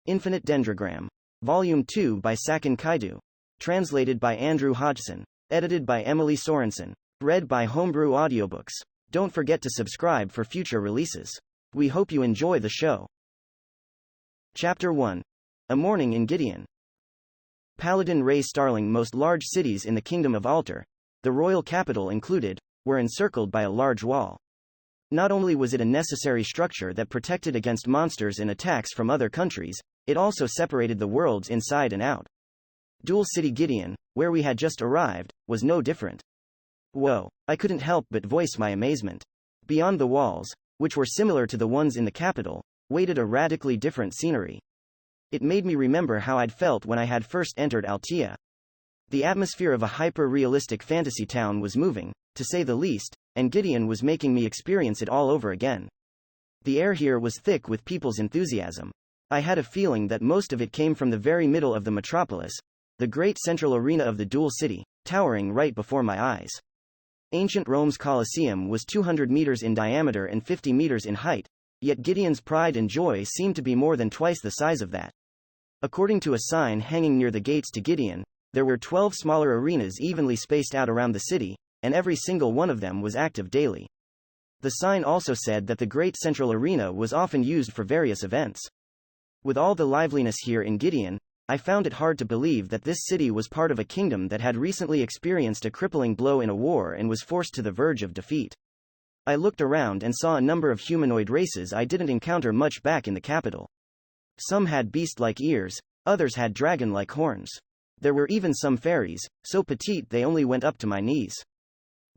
Infinite Dendrogram. Volume 2 by Sakin Kaidu. Translated by Andrew Hodgson. Edited by Emily Sorensen. Read by Homebrew Audiobooks. Don't forget to subscribe for future releases. We hope you enjoy the show. Chapter 1. A Morning in Gideon. Paladin Ray Starling. Most large cities in the Kingdom of Alter, the royal capital included, were encircled by a large wall. Not only was it a necessary structure that protected against monsters and attacks from other countries, it also separated the worlds inside and out. Dual City Gideon, where we had just arrived, was no different. Whoa, I couldn't help but voice my amazement. Beyond the walls, which were similar to the ones in the capital, waited a radically different scenery. It made me remember how I'd felt when I had first entered Altea. The atmosphere of a hyper-realistic fantasy town was moving, to say the least, and Gideon was making me experience it all over again. The air here was thick with people's enthusiasm. I had a feeling that most of it came from the very middle of the metropolis, the great central arena of the Dual City, towering right before my eyes. Ancient Rome's Colosseum was 200 meters in diameter and 50 meters in height, yet Gideon's pride and joy seemed to be more than twice the size of that. According to a sign hanging near the gates to Gideon, there were 12 smaller arenas evenly spaced out around the city, and every single one of them was active daily. The sign also said that the great central arena was often used for various events. With all the liveliness here in Gideon, I found it hard to believe that this city was part of a kingdom that had recently experienced a crippling blow in a war and was forced to the verge of defeat. I looked around and saw a number of humanoid races I didn't encounter much back in the capital. Some had beast-like ears, others had dragon-like horns. There were even some fairies, so petite they only went up to my knees.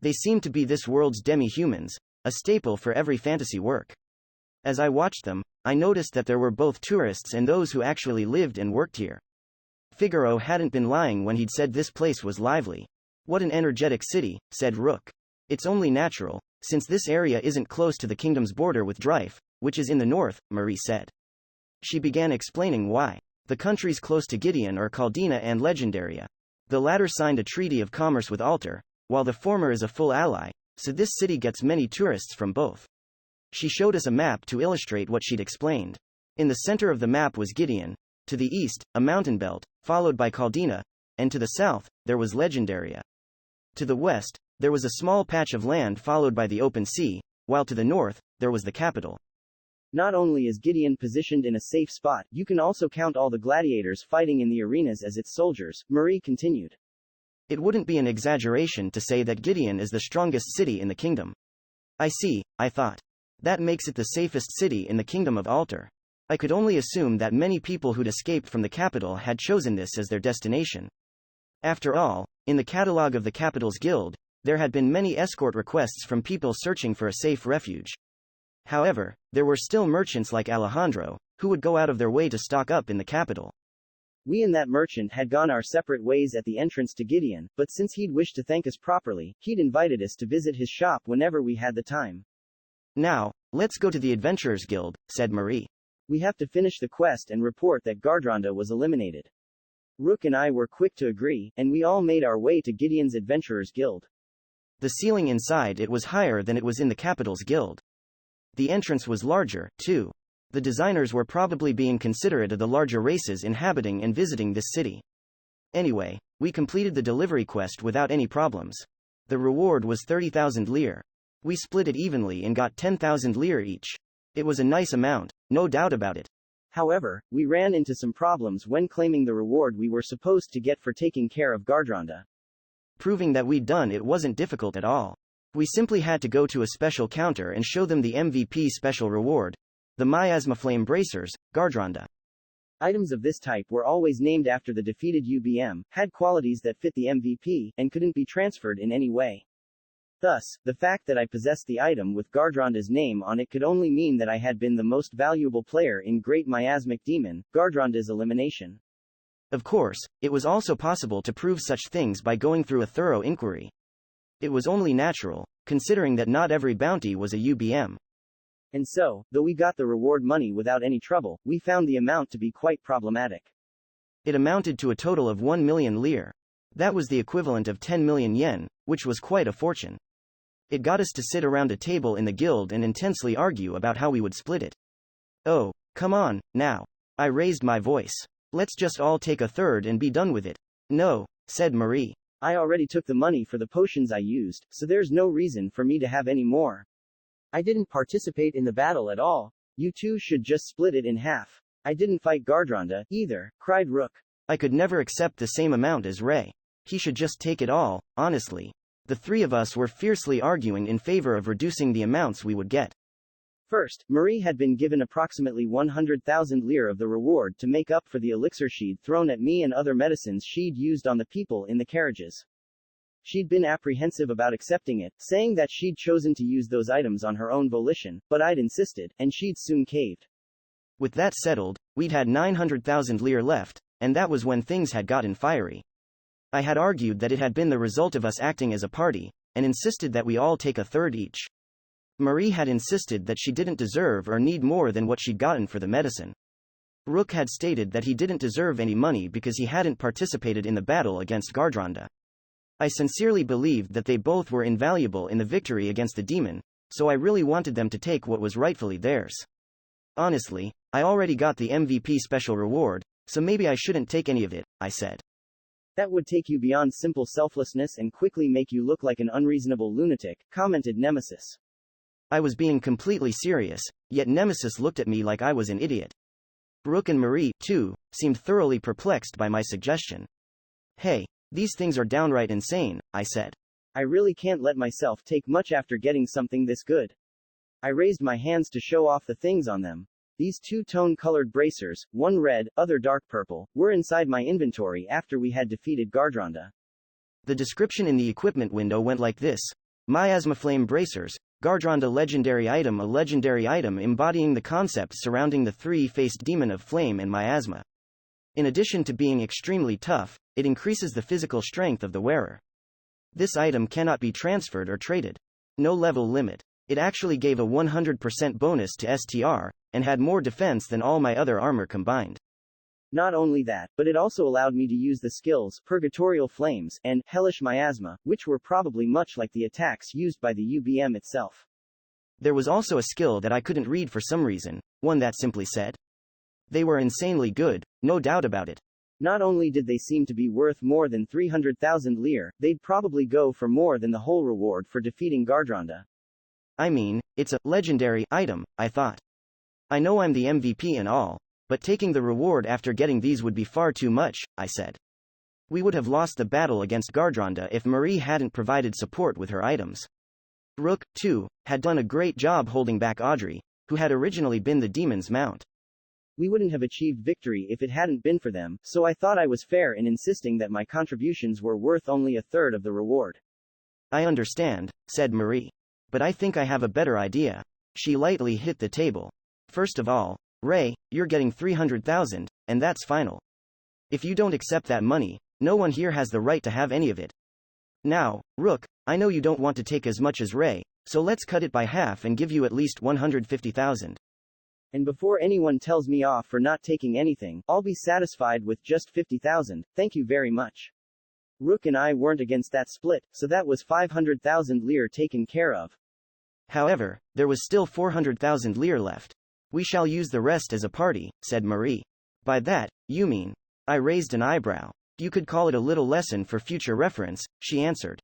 They seemed to be this world's demi-humans, a staple for every fantasy work. As I watched them, I noticed that there were both tourists and those who actually lived and worked here. Figaro hadn't been lying when he'd said this place was lively. What an energetic city, said Rook. It's only natural, since this area isn't close to the kingdom's border with Drife, which is in the north, Marie said. She began explaining why. The countries close to Gideon are Caldina and Legendaria. The latter signed a treaty of commerce with Alter, while the former is a full ally, so this city gets many tourists from both. She showed us a map to illustrate what she'd explained. In the center of the map was Gideon, to the east, a mountain belt, followed by Caldina, and to the south, there was Legendaria. To the west, there was a small patch of land followed by the open sea, while to the north, there was the capital. Not only is Gideon positioned in a safe spot, you can also count all the gladiators fighting in the arenas as its soldiers, Marie continued. It wouldn't be an exaggeration to say that Gideon is the strongest city in the kingdom. I see, I thought. That makes it the safest city in the Kingdom of Alter. I could only assume that many people who'd escaped from the capital had chosen this as their destination. After all, in the catalogue of the capital's guild, there had been many escort requests from people searching for a safe refuge. However, there were still merchants like Alejandro, who would go out of their way to stock up in the capital. We and that merchant had gone our separate ways at the entrance to Gideon, but since he'd wished to thank us properly, he'd invited us to visit his shop whenever we had the time. Now, let's go to the Adventurers Guild, said Marie. We have to finish the quest and report that Gardronda was eliminated. Rook and I were quick to agree, and we all made our way to Gideon's Adventurers Guild. The ceiling inside it was higher than it was in the capital's guild. The entrance was larger, too. The designers were probably being considerate of the larger races inhabiting and visiting this city. Anyway, we completed the delivery quest without any problems. The reward was 30,000 lire. We split it evenly and got 10,000 lire each. It was a nice amount, no doubt about it. However, we ran into some problems when claiming the reward we were supposed to get for taking care of Gardronda. Proving that we'd done it wasn't difficult at all. We simply had to go to a special counter and show them the MVP special reward, the Miasma Flame Bracers, Gardronda. Items of this type were always named after the defeated UBM, had qualities that fit the MVP, and couldn't be transferred in any way. Thus, the fact that I possessed the item with Gardronda's name on it could only mean that I had been the most valuable player in Great Miasmic Demon, Gardronda's elimination. Of course, it was also possible to prove such things by going through a thorough inquiry. It was only natural, considering that not every bounty was a UBM. And so, though we got the reward money without any trouble, we found the amount to be quite problematic. It amounted to a total of 1 million lire. That was the equivalent of 10 million yen, which was quite a fortune. It got us to sit around a table in the guild and intensely argue about how we would split it. Oh, come on, now. I raised my voice. Let's just all take a third and be done with it. No, said Marie. I already took the money for the potions I used, so there's no reason for me to have any more. I didn't participate in the battle at all. You two should just split it in half. I didn't fight Gardronda, either, cried Rook. I could never accept the same amount as Ray. He should just take it all, honestly. The three of us were fiercely arguing in favor of reducing the amounts we would get. First, Marie had been given approximately 100,000 lire of the reward to make up for the elixir she'd thrown at me and other medicines she'd used on the people in the carriages. She'd been apprehensive about accepting it, saying that she'd chosen to use those items on her own volition, but I'd insisted, and she'd soon caved. With that settled, we'd had 900,000 lire left, and that was when things had gotten fiery. I had argued that it had been the result of us acting as a party, and insisted that we all take a third each. Marie had insisted that she didn't deserve or need more than what she'd gotten for the medicine. Rook had stated that he didn't deserve any money because he hadn't participated in the battle against Gardronda. I sincerely believed that they both were invaluable in the victory against the demon, so I really wanted them to take what was rightfully theirs. Honestly, I already got the MVP special reward, so maybe I shouldn't take any of it, I said. That would take you beyond simple selflessness and quickly make you look like an unreasonable lunatic, commented Nemesis. I was being completely serious, yet Nemesis looked at me like I was an idiot. Rook and Marie, too, seemed thoroughly perplexed by my suggestion. Hey, these things are downright insane, I said. I really can't let myself take much after getting something this good. I raised my hands to show off the things on them. These two-tone-colored bracers, one red, other dark purple, were inside my inventory after we had defeated Gardronda. The description in the equipment window went like this. Miasma Flame Bracers, Gardronda legendary item, a legendary item embodying the concepts surrounding the three-faced demon of flame and miasma. In addition to being extremely tough, it increases the physical strength of the wearer. This item cannot be transferred or traded. No level limit. It actually gave a 100% bonus to STR, and had more defense than all my other armor combined. Not only that, but it also allowed me to use the skills Purgatorial Flames and Hellish Miasma, which were probably much like the attacks used by the UBM itself. There was also a skill that I couldn't read for some reason, one that simply said, "They were insanely good, no doubt about it." Not only did they seem to be worth more than 300,000 lire, they'd probably go for more than the whole reward for defeating Gardronda. I mean, it's a legendary item, I thought. I know I'm the MVP and all, but taking the reward after getting these would be far too much, I said. We would have lost the battle against Gardronda if Marie hadn't provided support with her items. Rook, too, had done a great job holding back Audrey, who had originally been the demon's mount. We wouldn't have achieved victory if it hadn't been for them, so I thought I was fair in insisting that my contributions were worth only a third of the reward. I understand, said Marie. But I think I have a better idea. She lightly hit the table. First of all, Ray, you're getting 300,000, and that's final. If you don't accept that money, no one here has the right to have any of it. Now, Rook, I know you don't want to take as much as Ray, so let's cut it by half and give you at least 150,000. And before anyone tells me off for not taking anything, I'll be satisfied with just 50,000, thank you very much. Rook and I weren't against that split, so that was 500,000 lire taken care of. However, there was still 400,000 lire left. We shall use the rest as a party, said Marie. By that, you mean? I raised an eyebrow. You could call it a little lesson for future reference, she answered.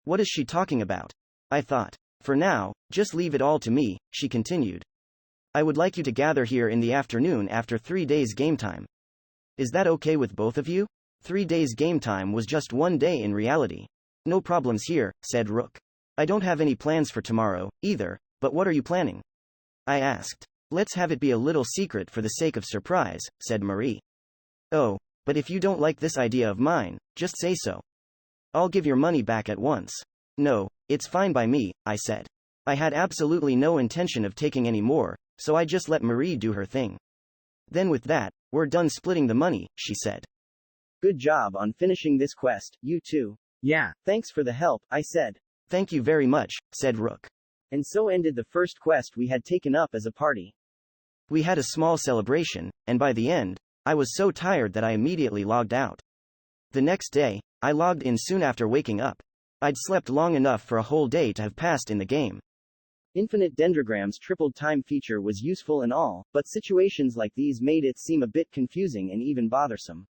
What is she talking about? I thought. For now, just leave it all to me, she continued. I would like you to gather here in the afternoon after 3 days game time. Is that okay with both of you? 3 days game time was just 1 day in reality. No problems here, said Rook. I don't have any plans for tomorrow, either, but what are you planning? I asked. Let's have it be a little secret for the sake of surprise, said Marie. Oh, but if you don't like this idea of mine, just say so. I'll give your money back at once. No, it's fine by me, I said. I had absolutely no intention of taking any more, so I just let Marie do her thing. Then with that, we're done splitting the money, she said. Good job on finishing this quest, you two. Yeah, thanks for the help, I said. Thank you very much, said Rook. And so ended the first quest we had taken up as a party. We had a small celebration, and by the end, I was so tired that I immediately logged out. The next day, I logged in soon after waking up. I'd slept long enough for a whole day to have passed in the game. Infinite Dendrogram's tripled time feature was useful and all, but situations like these made it seem a bit confusing and even bothersome.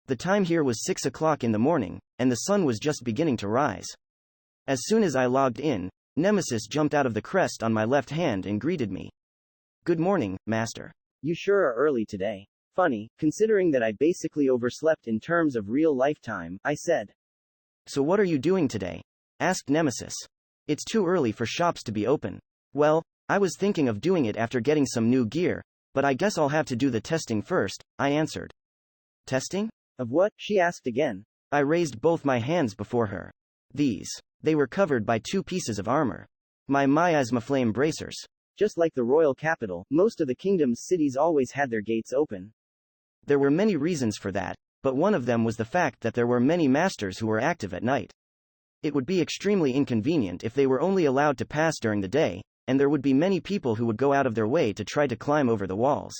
The time here was 6 o'clock in the morning, and the sun was just beginning to rise. As soon as I logged in, Nemesis jumped out of the crest on my left hand and greeted me. "Good morning, Master. You sure are early today. Funny, considering that I basically overslept in terms of real lifetime," I said. "So what are you doing today?" asked Nemesis. "It's too early for shops to be open." "Well, I was thinking of doing it after getting some new gear, but I guess I'll have to do the testing first," I answered. "Testing? Of what?" she asked again. I raised both my hands before her. They were covered by 2 pieces of armor. My miasma flame bracers. Just like the royal capital, most of the kingdom's cities always had their gates open. There were many reasons for that, but one of them was the fact that there were many masters who were active at night. It would be extremely inconvenient if they were only allowed to pass during the day, and there would be many people who would go out of their way to try to climb over the walls.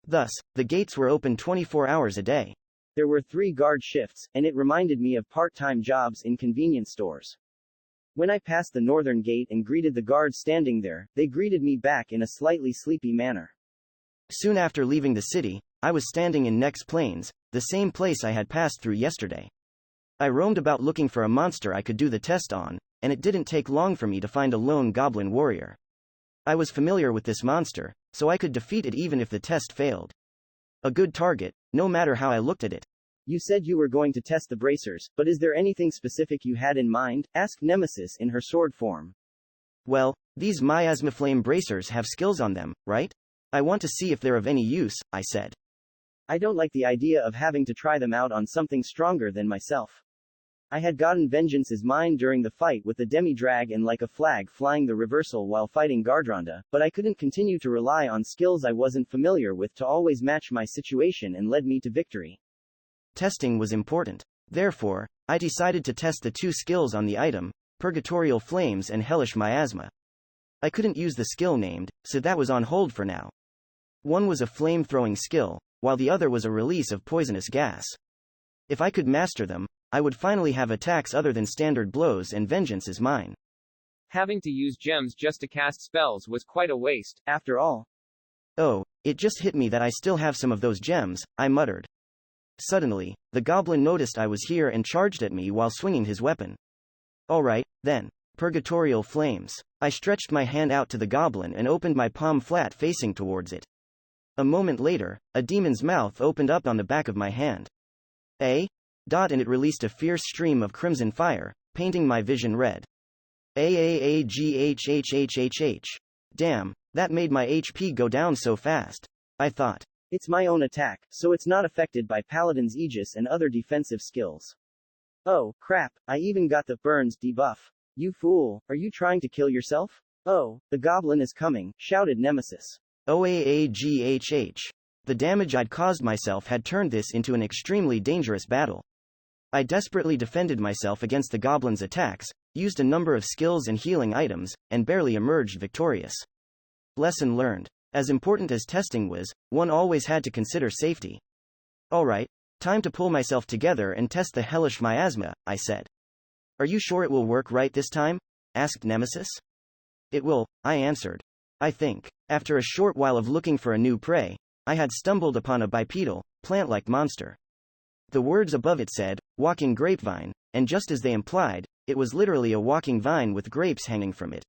Thus, the gates were open 24 hours a day. There were 3 guard shifts, and it reminded me of part-time jobs in convenience stores. When I passed the northern gate and greeted the guards standing there, they greeted me back in a slightly sleepy manner. Soon after leaving the city, I was standing in Nex Plains, the same place I had passed through yesterday. I roamed about looking for a monster I could do the test on, and it didn't take long for me to find a lone goblin warrior. I was familiar with this monster, so I could defeat it even if the test failed. A good target, no matter how I looked at it. "You said you were going to test the bracers, but is there anything specific you had in mind?" asked Nemesis in her sword form. "Well, these miasma flame bracers have skills on them, right? I want to see if they're of any use," I said. I don't like the idea of having to try them out on something stronger than myself. I had gotten Vengeance's mine during the fight with the demi-drag and like a flag flying the reversal while fighting Gardronda, but I couldn't continue to rely on skills I wasn't familiar with to always match my situation and led me to victory. Testing was important. Therefore, I decided to test the 2 skills on the item, Purgatorial Flames and Hellish Miasma. I couldn't use the skill named, so that was on hold for now. One was a flame-throwing skill, while the other was a release of poisonous gas. If I could master them, I would finally have attacks other than standard blows and Vengeance is mine. Having to use gems just to cast spells was quite a waste, after all. "Oh, it just hit me that I still have some of those gems," I muttered. Suddenly, the goblin noticed I was here and charged at me while swinging his weapon. "Alright, then. Purgatorial Flames." I stretched my hand out to the goblin and opened my palm flat facing towards it. A moment later, a demon's mouth opened up on the back of my hand. And it released a fierce stream of crimson fire, painting my vision red. AAAGHHHHH. Damn, that made my HP go down so fast. I thought. It's my own attack, so it's not affected by Paladin's Aegis and other defensive skills. Oh, crap, I even got the burns debuff. "You fool, are you trying to kill yourself?" "Oh, the goblin is coming," shouted Nemesis. OAAGHH. The damage I'd caused myself had turned this into an extremely dangerous battle. I desperately defended myself against the goblin's attacks, used a number of skills and healing items, and barely emerged victorious. Lesson learned. As important as testing was, one always had to consider safety. "Alright, time to pull myself together and test the Hellish Miasma," I said. "Are you sure it will work right this time?" asked Nemesis. "It will," I answered. I think. After a short while of looking for a new prey, I had stumbled upon a bipedal, plant-like monster. The words above it said, "walking grapevine," and just as they implied, it was literally a walking vine with grapes hanging from it.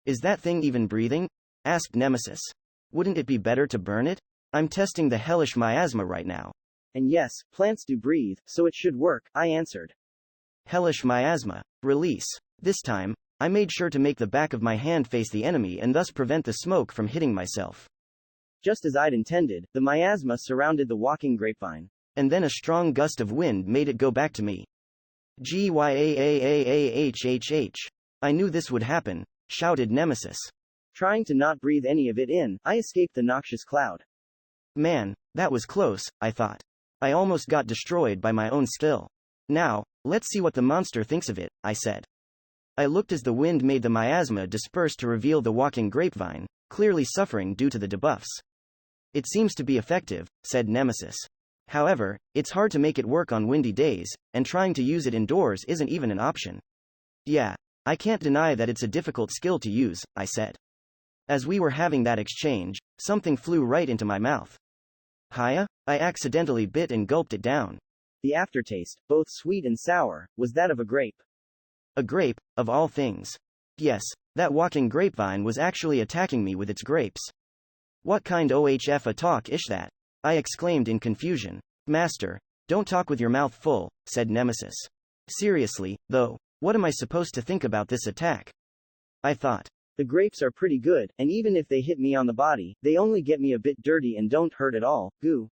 "Is that thing even breathing?" asked Nemesis. "Wouldn't it be better to burn it? I'm testing the Hellish Miasma right now." "And yes, plants do breathe, so it should work," I answered. Hellish Miasma. Release. This time, I made sure to make the back of my hand face the enemy and thus prevent the smoke from hitting myself. Just as I'd intended, the miasma surrounded the walking grapevine. And then a strong gust of wind made it go back to me. GYAAAAHHH. I knew this would happen, shouted Nemesis. Trying to not breathe any of it in, I escaped the noxious cloud. Man, that was close, I thought. I almost got destroyed by my own skill. Now, let's see what the monster thinks of it, I said. I looked as the wind made the miasma disperse to reveal the walking grapevine, clearly suffering due to the debuffs. It seems to be effective, said Nemesis. However, it's hard to make it work on windy days, and trying to use it indoors isn't even an option. Yeah, I can't deny that it's a difficult skill to use, I said. As we were having that exchange, something flew right into my mouth. Hiya? I accidentally bit and gulped it down. The aftertaste, both sweet and sour, was that of a grape. A grape, of all things. Yes, that walking grapevine was actually attacking me with its grapes. What kind OHF a talk ish that? I exclaimed in confusion. Master, don't talk with your mouth full, said Nemesis. Seriously, though, what am I supposed to think about this attack? I thought. The grapes are pretty good, and even if they hit me on the body, they only get me a bit dirty and don't hurt at all. Goo.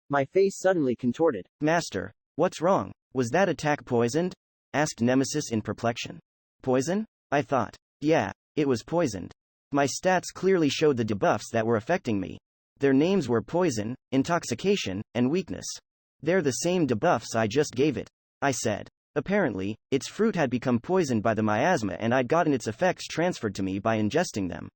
My face suddenly contorted. Master, what's wrong? Was that attack poisoned? Asked Nemesis in perplexion. Poison? I thought. Yeah, it was poisoned. My stats clearly showed the debuffs that were affecting me. Their names were poison, intoxication, and weakness. They're the same debuffs I just gave it, I said. Apparently, its fruit had become poisoned by the miasma and I'd gotten its effects transferred to me by ingesting them.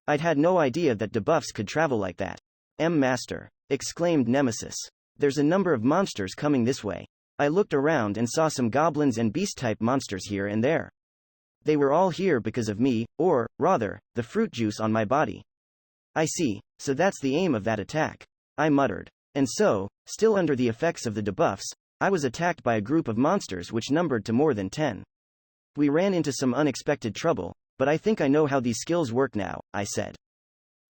I'd had no idea that debuffs could travel like that. Master, exclaimed Nemesis. There's a number of monsters coming this way. I looked around and saw some goblins and beast-type monsters here and there. They were all here because of me, or, rather, the fruit juice on my body. I see, so that's the aim of that attack, I muttered. And so, still under the effects of the debuffs, I was attacked by a group of monsters which numbered to more than 10. We ran into some unexpected trouble, but I think I know how these skills work now, I said.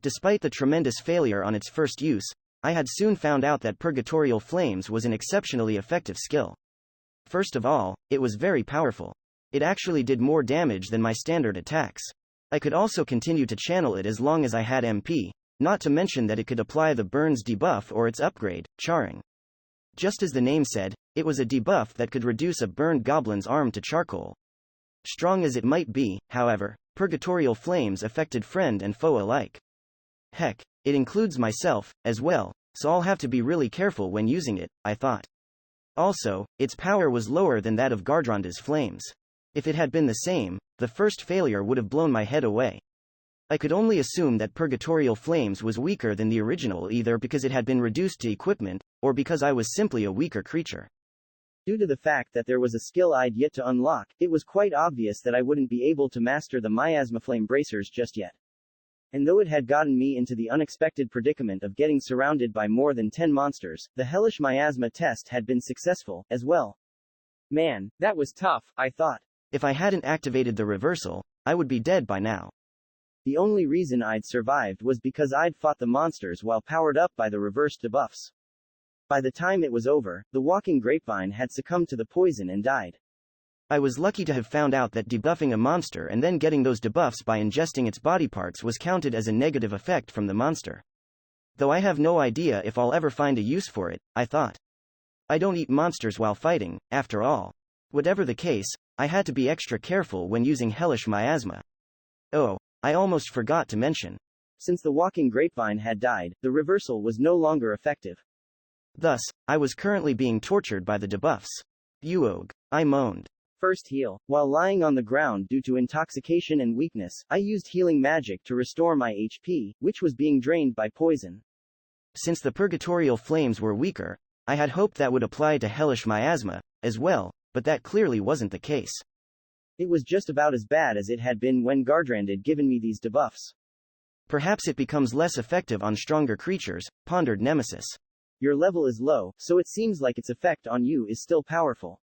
Despite the tremendous failure on its first use, I had soon found out that Purgatorial Flames was an exceptionally effective skill. First of all, it was very powerful. It actually did more damage than my standard attacks. I could also continue to channel it as long as I had MP, not to mention that it could apply the burns debuff or its upgrade, charring. Just as the name said, it was a debuff that could reduce a burned goblin's arm to charcoal. Strong as it might be, however, Purgatorial Flames affected friend and foe alike. Heck, it includes myself, as well, so I'll have to be really careful when using it, I thought. Also, its power was lower than that of Gardranda's Flames. If it had been the same, the first failure would have blown my head away. I could only assume that Purgatorial Flames was weaker than the original either because it had been reduced to equipment, or because I was simply a weaker creature. Due to the fact that there was a skill I'd yet to unlock, it was quite obvious that I wouldn't be able to master the Miasma Flame Bracers just yet. And though it had gotten me into the unexpected predicament of getting surrounded by more than 10 monsters, the hellish miasma test had been successful, as well. Man, that was tough, I thought. If I hadn't activated the reversal, I would be dead by now. The only reason I'd survived was because I'd fought the monsters while powered up by the reversed debuffs. By the time it was over, the walking grapevine had succumbed to the poison and died. I was lucky to have found out that debuffing a monster and then getting those debuffs by ingesting its body parts was counted as a negative effect from the monster. Though I have no idea if I'll ever find a use for it, I thought. I don't eat monsters while fighting, after all. Whatever the case, I had to be extra careful when using hellish miasma. Oh, I almost forgot to mention. Since the walking grapevine had died, the reversal was no longer effective. Thus, I was currently being tortured by the debuffs. Uog, I moaned. First heal. While lying on the ground due to intoxication and weakness, I used healing magic to restore my HP, which was being drained by poison. Since the Purgatorial Flames were weaker, I had hoped that would apply to hellish miasma, as well, but that clearly wasn't the case. It was just about as bad as it had been when Gardrand had given me these debuffs. Perhaps it becomes less effective on stronger creatures, pondered Nemesis. Your level is low, so it seems like its effect on you is still powerful.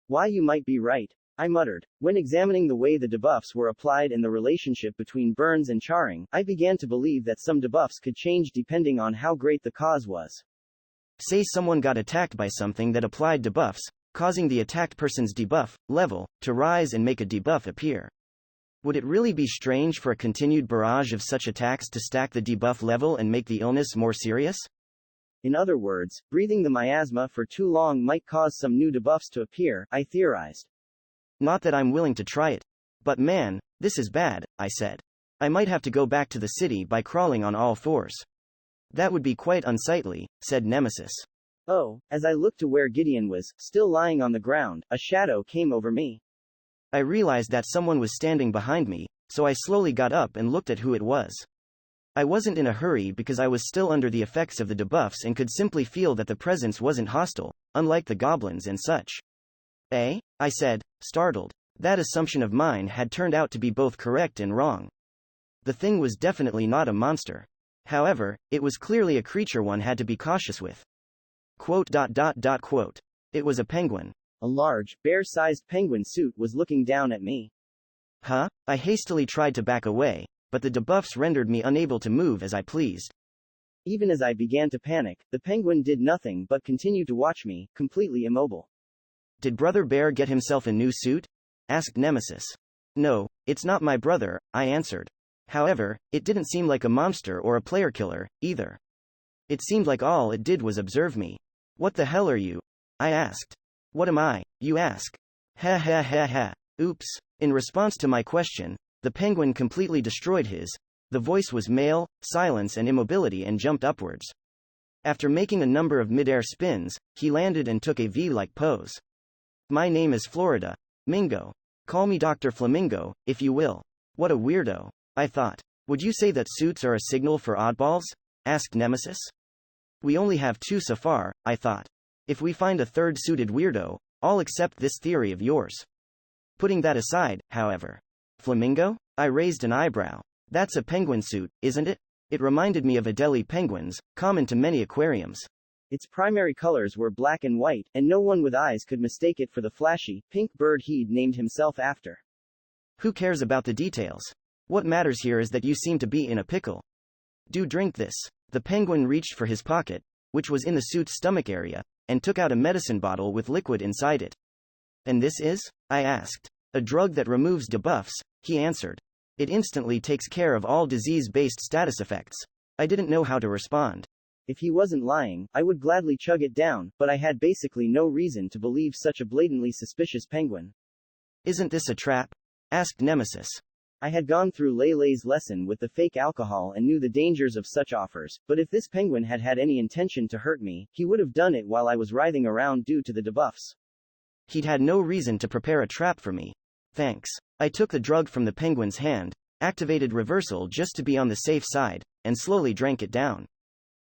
Why, you might be right, I muttered. When examining the way the debuffs were applied and the relationship between burns and charring, I began to believe that some debuffs could change depending on how great the cause was. Say someone got attacked by something that applied debuffs, causing the attacked person's debuff level to rise and make a debuff appear. Would it really be strange for a continued barrage of such attacks to stack the debuff level and make the illness more serious? In other words, breathing the miasma for too long might cause some new debuffs to appear, I theorized. Not that I'm willing to try it. But man, this is bad, I said. I might have to go back to the city by crawling on all fours. That would be quite unsightly, said Nemesis. Oh, as I looked to where Gideon was, still lying on the ground, a shadow came over me. I realized that someone was standing behind me, so I slowly got up and looked at who it was. I wasn't in a hurry because I was still under the effects of the debuffs and could simply feel that the presence wasn't hostile, unlike the goblins and such. Eh? I said, startled. That assumption of mine had turned out to be both correct and wrong. The thing was definitely not a monster. However, it was clearly a creature one had to be cautious with. Quote. It was a penguin. A large, bear-sized penguin suit was looking down at me. Huh? I hastily tried to back away, but the debuffs rendered me unable to move as I pleased. Even as I began to panic, the penguin did nothing but continue to watch me, completely immobile. Did Brother Bear get himself a new suit? Asked Nemesis. No, it's not my brother, I answered. However, it didn't seem like a monster or a player killer, either. It seemed like all it did was observe me. What the hell are you? I asked. What am I, you ask? Ha ha ha ha. Oops. In response to my question, the penguin completely destroyed his. The voice was male, silence and immobility and jumped upwards. After making a number of mid-air spins, he landed and took a V-like pose. My name is Florida. Mingo. Call me Dr. Flamingo, if you will. What a weirdo. I thought. Would you say that suits are a signal for oddballs? Asked Nemesis. We only have 2 so far, I thought. If we find a third suited weirdo, I'll accept this theory of yours. Putting that aside, however. Flamingo? I raised an eyebrow. That's a penguin suit, isn't it? It reminded me of Adelie penguins, common to many aquariums. Its primary colors were black and white, and no one with eyes could mistake it for the flashy, pink bird he'd named himself after. Who cares about the details? What matters here is that you seem to be in a pickle. Do drink this. The penguin reached for his pocket, which was in the suit's stomach area, and took out a medicine bottle with liquid inside it. And this is? I asked. A drug that removes debuffs, he answered. It instantly takes care of all disease-based status effects. I didn't know how to respond. If he wasn't lying, I would gladly chug it down, but I had basically no reason to believe such a blatantly suspicious penguin. Isn't this a trap? Asked Nemesis. I had gone through Laylay's lesson with the fake alcohol and knew the dangers of such offers, but if this penguin had had any intention to hurt me, he would have done it while I was writhing around due to the debuffs. He'd had no reason to prepare a trap for me. Thanks. I took the drug from the penguin's hand, activated reversal just to be on the safe side, and slowly drank it down.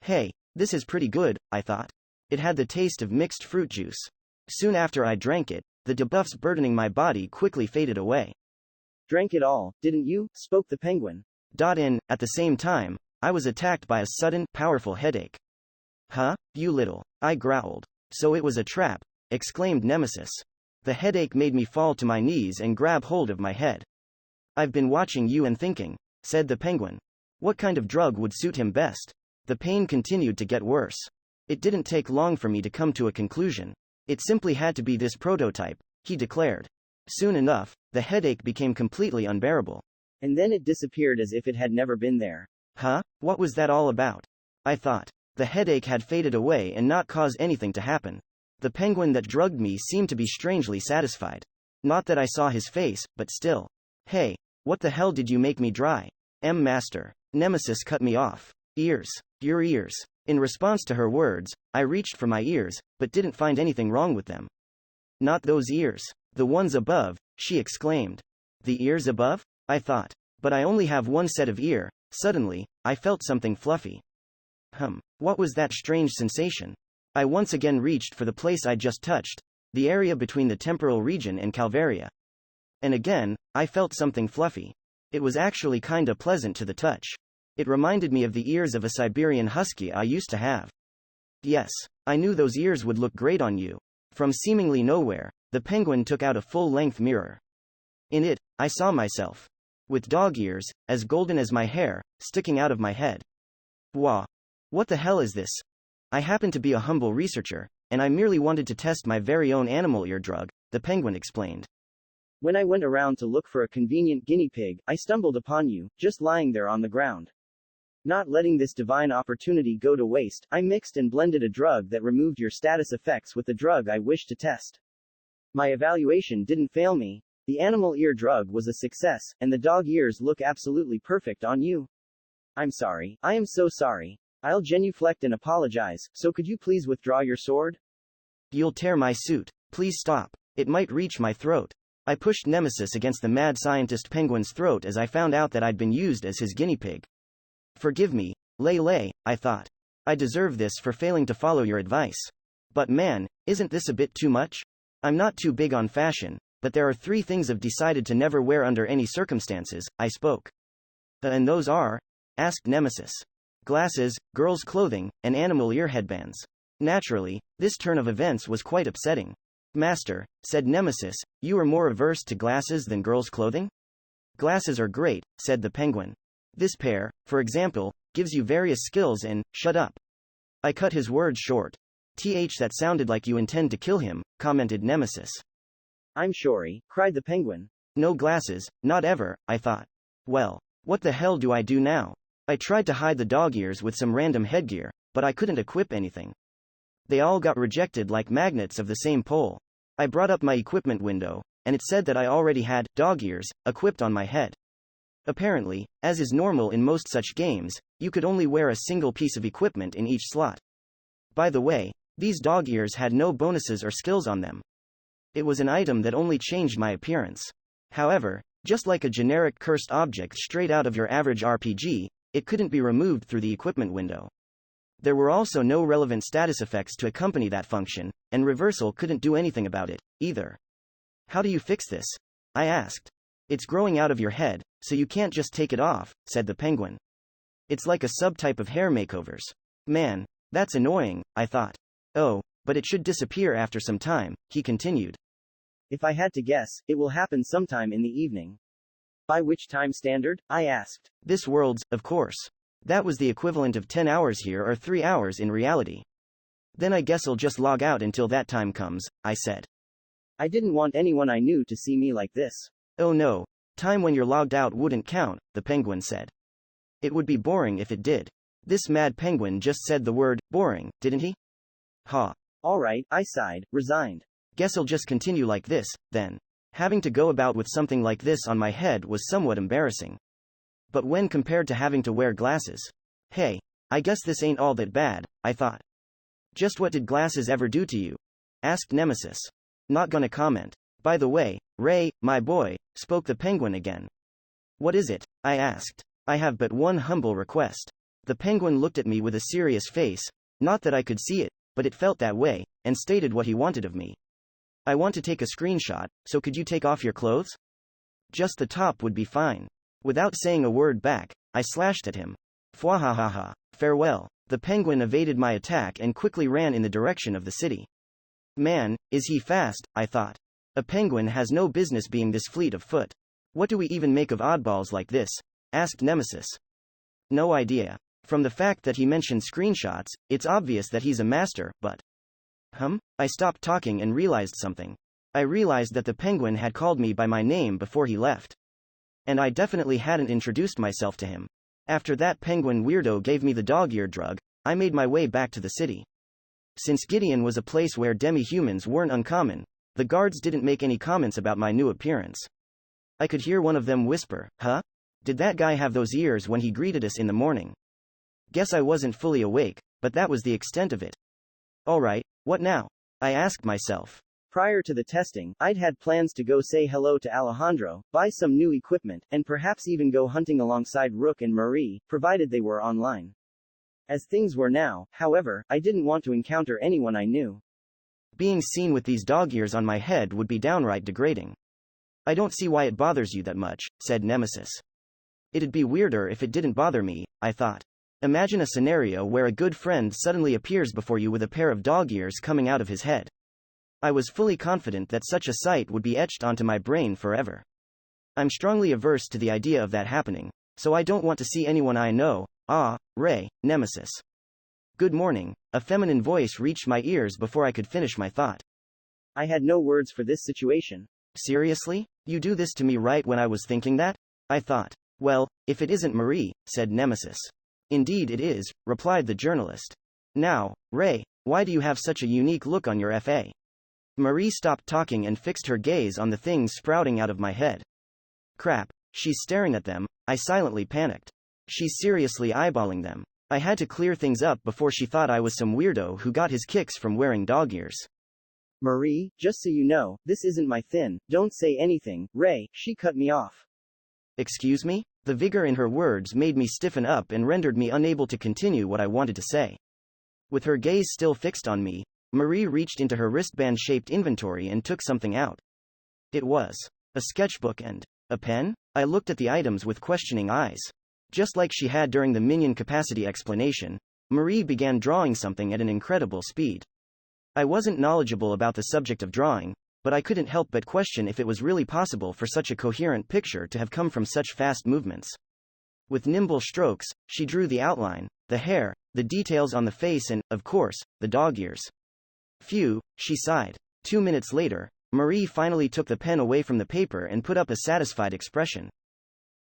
Hey, this is pretty good, I thought. It had the taste of mixed fruit juice. Soon after I drank it, the debuffs burdening my body quickly faded away. Drank it all, didn't you? Spoke the penguin. At the same time, I was attacked by a sudden, powerful headache. Huh? You little. I growled. So it was a trap, exclaimed Nemesis. The headache made me fall to my knees and grab hold of my head. I've been watching you and thinking, said the penguin. What kind of drug would suit him best? The pain continued to get worse. It didn't take long for me to come to a conclusion. It simply had to be this prototype, he declared. Soon enough, the headache became completely unbearable. And then it disappeared as if it had never been there. Huh? What was that all about? I thought. The headache had faded away and not caused anything to happen. The penguin that drugged me seemed to be strangely satisfied. Not that I saw his face, but still. Hey, what the hell did you make me dry? Master. Nemesis cut me off. Ears. Your ears. In response to her words, I reached for my ears, but didn't find anything wrong with them. Not those ears. The ones above, she exclaimed. The ears above? I thought. But I only have one set of ear. Suddenly, I felt something fluffy. What was that strange sensation? I once again reached for the place I'd just touched, the area between the temporal region and Calvaria. And again, I felt something fluffy. It was actually kinda pleasant to the touch. It reminded me of the ears of a Siberian husky I used to have. Yes, I knew those ears would look great on you. From seemingly nowhere, the penguin took out a full-length mirror. In it, I saw myself. With dog ears, as golden as my hair, sticking out of my head. Wah! What the hell is this? I happen to be a humble researcher, and I merely wanted to test my very own animal ear drug, the penguin explained. When I went around to look for a convenient guinea pig, I stumbled upon you, just lying there on the ground. Not letting this divine opportunity go to waste, I mixed and blended a drug that removed your status effects with the drug I wished to test. My evaluation didn't fail me. The animal ear drug was a success, and the dog ears look absolutely perfect on you. I'm sorry. I am so sorry. I'll genuflect and apologize, so could you please withdraw your sword? You'll tear my suit. Please stop. It might reach my throat. I pushed Nemesis against the mad scientist penguin's throat as I found out that I'd been used as his guinea pig. Forgive me, Lay, I thought. I deserve this for failing to follow your advice. But man, isn't this a bit too much? I'm not too big on fashion, but there are 3 things I've decided to never wear under any circumstances, I spoke. And those are? Asked Nemesis. Glasses, girls' clothing, and animal ear headbands. Naturally, this turn of events was quite upsetting. Master, said Nemesis, you are more averse to glasses than girls' clothing? Glasses are great, said the penguin. This pair, for example, gives you various skills in, shut up. I cut his words short. That sounded like you intend to kill him, commented Nemesis. I'm sorry, cried the penguin. No glasses, not ever, I thought. Well, what the hell do I do now? I tried to hide the dog ears with some random headgear, but I couldn't equip anything. They all got rejected like magnets of the same pole. I brought up my equipment window, and it said that I already had dog ears equipped on my head. Apparently, as is normal in most such games, you could only wear a single piece of equipment in each slot. By the way, these dog ears had no bonuses or skills on them. It was an item that only changed my appearance. However, just like a generic cursed object straight out of your average RPG, it couldn't be removed through the equipment window. There were also no relevant status effects to accompany that function, and Reversal couldn't do anything about it, either. How do you fix this? I asked. It's growing out of your head, so you can't just take it off, said the penguin. It's like a subtype of hair makeovers. Man, that's annoying, I thought. Oh, but it should disappear after some time, he continued. If I had to guess, it will happen sometime in the evening. By which time standard? I asked. This world's, of course. That was the equivalent of 10 hours here or 3 hours in reality. Then I guess I'll just log out until that time comes, I said. I didn't want anyone I knew to see me like this. Oh no, time when you're logged out wouldn't count, the penguin said. It would be boring if it did. This mad penguin just said the word, boring, didn't he? Ha. Alright, I sighed, resigned. Guess I'll just continue like this, then. Having to go about with something like this on my head was somewhat embarrassing. But when compared to having to wear glasses, hey, I guess this ain't all that bad, I thought. Just what did glasses ever do to you? Asked Nemesis. Not gonna comment. By the way, Ray, my boy, spoke the penguin again. What is it? I asked. I have but one humble request. The penguin looked at me with a serious face, not that I could see it, but it felt that way, and stated what he wanted of me. I want to take a screenshot, so could you take off your clothes? Just the top would be fine. Without saying a word back, I slashed at him. Fwahahaha. Farewell. The penguin evaded my attack and quickly ran in the direction of the city. Man, is he fast, I thought. A penguin has no business being this fleet of foot. What do we even make of oddballs like this? Asked Nemesis. No idea. From the fact that he mentioned screenshots, it's obvious that he's a master, but... I stopped talking and realized something. I realized that the penguin had called me by my name before he left. And I definitely hadn't introduced myself to him. After that penguin weirdo gave me the dog-ear drug, I made my way back to the city. Since Gideon was a place where demi-humans weren't uncommon, the guards didn't make any comments about my new appearance. I could hear one of them whisper, huh? Did that guy have those ears when he greeted us in the morning? Guess I wasn't fully awake, but that was the extent of it. Alright, what now? I asked myself. Prior to the testing, I'd had plans to go say hello to Alejandro, buy some new equipment, and perhaps even go hunting alongside Rook and Marie, provided they were online. As things were now, however, I didn't want to encounter anyone I knew. Being seen with these dog ears on my head would be downright degrading. I don't see why it bothers you that much, said Nemesis. It'd be weirder if it didn't bother me, I thought. Imagine a scenario where a good friend suddenly appears before you with a pair of dog ears coming out of his head. I was fully confident that such a sight would be etched onto my brain forever. I'm strongly averse to the idea of that happening, so I don't want to see anyone I know. Ray, Nemesis. Good morning. A feminine voice reached my ears before I could finish my thought. I had no words for this situation. Seriously? You do this to me right when I was thinking that? I thought. Well, if it isn't Marie, said Nemesis. Indeed it is, replied the journalist. Now, Ray, why do you have such a unique look on your FA? Marie stopped talking and fixed her gaze on the things sprouting out of my head. Crap, she's staring at them, I silently panicked. She's seriously eyeballing them. I had to clear things up before she thought I was some weirdo who got his kicks from wearing dog ears. Marie, just so you know, this isn't my thing, don't say anything, Ray, she cut me off. Excuse me? The vigor in her words made me stiffen up and rendered me unable to continue what I wanted to say. With her gaze still fixed on me, Marie reached into her wristband-shaped inventory and took something out. It was a sketchbook and a pen? I looked at the items with questioning eyes. Just like she had during the minion capacity explanation, Marie began drawing something at an incredible speed. I wasn't knowledgeable about the subject of drawing, but I couldn't help but question if it was really possible for such a coherent picture to have come from such fast movements. With nimble strokes, she drew the outline, the hair, the details on the face and, of course, the dog ears. Phew, she sighed. 2 minutes later, Marie finally took the pen away from the paper and put up a satisfied expression.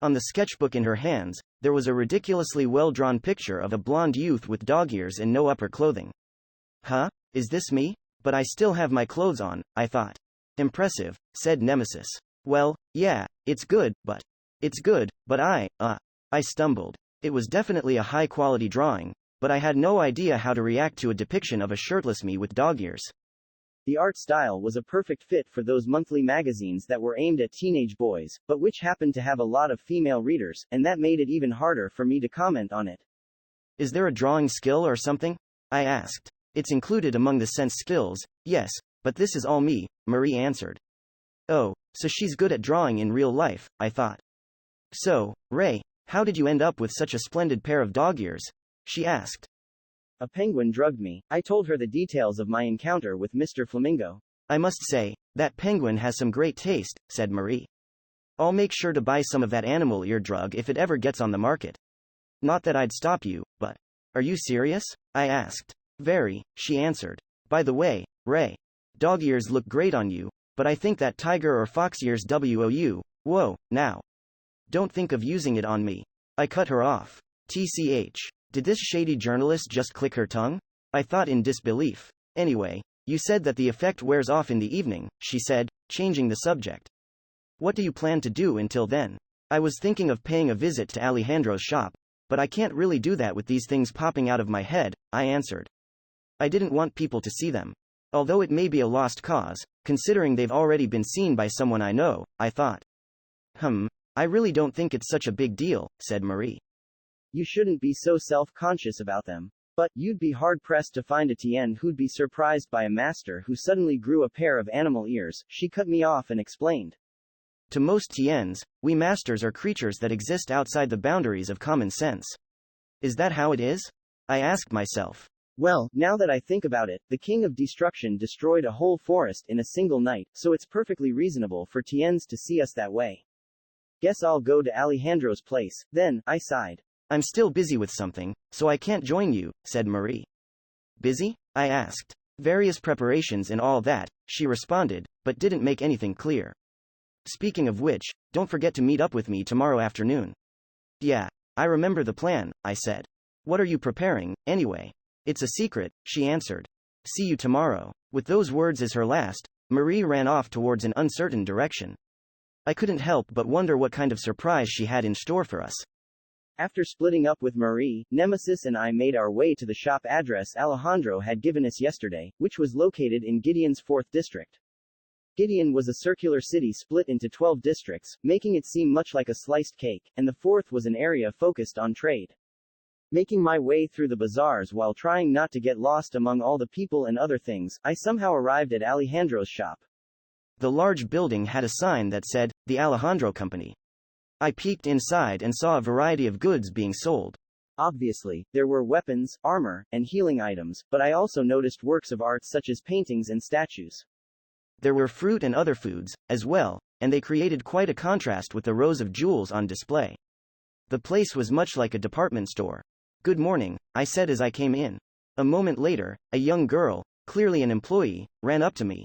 On the sketchbook in her hands, there was a ridiculously well-drawn picture of a blonde youth with dog ears and no upper clothing. Huh? Is this me? But I still have my clothes on, I thought. Impressive, said Nemesis. Well, yeah, it's good, but I stumbled. It was definitely a high-quality drawing, but I had no idea how to react to a depiction of a shirtless me with dog ears. The art style was a perfect fit for those monthly magazines that were aimed at teenage boys, but which happened to have a lot of female readers, and that made it even harder for me to comment on it. Is there a drawing skill or something? I asked. It's included among the sense skills, yes, but this is all me, Marie answered. Oh, so she's good at drawing in real life, I thought. So, Ray, how did you end up with such a splendid pair of dog ears? She asked. A penguin drugged me. I told her the details of my encounter with Mr. Flamingo. I must say, that penguin has some great taste, said Marie. I'll make sure to buy some of that animal ear drug if it ever gets on the market. Not that I'd stop you, but... Are you serious? I asked. Very, she answered. By the way, Ray. Dog ears look great on you, but I think that tiger or fox ears whoa, now. Don't think of using it on me. I cut her off. TCH. Did this shady journalist just click her tongue? I thought in disbelief. Anyway, you said that the effect wears off in the evening, she said, changing the subject. What do you plan to do until then? I was thinking of paying a visit to Alejandro's shop, but I can't really do that with these things popping out of my head, I answered. I didn't want people to see them. Although it may be a lost cause, considering they've already been seen by someone I know, I thought. I really don't think it's such a big deal, said Marie. You shouldn't be so self-conscious about them. But, you'd be hard-pressed to find a Tien who'd be surprised by a master who suddenly grew a pair of animal ears, she cut me off and explained. To most Tiens, we masters are creatures that exist outside the boundaries of common sense. Is that how it is? I asked myself. Well, now that I think about it, the King of Destruction destroyed a whole forest in a single night, so it's perfectly reasonable for Tiens to see us that way. Guess I'll go to Alejandro's place, then, I sighed. I'm still busy with something, so I can't join you, said Marie. Busy? I asked. Various preparations and all that, she responded, but didn't make anything clear. Speaking of which, don't forget to meet up with me tomorrow afternoon. Yeah, I remember the plan, I said. What are you preparing, anyway? It's a secret, she answered. See you tomorrow. With those words as her last, Marie ran off towards an uncertain direction. I couldn't help but wonder what kind of surprise she had in store for us. After splitting up with Marie, Nemesis and I made our way to the shop address Alejandro had given us yesterday, which was located in Gideon's 4th district. Gideon was a circular city split into 12 districts, making it seem much like a sliced cake, and the 4th was an area focused on trade. Making my way through the bazaars while trying not to get lost among all the people and other things, I somehow arrived at Alejandro's shop. The large building had a sign that said, The Alejandro Company. I peeked inside and saw a variety of goods being sold. Obviously, there were weapons, armor, and healing items, but I also noticed works of art such as paintings and statues. There were fruit and other foods, as well, and they created quite a contrast with the rows of jewels on display. The place was much like a department store. Good morning, I said as I came in. A moment later, a young girl, clearly an employee, ran up to me.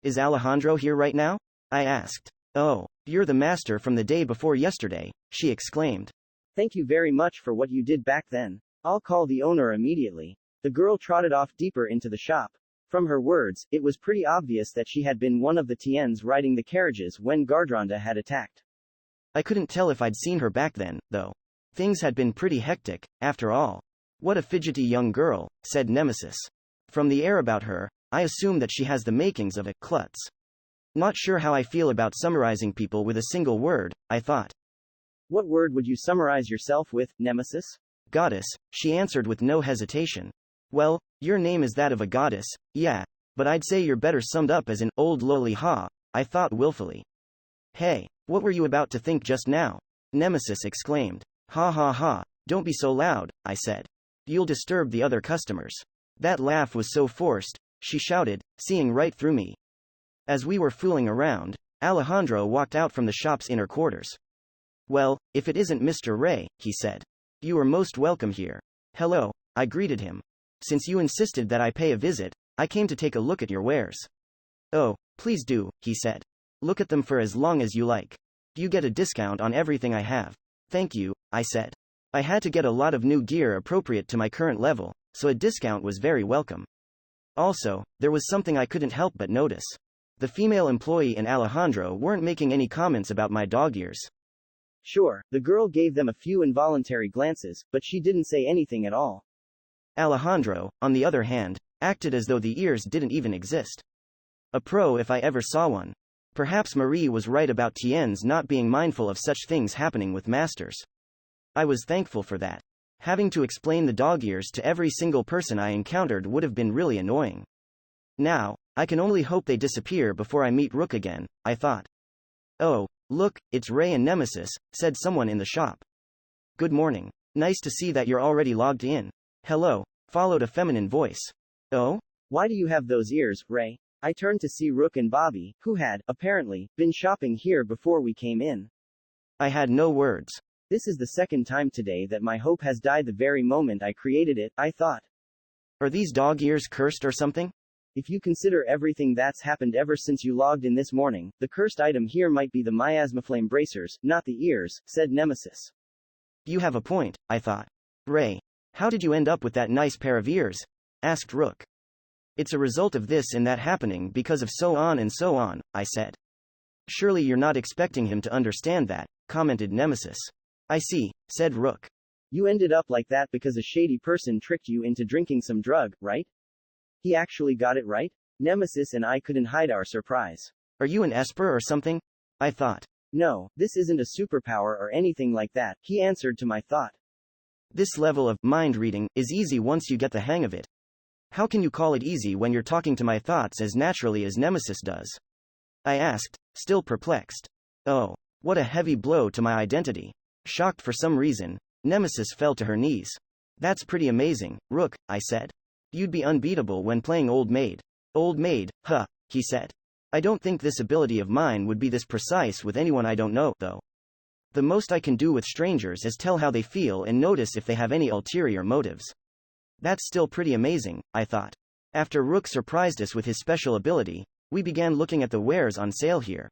Is Alejandro here right now? I asked. Oh, you're the master from the day before yesterday, she exclaimed. Thank you very much for what you did back then. I'll call the owner immediately. The girl trotted off deeper into the shop. From her words, it was pretty obvious that she had been one of the Tiens riding the carriages when Gardronda had attacked. I couldn't tell if I'd seen her back then, though. Things had been pretty hectic, after all. What a fidgety young girl, said Nemesis. From the air about her, I assume that she has the makings of a klutz. Not sure how I feel about summarizing people with a single word, I thought. What word would you summarize yourself with, Nemesis? Goddess, she answered with no hesitation. Well, your name is that of a goddess, yeah, but I'd say you're better summed up as an old lowly ha. I thought willfully. Hey, what were you about to think just now? Nemesis exclaimed. Ha ha ha, don't be so loud, I said. You'll disturb the other customers. That laugh was so forced, she shouted, seeing right through me. As we were fooling around, Alejandro walked out from the shop's inner quarters. Well, if it isn't Mr. Ray, he said. You are most welcome here. Hello, I greeted him. Since you insisted that I pay a visit, I came to take a look at your wares. Oh, please do, he said. Look at them for as long as you like. You get a discount on everything I have. Thank you, I said. I had to get a lot of new gear appropriate to my current level, so a discount was very welcome. Also, there was something I couldn't help but notice. The female employee and Alejandro weren't making any comments about my dog ears. Sure, the girl gave them a few involuntary glances, but she didn't say anything at all. Alejandro, on the other hand, acted as though the ears didn't even exist. A pro if I ever saw one. Perhaps Marie was right about Tien's not being mindful of such things happening with masters. I was thankful for that. Having to explain the dog ears to every single person I encountered would have been really annoying. Now, I can only hope they disappear before I meet Rook again, I thought. Oh, look, it's Ray and Nemesis, said someone in the shop. Good morning. Nice to see that you're already logged in. Hello, followed a feminine voice. Oh? Why do you have those ears, Ray? I turned to see Rook and Bobby, who had, apparently, been shopping here before we came in. I had no words. This is the second time today that my hope has died the very moment I created it, I thought. Are these dog ears cursed or something? If you consider everything that's happened ever since you logged in this morning, the cursed item here might be the miasmaflame bracers, not the ears, said Nemesis. You have a point, I thought. Ray, how did you end up with that nice pair of ears? Asked Rook. It's a result of this and that happening because of so on and so on, I said. Surely you're not expecting him to understand that, commented Nemesis. I see, said Rook. You ended up like that because a shady person tricked you into drinking some drug, right? He actually got it right? Nemesis and I couldn't hide our surprise. Are you an Esper or something? I thought. No, this isn't a superpower or anything like that, he answered to my thought. This level of mind reading is easy once you get the hang of it. How can you call it easy when you're talking to my thoughts as naturally as Nemesis does? I asked, still perplexed. Oh, what a heavy blow to my identity. Shocked for some reason, Nemesis fell to her knees. That's pretty amazing, Rook, I said. You'd be unbeatable when playing Old Maid. Old Maid, huh, he said. I don't think this ability of mine would be this precise with anyone I don't know, though. The most I can do with strangers is tell how they feel and notice if they have any ulterior motives. That's still pretty amazing, I thought. After Rook surprised us with his special ability, we began looking at the wares on sale here.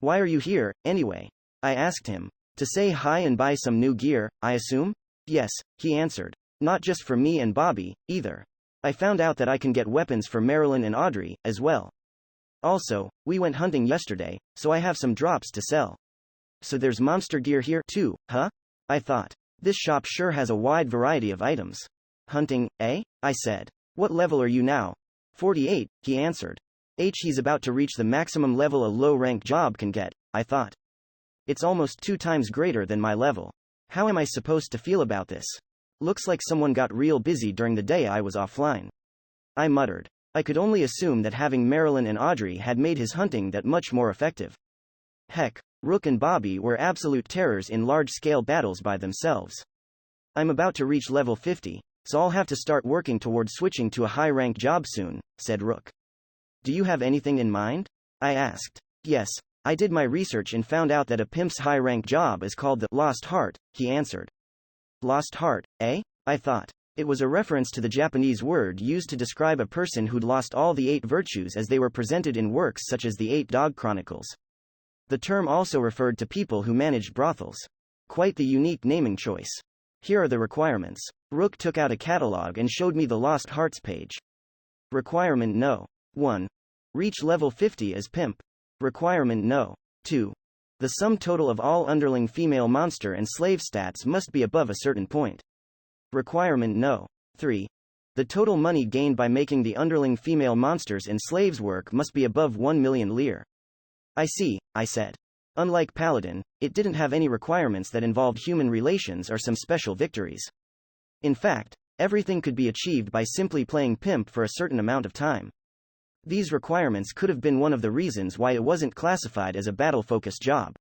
Why are you here, anyway? I asked him. To say hi and buy some new gear, I assume? Yes, he answered. Not just for me and Bobby, either. I found out that I can get weapons for Marilyn and Audrey, as well. Also, we went hunting yesterday, so I have some drops to sell. So there's monster gear here, too, huh? I thought. This shop sure has a wide variety of items. Hunting, eh? I said. What level are you now? 48, he answered. He's about to reach the maximum level a low-rank job can get, I thought. It's almost 2 times greater than my level. How am I supposed to feel about this? Looks like someone got real busy during the day I was offline. I muttered. I could only assume that having Marilyn and Audrey had made his hunting that much more effective. Heck, Rook and Bobby were absolute terrors in large-scale battles by themselves. I'm about to reach level 50, so I'll have to start working toward switching to a high-rank job soon, said Rook. Do you have anything in mind? I asked. Yes, I did my research and found out that a pimp's high-rank job is called the Lost Heart, he answered. Lost Heart, eh? I thought. It was a reference to the Japanese word used to describe a person who'd lost all the 8 virtues as they were presented in works such as the 8 Dog Chronicles. The term also referred to people who managed brothels. Quite the unique naming choice. Here are the requirements. Rook took out a catalog and showed me the Lost Hearts page. Requirement No. 1. Reach level 50 as pimp. Requirement No. 2. The sum total of all underling female monster and slave stats must be above a certain point. Requirement No. 3. The total money gained by making the underling female monsters and slaves work must be above 1 million lire. I see, I said. Unlike Paladin, it didn't have any requirements that involved human relations or some special victories. In fact, everything could be achieved by simply playing pimp for a certain amount of time. These requirements could have been one of the reasons why it wasn't classified as a battle-focused job.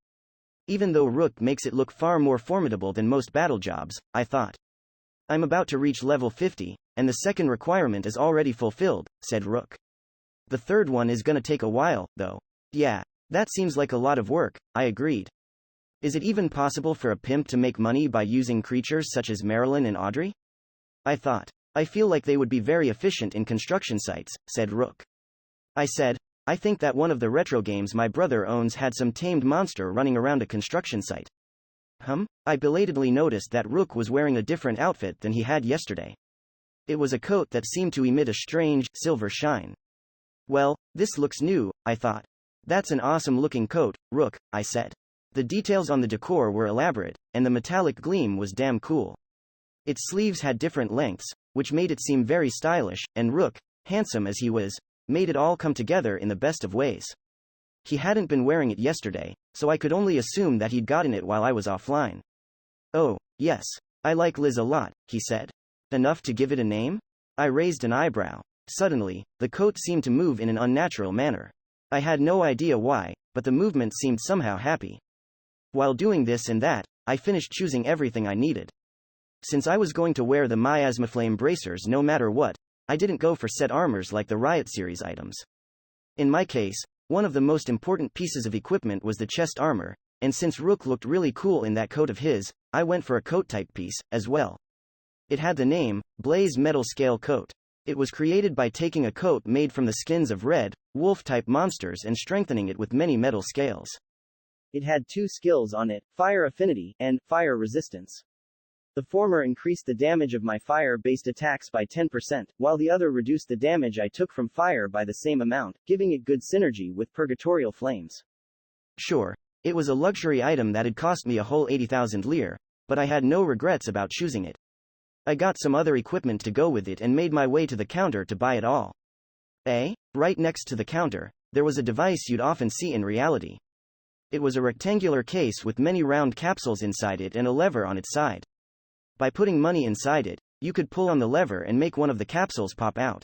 Even though Rook makes it look far more formidable than most battle jobs, I thought. I'm about to reach level 50, and the second requirement is already fulfilled, said Rook. The third one is gonna take a while, though. Yeah, that seems like a lot of work, I agreed. Is it even possible for a pimp to make money by using creatures such as Marilyn and Audrey? I thought. I feel like they would be very efficient in construction sites, said Rook. I said, I think that one of the retro games my brother owns had some tamed monster running around a construction site. I belatedly noticed that Rook was wearing a different outfit than he had yesterday. It was a coat that seemed to emit a strange, silver shine. Well, this looks new, I thought. That's an awesome-looking coat, Rook, I said. The details on the decor were elaborate, and the metallic gleam was damn cool. Its sleeves had different lengths, which made it seem very stylish, and Rook, handsome as he was, made it all come together in the best of ways. He hadn't been wearing it yesterday, so I could only assume that he'd gotten it while I was offline. Oh, yes. I like Liz a lot, he said. Enough to give it a name? I raised an eyebrow. Suddenly, the coat seemed to move in an unnatural manner. I had no idea why, but the movement seemed somehow happy. While doing this and that, I finished choosing everything I needed. Since I was going to wear the miasmaflame bracers no matter what, I didn't go for set armors like the Riot series items. In my case, one of the most important pieces of equipment was the chest armor, and since Rook looked really cool in that coat of his, I went for a coat type piece, as well. It had the name, Blaze Metal Scale Coat. It was created by taking a coat made from the skins of red, wolf-type monsters and strengthening it with many metal scales. It had two skills on it, Fire Affinity, and Fire Resistance. The former increased the damage of my fire-based attacks by 10%, while the other reduced the damage I took from fire by the same amount, giving it good synergy with Purgatorial Flames. Sure, it was a luxury item that had cost me a whole 80,000 lire, but I had no regrets about choosing it. I got some other equipment to go with it and made my way to the counter to buy it all. Right next to the counter, there was a device you'd often see in reality. It was a rectangular case with many round capsules inside it and a lever on its side. By putting money inside it, you could pull on the lever and make one of the capsules pop out.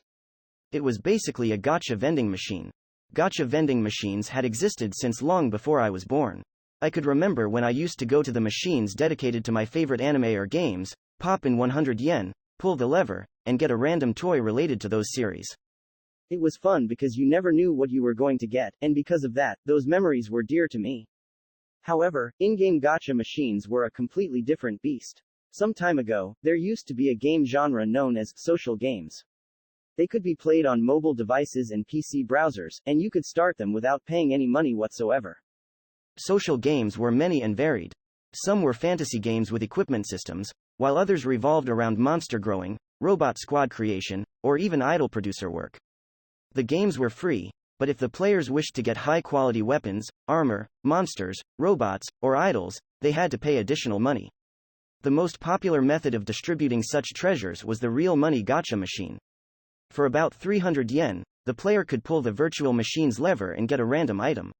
It was basically a gacha vending machine. Gacha vending machines had existed since long before I was born. I could remember when I used to go to the machines dedicated to my favorite anime or games, pop in 100 yen, pull the lever, and get a random toy related to those series. It was fun because you never knew what you were going to get, and because of that, those memories were dear to me. However, in-game gacha machines were a completely different beast. Some time ago, there used to be a game genre known as social games. They could be played on mobile devices and PC browsers, and you could start them without paying any money whatsoever. Social games were many and varied. Some were fantasy games with equipment systems, while others revolved around monster growing, robot squad creation, or even idol producer work. The games were free, but if the players wished to get high-quality weapons, armor, monsters, robots, or idols, they had to pay additional money. The most popular method of distributing such treasures was the real money gacha machine. For about 300 yen, the player could pull the virtual machine's lever and get a random item.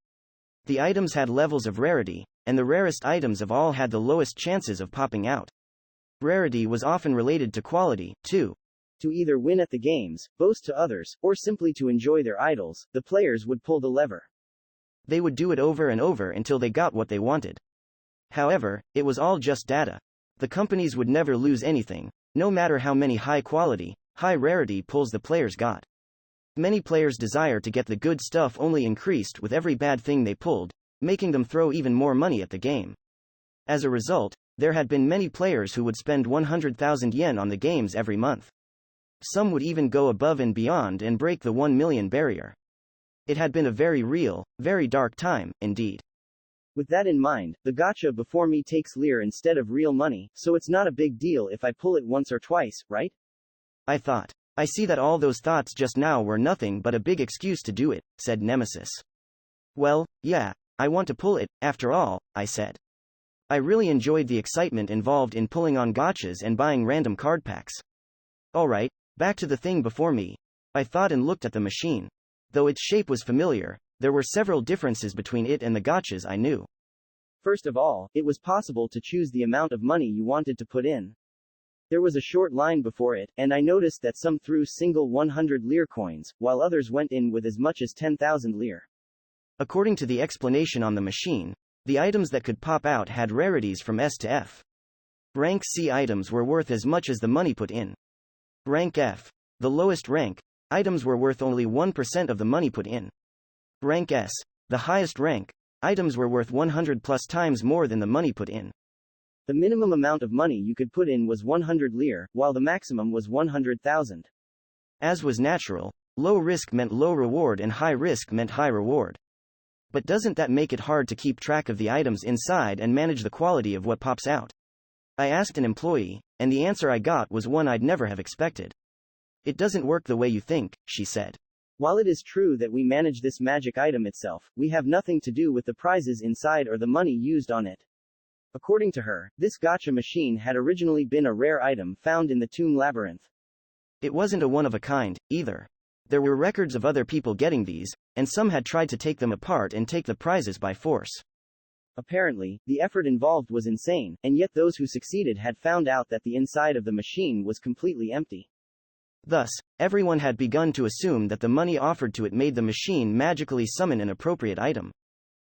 The items had levels of rarity, and the rarest items of all had the lowest chances of popping out. Rarity was often related to quality, too. To either win at the games, boast to others, or simply to enjoy their idols, the players would pull the lever. They would do it over and over until they got what they wanted. However, it was all just data. The companies would never lose anything, no matter how many high-quality, high-rarity pulls the players got. Many players' desire to get the good stuff only increased with every bad thing they pulled, making them throw even more money at the game. As a result, there had been many players who would spend 100,000 yen on the games every month. Some would even go above and beyond and break the 1 million barrier. It had been a very real, very dark time, indeed. With that in mind, the gacha before me takes lire instead of real money, so it's not a big deal if I pull it once or twice, right? I thought. I see that all those thoughts just now were nothing but a big excuse to do it, said Nemesis. Well, yeah, I want to pull it, after all, I said. I really enjoyed the excitement involved in pulling on gachas and buying random card packs. Alright, back to the thing before me. I thought and looked at the machine. Though its shape was familiar, there were several differences between it and the gachas I knew. First of all, it was possible to choose the amount of money you wanted to put in. There was a short line before it, and I noticed that some threw single 100 lire coins, while others went in with as much as 10,000 lire. According to the explanation on the machine, the items that could pop out had rarities from S to F. Rank C items were worth as much as the money put in. Rank F, the lowest rank, items were worth only 1% of the money put in. Rank S, the highest rank, items were worth 100 plus times more than the money put in. The minimum amount of money you could put in was 100 lire, while the maximum was 100,000. As was natural, low risk meant low reward and high risk meant high reward. But doesn't that make it hard to keep track of the items inside and manage the quality of what pops out? I asked an employee, and the answer I got was one I'd never have expected. It doesn't work the way you think, she said. While it is true that we manage this magic item itself, we have nothing to do with the prizes inside or the money used on it. According to her, this gacha machine had originally been a rare item found in the Tomb Labyrinth. It wasn't a one-of-a-kind, either. There were records of other people getting these, and some had tried to take them apart and take the prizes by force. Apparently, the effort involved was insane, and yet those who succeeded had found out that the inside of the machine was completely empty. Thus, everyone had begun to assume that the money offered to it made the machine magically summon an appropriate item.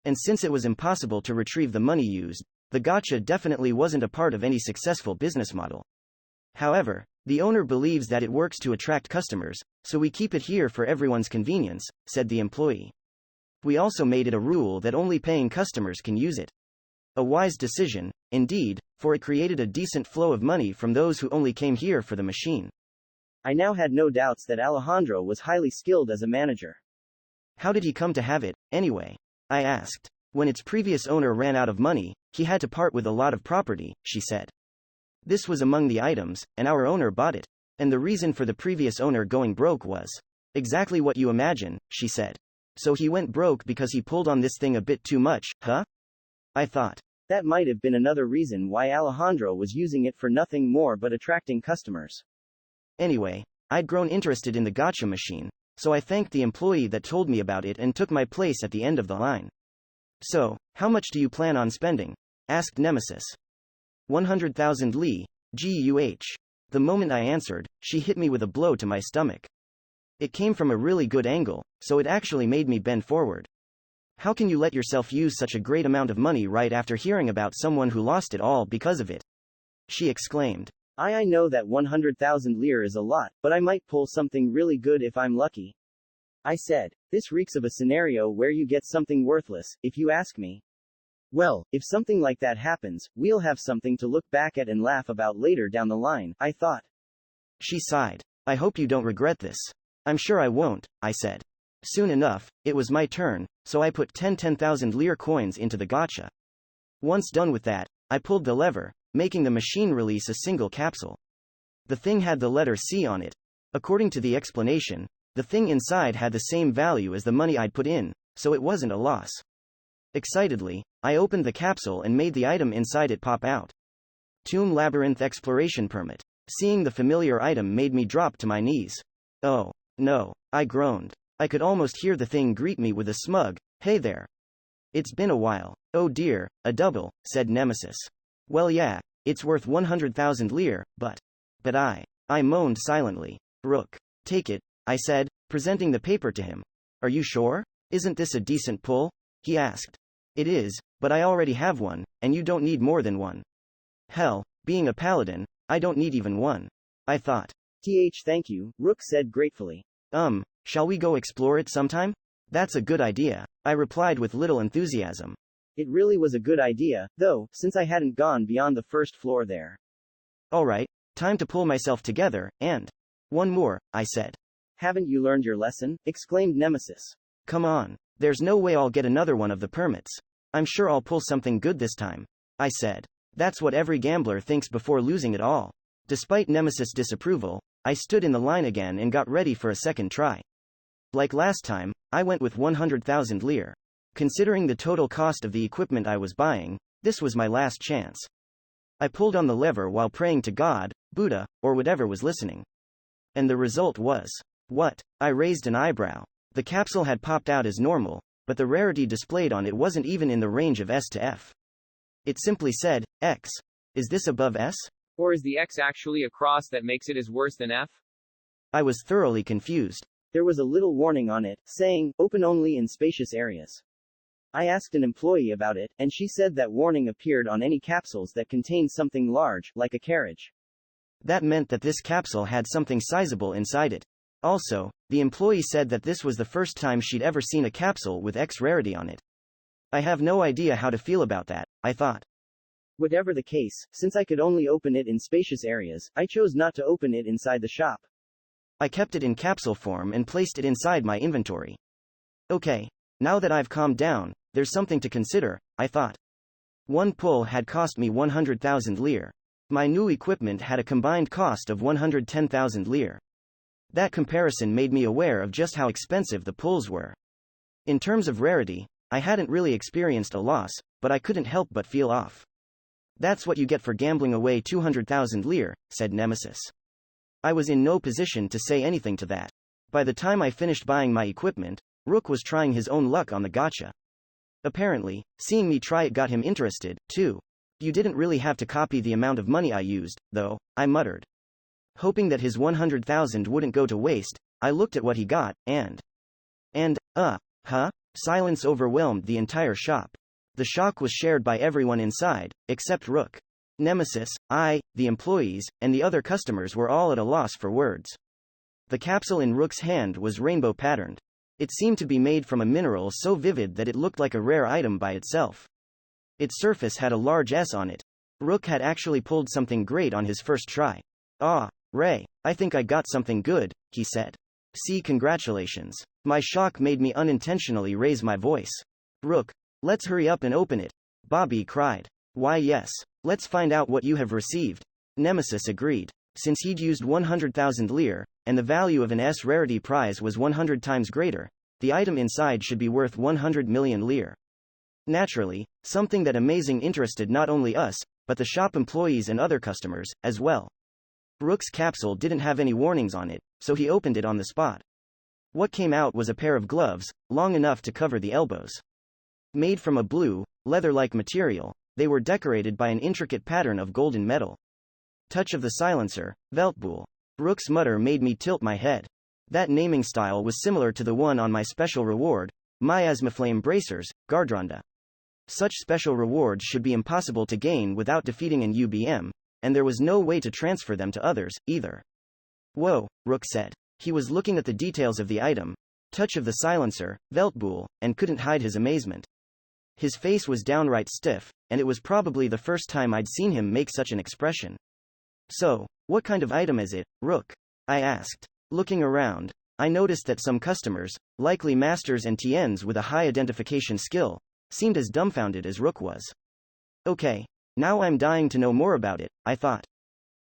And since it was impossible to retrieve the money used, the gacha definitely wasn't a part of any successful business model. However, the owner believes that it works to attract customers, so we keep it here for everyone's convenience, said the employee. We also made it a rule that only paying customers can use it. A wise decision, indeed, for it created a decent flow of money from those who only came here for the machine. I now had no doubts that Alejandro was highly skilled as a manager. How did he come to have it, anyway? I asked. When its previous owner ran out of money, he had to part with a lot of property, she said. This was among the items, and our owner bought it. And the reason for the previous owner going broke was exactly what you imagine, she said. So he went broke because he pulled on this thing a bit too much, huh? I thought. That might have been another reason why Alejandro was using it for nothing more but attracting customers. Anyway, I'd grown interested in the gacha machine, so I thanked the employee that told me about it and took my place at the end of the line. So, how much do you plan on spending? Asked Nemesis. 100,000 li, GUH. The moment I answered, she hit me with a blow to my stomach. It came from a really good angle, so it actually made me bend forward. How can you let yourself use such a great amount of money right after hearing about someone who lost it all because of it? She exclaimed. I know that 100,000 lire is a lot, but I might pull something really good if I'm lucky. I said. This reeks of a scenario where you get something worthless, if you ask me. Well, if something like that happens, we'll have something to look back at and laugh about later down the line, I thought. She sighed. I hope you don't regret this. I'm sure I won't, I said. Soon enough, it was my turn, so I put 10,000 lire coins into the gacha. Once done with that, I pulled the lever, making the machine release a single capsule. The thing had the letter C on it. According to the explanation, the thing inside had the same value as the money I'd put in, so it wasn't a loss. Excitedly, I opened the capsule and made the item inside it pop out. Tomb Labyrinth Exploration Permit. Seeing the familiar item made me drop to my knees. Oh, no, I groaned. I could almost hear the thing greet me with a smug, hey there. It's been a while. Oh dear, a double, said Nemesis. Well yeah, it's worth 100,000 lire, but I moaned silently. Rook. Take it, I said, presenting the paper to him. Are you sure? Isn't this a decent pull? He asked. It is, but I already have one, and you don't need more than one. Hell, being a paladin, I don't need even one. I thought. Thank you, Rook said gratefully. Shall we go explore it sometime? That's a good idea, I replied with little enthusiasm. It really was a good idea, though, since I hadn't gone beyond the first floor there. Alright, time to pull myself together, and one more, I said. Haven't you learned your lesson? Exclaimed Nemesis. Come on, there's no way I'll get another one of the permits. I'm sure I'll pull something good this time, I said. That's what every gambler thinks before losing it all. Despite Nemesis' disapproval, I stood in the line again and got ready for a second try. Like last time, I went with 100,000 lire. Considering the total cost of the equipment I was buying, this was my last chance. I pulled on the lever while praying to God, Buddha, or whatever was listening. And the result was. What? I raised an eyebrow. The capsule had popped out as normal, but the rarity displayed on it wasn't even in the range of S to F. It simply said, X. Is this above S? Or is the X actually a cross that makes it as worse than F? I was thoroughly confused. There was a little warning on it, saying, open only in spacious areas. I asked an employee about it, and she said that warning appeared on any capsules that contained something large, like a carriage. That meant that this capsule had something sizable inside it. Also, the employee said that this was the first time she'd ever seen a capsule with X rarity on it. I have no idea how to feel about that, I thought. Whatever the case, since I could only open it in spacious areas, I chose not to open it inside the shop. I kept it in capsule form and placed it inside my inventory. Okay, now that I've calmed down, there's something to consider, I thought. One pull had cost me 100,000 lire. My new equipment had a combined cost of 110,000 lire. That comparison made me aware of just how expensive the pulls were. In terms of rarity, I hadn't really experienced a loss, but I couldn't help but feel off. That's what you get for gambling away 200,000 lire, said Nemesis. I was in no position to say anything to that. By the time I finished buying my equipment, Rook was trying his own luck on the gacha. Apparently, seeing me try it got him interested, too. You didn't really have to copy the amount of money I used, though, I muttered. Hoping that his 100,000 wouldn't go to waste, I looked at what he got, and, huh? Silence overwhelmed the entire shop. The shock was shared by everyone inside, except Rook. Nemesis, I, the employees, and the other customers were all at a loss for words. The capsule in Rook's hand was rainbow patterned. It seemed to be made from a mineral so vivid that it looked like a rare item by itself. Its surface had a large S on it. Rook had actually pulled something great on his first try. Ah, Ray, I think I got something good, he said. See, congratulations. My shock made me unintentionally raise my voice. Rook, let's hurry up and open it. Bobby cried. Why yes. Let's find out what you have received. Nemesis agreed. Since he'd used 100,000 lire, and the value of an S rarity prize was 100 times greater, the item inside should be worth 100 million lire. Naturally, something that amazing interested not only us, but the shop employees and other customers, as well. Rook's capsule didn't have any warnings on it, so he opened it on the spot. What came out was a pair of gloves, long enough to cover the elbows. Made from a blue, leather-like material, they were decorated by an intricate pattern of golden metal. Touch of the silencer, Veltbool. Rook's mutter made me tilt my head. That naming style was similar to the one on my special reward, Miasmaflame Bracers, Gardronda. Such special rewards should be impossible to gain without defeating an UBM, and there was no way to transfer them to others, either. Whoa, Rook said. He was looking at the details of the item, touch of the silencer, Veltbool, and couldn't hide his amazement. His face was downright stiff, and it was probably the first time I'd seen him make such an expression. So, what kind of item is it, Rook? I asked. Looking around, I noticed that some customers, likely masters and TNs with a high identification skill, seemed as dumbfounded as Rook was. Okay, now I'm dying to know more about it, I thought.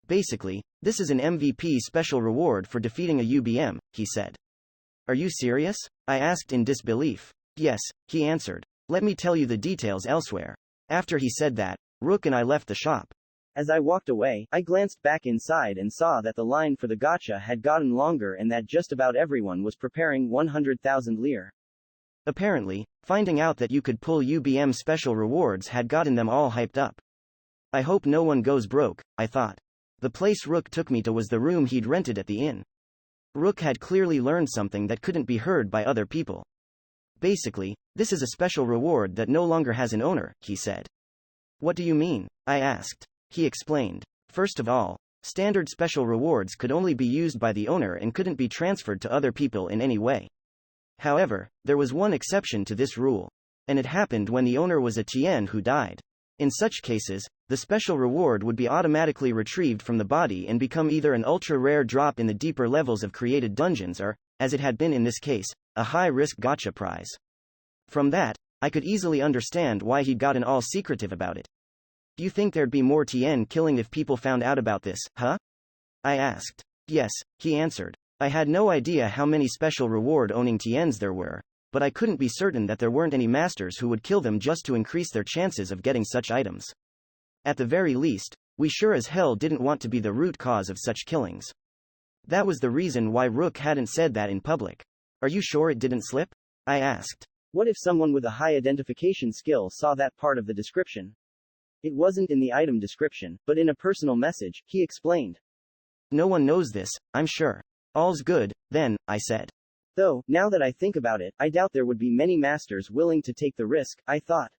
Basically, this is an MVP special reward for defeating a UBM, he said. Are you serious? I asked in disbelief. Yes, he answered. Let me tell you the details elsewhere. After he said that, Rook and I left the shop. As I walked away, I glanced back inside and saw that the line for the gacha had gotten longer and that just about everyone was preparing 100,000 lire. Apparently, finding out that you could pull UBM special rewards had gotten them all hyped up. I hope no one goes broke, I thought. The place Rook took me to was the room he'd rented at the inn. Rook had clearly learned something that couldn't be heard by other people. Basically, this is a special reward that no longer has an owner, he said. What do you mean? I asked. He explained. First of all, standard special rewards could only be used by the owner and couldn't be transferred to other people in any way. However, there was one exception to this rule. And it happened when the owner was a TN who died. In such cases, the special reward would be automatically retrieved from the body and become either an ultra-rare drop in the deeper levels of created dungeons or, as it had been in this case, a high-risk gacha prize. From that, I could easily understand why he'd gotten all secretive about it. You think there'd be more TN killing if people found out about this, huh? I asked. Yes, he answered. I had no idea how many special reward-owning TNs there were, but I couldn't be certain that there weren't any masters who would kill them just to increase their chances of getting such items. At the very least, we sure as hell didn't want to be the root cause of such killings. That was the reason why Rook hadn't said that in public. Are you sure it didn't slip? I asked. What if someone with a high identification skill saw that part of the description? It wasn't in the item description, but in a personal message, he explained. No one knows this, I'm sure. All's good, then, I said. Though, now that I think about it, I doubt there would be many masters willing to take the risk, I thought.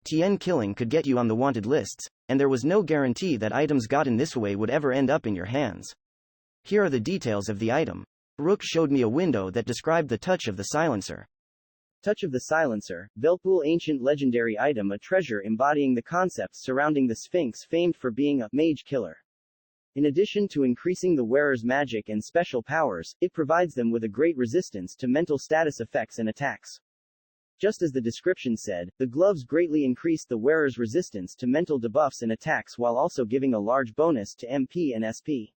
TN killing could get you on the wanted lists, and there was no guarantee that items gotten this way would ever end up in your hands. Here are the details of the item. Rook showed me a window that described the Touch of the Silencer. Touch of the Silencer, Velpool ancient legendary item, a treasure embodying the concepts surrounding the Sphinx, famed for being a mage killer. In addition to increasing the wearer's magic and special powers, it provides them with a great resistance to mental status effects and attacks. Just as the description said, the gloves greatly increased the wearer's resistance to mental debuffs and attacks while also giving a large bonus to MP and SP.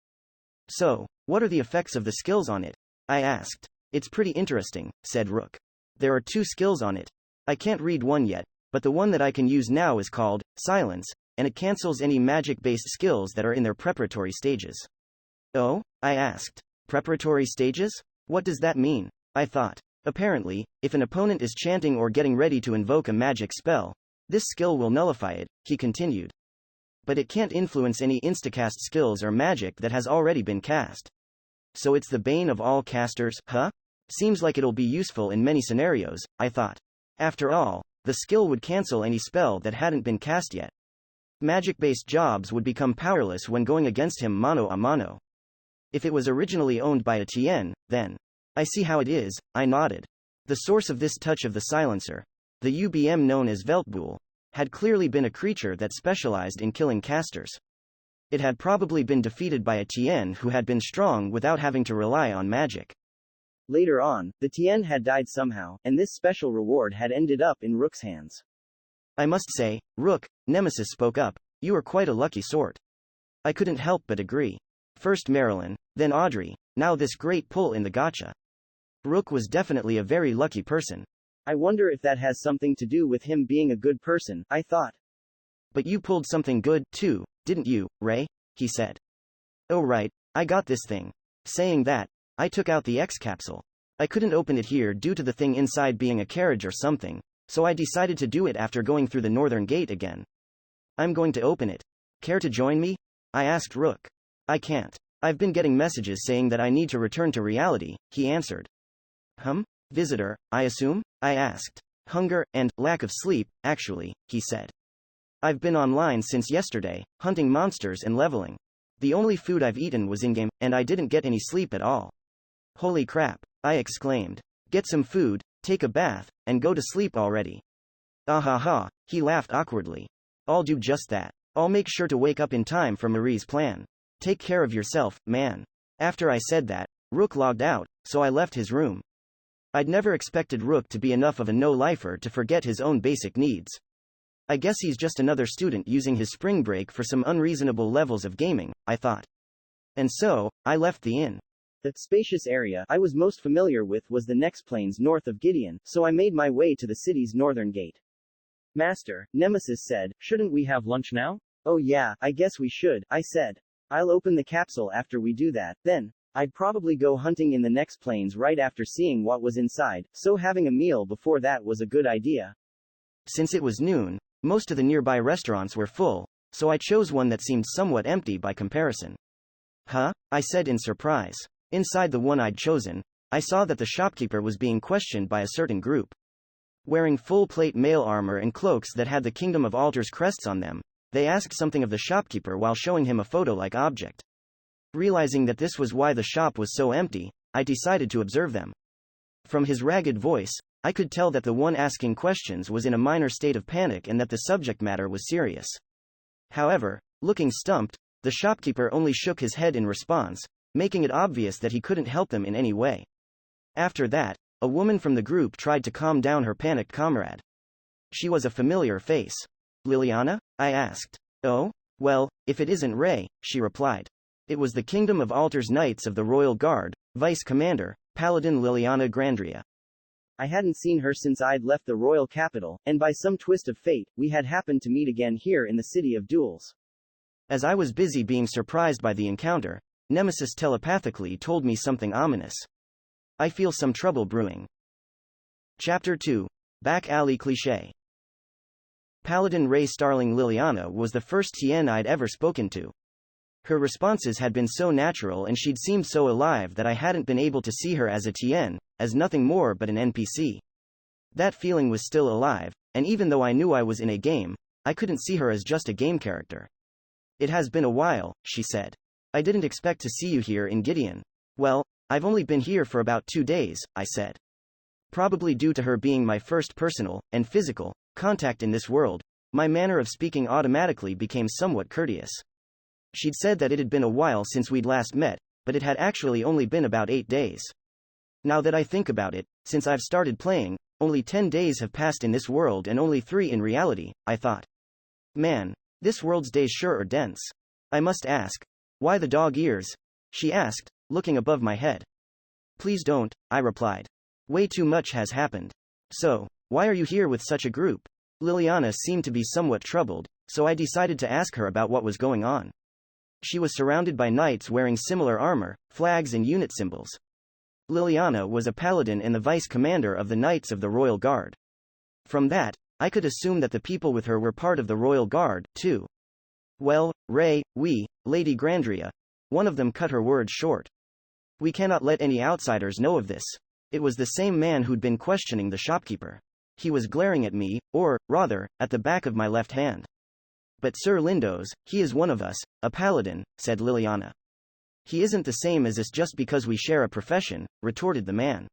So, what are the effects of the skills on it? I asked. It's pretty interesting, said Rook. There are 2 skills on it. I can't read one yet, but the one that I can use now is called Silence, and it cancels any magic-based skills that are in their preparatory stages. Oh? I asked. Preparatory stages? What does that mean? I thought. Apparently, if an opponent is chanting or getting ready to invoke a magic spell, this skill will nullify it, he continued. But it can't influence any instacast skills or magic that has already been cast. So it's the bane of all casters, huh? Seems like it'll be useful in many scenarios, I thought. After all, the skill would cancel any spell that hadn't been cast yet. Magic-based jobs would become powerless when going against him mano a mano. If it was originally owned by a TN, then. I see how it is, I nodded. The source of this Touch of the Silencer, the UBM known as Velpool, had clearly been a creature that specialized in killing casters. It had probably been defeated by a TN who had been strong without having to rely on magic. Later on, the TN had died somehow, and this special reward had ended up in Rook's hands. I must say, Rook, Nemesis spoke up, you are quite a lucky sort. I couldn't help but agree. First Marilyn, then Audrey, now this great pull in the gacha. Rook was definitely a very lucky person. I wonder if that has something to do with him being a good person, I thought. But you pulled something good, too, didn't you, Ray? He said. Oh right, I got this thing. Saying that, I took out the X capsule. I couldn't open it here due to the thing inside being a carriage or something, so I decided to do it after going through the northern gate again. I'm going to open it. Care to join me? I asked Rook. I can't. I've been getting messages saying that I need to return to reality, he answered. Visitor, I assume? I asked. Hunger, and lack of sleep, actually, he said. I've been online since yesterday, hunting monsters and leveling. The only food I've eaten was in-game, and I didn't get any sleep at all. Holy crap, I exclaimed. Get some food, take a bath, and go to sleep already. Ah, he laughed awkwardly. I'll do just that. I'll make sure to wake up in time for Marie's plan. Take care of yourself, man. After I said that, Rook logged out, so I left his room. I'd never expected Rook to be enough of a no-lifer to forget his own basic needs. I guess he's just another student using his spring break for some unreasonable levels of gaming, I thought. And so, I left the inn. The spacious area I was most familiar with was the next plains north of Gideon, so I made my way to the city's northern gate. Master, Nemesis said, shouldn't we have lunch now? Oh yeah, I guess we should, I said. I'll open the capsule after we do that, then. I'd probably go hunting in the next plains right after seeing what was inside, so having a meal before that was a good idea. Since it was noon, most of the nearby restaurants were full, so I chose one that seemed somewhat empty by comparison. Huh? I said in surprise. Inside the one I'd chosen, I saw that the shopkeeper was being questioned by a certain group. Wearing full-plate mail armor and cloaks that had the Kingdom of Altars crests on them, they asked something of the shopkeeper while showing him a photo-like object. Realizing that this was why the shop was so empty, I decided to observe them. From his ragged voice, I could tell that the one asking questions was in a minor state of panic and that the subject matter was serious. However, looking stumped, the shopkeeper only shook his head in response, making it obvious that he couldn't help them in any way. After that, a woman from the group tried to calm down her panicked comrade. She was a familiar face. Liliana? I asked. Oh? Well, if it isn't Ray, she replied. It was the Kingdom of Altars Knights of the Royal Guard, Vice Commander, Paladin Liliana Grandria. I hadn't seen her since I'd left the royal capital, and by some twist of fate, we had happened to meet again here in the City of Duels. As I was busy being surprised by the encounter, Nemesis telepathically told me something ominous. I feel some trouble brewing. Chapter 2. Back Alley Cliché. Paladin Ray Starling Liliana was the first Tien I'd ever spoken to. Her responses had been so natural and she'd seemed so alive that I hadn't been able to see her as a Tien, as nothing more but an NPC. That feeling was still alive, and even though I knew I was in a game, I couldn't see her as just a game character. It has been a while, she said. I didn't expect to see you here in Gideon. Well, I've only been here for about 2 days, I said. Probably due to her being my first personal, and physical, contact in this world, my manner of speaking automatically became somewhat courteous. She'd said that it had been a while since we'd last met, but it had actually only been about 8 days. Now that I think about it, since I've started playing, only 10 days have passed in this world and only 3 in reality, I thought. Man, this world's days sure are dense. I must ask, why the dog ears? She asked, looking above my head. Please don't, I replied. Way too much has happened. So, why are you here with such a group? Liliana seemed to be somewhat troubled, so I decided to ask her about what was going on. She was surrounded by knights wearing similar armor, flags and unit symbols. Liliana was a paladin and the vice commander of the Knights of the Royal Guard. From that, I could assume that the people with her were part of the Royal Guard, too. Well, Ray, Lady Grandria. One of them cut her words short. We cannot let any outsiders know of this. It was the same man who'd been questioning the shopkeeper. He was glaring at me, or, rather, at the back of my left hand. But Sir Lindos, he is one of us, a paladin, said Liliana. He isn't the same as us just because we share a profession, retorted the man.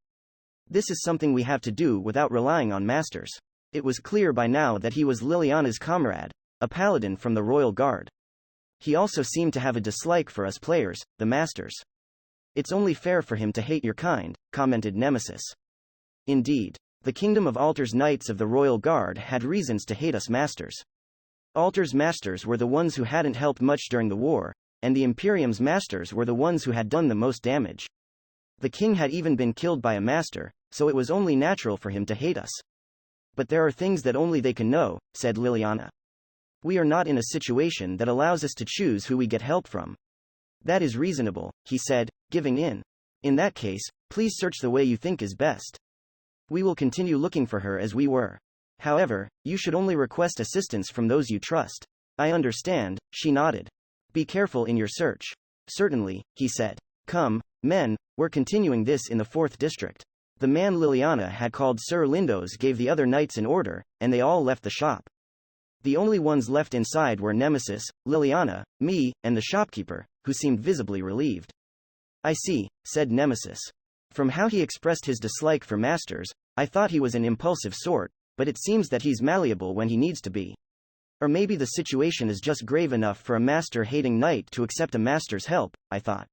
This is something we have to do without relying on masters. It was clear by now that he was Liliana's comrade, a paladin from the Royal Guard. He also seemed to have a dislike for us players, the masters. It's only fair for him to hate your kind, commented Nemesis. Indeed, the Kingdom of Alter's Knights of the Royal Guard had reasons to hate us masters. Alter's masters were the ones who hadn't helped much during the war, and the Imperium's masters were the ones who had done the most damage. The king had even been killed by a master, so it was only natural for him to hate us. But there are things that only they can know, said Liliana. We are not in a situation that allows us to choose who we get help from. That is reasonable, he said, giving in. In that case, please search the way you think is best. We will continue looking for her as we were. However, you should only request assistance from those you trust. I understand, she nodded. Be careful in your search. Certainly, he said. Come, men, we're continuing this in the 4th district. The man Liliana had called Sir Lindos gave the other knights an order, and they all left the shop. The only ones left inside were Nemesis, Liliana, me, and the shopkeeper, who seemed visibly relieved. I see, said Nemesis. From how he expressed his dislike for masters, I thought he was an impulsive sort, but it seems that he's malleable when he needs to be. Or maybe the situation is just grave enough for a master-hating knight to accept a master's help, I thought.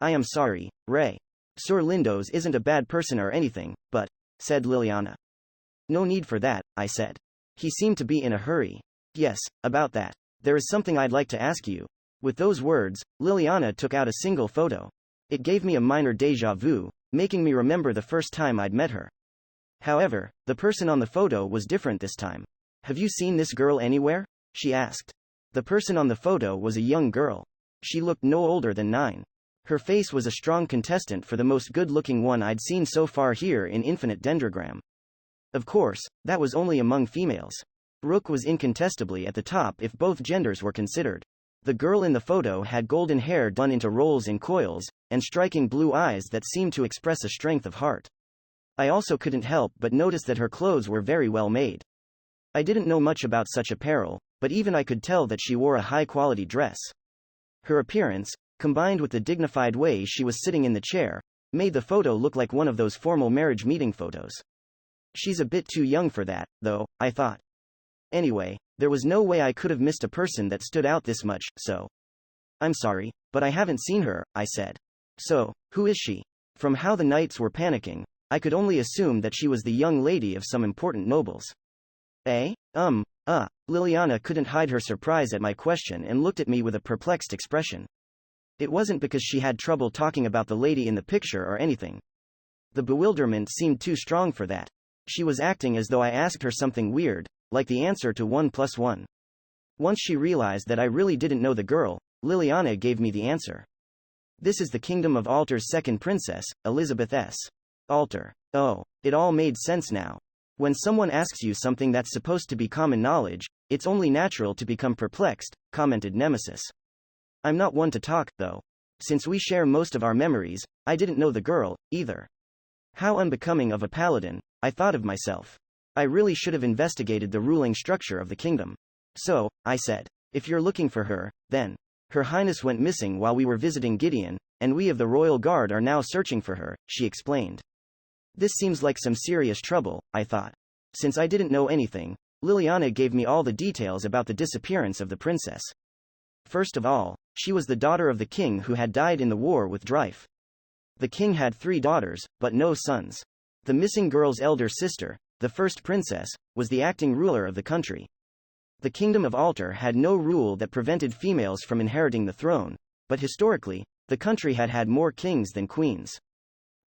I am sorry, Ray. Sir Lindos isn't a bad person or anything, but, said Liliana. No need for that, I said. He seemed to be in a hurry. Yes, about that. There is something I'd like to ask you. With those words, Liliana took out a single photo. It gave me a minor déjà vu, making me remember the first time I'd met her. However, the person on the photo was different this time. Have you seen this girl anywhere? She asked. The person on the photo was a young girl. She looked no older than 9. Her face was a strong contestant for the most good-looking one I'd seen so far here in Infinite Dendrogram. Of course, that was only among females. Rook was incontestably at the top if both genders were considered. The girl in the photo had golden hair done into rolls and coils, and striking blue eyes that seemed to express a strength of heart. I also couldn't help but notice that her clothes were very well made. I didn't know much about such apparel, but even I could tell that she wore a high-quality dress. Her appearance, combined with the dignified way she was sitting in the chair, made the photo look like one of those formal marriage meeting photos. She's a bit too young for that, though, I thought. Anyway, there was no way I could have missed a person that stood out this much, so. I'm sorry, but I haven't seen her, I said. So, who is she? From how the knights were panicking, I could only assume that she was the young lady of some important nobles. Liliana couldn't hide her surprise at my question and looked at me with a perplexed expression. It wasn't because she had trouble talking about the lady in the picture or anything. The bewilderment seemed too strong for that. She was acting as though I asked her something weird, like the answer to 1 + 1. Once she realized that I really didn't know the girl, Liliana gave me the answer. This is the Kingdom of Alter's second princess, Elizabeth S. Alter. Oh, it all made sense now. When someone asks you something that's supposed to be common knowledge, it's only natural to become perplexed, commented Nemesis. I'm not one to talk, though. Since we share most of our memories, I didn't know the girl, either. How unbecoming of a paladin, I thought of myself. I really should have investigated the ruling structure of the kingdom. So, I said, if you're looking for her, then. Her Highness went missing while we were visiting Gideon, and we of the Royal Guard are now searching for her, she explained. This seems like some serious trouble, I thought. Since I didn't know anything, Liliana gave me all the details about the disappearance of the princess. First of all, she was the daughter of the king who had died in the war with Dryfe. The king had 3 daughters, but no sons. The missing girl's elder sister, the first princess, was the acting ruler of the country. The kingdom of Altar had no rule that prevented females from inheriting the throne, but historically, the country had had more kings than queens.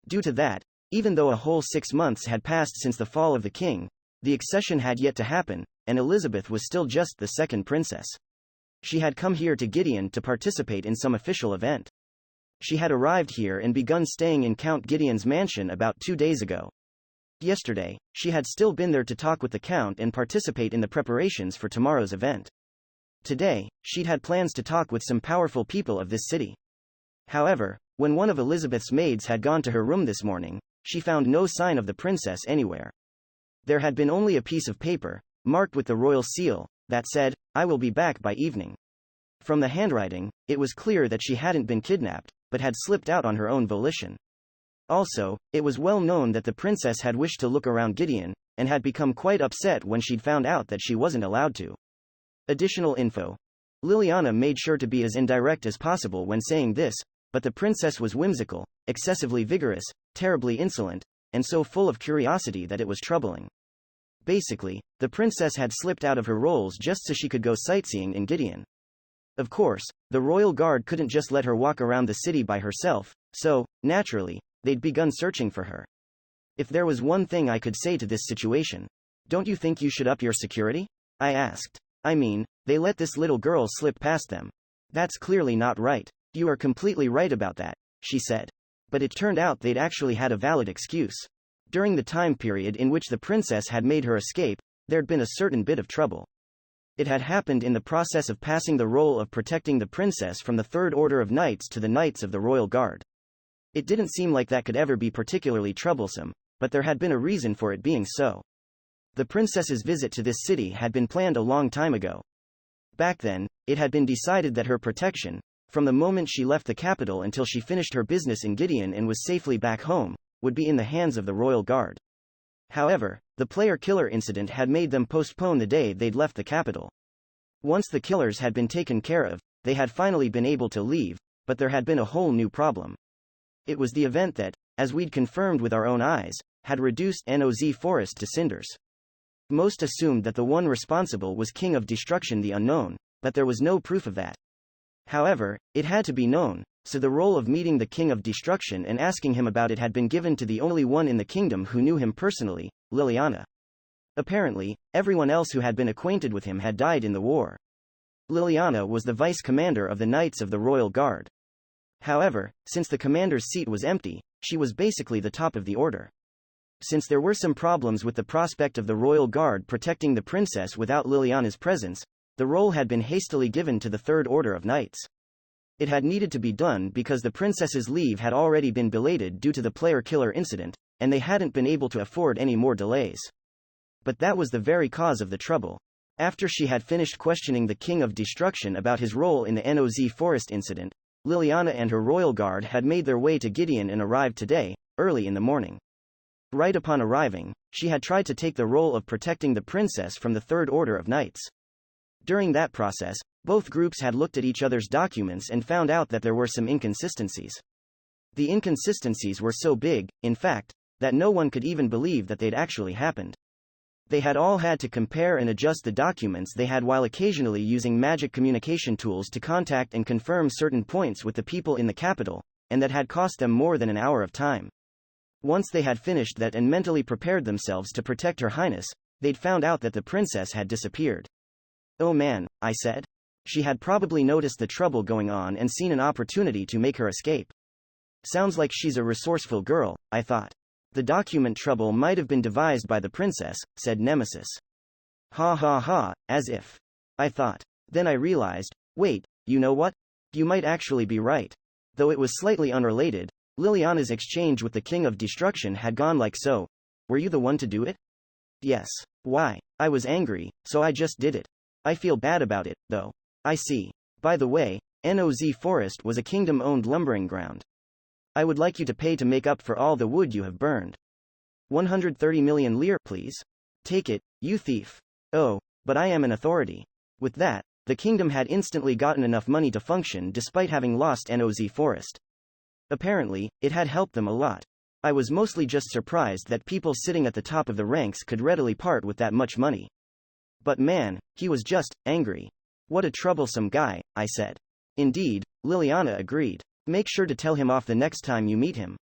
Due to that, even though a whole 6 months had passed since the fall of the king, the accession had yet to happen, and Elizabeth was still just the second princess. She had come here to Gideon to participate in some official event. She had arrived here and begun staying in Count Gideon's mansion about 2 days ago. Yesterday, she had still been there to talk with the Count and participate in the preparations for tomorrow's event. Today, she'd had plans to talk with some powerful people of this city. However, when one of Elizabeth's maids had gone to her room this morning, she found no sign of the princess anywhere. There had been only a piece of paper, marked with the royal seal, that said, "I will be back by evening." From the handwriting, it was clear that she hadn't been kidnapped, but had slipped out on her own volition. Also, it was well known that the princess had wished to look around Gideon, and had become quite upset when she'd found out that she wasn't allowed to. Additional info. Liliana made sure to be as indirect as possible when saying this, but the princess was whimsical, excessively vigorous, terribly insolent, and so full of curiosity that it was troubling. Basically, the princess had slipped out of her roles just so she could go sightseeing in Gideon. Of course, the royal guard couldn't just let her walk around the city by herself, so, naturally, they'd begun searching for her. If there was one thing I could say to this situation, don't you think you should up your security? I asked. I mean, they let this little girl slip past them. That's clearly not right. You are completely right about that, she said. But it turned out they'd actually had a valid excuse. During the time period in which the princess had made her escape, there'd been a certain bit of trouble. It had happened in the process of passing the role of protecting the princess from the Third Order of Knights to the Knights of the Royal Guard. It didn't seem like that could ever be particularly troublesome, but there had been a reason for it being so. The princess's visit to this city had been planned a long time ago. Back then, it had been decided that her protection, from the moment she left the capital until she finished her business in Gideon and was safely back home, would be in the hands of the Royal Guard. However, the player-killer incident had made them postpone the day they'd left the capital. Once the killers had been taken care of, they had finally been able to leave, but there had been a whole new problem. It was the event that, as we'd confirmed with our own eyes, had reduced NOZ Forest to cinders. Most assumed that the one responsible was King of Destruction the Unknown, but there was no proof of that. However, it had to be known, so the role of meeting the King of Destruction and asking him about it had been given to the only one in the kingdom who knew him personally, Liliana. Apparently, everyone else who had been acquainted with him had died in the war. Liliana was the vice commander of the Knights of the Royal Guard. However, since the commander's seat was empty, she was basically the top of the order. Since there were some problems with the prospect of the Royal Guard protecting the princess without Liliana's presence, the role had been hastily given to the Third Order of Knights. It had needed to be done because the princess's leave had already been belated due to the player-killer incident, and they hadn't been able to afford any more delays. But that was the very cause of the trouble. After she had finished questioning the King of Destruction about his role in the NOZ Forest incident, Liliana and her royal guard had made their way to Gideon and arrived today, early in the morning. Right upon arriving, she had tried to take the role of protecting the princess from the Third Order of Knights. During that process, both groups had looked at each other's documents and found out that there were some inconsistencies. The inconsistencies were so big, in fact, that no one could even believe that they'd actually happened. They had all had to compare and adjust the documents they had while occasionally using magic communication tools to contact and confirm certain points with the people in the capital, and that had cost them more than an hour of time. Once they had finished that and mentally prepared themselves to protect Her Highness, they'd found out that the princess had disappeared. Oh man, I said. She had probably noticed the trouble going on and seen an opportunity to make her escape. Sounds like she's a resourceful girl, I thought. The document trouble might have been devised by the princess, said Nemesis. Ha ha ha, as if. I thought. Then I realized, wait, you know what? You might actually be right. Though it was slightly unrelated, Liliana's exchange with the King of Destruction had gone like so. Were you the one to do it? Yes. Why? I was angry, so I just did it. I feel bad about it, though. I see. By the way, Noz Forest was a kingdom-owned lumbering ground. I would like you to pay to make up for all the wood you have burned. 130 million lire, please. Take it, you thief. Oh, but I am an authority. With that, the kingdom had instantly gotten enough money to function despite having lost Noz Forest. Apparently, it had helped them a lot. I was mostly just surprised that people sitting at the top of the ranks could readily part with that much money. But man, he was just angry. What a troublesome guy, I said. Indeed, Liliana agreed. Make sure to tell him off the next time you meet him.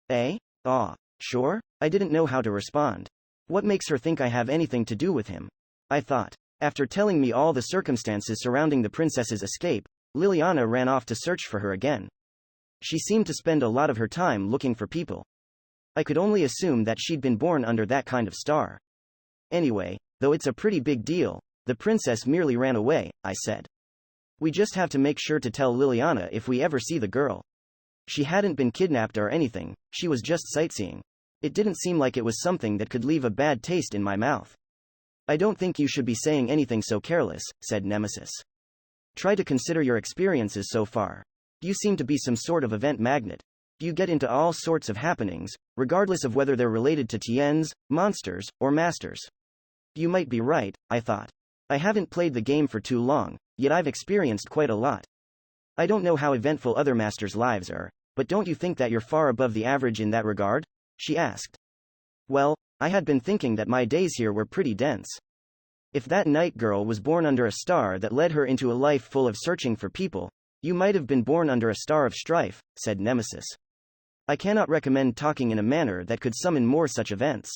Eh? Ah, sure? I didn't know how to respond. What makes her think I have anything to do with him? I thought. After telling me all the circumstances surrounding the princess's escape, Liliana ran off to search for her again. She seemed to spend a lot of her time looking for people. I could only assume that she'd been born under that kind of star. Anyway, though it's a pretty big deal, the princess merely ran away, I said. We just have to make sure to tell Liliana if we ever see the girl. She hadn't been kidnapped or anything, she was just sightseeing. It didn't seem like it was something that could leave a bad taste in my mouth. I don't think you should be saying anything so careless, said Nemesis. Try to consider your experiences so far. You seem to be some sort of event magnet. You get into all sorts of happenings, regardless of whether they're related to Tiens, monsters, or masters. You might be right, I thought. I haven't played the game for too long, yet I've experienced quite a lot. I don't know how eventful other masters' lives are, but don't you think that you're far above the average in that regard? She asked. Well, I had been thinking that my days here were pretty dense. If that night girl was born under a star that led her into a life full of searching for people, you might have been born under a star of strife, said Nemesis. I cannot recommend talking in a manner that could summon more such events.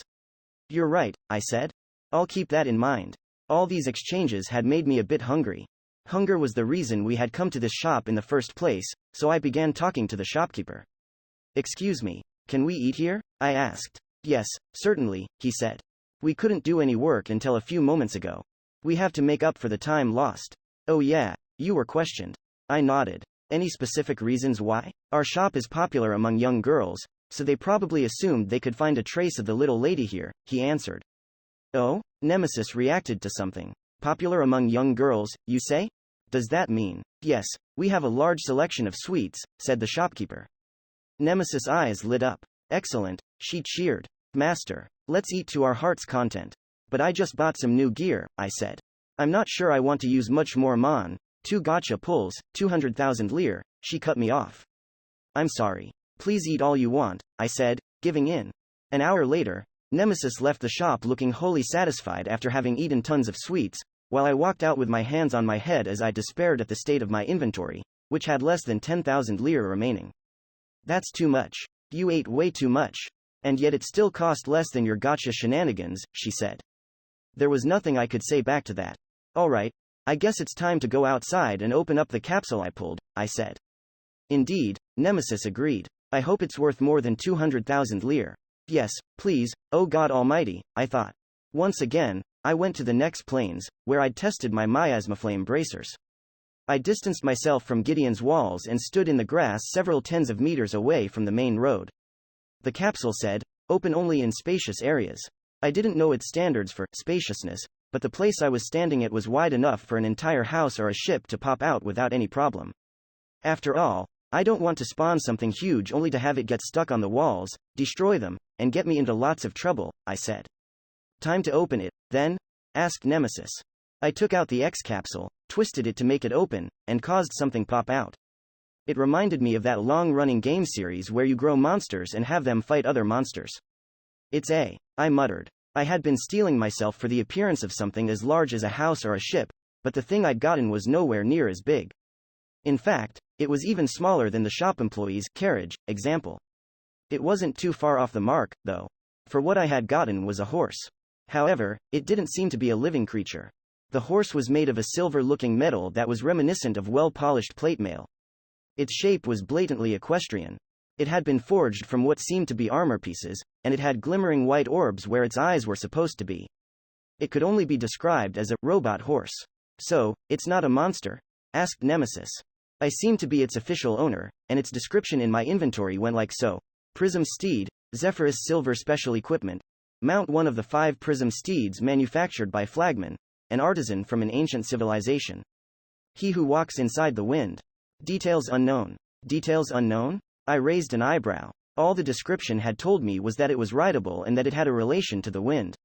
You're right, I said. I'll keep that in mind. All these exchanges had made me a bit hungry. Hunger was the reason we had come to this shop in the first place, so I began talking to the shopkeeper. Excuse me, can we eat here? I asked. Yes, certainly, he said. We couldn't do any work until a few moments ago. We have to make up for the time lost. Oh yeah, you were questioned. I nodded. Any specific reasons why? Our shop is popular among young girls, so they probably assumed they could find a trace of the little lady here, he answered. Oh? Nemesis reacted to something. Popular among young girls, you say? Does that mean? Yes, we have a large selection of sweets, said the shopkeeper. Nemesis' eyes lit up. Excellent, she cheered. Master, let's eat to our heart's content. But I just bought some new gear, I said. I'm not sure I want to use much more mon. 2 gotcha pulls, 200,000 lire, she cut me off. I'm sorry. Please eat all you want, I said, giving in. An hour later, Nemesis left the shop looking wholly satisfied after having eaten tons of sweets, while I walked out with my hands on my head as I despaired at the state of my inventory, which had less than 10,000 lire remaining. That's too much. You ate way too much. And yet it still cost less than your gotcha shenanigans, she said. There was nothing I could say back to that. Alright, I guess it's time to go outside and open up the capsule I pulled, I said. Indeed, Nemesis agreed. I hope it's worth more than 200,000 lire. Yes, please, oh God Almighty, I thought. Once again, I went to the next plains, where I'd tested my miasmaflame bracers. I distanced myself from Gideon's walls and stood in the grass several tens of meters away from the main road. The capsule said, open only in spacious areas. I didn't know its standards for spaciousness, but the place I was standing at was wide enough for an entire house or a ship to pop out without any problem. After all, I don't want to spawn something huge only to have it get stuck on the walls, destroy them, and get me into lots of trouble, I said. Time to open it, then? Asked Nemesis. I took out the X capsule, twisted it to make it open, and caused something pop out. It reminded me of that long-running game series where you grow monsters and have them fight other monsters. It's I muttered. I had been steeling myself for the appearance of something as large as a house or a ship, but the thing I'd gotten was nowhere near as big. In fact, it was even smaller than the shop employee's carriage example. It wasn't too far off the mark, though. For what I had gotten was a horse. However, it didn't seem to be a living creature. The horse was made of a silver-looking metal that was reminiscent of well-polished plate mail. Its shape was blatantly equestrian. It had been forged from what seemed to be armor pieces, and it had glimmering white orbs where its eyes were supposed to be. It could only be described as a robot horse. So, it's not a monster? Asked Nemesis. I seemed to be its official owner, and its description in my inventory went like so. Prism Steed, Zephyrus Silver Special Equipment. Mount one of the 5 prism steeds manufactured by Flagman, an artisan from an ancient civilization. He who walks inside the wind. Details unknown. Details unknown? I raised an eyebrow. All the description had told me was that it was rideable and that it had a relation to the wind.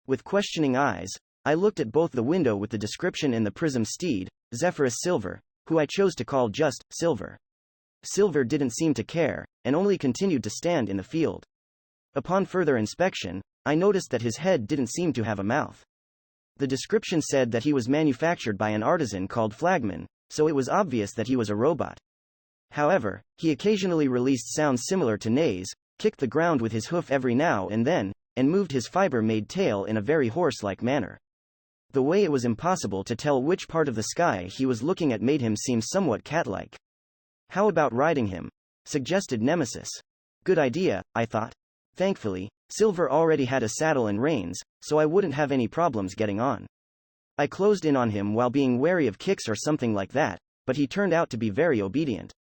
With questioning eyes, I looked at both the window with the description and the prism steed, Zephyrus Silver, who I chose to call just Silver. Silver didn't seem to care, and only continued to stand in the field. Upon further inspection, I noticed that his head didn't seem to have a mouth. The description said that he was manufactured by an artisan called Flagman, so it was obvious that he was a robot. However, he occasionally released sounds similar to neighs, kicked the ground with his hoof every now and then, and moved his fiber-made tail in a very horse-like manner. The way it was impossible to tell which part of the sky he was looking at made him seem somewhat cat-like. How about riding him? Suggested Nemesis. Good idea, I thought. Thankfully, Silver already had a saddle and reins, so I wouldn't have any problems getting on. I closed in on him while being wary of kicks or something like that, but he turned out to be very obedient.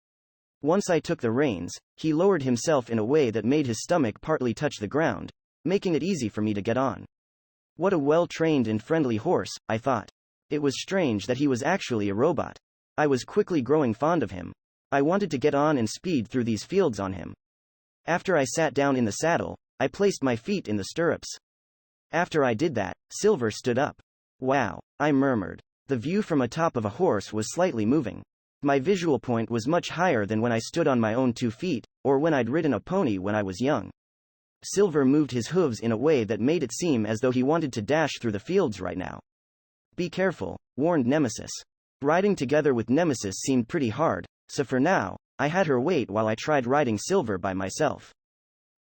Once I took the reins, he lowered himself in a way that made his stomach partly touch the ground, making it easy for me to get on. What a well-trained and friendly horse, I thought. It was strange that he was actually a robot. I was quickly growing fond of him. I wanted to get on and speed through these fields on him. After I sat down in the saddle, I placed my feet in the stirrups. After I did that, Silver stood up. Wow, I murmured. The view from atop of a horse was slightly moving. My visual point was much higher than when I stood on my own 2 feet, or when I'd ridden a pony when I was young. Silver moved his hooves in a way that made it seem as though he wanted to dash through the fields right now. Be careful, warned Nemesis. Riding together with Nemesis seemed pretty hard, so for now, I had her wait while I tried riding Silver by myself.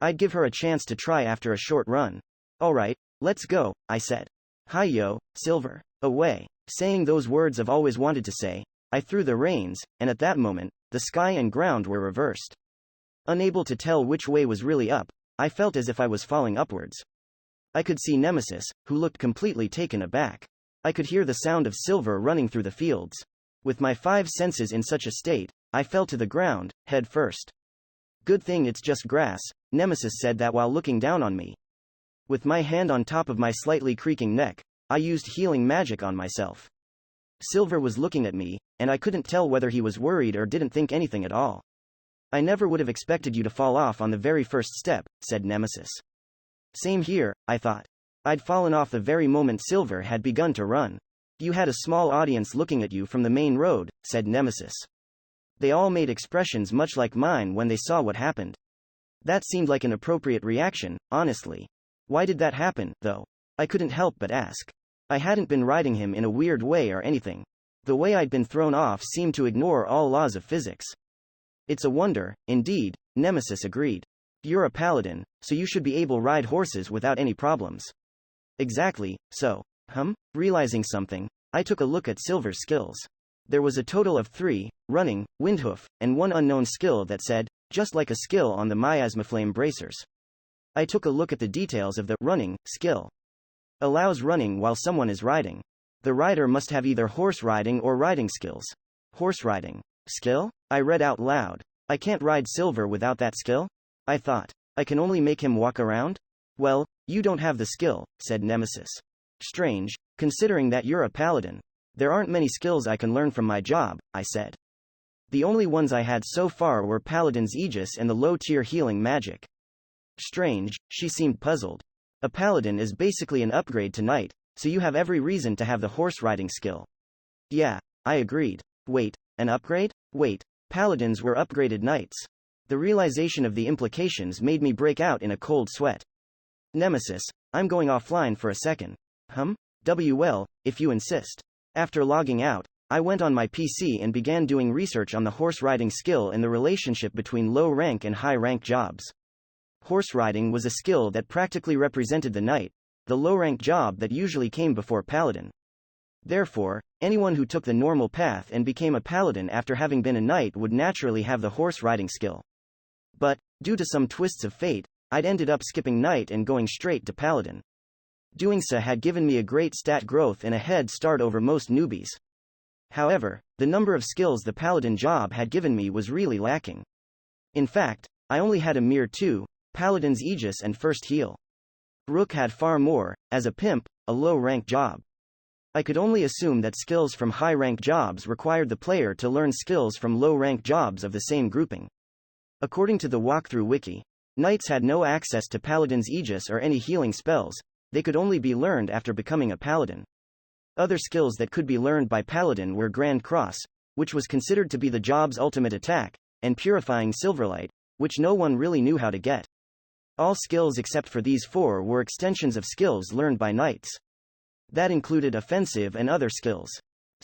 I'd give her a chance to try after a short run. Alright, let's go, I said. Hi-yo, Silver. Away. Saying those words I've always wanted to say, I threw the reins, and at that moment, the sky and ground were reversed. Unable to tell which way was really up, I felt as if I was falling upwards. I could see Nemesis, who looked completely taken aback. I could hear the sound of Silver running through the fields. With my 5 senses in such a state, I fell to the ground, head first. Good thing it's just grass, Nemesis said that while looking down on me. With my hand on top of my slightly creaking neck, I used healing magic on myself. Silver was looking at me, and I couldn't tell whether he was worried or didn't think anything at all. I never would have expected you to fall off on the very first step, said Nemesis. Same here, I thought. I'd fallen off the very moment Silver had begun to run. You had a small audience looking at you from the main road, said Nemesis. They all made expressions much like mine when they saw what happened. That seemed like an appropriate reaction, honestly. Why did that happen, though? I couldn't help but ask. I hadn't been riding him in a weird way or anything. The way I'd been thrown off seemed to ignore all laws of physics. It's a wonder, indeed, Nemesis agreed. You're a paladin, so you should be able to ride horses without any problems. Exactly, so. Realizing something, I took a look at Silver's skills. There was a total of 3, running, windhoof, and 1 unknown skill that said, just like a skill on the miasmaflame bracers. I took a look at the details of the running skill. Allows running while someone is riding. The rider must have either horse riding or riding skills. Horse riding skill? I read out loud. I can't ride Silver without that skill? I thought. I can only make him walk around? Well, you don't have the skill, said Nemesis. Strange, considering that you're a paladin. There aren't many skills I can learn from my job, I said. The only ones I had so far were Paladin's Aegis and the low-tier healing magic. Strange, she seemed puzzled. A paladin is basically an upgrade to knight, so you have every reason to have the horse riding skill. Yeah, I agreed. Wait, an upgrade? Wait, paladins were upgraded knights. The realization of the implications made me break out in a cold sweat. Nemesis, I'm going offline for a second. Well, if you insist. After logging out, I went on my PC and began doing research on the horse riding skill and the relationship between low rank and high rank jobs. Horse riding was a skill that practically represented the knight, the low rank job that usually came before paladin. Therefore, anyone who took the normal path and became a paladin after having been a knight would naturally have the horse riding skill. But, due to some twists of fate, I'd ended up skipping Knight and going straight to Paladin. Doing so had given me a great stat growth and a head start over most newbies. However, the number of skills the Paladin job had given me was really lacking. In fact, I only had a mere 2, Paladin's Aegis and First Heal. Rook had far more, as a pimp, a low-rank job. I could only assume that skills from high-rank jobs required the player to learn skills from low-rank jobs of the same grouping. According to the walkthrough wiki, Knights had no access to Paladin's Aegis or any healing spells, they could only be learned after becoming a Paladin. Other skills that could be learned by Paladin were Grand Cross, which was considered to be the job's ultimate attack, and Purifying Silverlight, which no one really knew how to get. All skills except for these 4 were extensions of skills learned by Knights. That included offensive and other skills,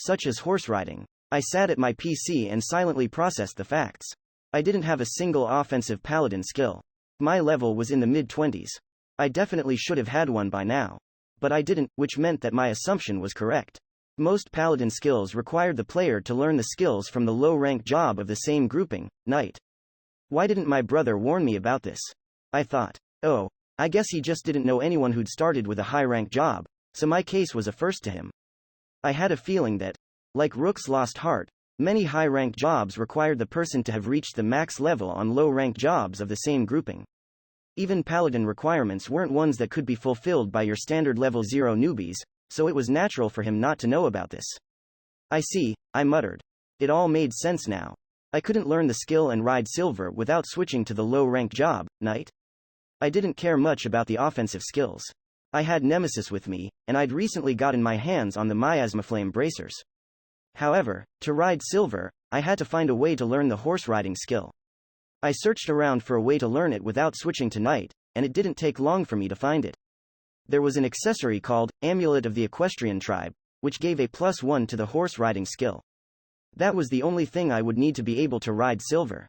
such as horse riding. I sat at my PC and silently processed the facts. I didn't have a single offensive Paladin skill. My level was in the mid-20s. I definitely should have had one by now. But I didn't, which meant that my assumption was correct. Most Paladin skills required the player to learn the skills from the low-rank job of the same grouping, Knight. Why didn't my brother warn me about this? I thought. Oh, I guess he just didn't know anyone who'd started with a high-rank job, so my case was a first to him. I had a feeling that, like Rook's Lost Heart, many high-rank jobs required the person to have reached the max level on low-rank jobs of the same grouping. Even Paladin requirements weren't ones that could be fulfilled by your standard level 0 newbies, so it was natural for him not to know about this. I see, I muttered. It all made sense now. I couldn't learn the skill and ride silver without switching to the low-rank job, Knight. I didn't care much about the offensive skills. I had Nemesis with me, and I'd recently gotten my hands on the miasmaflame bracers. However, to ride silver, I had to find a way to learn the horse riding skill. I searched around for a way to learn it without switching to Knight, and it didn't take long for me to find it. There was an accessory called Amulet of the Equestrian Tribe, which gave a +1 to the horse riding skill. That was the only thing I would need to be able to ride silver.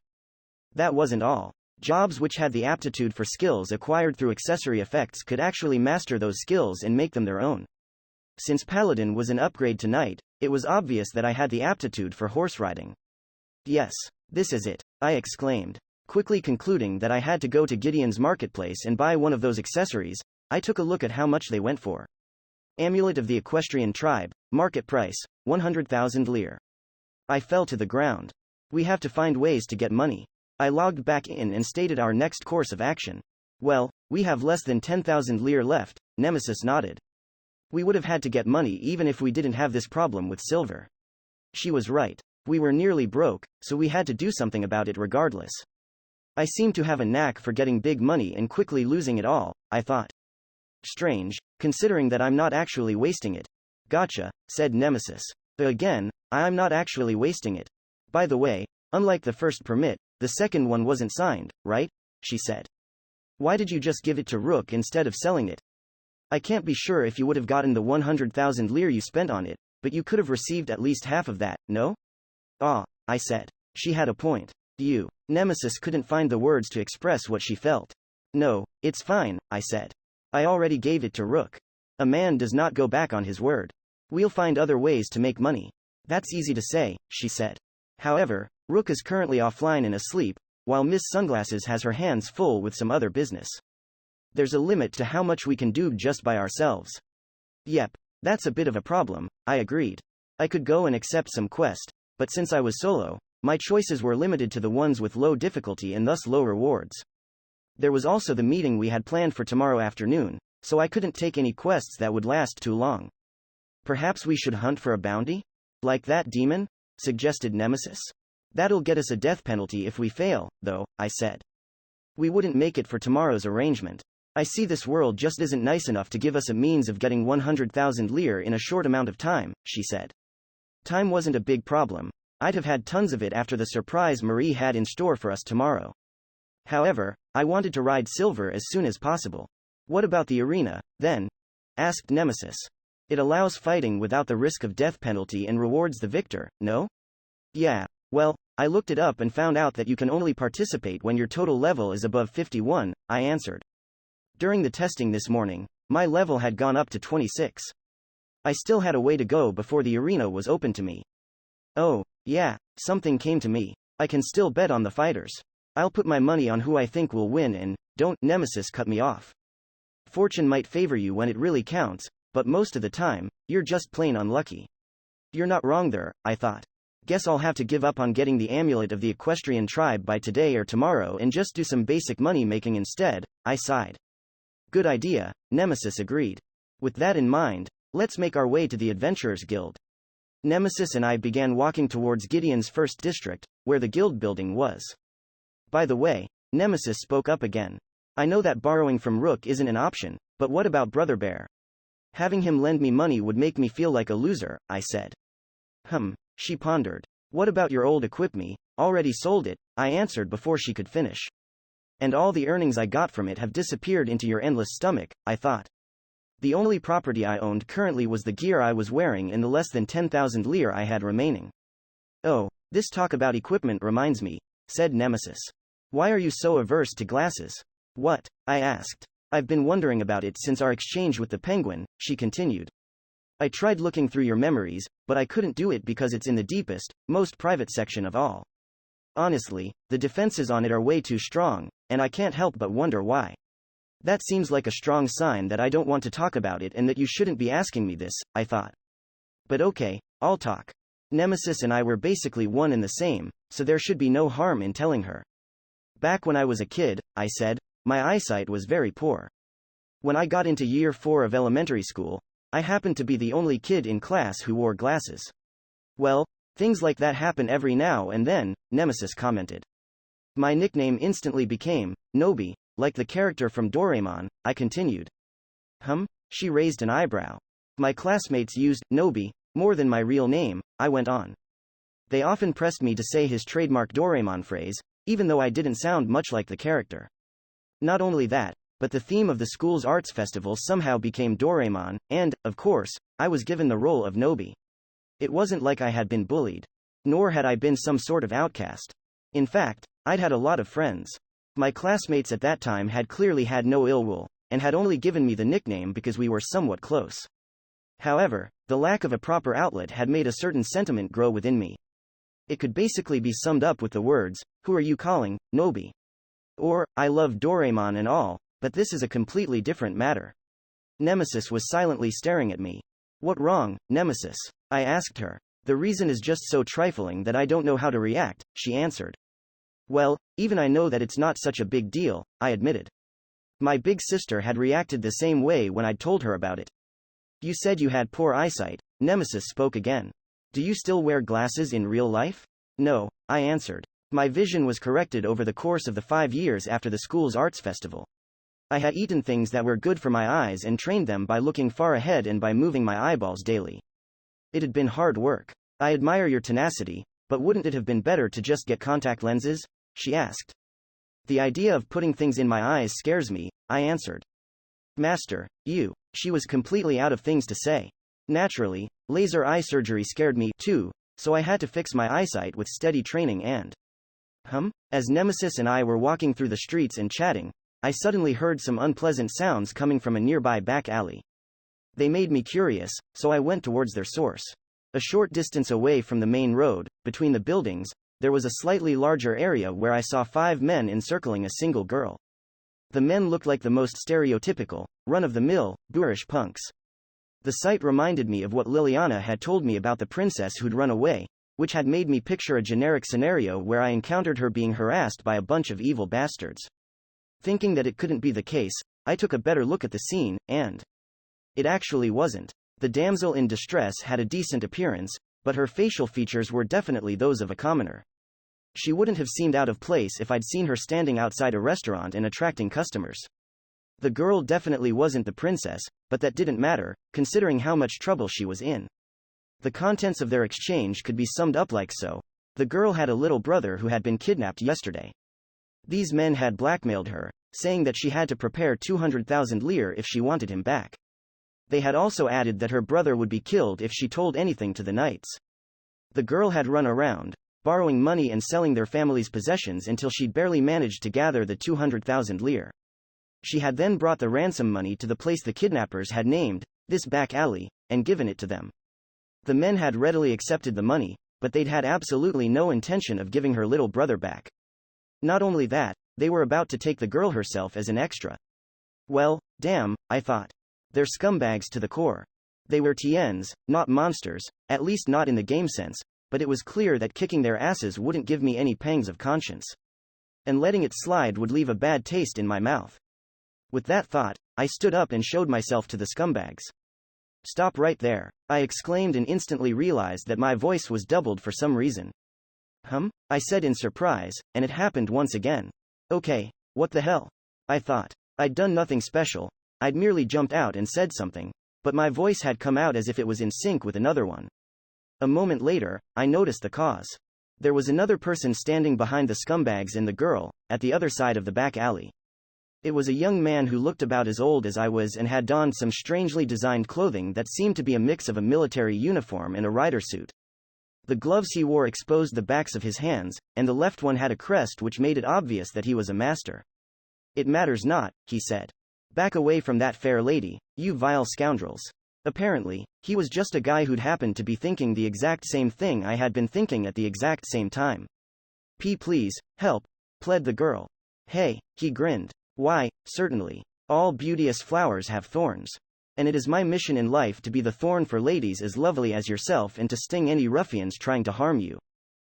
That wasn't all. Jobs which had the aptitude for skills acquired through accessory effects could actually master those skills and make them their own. Since Paladin was an upgrade to Knight, it was obvious that I had the aptitude for horse riding. Yes, this is it, I exclaimed. Quickly concluding that I had to go to Gideon's marketplace and buy one of those accessories, I took a look at how much they went for. Amulet of the Equestrian Tribe, market price, 100,000 lire. I fell to the ground. We have to find ways to get money. I logged back in and stated our next course of action. Well, we have less than 10,000 lire left, Nemesis nodded. We would have had to get money even if we didn't have this problem with silver. She was right. We were nearly broke, so we had to do something about it regardless. I seem to have a knack for getting big money and quickly losing it all, I thought. Strange, considering that I'm not actually wasting it. Gotcha, said Nemesis. Again, I'm not actually wasting it. By the way, unlike the first permit, the second one wasn't signed, right? She said. Why did you just give it to Rook instead of selling it? I can't be sure if you would have gotten the 100,000 lire you spent on it, but you could have received at least half of that, no? Ah, I said. She had a point. Nemesis couldn't find the words to express what she felt. No, it's fine, I said. I already gave it to Rook. A man does not go back on his word. We'll find other ways to make money. That's easy to say, she said. However, Rook is currently offline and asleep, while Miss Sunglasses has her hands full with some other business. There's a limit to how much we can do just by ourselves. Yep, that's a bit of a problem, I agreed. I could go and accept some quest, but since I was solo, my choices were limited to the ones with low difficulty and thus low rewards. There was also the meeting we had planned for tomorrow afternoon, so I couldn't take any quests that would last too long. Perhaps we should hunt for a bounty? Like that demon? Suggested Nemesis. That'll get us a death penalty if we fail, though, I said. We wouldn't make it for tomorrow's arrangement. I see this world just isn't nice enough to give us a means of getting 100,000 lire in a short amount of time, she said. Time wasn't a big problem. I'd have had tons of it after the surprise Marie had in store for us tomorrow. However, I wanted to ride silver as soon as possible. What about the arena, then? Asked Nemesis. It allows fighting without the risk of death penalty and rewards the victor, no? Yeah, well, I looked it up and found out that you can only participate when your total level is above 51, I answered. During the testing this morning, my level had gone up to 26. I still had a way to go before the arena was open to me. Oh, yeah, something came to me. I can still bet on the fighters. I'll put my money on who I think will win and, don't, Nemesis cut me off. Fortune might favor you when it really counts, but most of the time, you're just plain unlucky. You're not wrong there, I thought. Guess I'll have to give up on getting the amulet of the equestrian tribe by today or tomorrow and just do some basic money making instead, I sighed. Good idea, Nemesis agreed. With that in mind, let's make our way to the Adventurers Guild. Nemesis and I began walking towards Gideon's first district, where the guild building was. By the way, Nemesis spoke up again. I know that borrowing from Rook isn't an option, but what about Brother Bear? Having him lend me money would make me feel like a loser, I said. She pondered. What about your old equip-me? Already sold it, I answered before she could finish. And all the earnings I got from it have disappeared into your endless stomach, I thought. The only property I owned currently was the gear I was wearing and the less than 10,000 lire I had remaining. Oh, this talk about equipment reminds me, said Nemesis. Why are you so averse to glasses? What? I asked. I've been wondering about it since our exchange with the penguin, she continued. I tried looking through your memories, but I couldn't do it because it's in the deepest, most private section of all. Honestly, the defenses on it are way too strong, and I can't help but wonder why. That seems like a strong sign that I don't want to talk about it and that you shouldn't be asking me this, I thought. But okay, I'll talk. Nemesis and I were basically one and the same, so there should be no harm in telling her. Back when I was a kid, I said, my eyesight was very poor. When I got into year 4 of elementary school, I happened to be the only kid in class who wore glasses. Well, things like that happen every now and then, Nemesis commented. My nickname instantly became Nobi, like the character from Doraemon, I continued. She raised an eyebrow. My classmates used Nobi more than my real name, I went on. They often pressed me to say his trademark Doraemon phrase, even though I didn't sound much like the character. Not only that, but the theme of the school's arts festival somehow became Doraemon, and, of course, I was given the role of Nobi. It wasn't like I had been bullied. Nor had I been some sort of outcast. In fact, I'd had a lot of friends. My classmates at that time had clearly had no ill will, and had only given me the nickname because we were somewhat close. However, the lack of a proper outlet had made a certain sentiment grow within me. It could basically be summed up with the words, who are you calling, Nobi? Or, I love Doraemon and all, but this is a completely different matter. Nemesis was silently staring at me. What wrong, Nemesis? I asked her. The reason is just so trifling that I don't know how to react, she answered. Well, even I know that it's not such a big deal, I admitted. My big sister had reacted the same way when I'd told her about it. You said you had poor eyesight, Nemesis spoke again. Do you still wear glasses in real life? No, I answered. My vision was corrected over the course of the 5 years after the school's arts festival. I had eaten things that were good for my eyes and trained them by looking far ahead and by moving my eyeballs daily. It had been hard work. I admire your tenacity, but wouldn't it have been better to just get contact lenses? She asked. The idea of putting things in my eyes scares me, I answered. Master, she was completely out of things to say. Naturally, laser eye surgery scared me, too, so I had to fix my eyesight with steady training and... As Nemesis and I were walking through the streets and chatting, I suddenly heard some unpleasant sounds coming from a nearby back alley. They made me curious, so I went towards their source. A short distance away from the main road, between the buildings, there was a slightly larger area where I saw 5 men encircling a single girl. The men looked like the most stereotypical, run-of-the-mill, boorish punks. The sight reminded me of what Liliana had told me about the princess who'd run away, which had made me picture a generic scenario where I encountered her being harassed by a bunch of evil bastards. Thinking that it couldn't be the case, I took a better look at the scene, and... it actually wasn't. The damsel in distress had a decent appearance, but her facial features were definitely those of a commoner. She wouldn't have seemed out of place if I'd seen her standing outside a restaurant and attracting customers. The girl definitely wasn't the princess, but that didn't matter, considering how much trouble she was in. The contents of their exchange could be summed up like so. The girl had a little brother who had been kidnapped yesterday. These men had blackmailed her, saying that she had to prepare 200,000 lire if she wanted him back. They had also added that her brother would be killed if she told anything to the knights. The girl had run around, borrowing money and selling their family's possessions until she'd barely managed to gather the 200,000 lire. She had then brought the ransom money to the place the kidnappers had named, this back alley, and given it to them. The men had readily accepted the money, but they'd had absolutely no intention of giving her little brother back. Not only that, they were about to take the girl herself as an extra. Well, damn, I thought. They're scumbags to the core. They were TNs, not monsters, at least not in the game sense, but it was clear that kicking their asses wouldn't give me any pangs of conscience. And letting it slide would leave a bad taste in my mouth. With that thought, I stood up and showed myself to the scumbags. Stop right there, I exclaimed and instantly realized that my voice was doubled for some reason. I said in surprise, and it happened once again. Okay, what the hell? I thought. I'd done nothing special, I'd merely jumped out and said something, but my voice had come out as if it was in sync with another one. A moment later, I noticed the cause. There was another person standing behind the scumbags and the girl, at the other side of the back alley. It was a young man who looked about as old as I was and had donned some strangely designed clothing that seemed to be a mix of a military uniform and a rider suit. The gloves he wore exposed the backs of his hands, and the left one had a crest which made it obvious that he was a master. It matters not, he said. Back away from that fair lady, you vile scoundrels. Apparently, he was just a guy who'd happened to be thinking the exact same thing I had been thinking at the exact same time. Please, help, pled the girl. Hey, he grinned. Why, certainly. All beauteous flowers have thorns. And it is my mission in life to be the thorn for ladies as lovely as yourself and to sting any ruffians trying to harm you.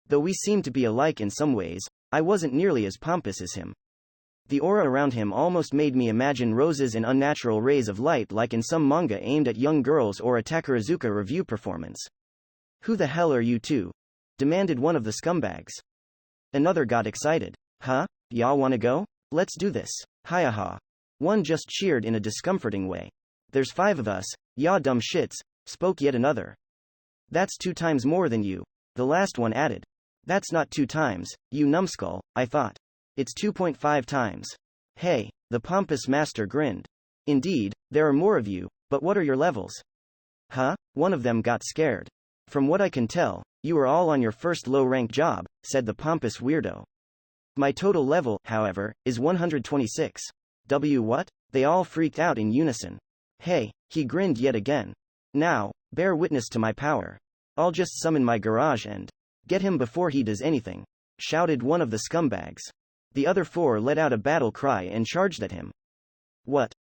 Though we seem to be alike in some ways, I wasn't nearly as pompous as him. The aura around him almost made me imagine roses and unnatural rays of light like in some manga aimed at young girls or a Takarazuka review performance. Who the hell are you two? Demanded one of the scumbags. Another got excited. Huh? Y'all wanna go? Let's do this. Hi-ha. One just cheered in a discomforting way. There's 5 of us, ya dumb shits, spoke yet another. That's 2 times more than you, the last one added. That's not 2 times, you numbskull, I thought. It's 2.5 times. Hey, the pompous master grinned. Indeed, there are more of you, but what are your levels? Huh? One of them got scared. From what I can tell, you are all on your first low-rank job, said the pompous weirdo. My total level, however, is 126. What? They all freaked out in unison. Hey, he grinned yet again. Now, bear witness to my power. I'll just summon my garage and get him before he does anything, shouted one of the scumbags. The other 4 let out a battle cry and charged at him. What?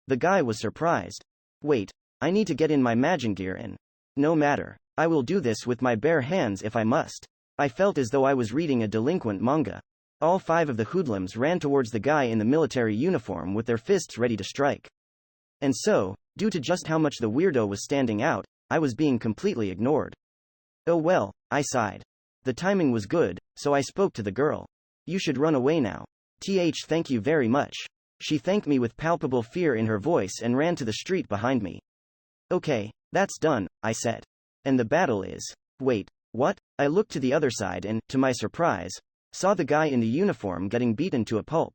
The guy was surprised. Wait, I need to get in my magic gear and... No matter, I will do this with my bare hands if I must. I felt as though I was reading a delinquent manga. All 5 of the hoodlums ran towards the guy in the military uniform with their fists ready to strike. And so, due to just how much the weirdo was standing out, I was being completely ignored. Oh well, I sighed. The timing was good, so I spoke to the girl. You should run away now. Thank you very much. She thanked me with palpable fear in her voice and ran to the street behind me. Okay, that's done, I said. And the battle is... Wait, what? I looked to the other side and, to my surprise, saw the guy in the uniform getting beaten to a pulp.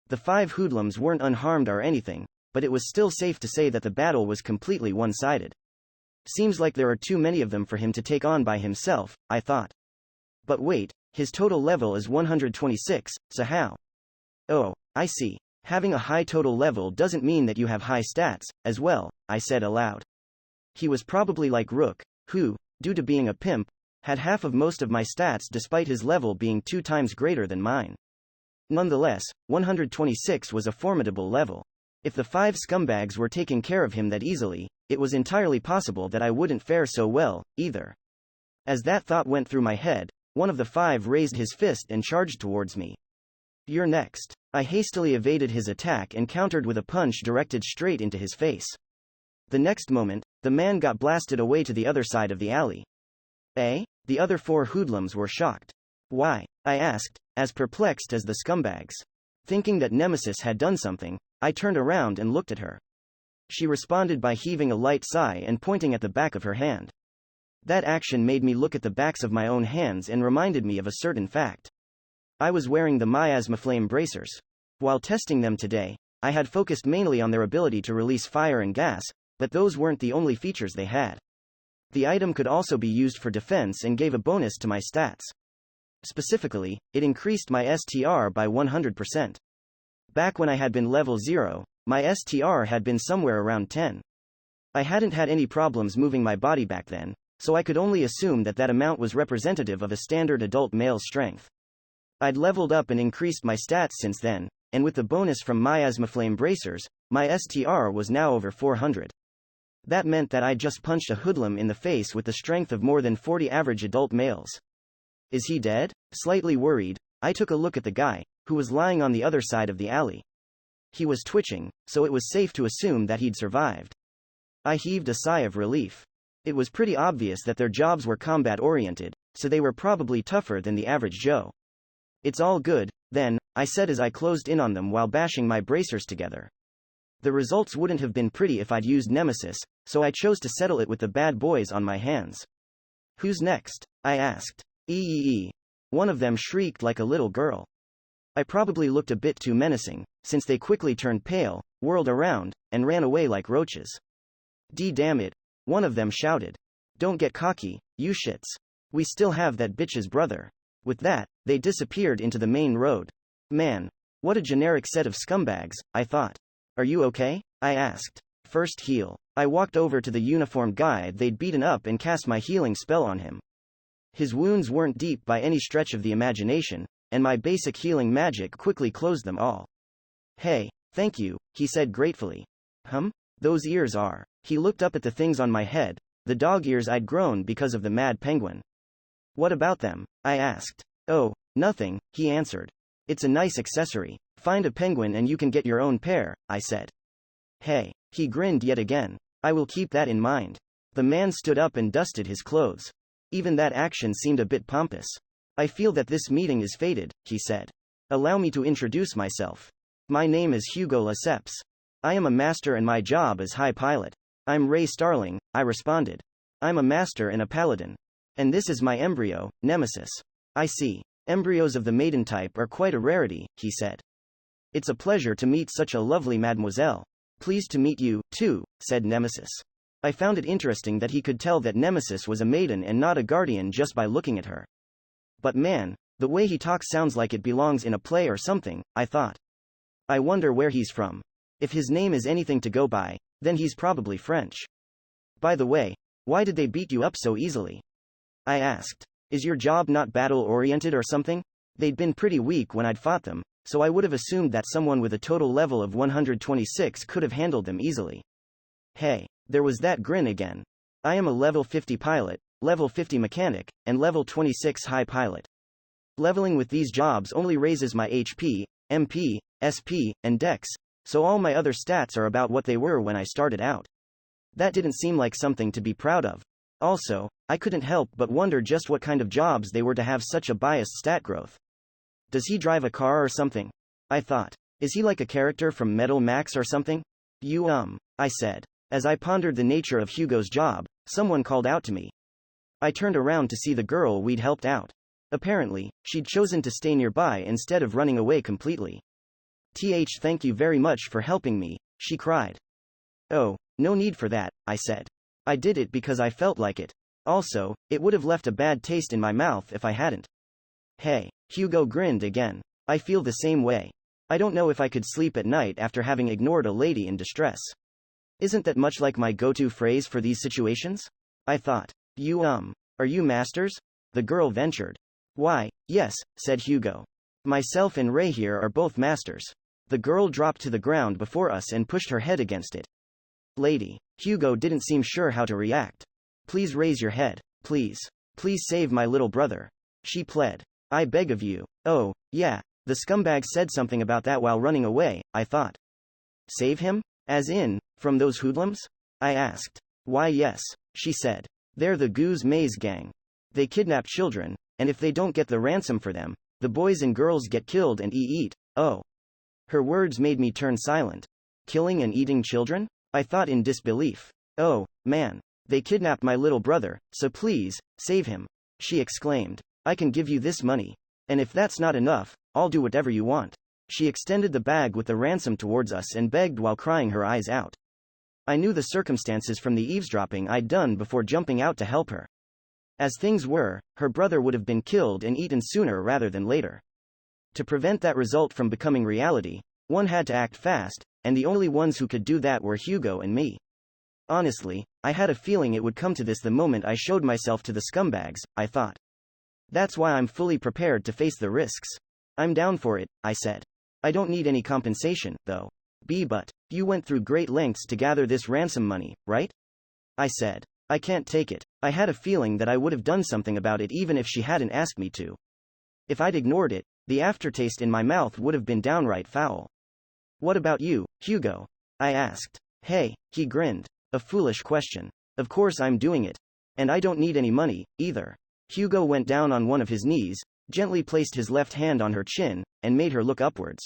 The 5 hoodlums weren't unharmed or anything, but it was still safe to say that the battle was completely one-sided. Seems like there are too many of them for him to take on by himself, I thought. But wait, his total level is 126, so how? Oh, I see. Having a high total level doesn't mean that you have high stats, as well, I said aloud. He was probably like Rook, who, due to being a pimp, had half of most of my stats despite his level being 2 times greater than mine. Nonetheless, 126 was a formidable level. If the 5 scumbags were taking care of him that easily, it was entirely possible that I wouldn't fare so well, either. As that thought went through my head, one of the 5 raised his fist and charged towards me. You're next. I hastily evaded his attack and countered with a punch directed straight into his face. The next moment, the man got blasted away to the other side of the alley. Eh? The other 4 hoodlums were shocked. Why? I asked, as perplexed as the scumbags. Thinking that Nemesis had done something, I turned around and looked at her. She responded by heaving a light sigh and pointing at the back of her hand. That action made me look at the backs of my own hands and reminded me of a certain fact. I was wearing the miasma flame bracers. While testing them today, I had focused mainly on their ability to release fire and gas, but those weren't the only features they had. The item could also be used for defense and gave a bonus to my stats. Specifically, it increased my STR by 100%. Back when I had been level 0, my STR had been somewhere around 10. I hadn't had any problems moving my body back then, so I could only assume that that amount was representative of a standard adult male's strength. I'd leveled up and increased my stats since then, and with the bonus from Miasmaflame Bracers, my STR was now over 400. That meant that I'd just punched a hoodlum in the face with the strength of more than 40 average adult males. Is he dead? Slightly worried, I took a look at the guy, who was lying on the other side of the alley. He was twitching, so it was safe to assume that he'd survived. I heaved a sigh of relief. It was pretty obvious that their jobs were combat-oriented, so they were probably tougher than the average Joe. It's all good, then, I said as I closed in on them while bashing my bracers together. The results wouldn't have been pretty if I'd used Nemesis, so I chose to settle it with the bad boys on my hands. Who's next? I asked. Eee. One of them shrieked like a little girl. I probably looked a bit too menacing, since they quickly turned pale, whirled around, and ran away like roaches. Damn it, one of them shouted. Don't get cocky, you shits. We still have that bitch's brother. With that, they disappeared into the main road. Man, what a generic set of scumbags, I thought. Are you okay? I asked. First heal. I walked over to the uniformed guy they'd beaten up and cast my healing spell on him. His wounds weren't deep by any stretch of the imagination, and my basic healing magic quickly closed them all. Hey, thank you, he said gratefully. Those ears are. He looked up at the things on my head, the dog ears I'd grown because of the mad penguin. What about them? I asked. Oh, nothing, he answered. It's a nice accessory. Find a penguin and you can get your own pair, I said. Hey, he grinned yet again. I will keep that in mind. The man stood up and dusted his clothes. Even that action seemed a bit pompous. I feel that this meeting is fated, he said. Allow me to introduce myself. My name is Hugo Lesseps. I am a master and my job is high pilot. I'm Ray Starling, I responded. I'm a master and a paladin. And this is my embryo, Nemesis. I see. Embryos of the Maiden type are quite a rarity, he said. It's a pleasure to meet such a lovely mademoiselle. Pleased to meet you, too, said Nemesis. I found it interesting that he could tell that Nemesis was a maiden and not a guardian just by looking at her. But man, the way he talks sounds like it belongs in a play or something, I thought. I wonder where he's from. If his name is anything to go by, then he's probably French. By the way, why did they beat you up so easily? I asked. Is your job not battle-oriented or something? They'd been pretty weak when I'd fought them, so I would have assumed that someone with a total level of 126 could have handled them easily. Hey, there was that grin again. I am a level 50 pilot, level 50 mechanic, and level 26 high pilot. Leveling with these jobs only raises my HP, MP, SP, and Dex, so all my other stats are about what they were when I started out. That didn't seem like something to be proud of. Also, I couldn't help but wonder just what kind of jobs they were to have such a biased stat growth. Does he drive a car or something? I thought. Is he like a character from Metal Max or something? I said. As I pondered the nature of Hugo's job, someone called out to me. I turned around to see the girl we'd helped out. Apparently, she'd chosen to stay nearby instead of running away completely. Thank you very much for helping me, she cried. Oh, no need for that, I said. I did it because I felt like it. Also, it would have left a bad taste in my mouth if I hadn't. Hey, Hugo grinned again. I feel the same way. I don't know if I could sleep at night after having ignored a lady in distress. Isn't that much like my go-to phrase for these situations? I thought. Are you masters? The girl ventured. Why, yes, said Hugo. Myself and Ray here are both masters. The girl dropped to the ground before us and pushed her head against it. Lady. Hugo didn't seem sure how to react. Please raise your head, please. Please save my little brother. She pled. I beg of you. Oh, yeah, the scumbag said something about that while running away, I thought. Save him? As in, from those hoodlums? I asked. Why yes, she said. They're the Goose Maze gang. They kidnap children, and if they don't get the ransom for them, the boys and girls get killed and eat. Oh. Her words made me turn silent. Killing and eating children? I thought in disbelief. Oh, man. They kidnapped my little brother, so please, save him. She exclaimed. I can give you this money. And if that's not enough, I'll do whatever you want. She extended the bag with the ransom towards us and begged while crying her eyes out. I knew the circumstances from the eavesdropping I'd done before jumping out to help her. As things were, her brother would have been killed and eaten sooner rather than later. To prevent that result from becoming reality, one had to act fast, and the only ones who could do that were Hugo and me. Honestly, I had a feeling it would come to this the moment I showed myself to the scumbags, I thought. That's why I'm fully prepared to face the risks. I'm down for it, I said. I don't need any compensation, though. But you went through great lengths to gather this ransom money, right? I said. I can't take it. I had a feeling that I would have done something about it even if she hadn't asked me to. If I'd ignored it, the aftertaste in my mouth would have been downright foul. What about you, Hugo? I asked. Hey, he grinned. A foolish question. Of course I'm doing it. And I don't need any money, either. Hugo went down on one of his knees, gently placed his left hand on her chin, and made her look upwards.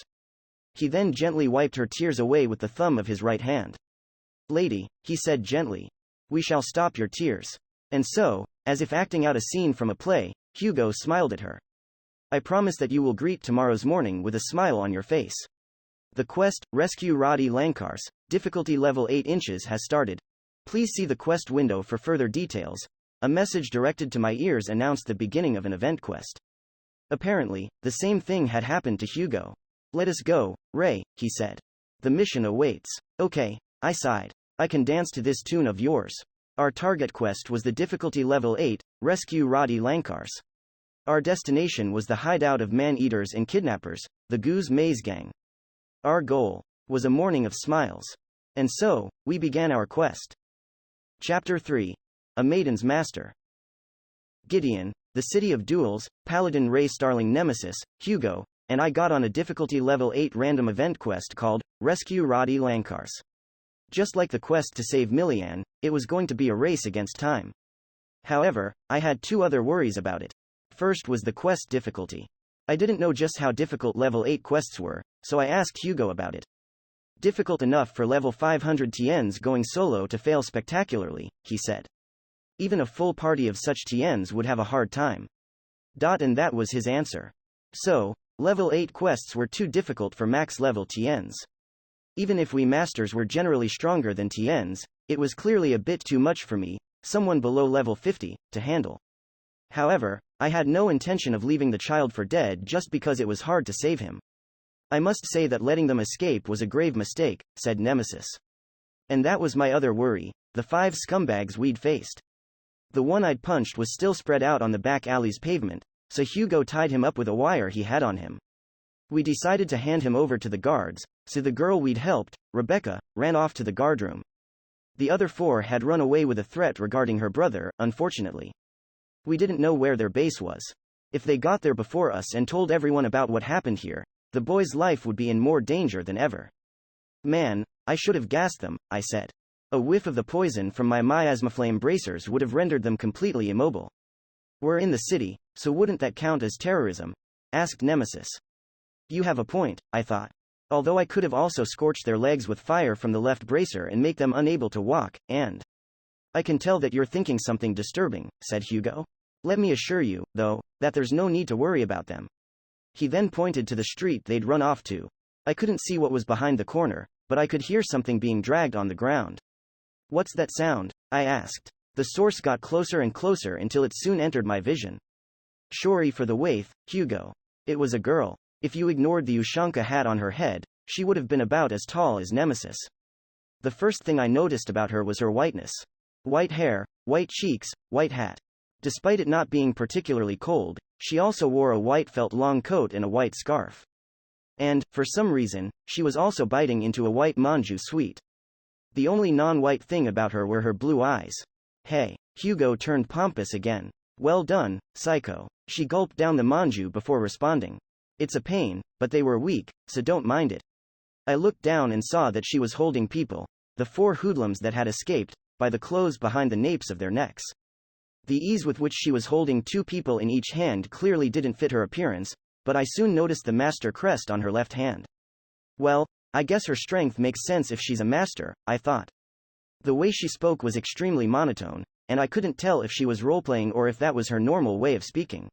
He then gently wiped her tears away with the thumb of his right hand. Lady, he said gently. We shall stop your tears. And so, as if acting out a scene from a play, Hugo smiled at her. I promise that you will greet tomorrow's morning with a smile on your face. The quest, Rescue Roddy Lankars, difficulty level 8 inches has started. Please see the quest window for further details. A message directed to my ears announced the beginning of an event quest. Apparently, the same thing had happened to Hugo. Let us go, Ray, he said. The mission awaits. Okay, I sighed. I can dance to this tune of yours. Our target quest was the difficulty level 8, Rescue Roddy Lankars. Our destination was the hideout of man-eaters and kidnappers, the Goose Maze Gang. Our goal was a morning of smiles. And so, we began our quest. Chapter 3. A Maiden's Master. Gideon, the City of Duels, Paladin Ray Starling Nemesis, Hugo, and I got on a difficulty level 8 random event quest called Rescue Roddy Lankars. Just like the quest to save Millian, it was going to be a race against time. However, I had two other worries about it. First was the quest difficulty. I didn't know just how difficult level 8 quests were, so I asked Hugo about it. Difficult enough for level 500 TNs going solo to fail spectacularly, he said. Even a full party of such TNs would have a hard time. And that was his answer. So, level 8 quests were too difficult for max level TNs. Even if we masters were generally stronger than TNs, it was clearly a bit too much for me, someone below level 50, to handle. However, I had no intention of leaving the child for dead just because it was hard to save him. I must say that letting them escape was a grave mistake, said Nemesis. And that was my other worry, the 5 scumbags we'd faced. The one I'd punched was still spread out on the back alley's pavement, so Hugo tied him up with a wire he had on him. We decided to hand him over to the guards, so the girl we'd helped, Rebecca, ran off to the guardroom. The other 4 had run away with a threat regarding her brother, unfortunately. We didn't know where their base was. If they got there before us and told everyone about what happened here, the boy's life would be in more danger than ever. Man, I should have gassed them, I said. A whiff of the poison from my miasmaflame bracers would have rendered them completely immobile. We're in the city, so wouldn't that count as terrorism? Asked Nemesis. You have a point, I thought. Although I could have also scorched their legs with fire from the left bracer and make them unable to walk, and... I can tell that you're thinking something disturbing, said Hugo. Let me assure you, though, that there's no need to worry about them. He then pointed to the street they'd run off to. I couldn't see what was behind the corner, but I could hear something being dragged on the ground. What's that sound? I asked. The source got closer and closer until it soon entered my vision. Sorry for the waif, Hugo. It was a girl. If you ignored the Ushanka hat on her head, she would have been about as tall as Nemesis. The first thing I noticed about her was her whiteness. White hair, white cheeks, white hat. Despite it not being particularly cold, she also wore a white felt long coat and a white scarf. And, for some reason, she was also biting into a white manju sweet. The only non-white thing about her were her blue eyes. Hey, Hugo turned pompous again. Well done, psycho. She gulped down the manju before responding. It's a pain, but they were weak, so don't mind it. I looked down and saw that she was holding people, the 4 hoodlums that had escaped, by the clothes behind the napes of their necks. The ease with which she was holding 2 people in each hand clearly didn't fit her appearance, but I soon noticed the master crest on her left hand. Well, I guess her strength makes sense if she's a master, I thought. The way she spoke was extremely monotone, and I couldn't tell if she was role-playing or if that was her normal way of speaking.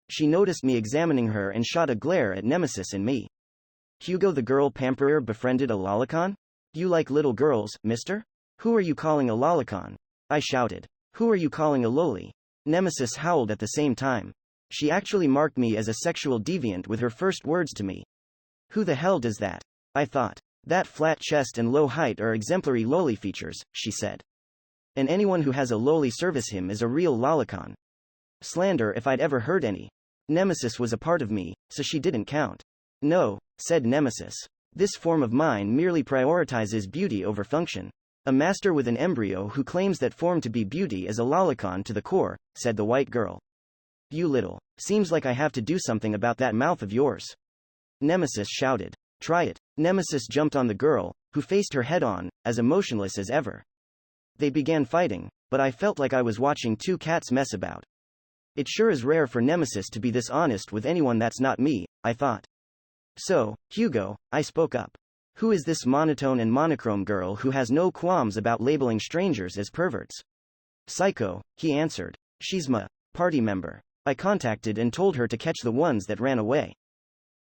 She noticed me examining her and shot a glare at Nemesis and me. Hugo the girl pamperer befriended a lolicon? You like little girls, mister? Who are you calling a lolicon? I shouted. Who are you calling a loli? Nemesis howled at the same time. She actually marked me as a sexual deviant with her first words to me. Who the hell does that? I thought. That flat chest and low height are exemplary loli features, she said. And anyone who has a loli service him is a real lolicon. Slander if I'd ever heard any. Nemesis was a part of me, so she didn't count. No, said Nemesis. This form of mine merely prioritizes beauty over function. A master with an embryo who claims that form to be beauty is a lolicon to the core, said the white girl. You little. Seems like I have to do something about that mouth of yours. Nemesis shouted. Try it. Nemesis jumped on the girl, who faced her head on, as emotionless as ever. They began fighting, but I felt like I was watching two cats mess about. It sure is rare for Nemesis to be this honest with anyone that's not me, I thought. So, Hugo, I spoke up. Who is this monotone and monochrome girl who has no qualms about labeling strangers as perverts? Psycho, he answered. She's my party member. I contacted and told her to catch the ones that ran away.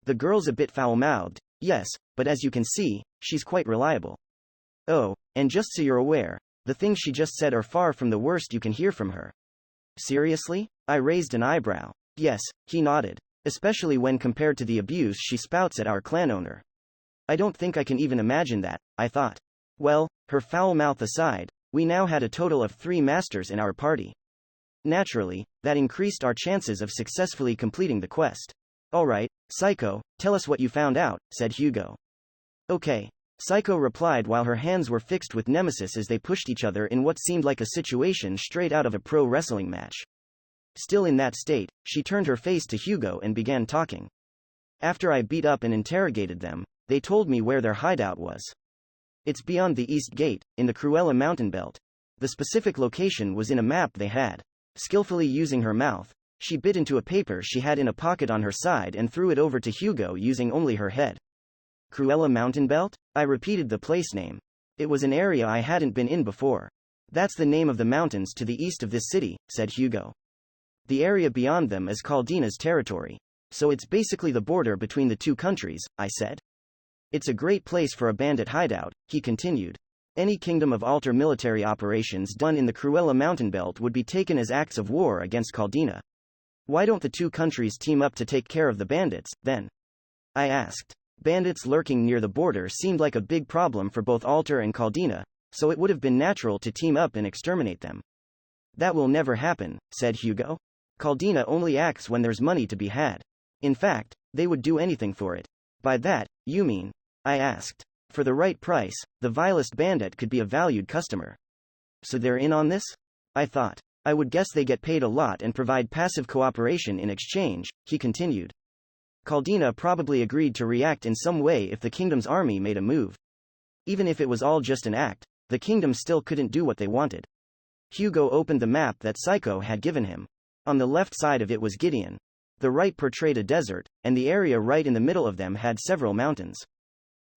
The girl's a bit foul-mouthed, yes, but as you can see, she's quite reliable. Oh, and just so you're aware, the things she just said are far from the worst you can hear from her. Seriously? I raised an eyebrow. Yes, he nodded. Especially when compared to the abuse she spouts at our clan owner. I don't think I can even imagine that, I thought. Well, her foul mouth aside, we now had a total of 3 masters in our party. Naturally, that increased our chances of successfully completing the quest. Alright, Psycho, tell us what you found out, said Hugo. Okay. Psycho replied while her hands were fixed with Nemesis as they pushed each other in what seemed like a situation straight out of a pro wrestling match. Still in that state, she turned her face to Hugo and began talking. After I beat up and interrogated them, they told me where their hideout was. It's beyond the East Gate, in the Cruella mountain belt. The specific location was in a map they had. Skillfully using her mouth, she bit into a paper she had in a pocket on her side and threw it over to Hugo using only her head. Cruella mountain belt? I repeated the place name. It was an area I hadn't been in before. That's the name of the mountains to the east of this city, said Hugo. The area beyond them is Caldina's territory. So it's basically the border between the two countries, I said. It's a great place for a bandit hideout, he continued. Any Kingdom of Altar military operations done in the Cruella mountain belt would be taken as acts of war against Caldina. Why don't the two countries team up to take care of the bandits, then? I asked. Bandits lurking near the border seemed like a big problem for both Altar and Caldina, so it would have been natural to team up and exterminate them. That will never happen, said Hugo. Caldina only acts when there's money to be had. In fact, they would do anything for it. By that, you mean? I asked. For the right price, the vilest bandit could be a valued customer. So they're in on this? I thought. I would guess they get paid a lot and provide passive cooperation in exchange, he continued. Caldina probably agreed to react in some way if the kingdom's army made a move. Even if it was all just an act, the kingdom still couldn't do what they wanted. Hugo opened the map that Psycho had given him. On the left side of it was Gideon. The right portrayed a desert, and the area right in the middle of them had several mountains.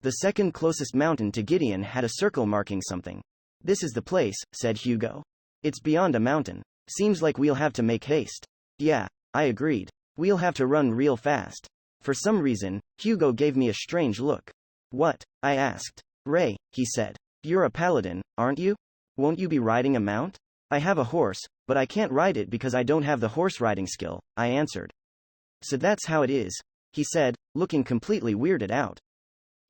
The second closest mountain to Gideon had a circle marking something. This is the place, said Hugo. It's beyond a mountain. Seems like we'll have to make haste. Yeah, I agreed. We'll have to run real fast. For some reason, Hugo gave me a strange look. What? I asked. Ray, he said. You're a paladin, aren't you? Won't you be riding a mount? I have a horse, but I can't ride it because I don't have the horse riding skill, I answered. So that's how it is, he said, looking completely weirded out.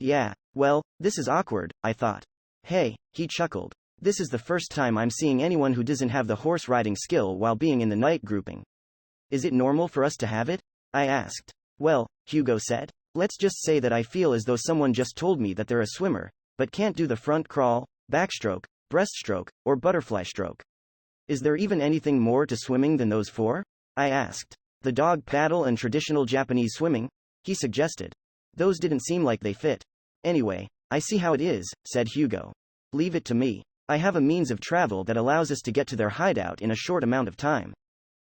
Yeah, well, this is awkward, I thought. Hey, he chuckled. This is the first time I'm seeing anyone who doesn't have the horse riding skill while being in the night grouping. Is it normal for us to have it? I asked. Well, Hugo said. Let's just say that I feel as though someone just told me that they're a swimmer, but can't do the front crawl, backstroke, breaststroke, or butterfly stroke. Is there even anything more to swimming than those 4? I asked. The dog paddle and traditional Japanese swimming? He suggested. Those didn't seem like they fit. Anyway, I see how it is, said Hugo. Leave it to me. I have a means of travel that allows us to get to their hideout in a short amount of time.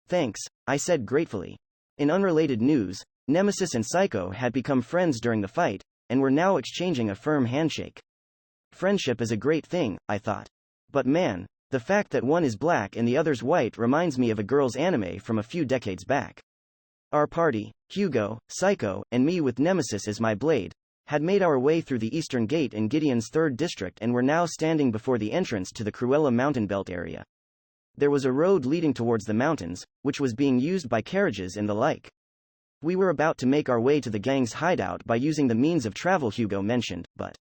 Thanks, I said gratefully. In unrelated news, Nemesis and Psycho had become friends during the fight, and were now exchanging a firm handshake. Friendship is a great thing, I thought. But man, the fact that one is black and the other's white reminds me of a girl's anime from a few decades back. Our party, Hugo, Psycho, and me with Nemesis as my blade, had made our way through the Eastern Gate in Gideon's 3rd district and were now standing before the entrance to the Cruella mountain belt area. There was a road leading towards the mountains, which was being used by carriages and the like. We were about to make our way to the gang's hideout by using the means of travel Hugo mentioned, but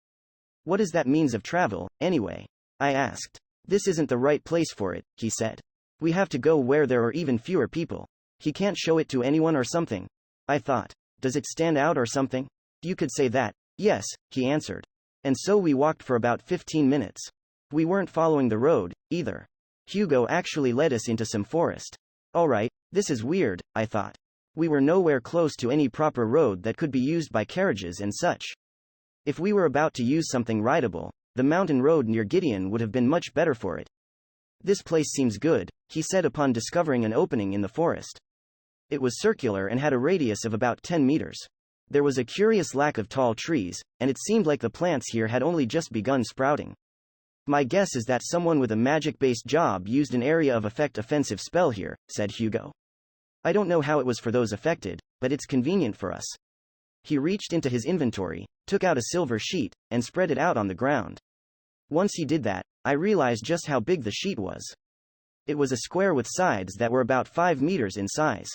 what is that means of travel, anyway? I asked. This isn't the right place for it, he said. We have to go where there are even fewer people. He can't show it to anyone or something. I thought. Does it stand out or something? You could say that. Yes, he answered. And so we walked for about 15 minutes. We weren't following the road, either. Hugo actually led us into some forest. Alright, this is weird, I thought. We were nowhere close to any proper road that could be used by carriages and such. If we were about to use something rideable, the mountain road near Gideon would have been much better for it. This place seems good, he said upon discovering an opening in the forest. It was circular and had a radius of about 10 meters. There was a curious lack of tall trees, and it seemed like the plants here had only just begun sprouting. My guess is that someone with a magic-based job used an area of effect offensive spell here, said Hugo. I don't know how it was for those affected, but it's convenient for us. He reached into his inventory, took out a silver sheet, and spread it out on the ground. Once he did that, I realized just how big the sheet was. It was a square with sides that were about 5 meters in size.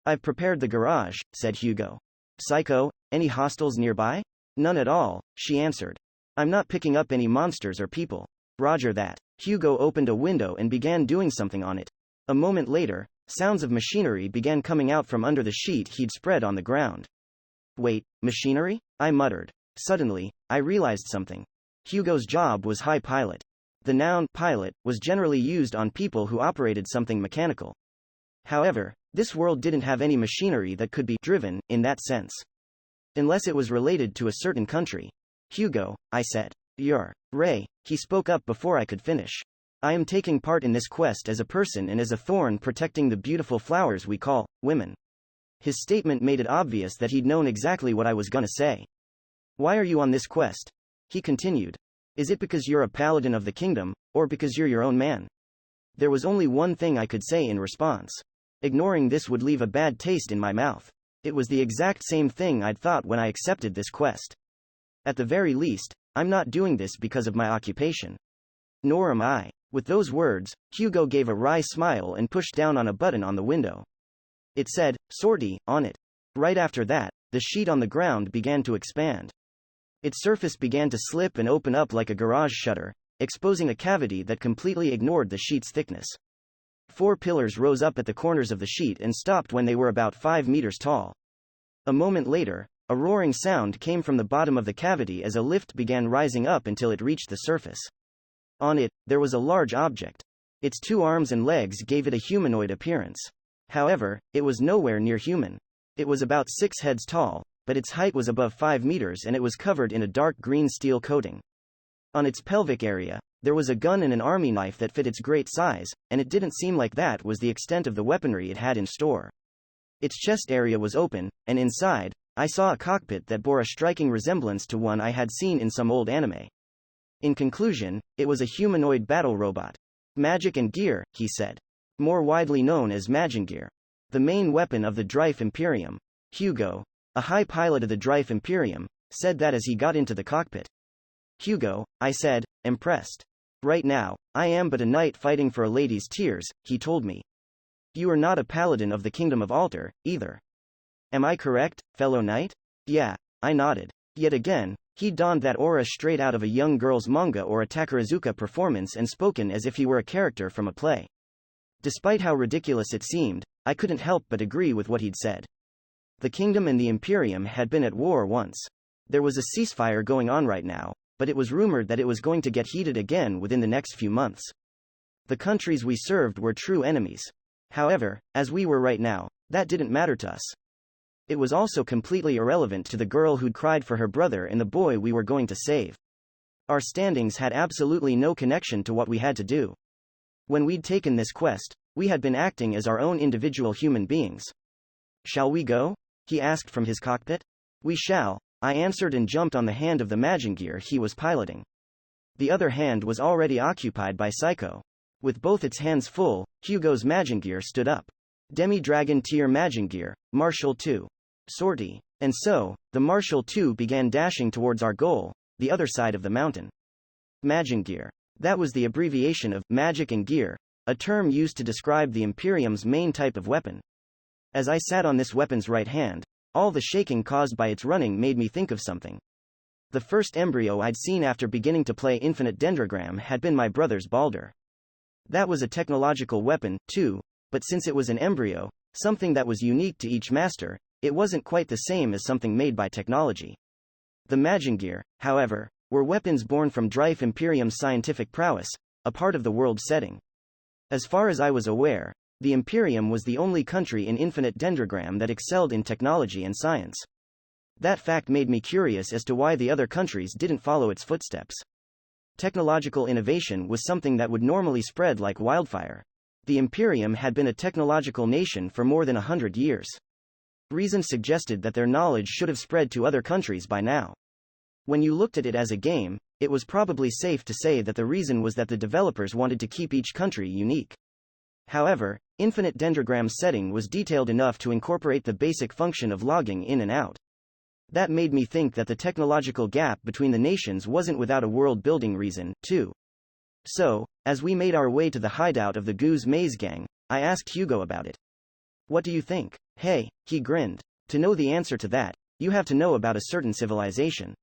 I've prepared the garage, said Hugo. Psycho, any hostiles nearby? None at all, she answered. I'm not picking up any monsters or people. Roger that. Hugo opened a window and began doing something on it. A moment later, sounds of machinery began coming out from under the sheet he'd spread on the ground. Wait, machinery? I muttered. Suddenly, I realized something. Hugo's job was high pilot. The noun pilot was generally used on people who operated something mechanical. However, this world didn't have any machinery that could be driven, in that sense. Unless it was related to a certain country. Hugo, I said. You're Ray, he spoke up before I could finish. I am taking part in this quest as a person and as a thorn protecting the beautiful flowers we call women. His statement made it obvious that he'd known exactly what I was gonna say. Why are you on this quest? He continued. Is it because you're a paladin of the kingdom, or because you're your own man? There was only one thing I could say in response. Ignoring this would leave a bad taste in my mouth. It was the exact same thing I'd thought when I accepted this quest. At the very least, I'm not doing this because of my occupation. Nor am I. With those words, Hugo gave a wry smile and pushed down on a button on the window. It said, "Sortie," on it. Right after that, the sheet on the ground began to expand. Its surface began to slip and open up like a garage shutter, exposing a cavity that completely ignored the sheet's thickness. 4 pillars rose up at the corners of the sheet and stopped when they were about 5 meters tall. A moment later, a roaring sound came from the bottom of the cavity as a lift began rising up until it reached the surface. On it, there was a large object. Its 2 arms and legs gave it a humanoid appearance. However, it was nowhere near human. It was about 6 heads tall, but its height was above 5 meters and it was covered in a dark green steel coating. On its pelvic area, there was a gun and an army knife that fit its great size, and it didn't seem like that was the extent of the weaponry it had in store. Its chest area was open, and inside, I saw a cockpit that bore a striking resemblance to one I had seen in some old anime. In conclusion, it was a humanoid battle robot. Magic and gear, he said. More widely known as Magingear. The main weapon of the Drife Imperium. Hugo, a high pilot of the Drife Imperium, said that as he got into the cockpit. Hugo, I said, impressed. Right now, I am but a knight fighting for a lady's tears, he told me. You are not a paladin of the Kingdom of Altar, either. Am I correct, fellow knight? Yeah, I nodded. Yet again, he donned that aura straight out of a young girl's manga or a Takarazuka performance and spoken as if he were a character from a play. Despite how ridiculous it seemed, I couldn't help but agree with what he'd said. The kingdom and the Imperium had been at war once. There was a ceasefire going on right now, but it was rumored that it was going to get heated again within the next few months. The countries we served were true enemies. However, as we were right now, that didn't matter to us. It was also completely irrelevant to the girl who'd cried for her brother and the boy we were going to save. Our standings had absolutely no connection to what we had to do. When we'd taken this quest, we had been acting as our own individual human beings. Shall we go? He asked from his cockpit. We shall, I answered and jumped on the hand of the Magingear he was piloting. The other hand was already occupied by Psycho. With both its hands full, Hugo's Magingear stood up. Demi-Dragon Tier Magingear, Martial 2. Sortie. And so, the Martial 2 began dashing towards our goal, the other side of the mountain. Magingear. That was the abbreviation of magic and gear, a term used to describe the Imperium's main type of weapon. As I sat on this weapon's right hand, all the shaking caused by its running made me think of something. The first embryo I'd seen after beginning to play Infinite Dendrogram had been my brother's Balder. That was a technological weapon, too, but since it was an embryo, something that was unique to each master. It wasn't quite the same as something made by technology. The Magingear, however, were weapons born from Drife Imperium's scientific prowess, a part of the world setting. As far as I was aware, the Imperium was the only country in Infinite Dendrogram that excelled in technology and science. That fact made me curious as to why the other countries didn't follow its footsteps. Technological innovation was something that would normally spread like wildfire. The Imperium had been a technological nation for more than 100 years. Reason suggested that their knowledge should have spread to other countries by now. When you looked at it as a game, it was probably safe to say that the reason was that the developers wanted to keep each country unique. However, Infinite Dendrogram's setting was detailed enough to incorporate the basic function of logging in and out. That made me think that the technological gap between the nations wasn't without a world-building reason, too. So, as we made our way to the hideout of the Goose Maze Gang, I asked Hugo about it. "What do you think?" "Hey," he grinned. "To know the answer to that, you have to know about a certain civilization."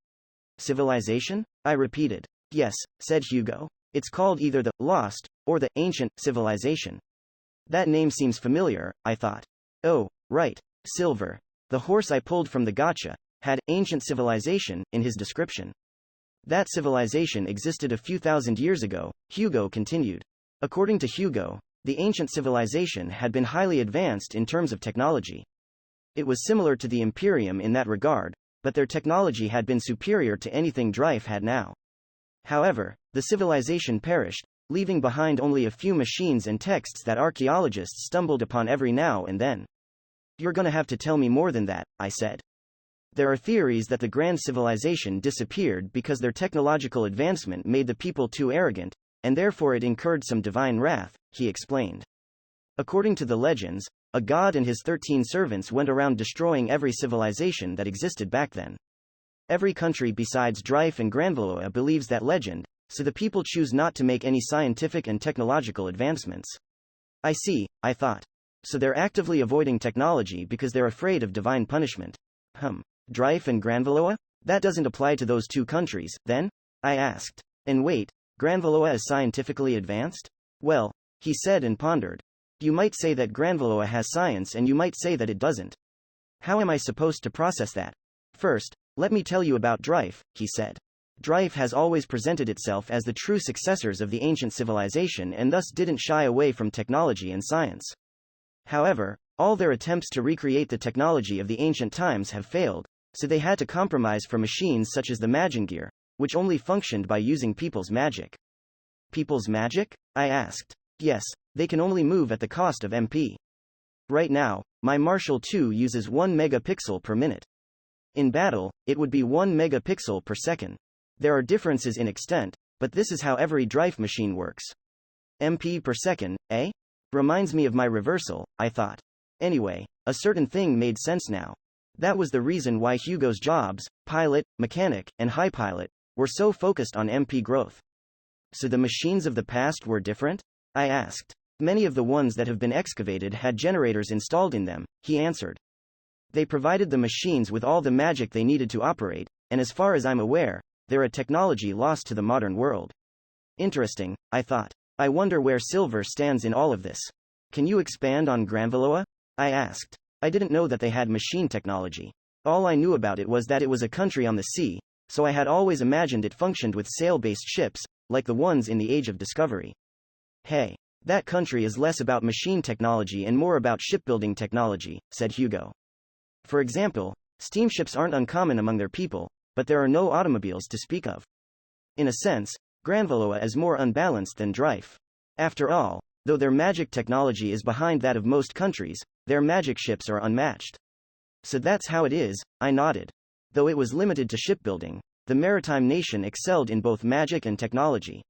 "Civilization?" I repeated. "Yes," said Hugo. "It's called either the Lost or the Ancient Civilization." That name seems familiar, I thought. Oh, right, Silver. The horse I pulled from the gacha had Ancient Civilization in his description. That civilization existed a few thousand years ago, Hugo continued. According to Hugo, the ancient civilization had been highly advanced in terms of technology. It was similar to the Imperium in that regard, but their technology had been superior to anything Drife had now. However, the civilization perished, leaving behind only a few machines and texts that archaeologists stumbled upon every now and then. "You're gonna have to tell me more than that," I said. "There are theories that the grand civilization disappeared because their technological advancement made the people too arrogant, and therefore it incurred some divine wrath," he explained. According to the legends, a god and his 13 servants went around destroying every civilization that existed back then. Every country besides Drife and Granvaloa believes that legend, so the people choose not to make any scientific and technological advancements. I see, I thought. So they're actively avoiding technology because they're afraid of divine punishment. Drife and Granvaloa? That doesn't apply to those two countries, then? I asked. And wait, Granvaloa is scientifically advanced? Well, he said and pondered. You might say that Granvaloa has science and you might say that it doesn't. How am I supposed to process that? First, let me tell you about Drife, he said. Drife has always presented itself as the true successors of the ancient civilization and thus didn't shy away from technology and science. However, all their attempts to recreate the technology of the ancient times have failed, so they had to compromise for machines such as the Magingear, which only functioned by using people's magic. People's magic? I asked. Yes, they can only move at the cost of MP. Right now, my Marshal 2 uses 1 megapixel per minute. In battle, it would be 1 megapixel per second. There are differences in extent, but this is how every Drife machine works. MP per second, eh? Reminds me of my reversal, I thought. Anyway, a certain thing made sense now. That was the reason why Hugo's jobs, pilot, mechanic, and high pilot, were so focused on MP growth. So the machines of the past were different? I asked. Many of the ones that have been excavated had generators installed in them, he answered. They provided the machines with all the magic they needed to operate, and as far as I'm aware, they're a technology lost to the modern world. Interesting, I thought. I wonder where Silver stands in all of this. Can you expand on Granvaloa? I asked. I didn't know that they had machine technology. All I knew about it was that it was a country on the sea, so I had always imagined it functioned with sail-based ships, like the ones in the Age of Discovery. Hey, that country is less about machine technology and more about shipbuilding technology, said Hugo. For example, steamships aren't uncommon among their people, but there are no automobiles to speak of. In a sense, Granvaloa is more unbalanced than Drife. After all, though their magic technology is behind that of most countries, their magic ships are unmatched. So that's how it is, I nodded. Though it was limited to shipbuilding, the maritime nation excelled in both magic and technology.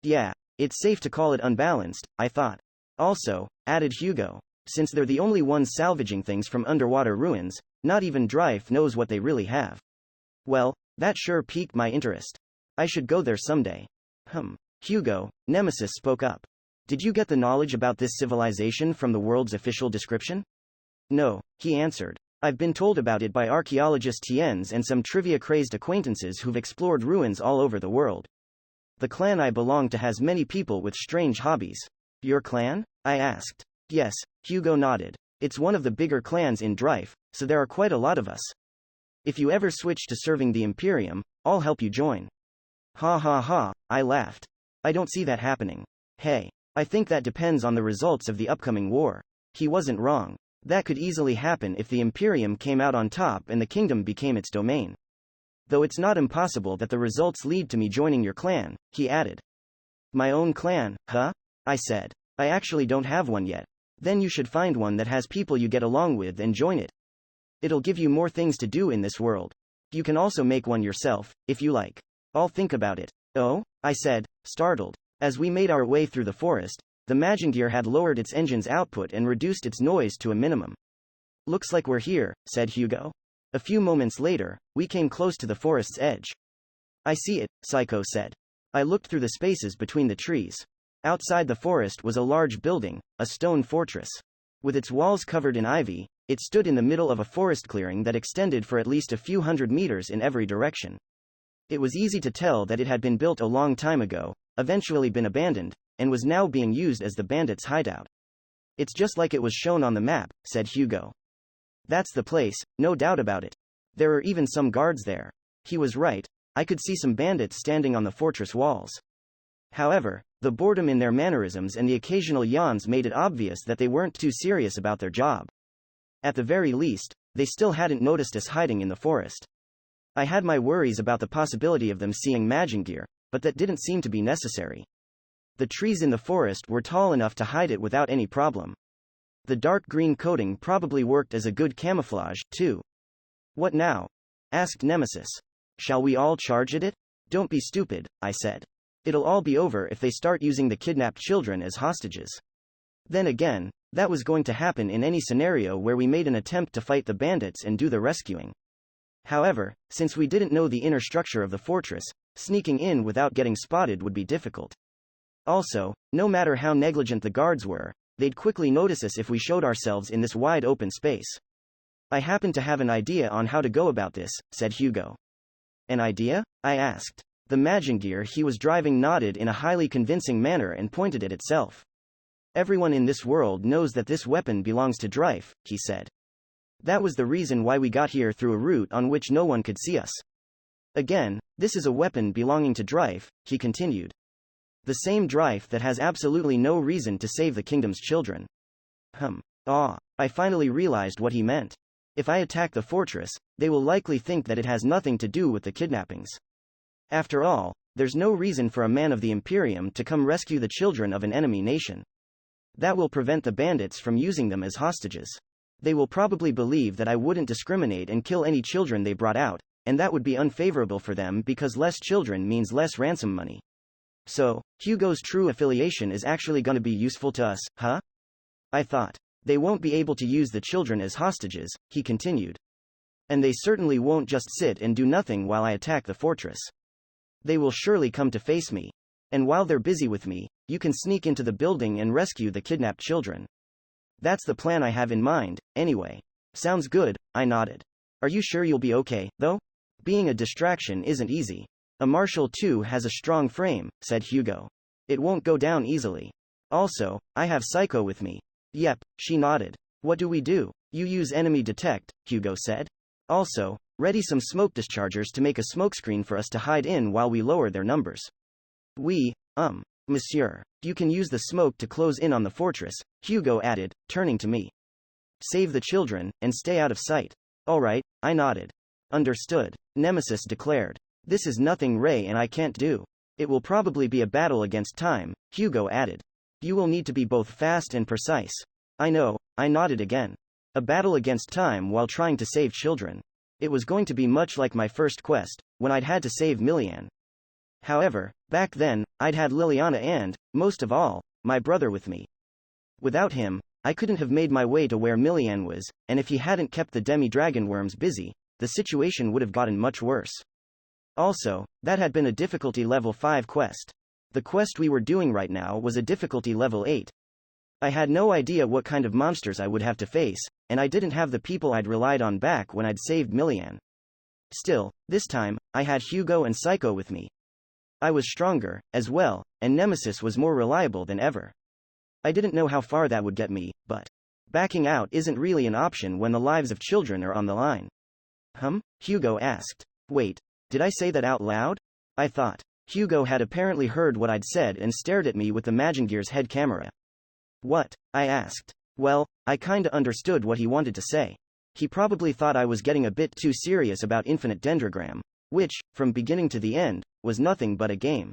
Yeah, it's safe to call it unbalanced, I thought. Also, added Hugo, since they're the only ones salvaging things from underwater ruins, not even Drife knows what they really have. Well, that sure piqued my interest. I should go there someday. Hugo, Nemesis spoke up. Did you get the knowledge about this civilization from the world's official description? No, he answered. I've been told about it by archaeologist Tiens and some trivia-crazed acquaintances who've explored ruins all over the world. The clan I belong to has many people with strange hobbies. Your clan? I asked. Yes, Hugo nodded. It's one of the bigger clans in Drife, so there are quite a lot of us. If you ever switch to serving the Imperium, I'll help you join. Ha ha ha, I laughed. I don't see that happening. Hey, I think that depends on the results of the upcoming war. He wasn't wrong. That could easily happen if the Imperium came out on top and the kingdom became its domain. Though it's not impossible that the results lead to me joining your clan, he added. My own clan, huh? I said. I actually don't have one yet. Then you should find one that has people you get along with and join it. It'll give you more things to do in this world. You can also make one yourself, if you like. I'll think about it. Oh? I said, startled. As we made our way through the forest, the Magingear had lowered its engine's output and reduced its noise to a minimum. Looks like we're here, said Hugo. A few moments later, we came close to the forest's edge. I see it, Psycho said. I looked through the spaces between the trees. Outside the forest was a large building, a stone fortress. With its walls covered in ivy, it stood in the middle of a forest clearing that extended for at least a few hundred meters in every direction. It was easy to tell that it had been built a long time ago, eventually been abandoned, and was now being used as the bandits' hideout. It's just like it was shown on the map, said Hugo. That's the place, no doubt about it. There are even some guards there. He was right, I could see some bandits standing on the fortress walls. However, the boredom in their mannerisms and the occasional yawns made it obvious that they weren't too serious about their job. At the very least, they still hadn't noticed us hiding in the forest. I had my worries about the possibility of them seeing Magingear, but that didn't seem to be necessary. The trees in the forest were tall enough to hide it without any problem. The dark green coating probably worked as a good camouflage, too. What now? Asked Nemesis. Shall we all charge at it? Don't be stupid, I said. It'll all be over if they start using the kidnapped children as hostages. Then again, that was going to happen in any scenario where we made an attempt to fight the bandits and do the rescuing. However, since we didn't know the inner structure of the fortress, sneaking in without getting spotted would be difficult. Also, no matter how negligent the guards were, they'd quickly notice us if we showed ourselves in this wide open space. I happen to have an idea on how to go about this, said Hugo. An idea? I asked. The Magingear he was driving nodded in a highly convincing manner and pointed at itself. Everyone in this world knows that this weapon belongs to Drife, he said. That was the reason why we got here through a route on which no one could see us. Again, this is a weapon belonging to Drife, he continued. The same Drife that has absolutely no reason to save the kingdom's children. I finally realized what he meant. If I attack the fortress, they will likely think that it has nothing to do with the kidnappings. After all, there's no reason for a man of the Imperium to come rescue the children of an enemy nation. That will prevent the bandits from using them as hostages. They will probably believe that I wouldn't discriminate and kill any children they brought out, and that would be unfavorable for them because less children means less ransom money. So, Hugo's true affiliation is actually going to be useful to us, huh? I thought. They won't be able to use the children as hostages, he continued. And they certainly won't just sit and do nothing while I attack the fortress. They will surely come to face me. And while they're busy with me, you can sneak into the building and rescue the kidnapped children. That's the plan I have in mind, anyway. Sounds good, I nodded. Are you sure you'll be okay, though? Being a distraction isn't easy. A Marshal too has a strong frame, said Hugo. It won't go down easily. Also, I have Psycho with me. Yep, she nodded. What do we do? You use enemy detect, Hugo said. Also, ready some smoke dischargers to make a smokescreen for us to hide in while we lower their numbers. Monsieur. You can use the smoke to close in on the fortress, Hugo added, turning to me. Save the children, and stay out of sight. Alright, I nodded. Understood. Nemesis declared. This is nothing Ray and I can't do. It will probably be a battle against time, Hugo added. You will need to be both fast and precise. I know, I nodded again. A battle against time while trying to save children. It was going to be much like my first quest, when I'd had to save Millian. However, back then, I'd had Liliana and, most of all, my brother with me. Without him, I couldn't have made my way to where Millian was, and if he hadn't kept the demi-dragon worms busy, the situation would have gotten much worse. Also, that had been a difficulty level 5 quest. The quest we were doing right now was a difficulty level 8. I had no idea what kind of monsters I would have to face, and I didn't have the people I'd relied on back when I'd saved Millian. Still, this time, I had Hugo and Psycho with me. I was stronger, as well, and Nemesis was more reliable than ever. I didn't know how far that would get me, but Backing out isn't really an option when the lives of children are on the line. Hugo asked. Wait, did I say that out loud? I thought. Hugo had apparently heard what I'd said and stared at me with the Magingear's head camera. What? I asked. Well, I kinda understood what he wanted to say. He probably thought I was getting a bit too serious about infinite Dendrogram, which, from beginning to the end, was nothing but a game.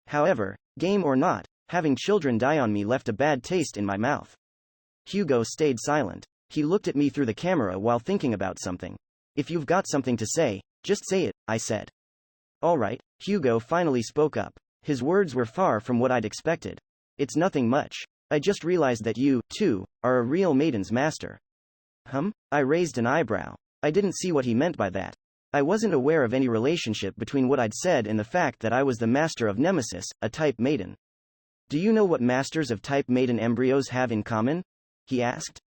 However, game or not, having children die on me left a bad taste in my mouth. Hugo stayed silent. He looked at me through the camera while thinking about something. If you've got something to say, just say it, I said. Alright, Hugo finally spoke up. His words were far from what I'd expected. It's nothing much. I just realized that you, too, are a real Maiden's master. I raised an eyebrow. I didn't see what he meant by that. I wasn't aware of any relationship between what I'd said and the fact that I was the master of Nemesis, a type Maiden. Do you know what masters of type Maiden embryos have in common? He asked.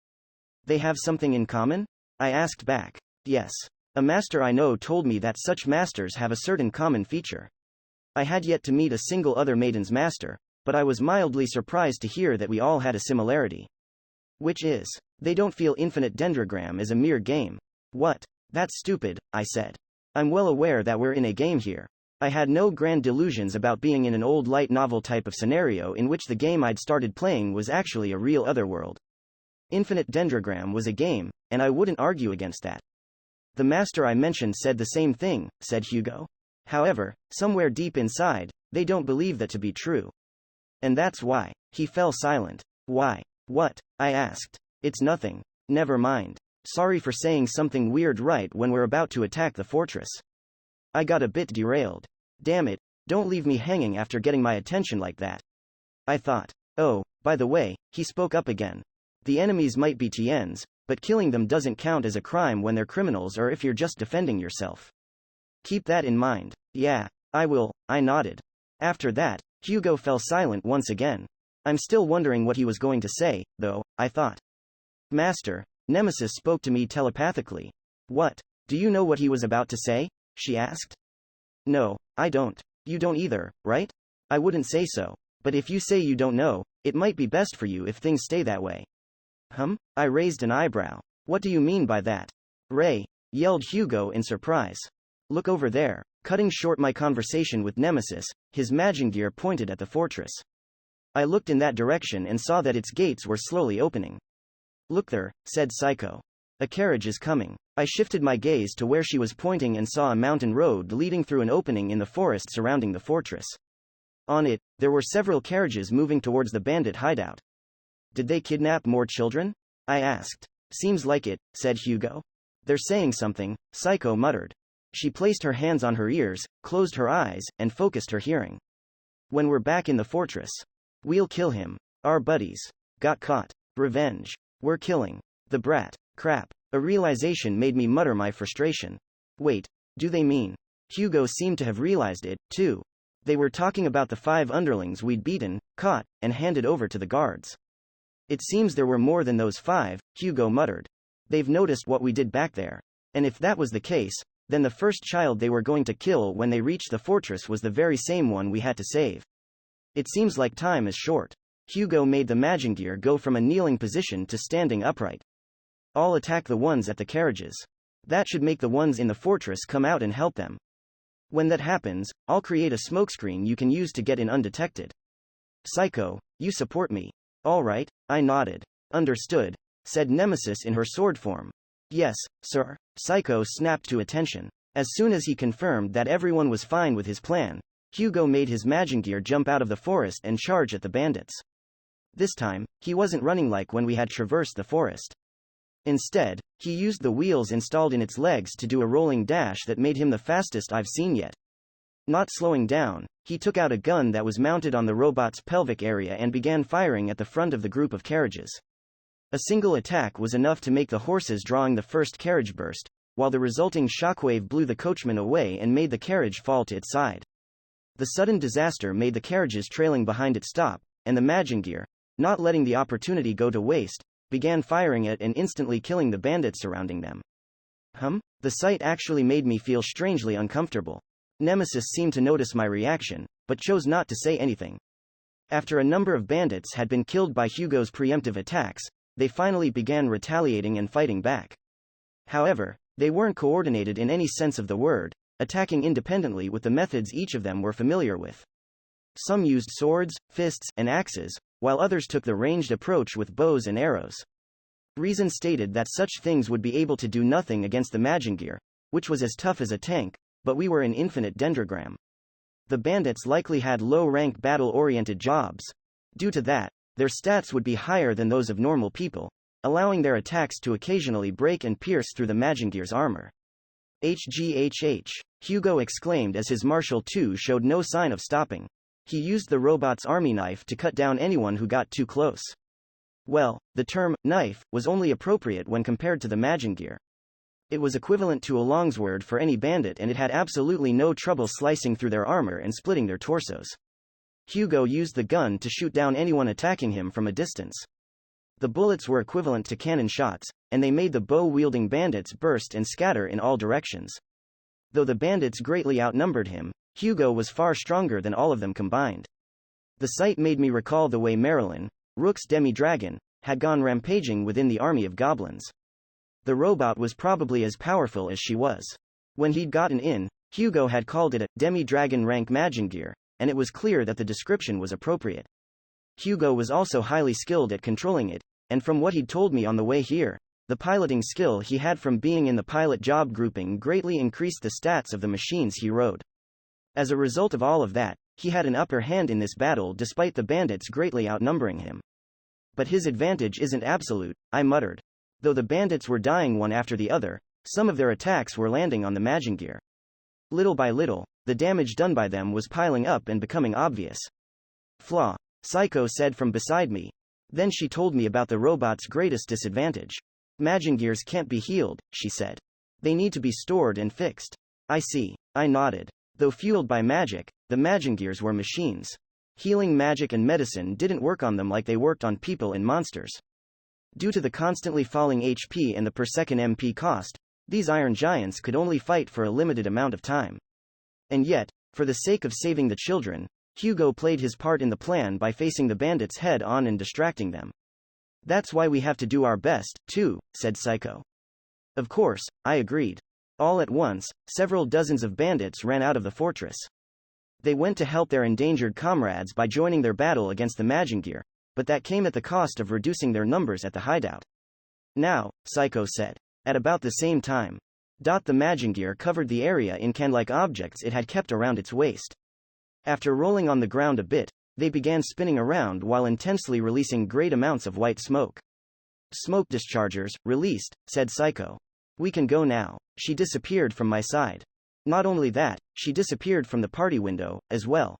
They have something in common? I asked back. Yes. A master I know told me that such masters have a certain common feature. I had yet to meet a single other Maiden's master, but I was mildly surprised to hear that we all had a similarity. Which is, they don't feel infinite Dendrogram is a mere game. What? That's stupid, I said. I'm well aware that we're in a game here. I had no grand delusions about being in an old light novel type of scenario in which the game I'd started playing was actually a real otherworld. Infinite Dendrogram was a game, and I wouldn't argue against that. The master I mentioned said the same thing, said Hugo. However, somewhere deep inside, they don't believe that to be true. And that's why. He fell silent. Why? What? I asked. It's nothing. Never mind. Sorry for saying something weird right when we're about to attack the fortress. I got a bit derailed. Damn it, don't leave me hanging after getting my attention like that. I thought. Oh, by the way, he spoke up again. The enemies might be TNs, but killing them doesn't count as a crime when they're criminals or if you're just defending yourself. Keep that in mind. Yeah, I will, I nodded. After that, Hugo fell silent once again. I'm still wondering what he was going to say, though, I thought. Master, Nemesis spoke to me telepathically. What? Do you know what he was about to say? She asked. No, I don't. You don't either, right? I wouldn't say so. But if you say you don't know, it might be best for you if things stay that way. I raised an eyebrow. What do you mean by that? Ray, yelled Hugo in surprise. Look over there. Cutting short my conversation with Nemesis, his Magingear pointed at the fortress. I looked in that direction and saw that its gates were slowly opening. Look there, said Psycho. A carriage is coming. I shifted my gaze to where she was pointing and saw a mountain road leading through an opening in the forest surrounding the fortress. On it, there were several carriages moving towards the bandit hideout. Did they kidnap more children? I asked. Seems like it, said Hugo. They're saying something, Psycho muttered. She placed her hands on her ears, closed her eyes, and focused her hearing. When we're back in the fortress, we'll kill him. Our buddies got caught. Revenge. We're killing the brat. Crap. A realization made me mutter my frustration. Wait, do they mean? Hugo seemed to have realized it, too. They were talking about the 5 underlings we'd beaten, caught, and handed over to the guards. It seems there were more than those 5, Hugo muttered. They've noticed what we did back there. And if that was the case, then the first child they were going to kill when they reached the fortress was the very same one we had to save. It seems like time is short. Hugo made the Magingear go from a kneeling position to standing upright. I'll attack the ones at the carriages. That should make the ones in the fortress come out and help them. When that happens, I'll create a smokescreen you can use to get in undetected. Psycho, you support me. All right, I nodded. Understood, said Nemesis in her sword form. Yes, sir. Psycho snapped to attention. As soon as he confirmed that everyone was fine with his plan, Hugo made his Magingear jump out of the forest and charge at the bandits. This time, he wasn't running like when we had traversed the forest. Instead, he used the wheels installed in its legs to do a rolling dash that made him the fastest I've seen yet. Not slowing down, he took out a gun that was mounted on the robot's pelvic area and began firing at the front of the group of carriages. A single attack was enough to make the horses drawing the first carriage burst, while the resulting shockwave blew the coachman away and made the carriage fall to its side. The sudden disaster made the carriages trailing behind it stop, and the Magingear, not letting the opportunity go to waste, began firing at and instantly killing the bandits surrounding them. The sight actually made me feel strangely uncomfortable. Nemesis seemed to notice my reaction, but chose not to say anything. After a number of bandits had been killed by Hugo's preemptive attacks, they finally began retaliating and fighting back. However, they weren't coordinated in any sense of the word, attacking independently with the methods each of them were familiar with. Some used swords, fists, and axes, while others took the ranged approach with bows and arrows. Reason stated that such things would be able to do nothing against the Magingear, which was as tough as a tank, but we were in infinite Dendrogram. The bandits likely had low-rank battle-oriented jobs. Due to that, their stats would be higher than those of normal people, allowing their attacks to occasionally break and pierce through the Magingear's armor. HGHH, Hugo exclaimed as his Martial II showed no sign of stopping. He used the robot's army knife to cut down anyone who got too close. Well, the term knife was only appropriate when compared to the Magingear. It was equivalent to a longsword for any bandit, and it had absolutely no trouble slicing through their armor and splitting their torsos. Hugo used the gun to shoot down anyone attacking him from a distance. The bullets were equivalent to cannon shots, and they made the bow-wielding bandits burst and scatter in all directions. Though the bandits greatly outnumbered him, Hugo was far stronger than all of them combined. The sight made me recall the way Marilyn, Rook's demi-dragon, had gone rampaging within the army of goblins. The robot was probably as powerful as she was. When he'd gotten in, Hugo had called it a demi-dragon rank Magingear, and it was clear that the description was appropriate. Hugo was also highly skilled at controlling it, and from what he'd told me on the way here, the piloting skill he had from being in the pilot job grouping greatly increased the stats of the machines he rode. As a result of all of that, he had an upper hand in this battle despite the bandits greatly outnumbering him. But his advantage isn't absolute, I muttered. Though the bandits were dying one after the other, some of their attacks were landing on the Magingear. Little by little, the damage done by them was piling up and becoming obvious. Flaw, Psycho said from beside me. Then she told me about the robot's greatest disadvantage. Magingears can't be healed, she said. They need to be stored and fixed. I see, I nodded. Though fueled by magic, the Magingears were machines. Healing magic and medicine didn't work on them like they worked on people and monsters. Due to the constantly falling HP and the per second MP cost, these iron giants could only fight for a limited amount of time. And yet, for the sake of saving the children, Hugo played his part in the plan by facing the bandits head on and distracting them. That's why we have to do our best, too, said Psycho. Of course, I agreed. All at once, several dozens of bandits ran out of the fortress. They went to help their endangered comrades by joining their battle against the Magingear, but that came at the cost of reducing their numbers at the hideout. Now, Psycho said. At about the same time, the Magingear covered the area in can-like objects it had kept around its waist. After rolling on the ground a bit, they began spinning around while intensely releasing great amounts of white smoke. Smoke dischargers, released, said Psycho. We can go now. She disappeared from my side. Not only that, she disappeared from the party window, as well.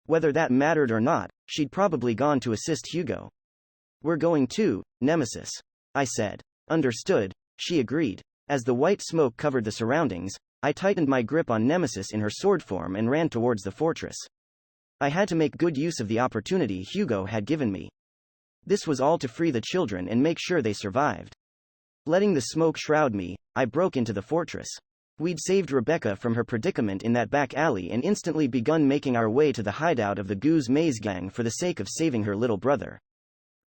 Whether that mattered or not, she'd probably gone to assist Hugo. We're going too, Nemesis. I said. Understood, she agreed. As the white smoke covered the surroundings, I tightened my grip on Nemesis in her sword form and ran towards the fortress. I had to make good use of the opportunity Hugo had given me. This was all to free the children and make sure they survived. Letting the smoke shroud me, I broke into the fortress. We'd saved Rebecca from her predicament in that back alley and instantly begun making our way to the hideout of the Goose Maze Gang for the sake of saving her little brother.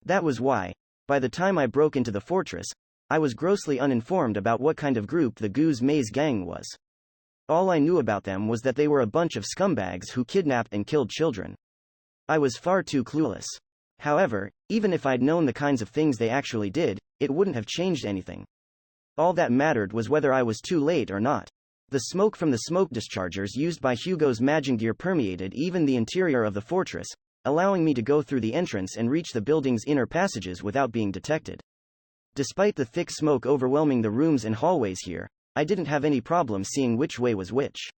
That was why, by the time I broke into the fortress, I was grossly uninformed about what kind of group the Goose Maze Gang was. All I knew about them was that they were a bunch of scumbags who kidnapped and killed children. I was far too clueless. However, even if I'd known the kinds of things they actually did, it wouldn't have changed anything. All that mattered was whether I was too late or not. The smoke from the smoke dischargers used by Hugo's Magingear permeated even the interior of the fortress, allowing me to go through the entrance and reach the building's inner passages without being detected. Despite the thick smoke overwhelming the rooms and hallways here, I didn't have any problem seeing which way was which.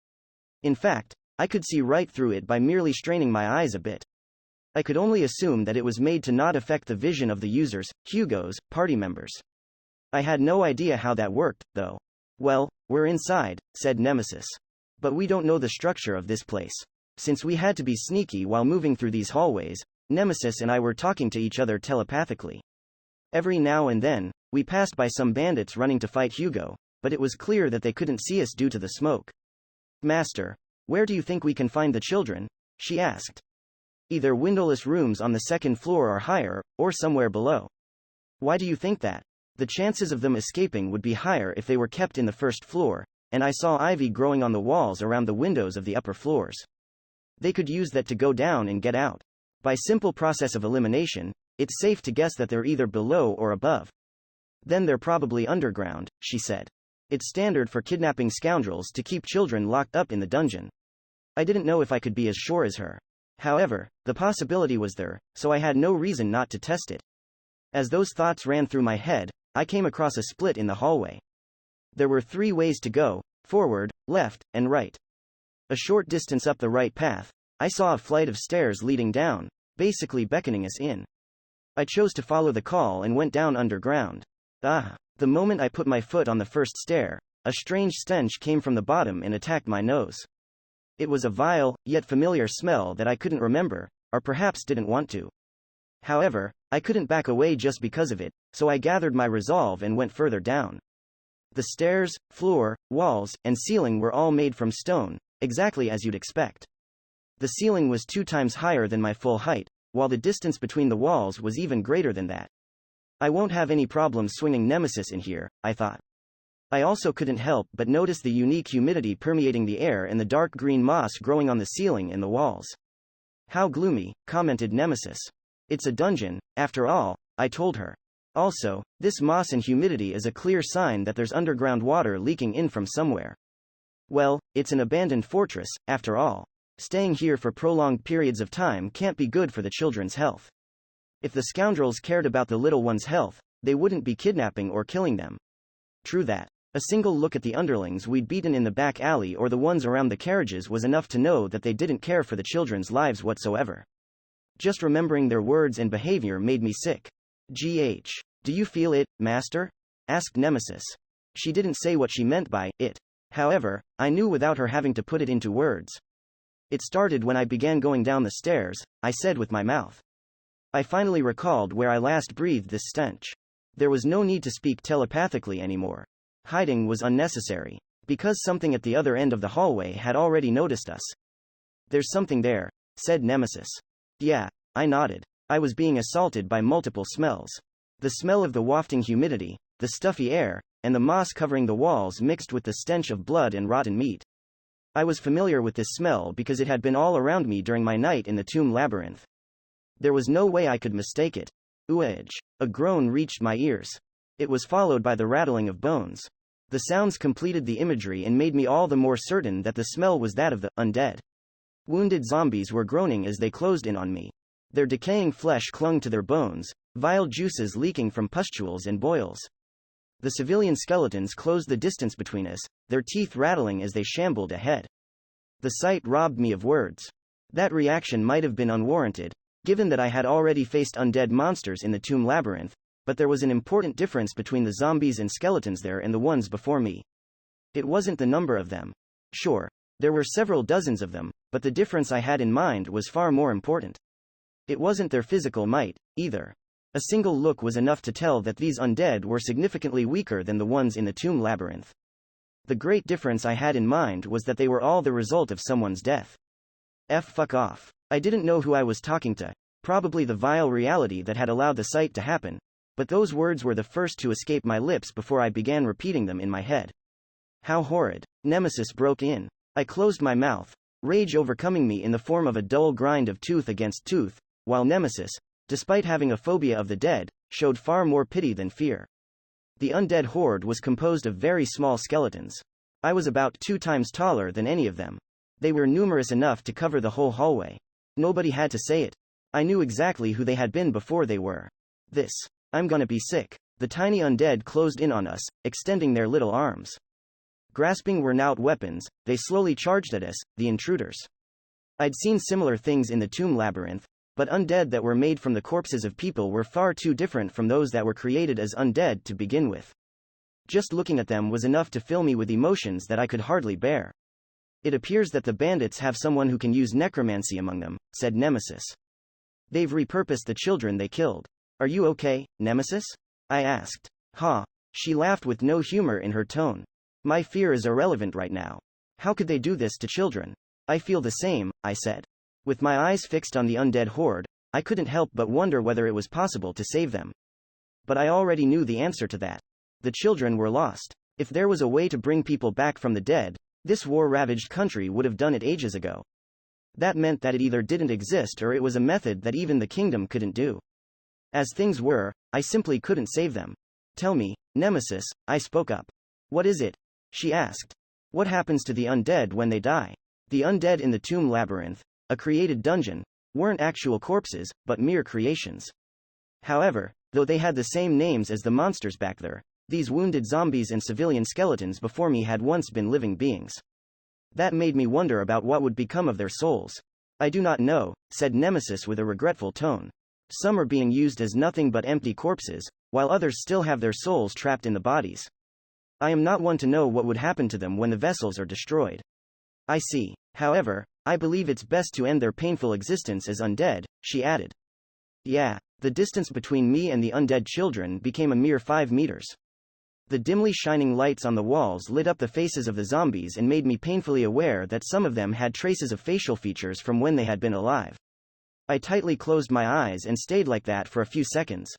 In fact, I could see right through it by merely straining my eyes a bit. I could only assume that it was made to not affect the vision of the users, Hugo's, party members. I had no idea how that worked, though. Well, we're inside, said Nemesis. But we don't know the structure of this place. Since we had to be sneaky while moving through these hallways, Nemesis and I were talking to each other telepathically. Every now and then, we passed by some bandits running to fight Hugo, but it was clear that they couldn't see us due to the smoke. Master, where do you think we can find the children? She asked. Either windowless rooms on the second floor or higher, or somewhere below. Why do you think that? The chances of them escaping would be higher if they were kept in the first floor, and I saw ivy growing on the walls around the windows of the upper floors. They could use that to go down and get out. By simple process of elimination, it's safe to guess that they're either below or above. Then they're probably underground, she said. It's standard for kidnapping scoundrels to keep children locked up in the dungeon. I didn't know if I could be as sure as her. However, the possibility was there, so I had no reason not to test it. As those thoughts ran through my head, I came across a split in the hallway. There were 3 ways to go: forward, left, and right. A short distance up the right path, I saw a flight of stairs leading down, basically beckoning us in. I chose to follow the call and went down underground. The moment I put my foot on the first stair, a strange stench came from the bottom and attacked my nose. It was a vile, yet familiar smell that I couldn't remember, or perhaps didn't want to. However, I couldn't back away just because of it, so I gathered my resolve and went further down. The stairs, floor, walls, and ceiling were all made from stone, exactly as you'd expect. The ceiling was 2 times higher than my full height, while the distance between the walls was even greater than that. I won't have any problems swinging Nemesis in here, I thought. I also couldn't help but notice the unique humidity permeating the air and the dark green moss growing on the ceiling and the walls. How gloomy, commented Nemesis. It's a dungeon, after all, I told her. Also, this moss and humidity is a clear sign that there's underground water leaking in from somewhere. Well, it's an abandoned fortress, after all. Staying here for prolonged periods of time can't be good for the children's health. If the scoundrels cared about the little ones' health, they wouldn't be kidnapping or killing them. True that. A single look at the underlings we'd beaten in the back alley or the ones around the carriages was enough to know that they didn't care for the children's lives whatsoever. Just remembering their words and behavior made me sick. "Gh. Do you feel it, Master?" asked Nemesis. She didn't say what she meant by it. However, I knew without her having to put it into words. "It started when I began going down the stairs," I said with my mouth. I finally recalled where I last breathed this stench. There was no need to speak telepathically anymore. Hiding was unnecessary, because something at the other end of the hallway had already noticed us. "There's something there," said Nemesis. Yeah, I nodded. I was being assaulted by multiple smells. The smell of the wafting humidity, the stuffy air, and the moss covering the walls mixed with the stench of blood and rotten meat. I was familiar with this smell because it had been all around me during my night in the tomb labyrinth. There was no way I could mistake it. Ooh-edge. A groan reached my ears. It was followed by the rattling of bones. The sounds completed the imagery and made me all the more certain that the smell was that of the undead. Wounded zombies were groaning as they closed in on me. Their decaying flesh clung to their bones, vile juices leaking from pustules and boils. The civilian skeletons closed the distance between us, their teeth rattling as they shambled ahead. The sight robbed me of words. That reaction might have been unwarranted, given that I had already faced undead monsters in the tomb labyrinth, but there was an important difference between the zombies and skeletons there and the ones before me. It wasn't the number of them. Sure, there were several dozens of them, but the difference I had in mind was far more important. It wasn't their physical might, either. A single look was enough to tell that these undead were significantly weaker than the ones in the tomb labyrinth. The great difference I had in mind was that they were all the result of someone's death. Fuck off. I didn't know who I was talking to, probably the vile reality that had allowed the sight to happen, but those words were the first to escape my lips before I began repeating them in my head. How horrid. Nemesis broke in. I closed my mouth, rage overcoming me in the form of a dull grind of tooth against tooth, while Nemesis, despite having a phobia of the dead, showed far more pity than fear. The undead horde was composed of very small skeletons. I was about 2 times taller than any of them. They were numerous enough to cover the whole hallway. Nobody had to say it. I knew exactly who they had been before they were. I'm gonna be sick. The tiny undead closed in on us, extending their little arms. Grasping worn-out weapons, they slowly charged at us, the intruders. I'd seen similar things in the tomb labyrinth, but undead that were made from the corpses of people were far too different from those that were created as undead to begin with. Just looking at them was enough to fill me with emotions that I could hardly bear. "It appears that the bandits have someone who can use necromancy among them," said Nemesis. "They've repurposed the children they killed. Are you okay, Nemesis?" I asked. "Ha." She laughed with no humor in her tone. "My fear is irrelevant right now. How could they do this to children?" "I feel the same," I said. With my eyes fixed on the undead horde, I couldn't help but wonder whether it was possible to save them. But I already knew the answer to that. The children were lost. If there was a way to bring people back from the dead, this war-ravaged country would have done it ages ago. That meant that it either didn't exist or it was a method that even the kingdom couldn't do. As things were, I simply couldn't save them. Tell me, Nemesis, I spoke up. What is it? She asked. What happens to the undead when they die? The undead in the tomb labyrinth, a created dungeon, weren't actual corpses, but mere creations. However, though they had the same names as the monsters back there, these wounded zombies and civilian skeletons before me had once been living beings. That made me wonder about what would become of their souls. I do not know, said Nemesis with a regretful tone. Some are being used as nothing but empty corpses, while others still have their souls trapped in the bodies. I am not one to know what would happen to them when the vessels are destroyed. I see. However, I believe it's best to end their painful existence as undead, she added. Yeah, the distance between me and the undead children became a mere 5 meters. The dimly shining lights on the walls lit up the faces of the zombies and made me painfully aware that some of them had traces of facial features from when they had been alive. I tightly closed my eyes and stayed like that for a few seconds.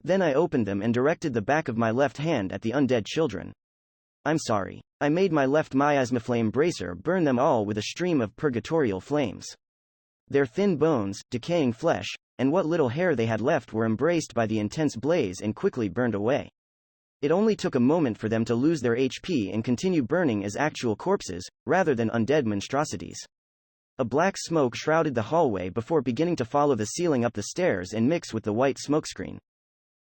Then I opened them and directed the back of my left hand at the undead children. I'm sorry. I made my left miasma flame bracer burn them all with a stream of purgatorial flames. Their thin bones, decaying flesh, and what little hair they had left were embraced by the intense blaze and quickly burned away. It only took a moment for them to lose their HP and continue burning as actual corpses, rather than undead monstrosities. A black smoke shrouded the hallway before beginning to follow the ceiling up the stairs and mix with the white smokescreen.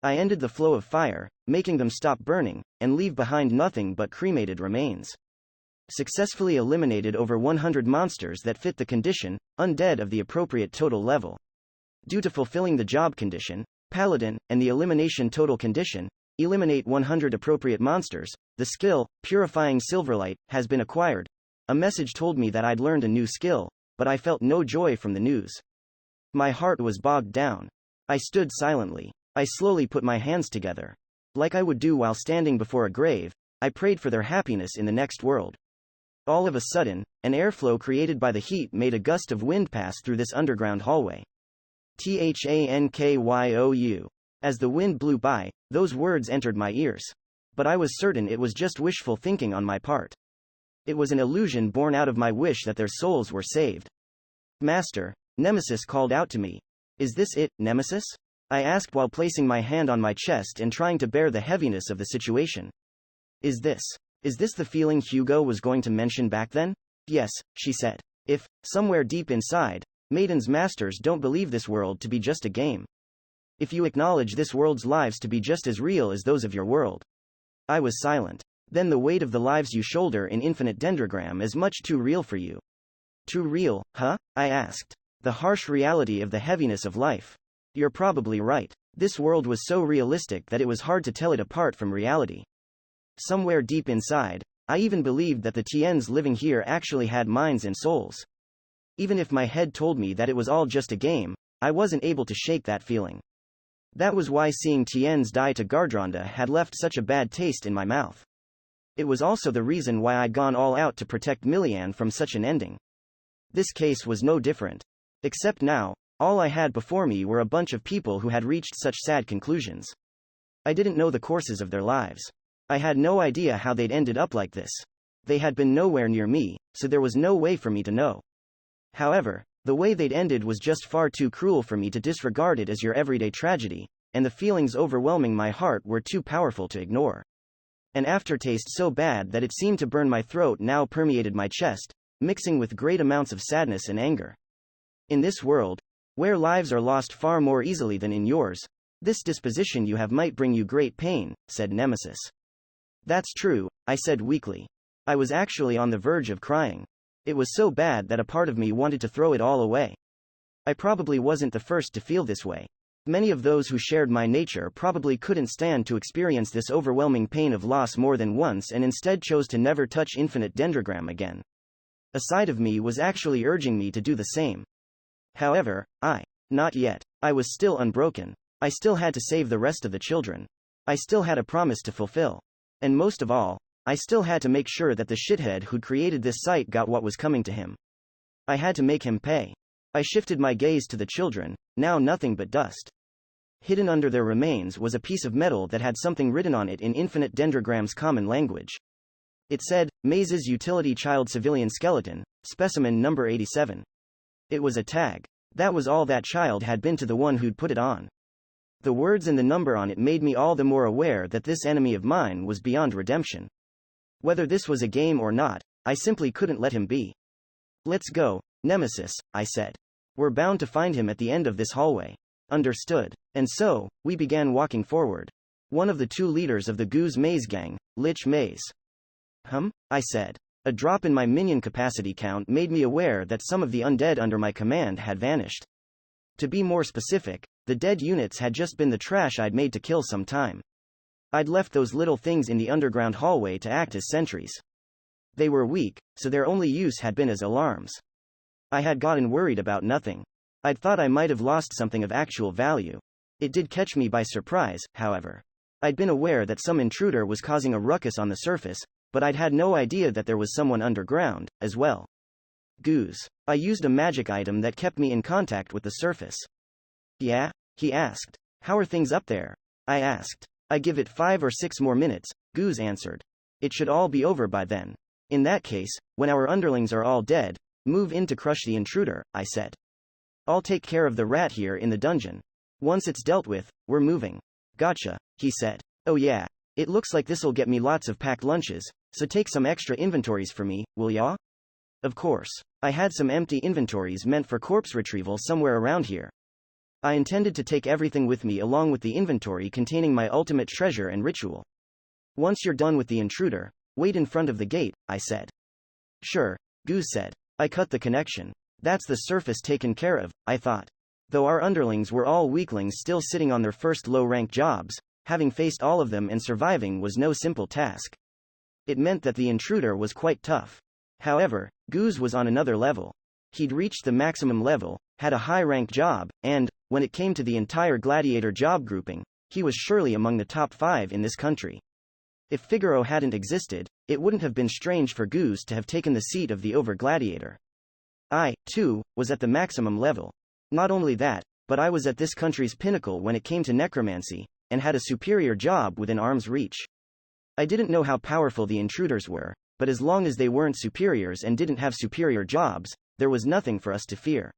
I ended the flow of fire, making them stop burning, and leave behind nothing but cremated remains. Successfully eliminated over 100 monsters that fit the condition, undead of the appropriate total level. Due to fulfilling the job condition, Paladin, and the elimination total condition, eliminate 100 appropriate monsters, the skill, Purifying Silverlight, has been acquired. A message told me that I'd learned a new skill, but I felt no joy from the news. My heart was bogged down. I stood silently. I slowly put my hands together. Like I would do while standing before a grave, I prayed for their happiness in the next world. All of a sudden, an airflow created by the heat made a gust of wind pass through this underground hallway. Thankyou. As the wind blew by, those words entered my ears. But I was certain it was just wishful thinking on my part. It was an illusion born out of my wish that their souls were saved. Master, Nemesis called out to me. Is this it, Nemesis? I asked while placing my hand on my chest and trying to bear the heaviness of the situation. Is this the feeling Hugo was going to mention back then? Yes, she said. If, somewhere deep inside, Maiden's masters don't believe this world to be just a game. If you acknowledge this world's lives to be just as real as those of your world. I was silent. Then the weight of the lives you shoulder in infinite Dendrogram is much too real for you. Too real, huh? I asked. The harsh reality of the heaviness of life. You're probably right. This world was so realistic that it was hard to tell it apart from reality. Somewhere deep inside, I even believed that the Tiens living here actually had minds and souls. Even if my head told me that it was all just a game, I wasn't able to shake that feeling. That was why seeing Tiens die to Gardronda had left such a bad taste in my mouth. It was also the reason why I'd gone all out to protect Milian from such an ending. This case was no different. Except now, all I had before me were a bunch of people who had reached such sad conclusions. I didn't know the courses of their lives. I had no idea how they'd ended up like this. They had been nowhere near me, so there was no way for me to know. However, the way they'd ended was just far too cruel for me to disregard it as your everyday tragedy, and the feelings overwhelming my heart were too powerful to ignore. An aftertaste so bad that it seemed to burn my throat now permeated my chest, mixing with great amounts of sadness and anger. In this world, where lives are lost far more easily than in yours, this disposition you have might bring you great pain, said Nemesis. That's true, I said weakly. I was actually on the verge of crying. It was so bad that a part of me wanted to throw it all away. I probably wasn't the first to feel this way. Many of those who shared my nature probably couldn't stand to experience this overwhelming pain of loss more than once and instead chose to never touch infinite Dendrogram again. A side of me was actually urging me to do the same. However, not yet. I was still unbroken. I still had to save the rest of the children. I still had a promise to fulfill. And most of all, I still had to make sure that the shithead who'd created this site got what was coming to him. I had to make him pay. I shifted my gaze to the children, now nothing but dust. Hidden under their remains was a piece of metal that had something written on it in Infinite Dendrogram's common language. It said, Maze's Utility Child Civilian Skeleton, Specimen Number 87. It was a tag. That was all that child had been to the one who'd put it on. The words and the number on it made me all the more aware that this enemy of mine was beyond redemption. Whether this was a game or not, I simply couldn't let him be. Let's go, Nemesis, I said. We're bound to find him at the end of this hallway. Understood. And so, we began walking forward. One of the two leaders of the Goose Maze gang, Lich Maze. I said. A drop in my minion capacity count made me aware that some of the undead under my command had vanished. To be more specific, the dead units had just been the trash I'd made to kill some time. I'd left those little things in the underground hallway to act as sentries. They were weak, so their only use had been as alarms. I had gotten worried about nothing. I'd thought I might have lost something of actual value. It did catch me by surprise, however. I'd been aware that some intruder was causing a ruckus on the surface, but I'd had no idea that there was someone underground, as well. Goose. I used a magic item that kept me in contact with the surface. Yeah? He asked. How are things up there? I asked. I give it 5 or 6 more minutes, Goose answered. It should all be over by then. In that case, when our underlings are all dead, move in to crush the intruder, I said. I'll take care of the rat here in the dungeon. Once it's dealt with, we're moving. Gotcha, he said. Oh yeah. It looks like this'll get me lots of packed lunches, so take some extra inventories for me, will ya? Of course. I had some empty inventories meant for corpse retrieval somewhere around here. I intended to take everything with me along with the inventory containing my ultimate treasure and ritual. Once you're done with the intruder, wait in front of the gate, I said. Sure, Goose said. I cut the connection. That's the surface taken care of, I thought. Though our underlings were all weaklings still sitting on their first low-rank jobs, having faced all of them and surviving was no simple task. It meant that the intruder was quite tough. However, Goose was on another level. He'd reached the maximum level, had a high-rank job, and, when it came to the entire gladiator job grouping, he was surely among the top 5 in this country. If Figaro hadn't existed, it wouldn't have been strange for Goose to have taken the seat of the over-gladiator. I, too, was at the maximum level. Not only that, but I was at this country's pinnacle when it came to necromancy, and had a superior job within arm's reach. I didn't know how powerful the intruders were, but as long as they weren't superiors and didn't have superior jobs, there was nothing for us to fear.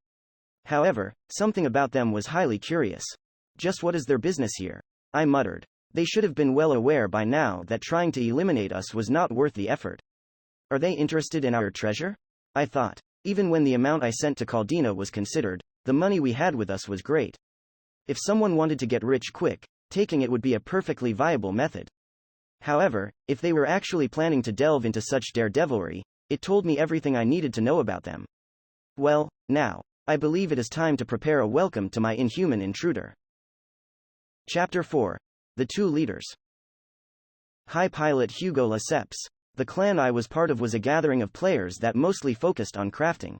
However, something about them was highly curious. Just what is their business here? I muttered. They should have been well aware by now that trying to eliminate us was not worth the effort. Are they interested in our treasure? I thought. Even when the amount I sent to Caldina was considered, the money we had with us was great. If someone wanted to get rich quick, taking it would be a perfectly viable method. However, if they were actually planning to delve into such daredevilry, it told me everything I needed to know about them. Well, now, I believe it is time to prepare a welcome to my inhuman intruder. Chapter 4. The Two Leaders. High Pilot Hugo Lesseps. The clan I was part of was a gathering of players that mostly focused on crafting.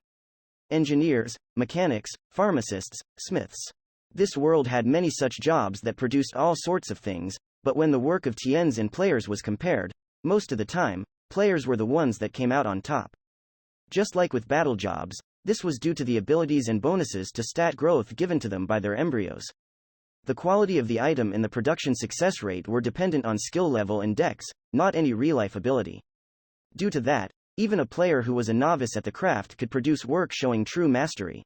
Engineers, mechanics, pharmacists, smiths. This world had many such jobs that produced all sorts of things, but when the work of TNs and players was compared, most of the time, players were the ones that came out on top. Just like with battle jobs, this was due to the abilities and bonuses to stat growth given to them by their embryos. The quality of the item and the production success rate were dependent on skill level and dex, not any real-life ability. Due to that, even a player who was a novice at the craft could produce work showing true mastery.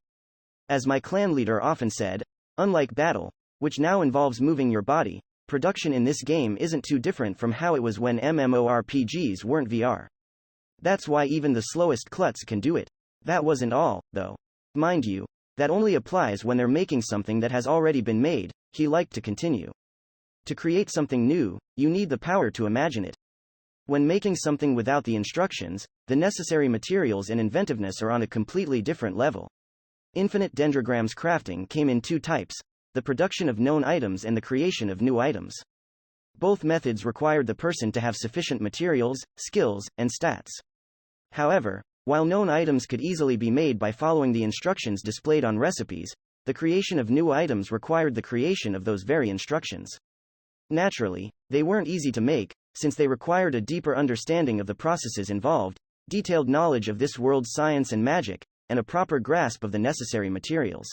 As my clan leader often said, unlike battle, which now involves moving your body, production in this game isn't too different from how it was when MMORPGs weren't VR. That's why even the slowest klutz can do it. That wasn't all, though. Mind you, that only applies when they're making something that has already been made, he liked to continue. To create something new, you need the power to imagine it. When making something without the instructions, the necessary materials and inventiveness are on a completely different level. Infinite Dendrogram's crafting came in 2 types, the production of known items and the creation of new items. Both methods required the person to have sufficient materials, skills, and stats. However, while known items could easily be made by following the instructions displayed on recipes, the creation of new items required the creation of those very instructions. Naturally, they weren't easy to make, since they required a deeper understanding of the processes involved, detailed knowledge of this world's science and magic, and a proper grasp of the necessary materials.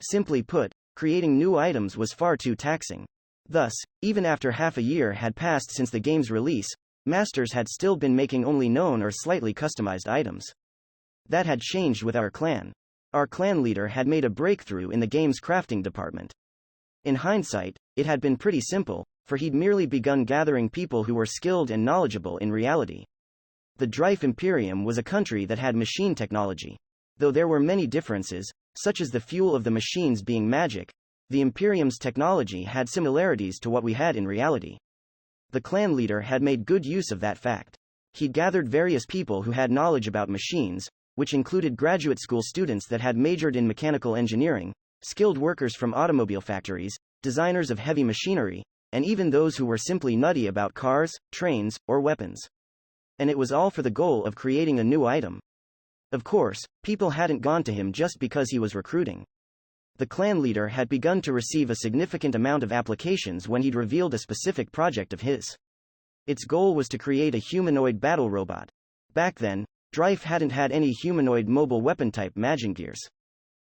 Simply put, creating new items was far too taxing. Thus, even after half a year had passed since the game's release, masters had still been making only known or slightly customized items. That had changed with our clan. Our clan leader had made a breakthrough in the game's crafting department. In hindsight, it had been pretty simple, for he'd merely begun gathering people who were skilled and knowledgeable in reality. The Drife Imperium was a country that had machine technology. Though there were many differences, such as the fuel of the machines being magic, the Imperium's technology had similarities to what we had in reality. The clan leader had made good use of that fact. He'd gathered various people who had knowledge about machines, which included graduate school students that had majored in mechanical engineering, skilled workers from automobile factories, designers of heavy machinery, and even those who were simply nutty about cars, trains, or weapons. And it was all for the goal of creating a new item. Of course, people hadn't gone to him just because he was recruiting. The clan leader had begun to receive a significant amount of applications when he'd revealed a specific project of his. Its goal was to create a humanoid battle robot. Back then, Drife hadn't had any humanoid mobile weapon-type Magingears.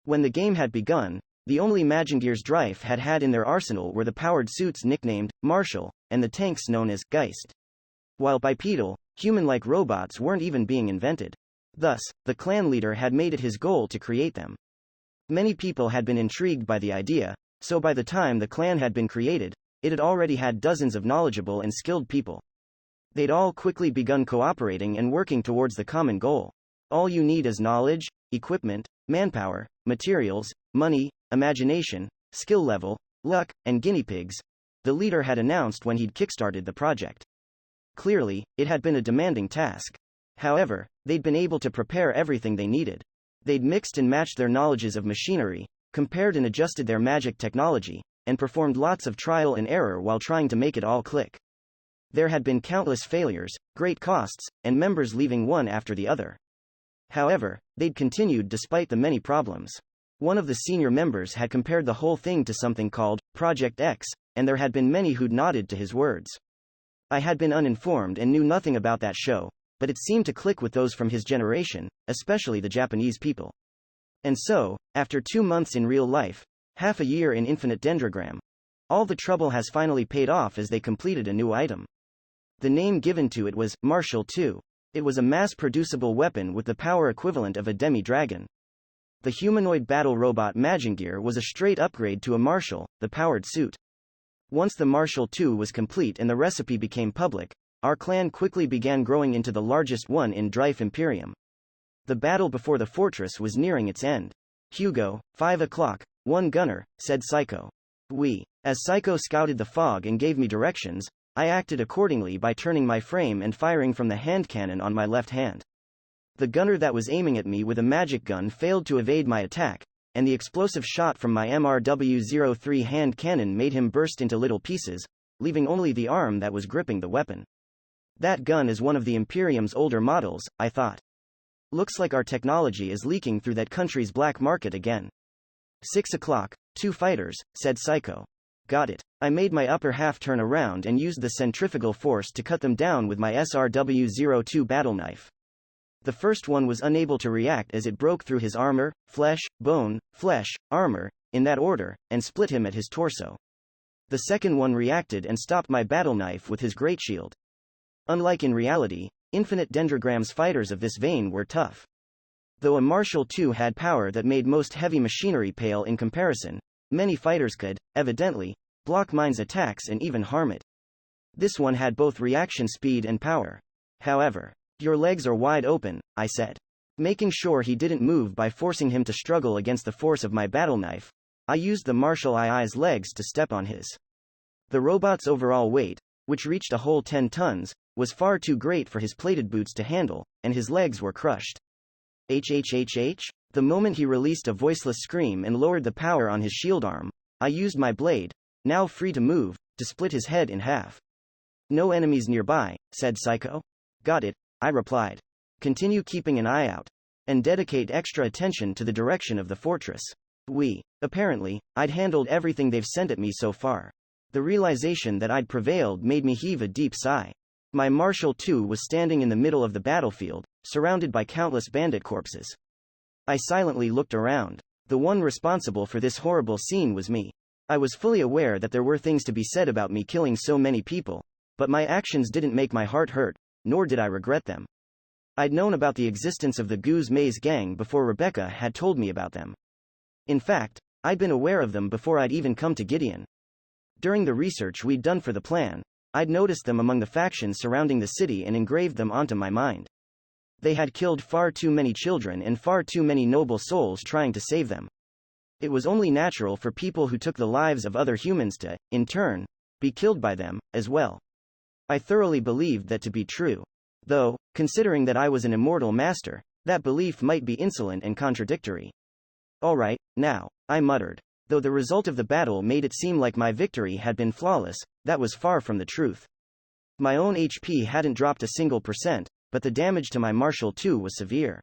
When the game had begun, the only Magingears Drife had had in their arsenal were the powered suits nicknamed Marshall, and the tanks known as Geist. While bipedal, human-like robots weren't even being invented. Thus, the clan leader had made it his goal to create them. Many people had been intrigued by the idea, so by the time the clan had been created, it had already had dozens of knowledgeable and skilled people. They'd all quickly begun cooperating and working towards the common goal. All you need is knowledge, equipment, manpower, materials, money, imagination, skill level, luck, and guinea pigs, the leader had announced when he'd kickstarted the project. Clearly, it had been a demanding task. However, they'd been able to prepare everything they needed. They'd mixed and matched their knowledges of machinery, compared and adjusted their magic technology, and performed lots of trial and error while trying to make it all click. There had been countless failures, great costs, and members leaving one after the other. However, they'd continued despite the many problems. One of the senior members had compared the whole thing to something called Project X, and there had been many who'd nodded to his words. I had been uninformed and knew nothing about that show, but it seemed to click with those from his generation, especially the Japanese people. And so, after 2 months in real life, half a year in Infinite Dendrogram, all the trouble has finally paid off as they completed a new item. The name given to it was Marshall II. It was a mass-producible weapon with the power equivalent of a demi-dragon. The humanoid battle robot Magingear was a straight upgrade to a Marshall, the powered suit. Once the Marshall II was complete and the recipe became public, our clan quickly began growing into the largest one in Drife Imperium. The battle before the fortress was nearing its end. Hugo, 5 o'clock, 1 gunner, said Psycho. As Psycho scouted the fog and gave me directions, I acted accordingly by turning my frame and firing from the hand cannon on my left hand. The gunner that was aiming at me with a magic gun failed to evade my attack, and the explosive shot from my MRW-03 hand cannon made him burst into little pieces, leaving only the arm that was gripping the weapon. That gun is one of the Imperium's older models, I thought. Looks like our technology is leaking through that country's black market again. 6 o'clock, 2 fighters, said Psycho. Got it. I made my upper half turn around and used the centrifugal force to cut them down with my SRW-02 battle knife. The first one was unable to react as it broke through his armor, flesh, bone, flesh, armor, in that order, and split him at his torso. The second one reacted and stopped my battle knife with his great shield. Unlike in reality, Infinite Dendrogram's fighters of this vein were tough. Though a Marshall II had power that made most heavy machinery pale in comparison, many fighters could, evidently, block mine's attacks and even harm it. This one had both reaction speed and power. However, your legs are wide open, I said. Making sure he didn't move by forcing him to struggle against the force of my battle knife, I used the Marshall II's legs to step on his. The robot's overall weight, which reached a whole 10 tons, was far too great for his plated boots to handle, and his legs were crushed. HHHH? The moment he released a voiceless scream and lowered the power on his shield arm, I used my blade, now free to move, to split his head in half. No enemies nearby, said Psycho. Got it, I replied. Continue keeping an eye out. And dedicate extra attention to the direction of the fortress. Apparently, I'd handled everything they've sent at me so far. The realization that I'd prevailed made me heave a deep sigh. My Marshall II was standing in the middle of the battlefield, surrounded by countless bandit corpses. I silently looked around. The one responsible for this horrible scene was me. I was fully aware that there were things to be said about me killing so many people, but my actions didn't make my heart hurt, nor did I regret them. I'd known about the existence of the Goose Maze gang before Rebecca had told me about them. In fact, I'd been aware of them before I'd even come to Gideon. During the research we'd done for the plan, I'd noticed them among the factions surrounding the city and engraved them onto my mind. They had killed far too many children and far too many noble souls trying to save them. It was only natural for people who took the lives of other humans to, in turn, be killed by them, as well. I thoroughly believed that to be true. Though, considering that I was an immortal master, that belief might be insolent and contradictory. All right, now, I muttered. Though the result of the battle made it seem like my victory had been flawless, that was far from the truth. My own HP hadn't dropped a single %, but the damage to my Martial II was severe.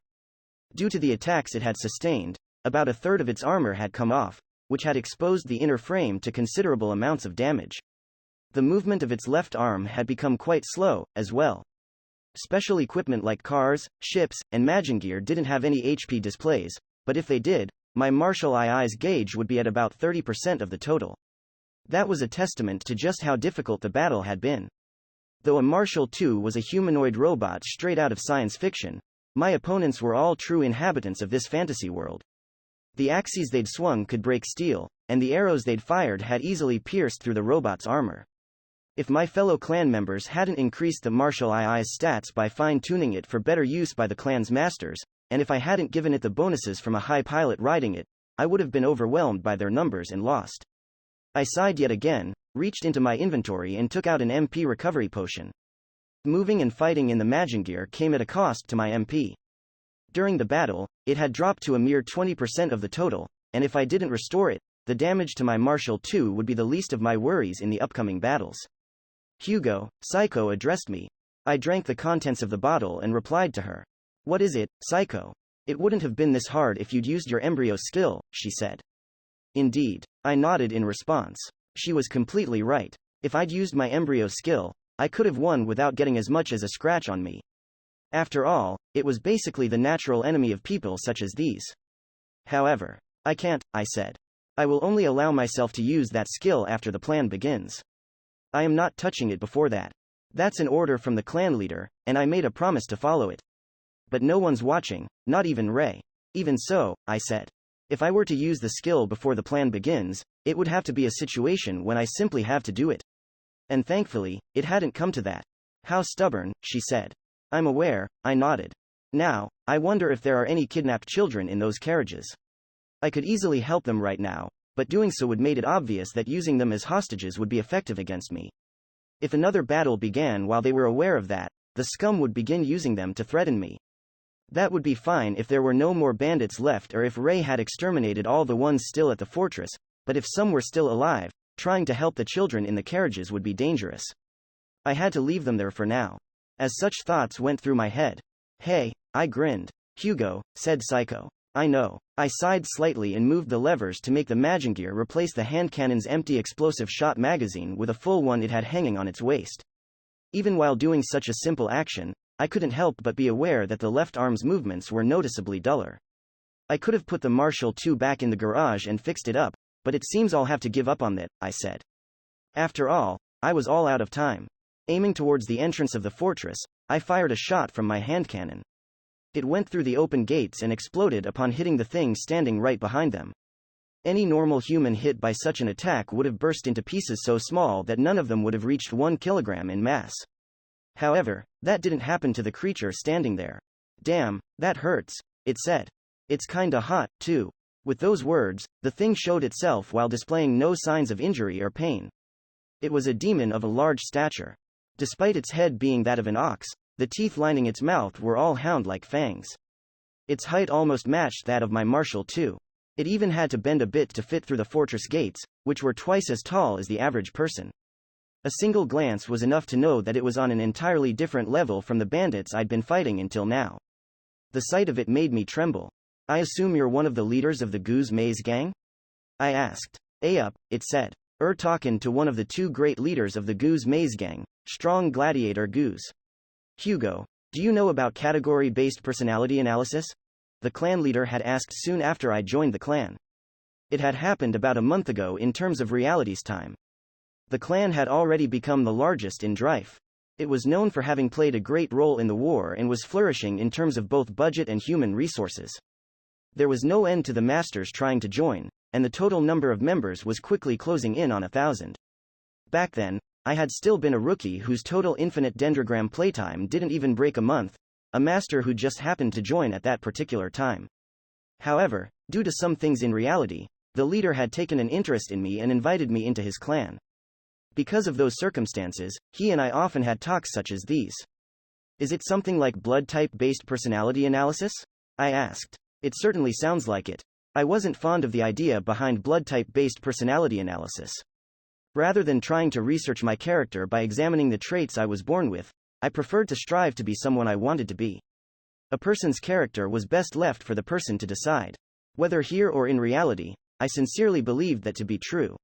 Due to the attacks it had sustained, about a third of its armor had come off, which had exposed the inner frame to considerable amounts of damage. The movement of its left arm had become quite slow, as well. Special equipment like cars, ships, and Maiden gear didn't have any HP displays, but if they did, my Martial II's gauge would be at about 30% of the total. That was a testament to just how difficult the battle had been. Though a Martial II was a humanoid robot straight out of science fiction, my opponents were all true inhabitants of this fantasy world. The axes they'd swung could break steel, and the arrows they'd fired had easily pierced through the robot's armor. If my fellow clan members hadn't increased the Martial II's stats by fine-tuning it for better use by the clan's masters, and if I hadn't given it the bonuses from a high pilot riding it, I would have been overwhelmed by their numbers and lost. I sighed yet again, reached into my inventory and took out an MP recovery potion. Moving and fighting in the Maiden gear came at a cost to my MP. During the battle, it had dropped to a mere 20% of the total, and if I didn't restore it, the damage to my Martial II would be the least of my worries in the upcoming battles. Hugo, Psycho addressed me. I drank the contents of the bottle and replied to her. What is it, Psycho? It wouldn't have been this hard if you'd used your embryo skill, she said. Indeed. I nodded in response. She was completely right. If I'd used my embryo skill, I could have won without getting as much as a scratch on me. After all, it was basically the natural enemy of people such as these. However, I can't, I said. I will only allow myself to use that skill after the plan begins. I am not touching it before that. That's an order from the clan leader, and I made a promise to follow it. But no one's watching, not even Ray. Even so, I said. If I were to use the skill before the plan begins, it would have to be a situation when I simply have to do it. And thankfully, it hadn't come to that. How stubborn, she said. I'm aware, I nodded. Now, I wonder if there are any kidnapped children in those carriages. I could easily help them right now, but doing so would make it obvious that using them as hostages would be effective against me. If another battle began while they were aware of that, the scum would begin using them to threaten me. That would be fine if there were no more bandits left or if Ray had exterminated all the ones still at the fortress, but if some were still alive, trying to help the children in the carriages would be dangerous. I had to leave them there for now. As such thoughts went through my head. Hey, I grinned. Hugo, said Psycho. I know. I sighed slightly and moved the levers to make the Maiden gear replace the hand cannon's empty explosive shot magazine with a full one it had hanging on its waist. Even while doing such a simple action, I couldn't help but be aware that the left arm's movements were noticeably duller. I could have put the Martial II back in the garage and fixed it up, but it seems I'll have to give up on that, I said. After all, I was all out of time. Aiming towards the entrance of the fortress, I fired a shot from my hand cannon. It went through the open gates and exploded upon hitting the thing standing right behind them. Any normal human hit by such an attack would have burst into pieces so small that none of them would have reached 1 kilogram in mass. However, that didn't happen to the creature standing there. Damn, that hurts, it said. It's kinda hot, too. With those words, the thing showed itself while displaying no signs of injury or pain. It was a demon of a large stature. Despite its head being that of an ox, the teeth lining its mouth were all hound-like fangs. Its height almost matched that of my Martial II. It even had to bend a bit to fit through the fortress gates, which were twice as tall as the average person. A single glance was enough to know that it was on an entirely different level from the bandits I'd been fighting until now. The sight of it made me tremble. I assume you're one of the leaders of the Goose Maze gang? I asked. Yup, it said. Talkin' to one of the 2 great leaders of the Goose Maze gang, Strong Gladiator Goose. Hugo, do you know about category-based personality analysis? the clan leader had asked soon after I joined the clan. It had happened about a month ago in terms of reality's time. The clan had already become the largest in Drife. It was known for having played a great role in the war and was flourishing in terms of both budget and human resources. There was no end to the masters trying to join, and the total number of members was quickly closing in on 1,000. Back then, I had still been a rookie whose total infinite Dendrogram playtime didn't even break a month, a master who just happened to join at that particular time. However, due to some things in reality, the leader had taken an interest in me and invited me into his clan. Because of those circumstances, he and I often had talks such as these. Is it something like blood type-based personality analysis? I asked. It certainly sounds like it. I wasn't fond of the idea behind blood type-based personality analysis. Rather than trying to research my character by examining the traits I was born with, I preferred to strive to be someone I wanted to be. A person's character was best left for the person to decide. Whether here or in reality, I sincerely believed that to be true.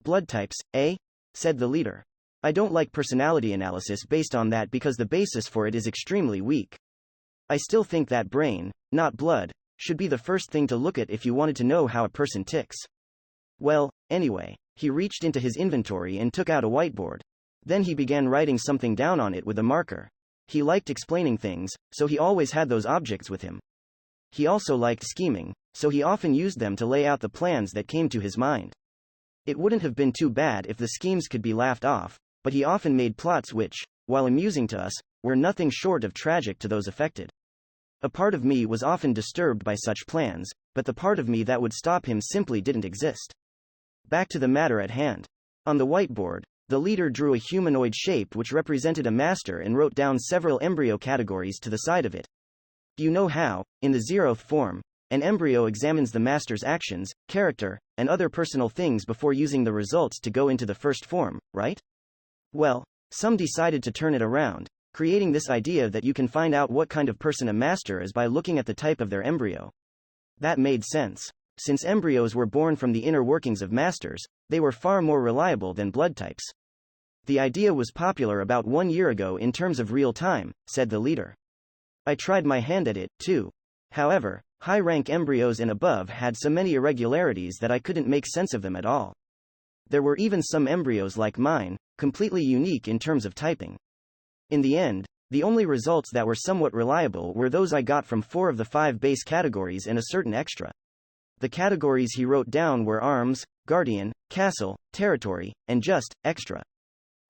Blood types, eh? Said the leader. I don't like personality analysis based on that because the basis for it is extremely weak. I still think that brain, not blood, should be the first thing to look at if you wanted to know how a person ticks. Well, anyway, he reached into his inventory and took out a whiteboard. Then he began writing something down on it with a marker. He liked explaining things, so he always had those objects with him. He also liked scheming, so he often used them to lay out the plans that came to his mind. It wouldn't have been too bad if the schemes could be laughed off, but he often made plots which, while amusing to us, were nothing short of tragic to those affected. A part of me was often disturbed by such plans, but the part of me that would stop him simply didn't exist. Back to the matter at hand. On the whiteboard, the leader drew a humanoid shape which represented a master and wrote down several embryo categories to the side of it. You know how, in the 0th form, an embryo examines the master's actions, character, and other personal things before using the results to go into the first form, right? Well, some decided to turn it around, creating this idea that you can find out what kind of person a master is by looking at the type of their embryo. That made sense. Since embryos were born from the inner workings of masters, they were far more reliable than blood types. The idea was popular about 1 year ago in terms of real time, said the leader. I tried my hand at it, too. However, high-rank embryos and above had so many irregularities that I couldn't make sense of them at all. There were even some embryos like mine, completely unique in terms of typing. In the end, the only results that were somewhat reliable were those I got from 4 of the 5 base categories and a certain extra. The categories he wrote down were arms, guardian, castle, territory, and just, extra.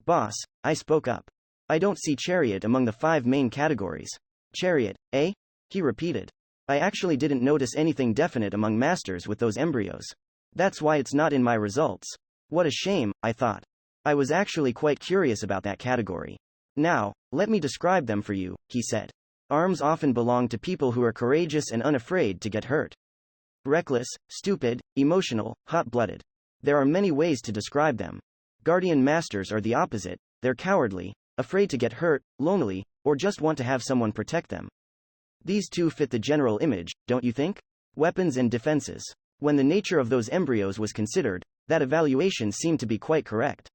Boss, I spoke up. I don't see chariot among the 5 main categories. Chariot, eh? He repeated. I actually didn't notice anything definite among masters with those embryos. That's why it's not in my results. What a shame, I thought. I was actually quite curious about that category. Now, let me describe them for you, he said. Arms often belong to people who are courageous and unafraid to get hurt. Reckless, stupid, emotional, hot-blooded. There are many ways to describe them. Guardian masters are the opposite. They're cowardly, afraid to get hurt, lonely, or just want to have someone protect them. These two fit the general image, don't you think? Weapons and defenses. When the nature of those embryos was considered, that evaluation seemed to be quite correct.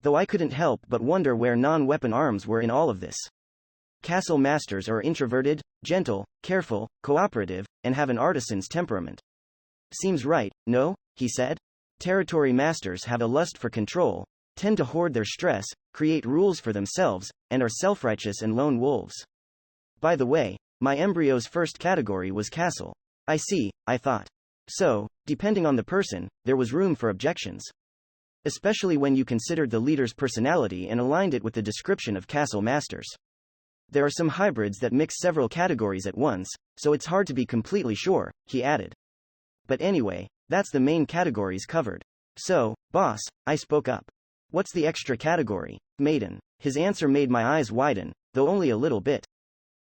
Though I couldn't help but wonder where non-weapon arms were in all of this. Castle masters are introverted, gentle, careful, cooperative, and have an artisan's temperament. Seems right, no? He said. Territory masters have a lust for control, tend to hoard their stress, create rules for themselves, and are self-righteous and lone wolves. By the way, my embryo's first category was castle. I see, I thought. So, depending on the person, there was room for objections. Especially when you considered the leader's personality and aligned it with the description of castle masters. There are some hybrids that mix several categories at once, so it's hard to be completely sure, he added. But anyway, that's the main categories covered. So, boss, I spoke up. What's the extra category? Maiden. His answer made my eyes widen, though only a little bit.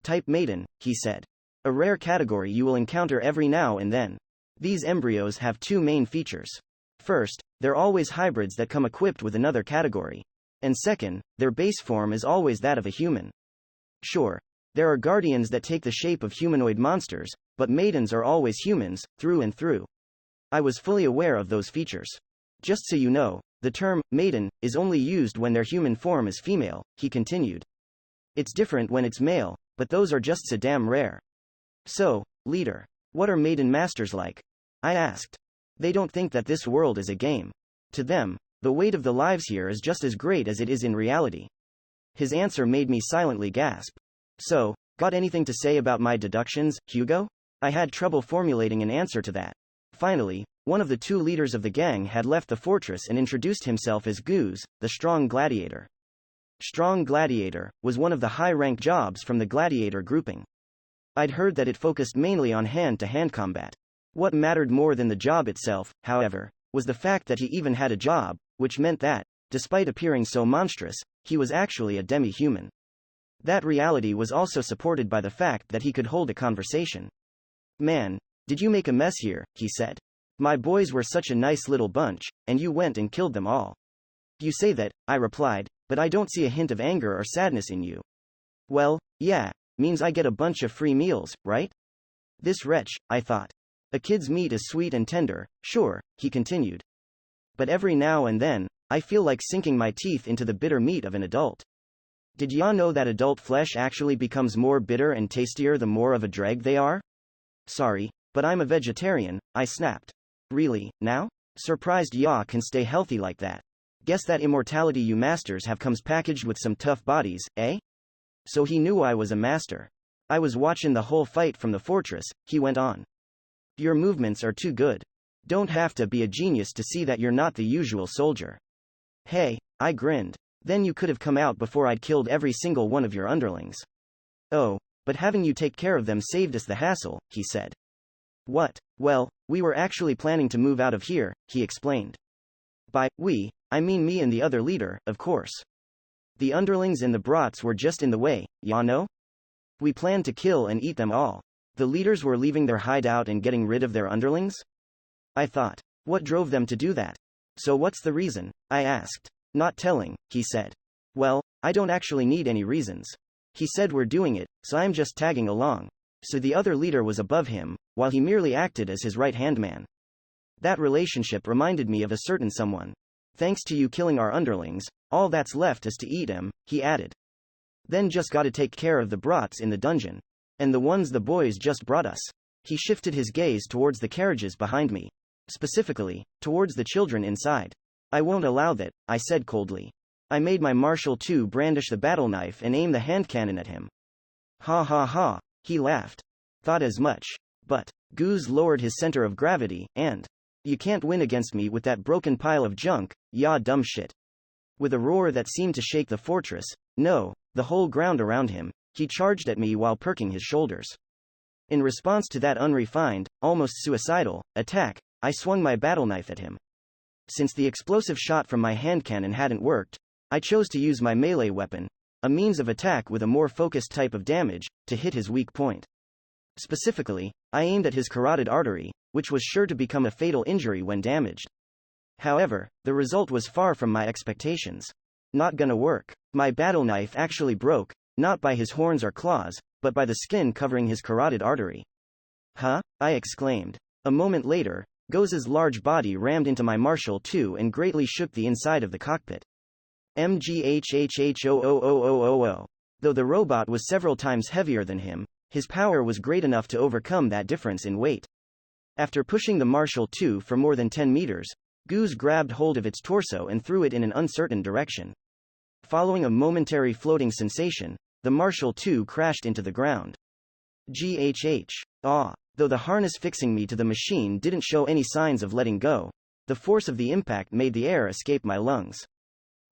Type Maiden, he said. A rare category you will encounter every now and then. These embryos have 2 main features. First, they're always hybrids that come equipped with another category. And second, their base form is always that of a human. Sure, there are guardians that take the shape of humanoid monsters, but maidens are always humans, through and through. I was fully aware of those features. Just so you know, the term maiden is only used when their human form is female, he continued. It's different when it's male, but those are just so damn rare. So, Leader. What are Maiden Masters like? I asked. They don't think that this world is a game. To them, the weight of the lives here is just as great as it is in reality. His answer made me silently gasp. So, got anything to say about my deductions, Hugo? I had trouble formulating an answer to that. Finally, one of the two leaders of the gang had left the fortress and introduced himself as Goose, the Strong Gladiator. Strong Gladiator was one of the high-rank jobs from the Gladiator grouping. I'd heard that it focused mainly on hand-to-hand combat. What mattered more than the job itself, however, was the fact that he even had a job, which meant that, despite appearing so monstrous, he was actually a demi-human. That reality was also supported by the fact that he could hold a conversation. Man, did you make a mess here, he said. My boys were such a nice little bunch, and you went and killed them all. You say that, I replied, but I don't see a hint of anger or sadness in you. Well, yeah, means I get a bunch of free meals, right? This wretch, I thought. A kid's meat is sweet and tender, sure, he continued. But every now and then, I feel like sinking my teeth into the bitter meat of an adult. Did ya know that adult flesh actually becomes more bitter and tastier the more of a dreg they are? Sorry, but I'm a vegetarian, I snapped. Really, now? Surprised ya can stay healthy like that. Guess that immortality you masters have comes packaged with some tough bodies, eh? So he knew I was a master. I was watching the whole fight from the fortress, he went on. Your movements are too good. Don't have to be a genius to see that you're not the usual soldier. Hey, I grinned. Then you could have come out before I'd killed every single one of your underlings. Oh, but having you take care of them saved us the hassle, he said. What? Well, we were actually planning to move out of here, he explained. By we, I mean me and the other leader, of course. The underlings and the brats were just in the way, ya know? We planned to kill and eat them all. The leaders were leaving their hideout and getting rid of their underlings? I thought. What drove them to do that? So what's the reason? I asked. Not telling, he said. Well, I don't actually need any reasons. He said we're doing it, so I'm just tagging along. So the other leader was above him, while he merely acted as his right-hand man. That relationship reminded me of a certain someone. Thanks to you killing our underlings, all that's left is to eat them, he added. Then just gotta take care of the brats in the dungeon. And the ones the boys just brought us. He shifted his gaze towards the carriages behind me. Specifically, towards the children inside. I won't allow that, I said coldly. I made my Marshal II brandish the battle knife and aim the hand cannon at him. Ha ha ha, he laughed. Thought as much. But, Goose lowered his center of gravity, and, you can't win against me with that broken pile of junk, ya dumb shit. With a roar that seemed to shake the fortress, no, the whole ground around him, he charged at me while perking his shoulders. In response to that unrefined, almost suicidal, attack, I swung my battle knife at him. Since the explosive shot from my hand cannon hadn't worked, I chose to use my melee weapon, a means of attack with a more focused type of damage, to hit his weak point. Specifically, I aimed at his carotid artery, which was sure to become a fatal injury when damaged. However, the result was far from my expectations. Not gonna work. My battle knife actually broke, not by his horns or claws, but by the skin covering his carotid artery. Huh? I exclaimed. A moment later, Goose's large body rammed into my Marshal II and greatly shook the inside of the cockpit. MGHHHOOOOOO. Though the robot was several times heavier than him, his power was great enough to overcome that difference in weight. After pushing the Marshal II for more than 10 meters, Goose grabbed hold of its torso and threw it in an uncertain direction. Following a momentary floating sensation, the Marshal II crashed into the ground. GHH. Ah. Though the harness fixing me to the machine didn't show any signs of letting go, the force of the impact made the air escape my lungs.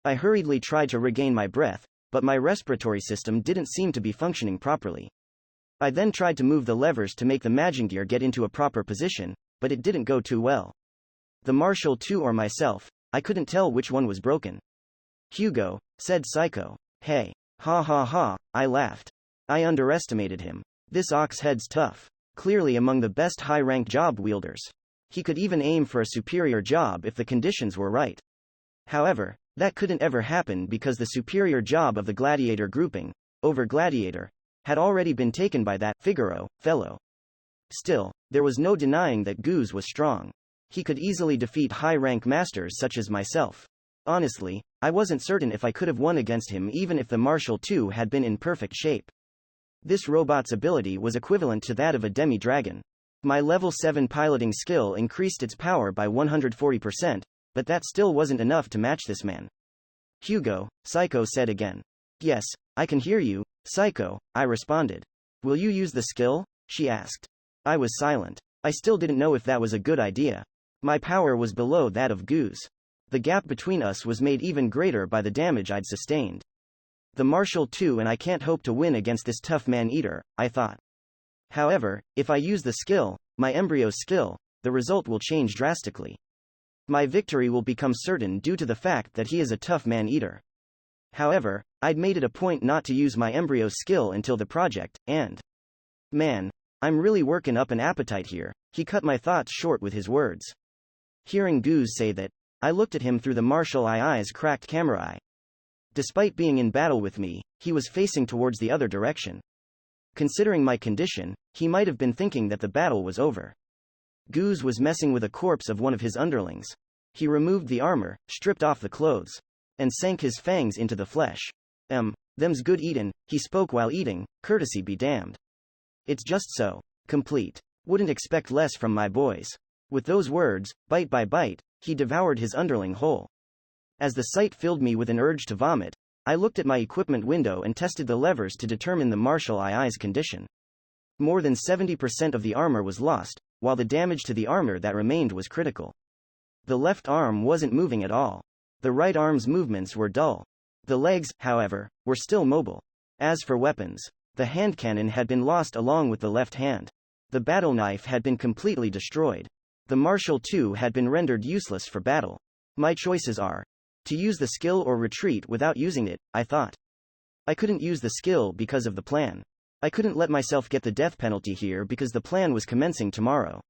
I hurriedly tried to regain my breath, but my respiratory system didn't seem to be functioning properly. I then tried to move the levers to make the Magingear get into a proper position, but it didn't go too well. The Marshal II or myself, I couldn't tell which one was broken. Hugo, said Psycho. Hey. Ha ha ha, I laughed. I underestimated him. This ox head's tough. Clearly among the best high-ranked job wielders. He could even aim for a superior job if the conditions were right. However, that couldn't ever happen because the superior job of the gladiator grouping, over gladiator, had already been taken by that Figaro fellow. Still, there was no denying that Goose was strong. He could easily defeat high-rank masters such as myself. Honestly, I wasn't certain if I could have won against him even if the Marshal II had been in perfect shape. This robot's ability was equivalent to that of a demi-dragon. My level 7 piloting skill increased its power by 140%, but that still wasn't enough to match this man. Hugo, Psycho said again. Yes, I can hear you, Psycho, I responded. Will you use the skill? She asked. I was silent. I still didn't know if that was a good idea. My power was below that of Goose. The gap between us was made even greater by the damage I'd sustained. The Marshal too, and I can't hope to win against this tough man-eater, I thought. However, if I use the skill, my embryo skill, the result will change drastically. My victory will become certain due to the fact that he is a tough man-eater. However, I'd made it a point not to use my embryo skill until the project, and... Man, I'm really working up an appetite here, he cut my thoughts short with his words. Hearing Goose say that, I looked at him through the Marshal Eye's cracked camera eye. Despite being in battle with me, he was facing towards the other direction. Considering my condition, he might have been thinking that the battle was over. Goose was messing with a corpse of one of his underlings. He removed the armor, stripped off the clothes, and sank his fangs into the flesh. Them's good eatin', he spoke while eating, courtesy be damned. It's just so. Complete. Wouldn't expect less from my boys. With those words, bite by bite, he devoured his underling whole. As the sight filled me with an urge to vomit, I looked at my equipment window and tested the levers to determine the Marshal Eye's condition. More than 70% of the armor was lost, while the damage to the armor that remained was critical. The left arm wasn't moving at all. The right arm's movements were dull. The legs, however, were still mobile. As for weapons, the hand cannon had been lost along with the left hand. The battle knife had been completely destroyed. The Marshal too had been rendered useless for battle. My choices are to use the skill or retreat without using it, I thought. I couldn't use the skill because of the plan. I couldn't let myself get the death penalty here because the plan was commencing tomorrow.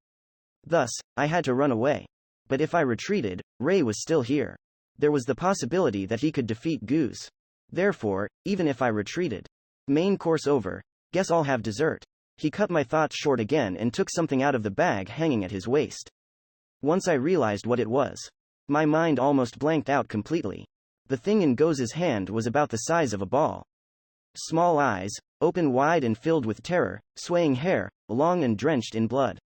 Thus, I had to run away. But if I retreated, Ray was still here. There was the possibility that he could defeat Goose. Therefore, even if I retreated, main course over, guess I'll have dessert. He cut my thoughts short again and took something out of the bag hanging at his waist. Once I realized what it was, my mind almost blanked out completely. The thing in Goose's hand was about the size of a ball. Small eyes, open wide and filled with terror, swaying hair, long and drenched in blood.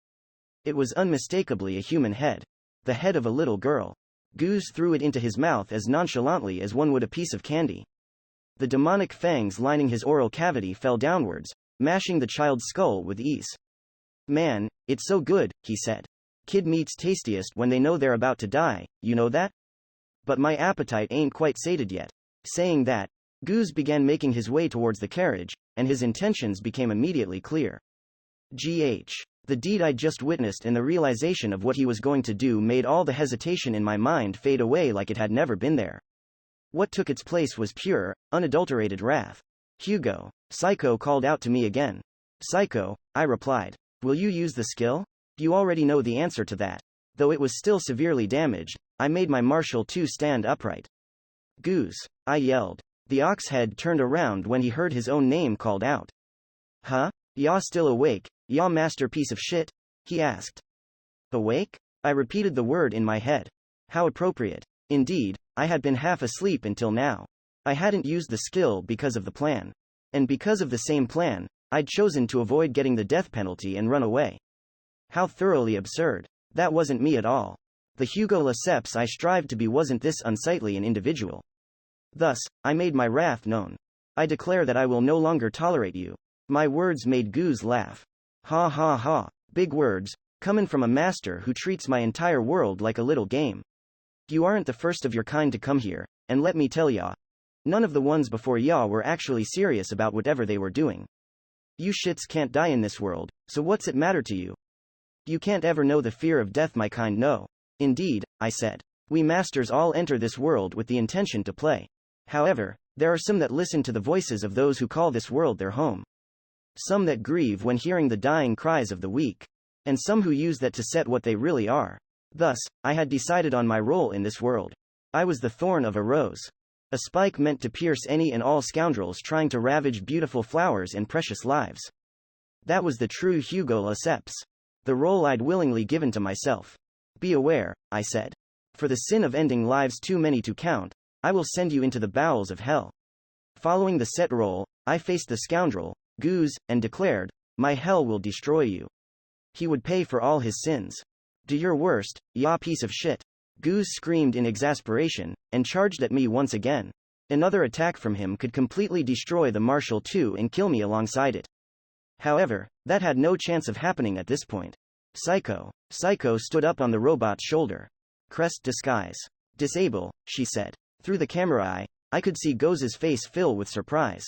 It was unmistakably a human head. The head of a little girl. Goose threw it into his mouth as nonchalantly as one would a piece of candy. The demonic fangs lining his oral cavity fell downwards, mashing the child's skull with ease. Man, it's so good, he said. Kid meat's tastiest when they know they're about to die, you know that? But my appetite ain't quite sated yet. Saying that, Goose began making his way towards the carriage, and his intentions became immediately clear. The deed I'd just witnessed and the realization of what he was going to do made all the hesitation in my mind fade away like it had never been there. What took its place was pure, unadulterated wrath. Hugo, Psycho called out to me again. Psycho, I replied. Will you use the skill? You already know the answer to that. Though it was still severely damaged, I made my Marshal too stand upright. Goose, I yelled. The ox head turned around when he heard his own name called out. Huh? Yaw still awake, yaw masterpiece of shit? He asked. Awake? I repeated the word in my head. How appropriate. Indeed, I had been half asleep until now. I hadn't used the skill because of the plan. And because of the same plan, I'd chosen to avoid getting the death penalty and run away. How thoroughly absurd. That wasn't me at all. The Hugo Lesseps I strived to be wasn't this unsightly an individual. Thus, I made my wrath known. I declare that I will no longer tolerate you. My words made Goose laugh. Ha ha ha. Big words, comin' from a master who treats my entire world like a little game. You aren't the first of your kind to come here, and let me tell ya, none of the ones before ya were actually serious about whatever they were doing. You shits can't die in this world, so what's it matter to you? You can't ever know the fear of death my kind know. Indeed, I said. We masters all enter this world with the intention to play. However, there are some that listen to the voices of those who call this world their home. Some that grieve when hearing the dying cries of the weak. And some who use that to set what they really are. Thus, I had decided on my role in this world. I was the thorn of a rose. A spike meant to pierce any and all scoundrels trying to ravage beautiful flowers and precious lives. That was the true Hugo Lesseps. The role I'd willingly given to myself. Be aware, I said. For the sin of ending lives too many to count, I will send you into the bowels of hell. Following the set role, I faced the scoundrel, Goose, and declared, "My hell will destroy you." He would pay for all his sins. "Do your worst, ya piece of shit." Goose screamed in exasperation, and charged at me once again. Another attack from him could completely destroy the Marshal II and kill me alongside it. However, that had no chance of happening at this point. Psycho stood up on the robot's shoulder. "Crest disguise. Disable," she said. Through the camera I could see Goose's face fill with surprise.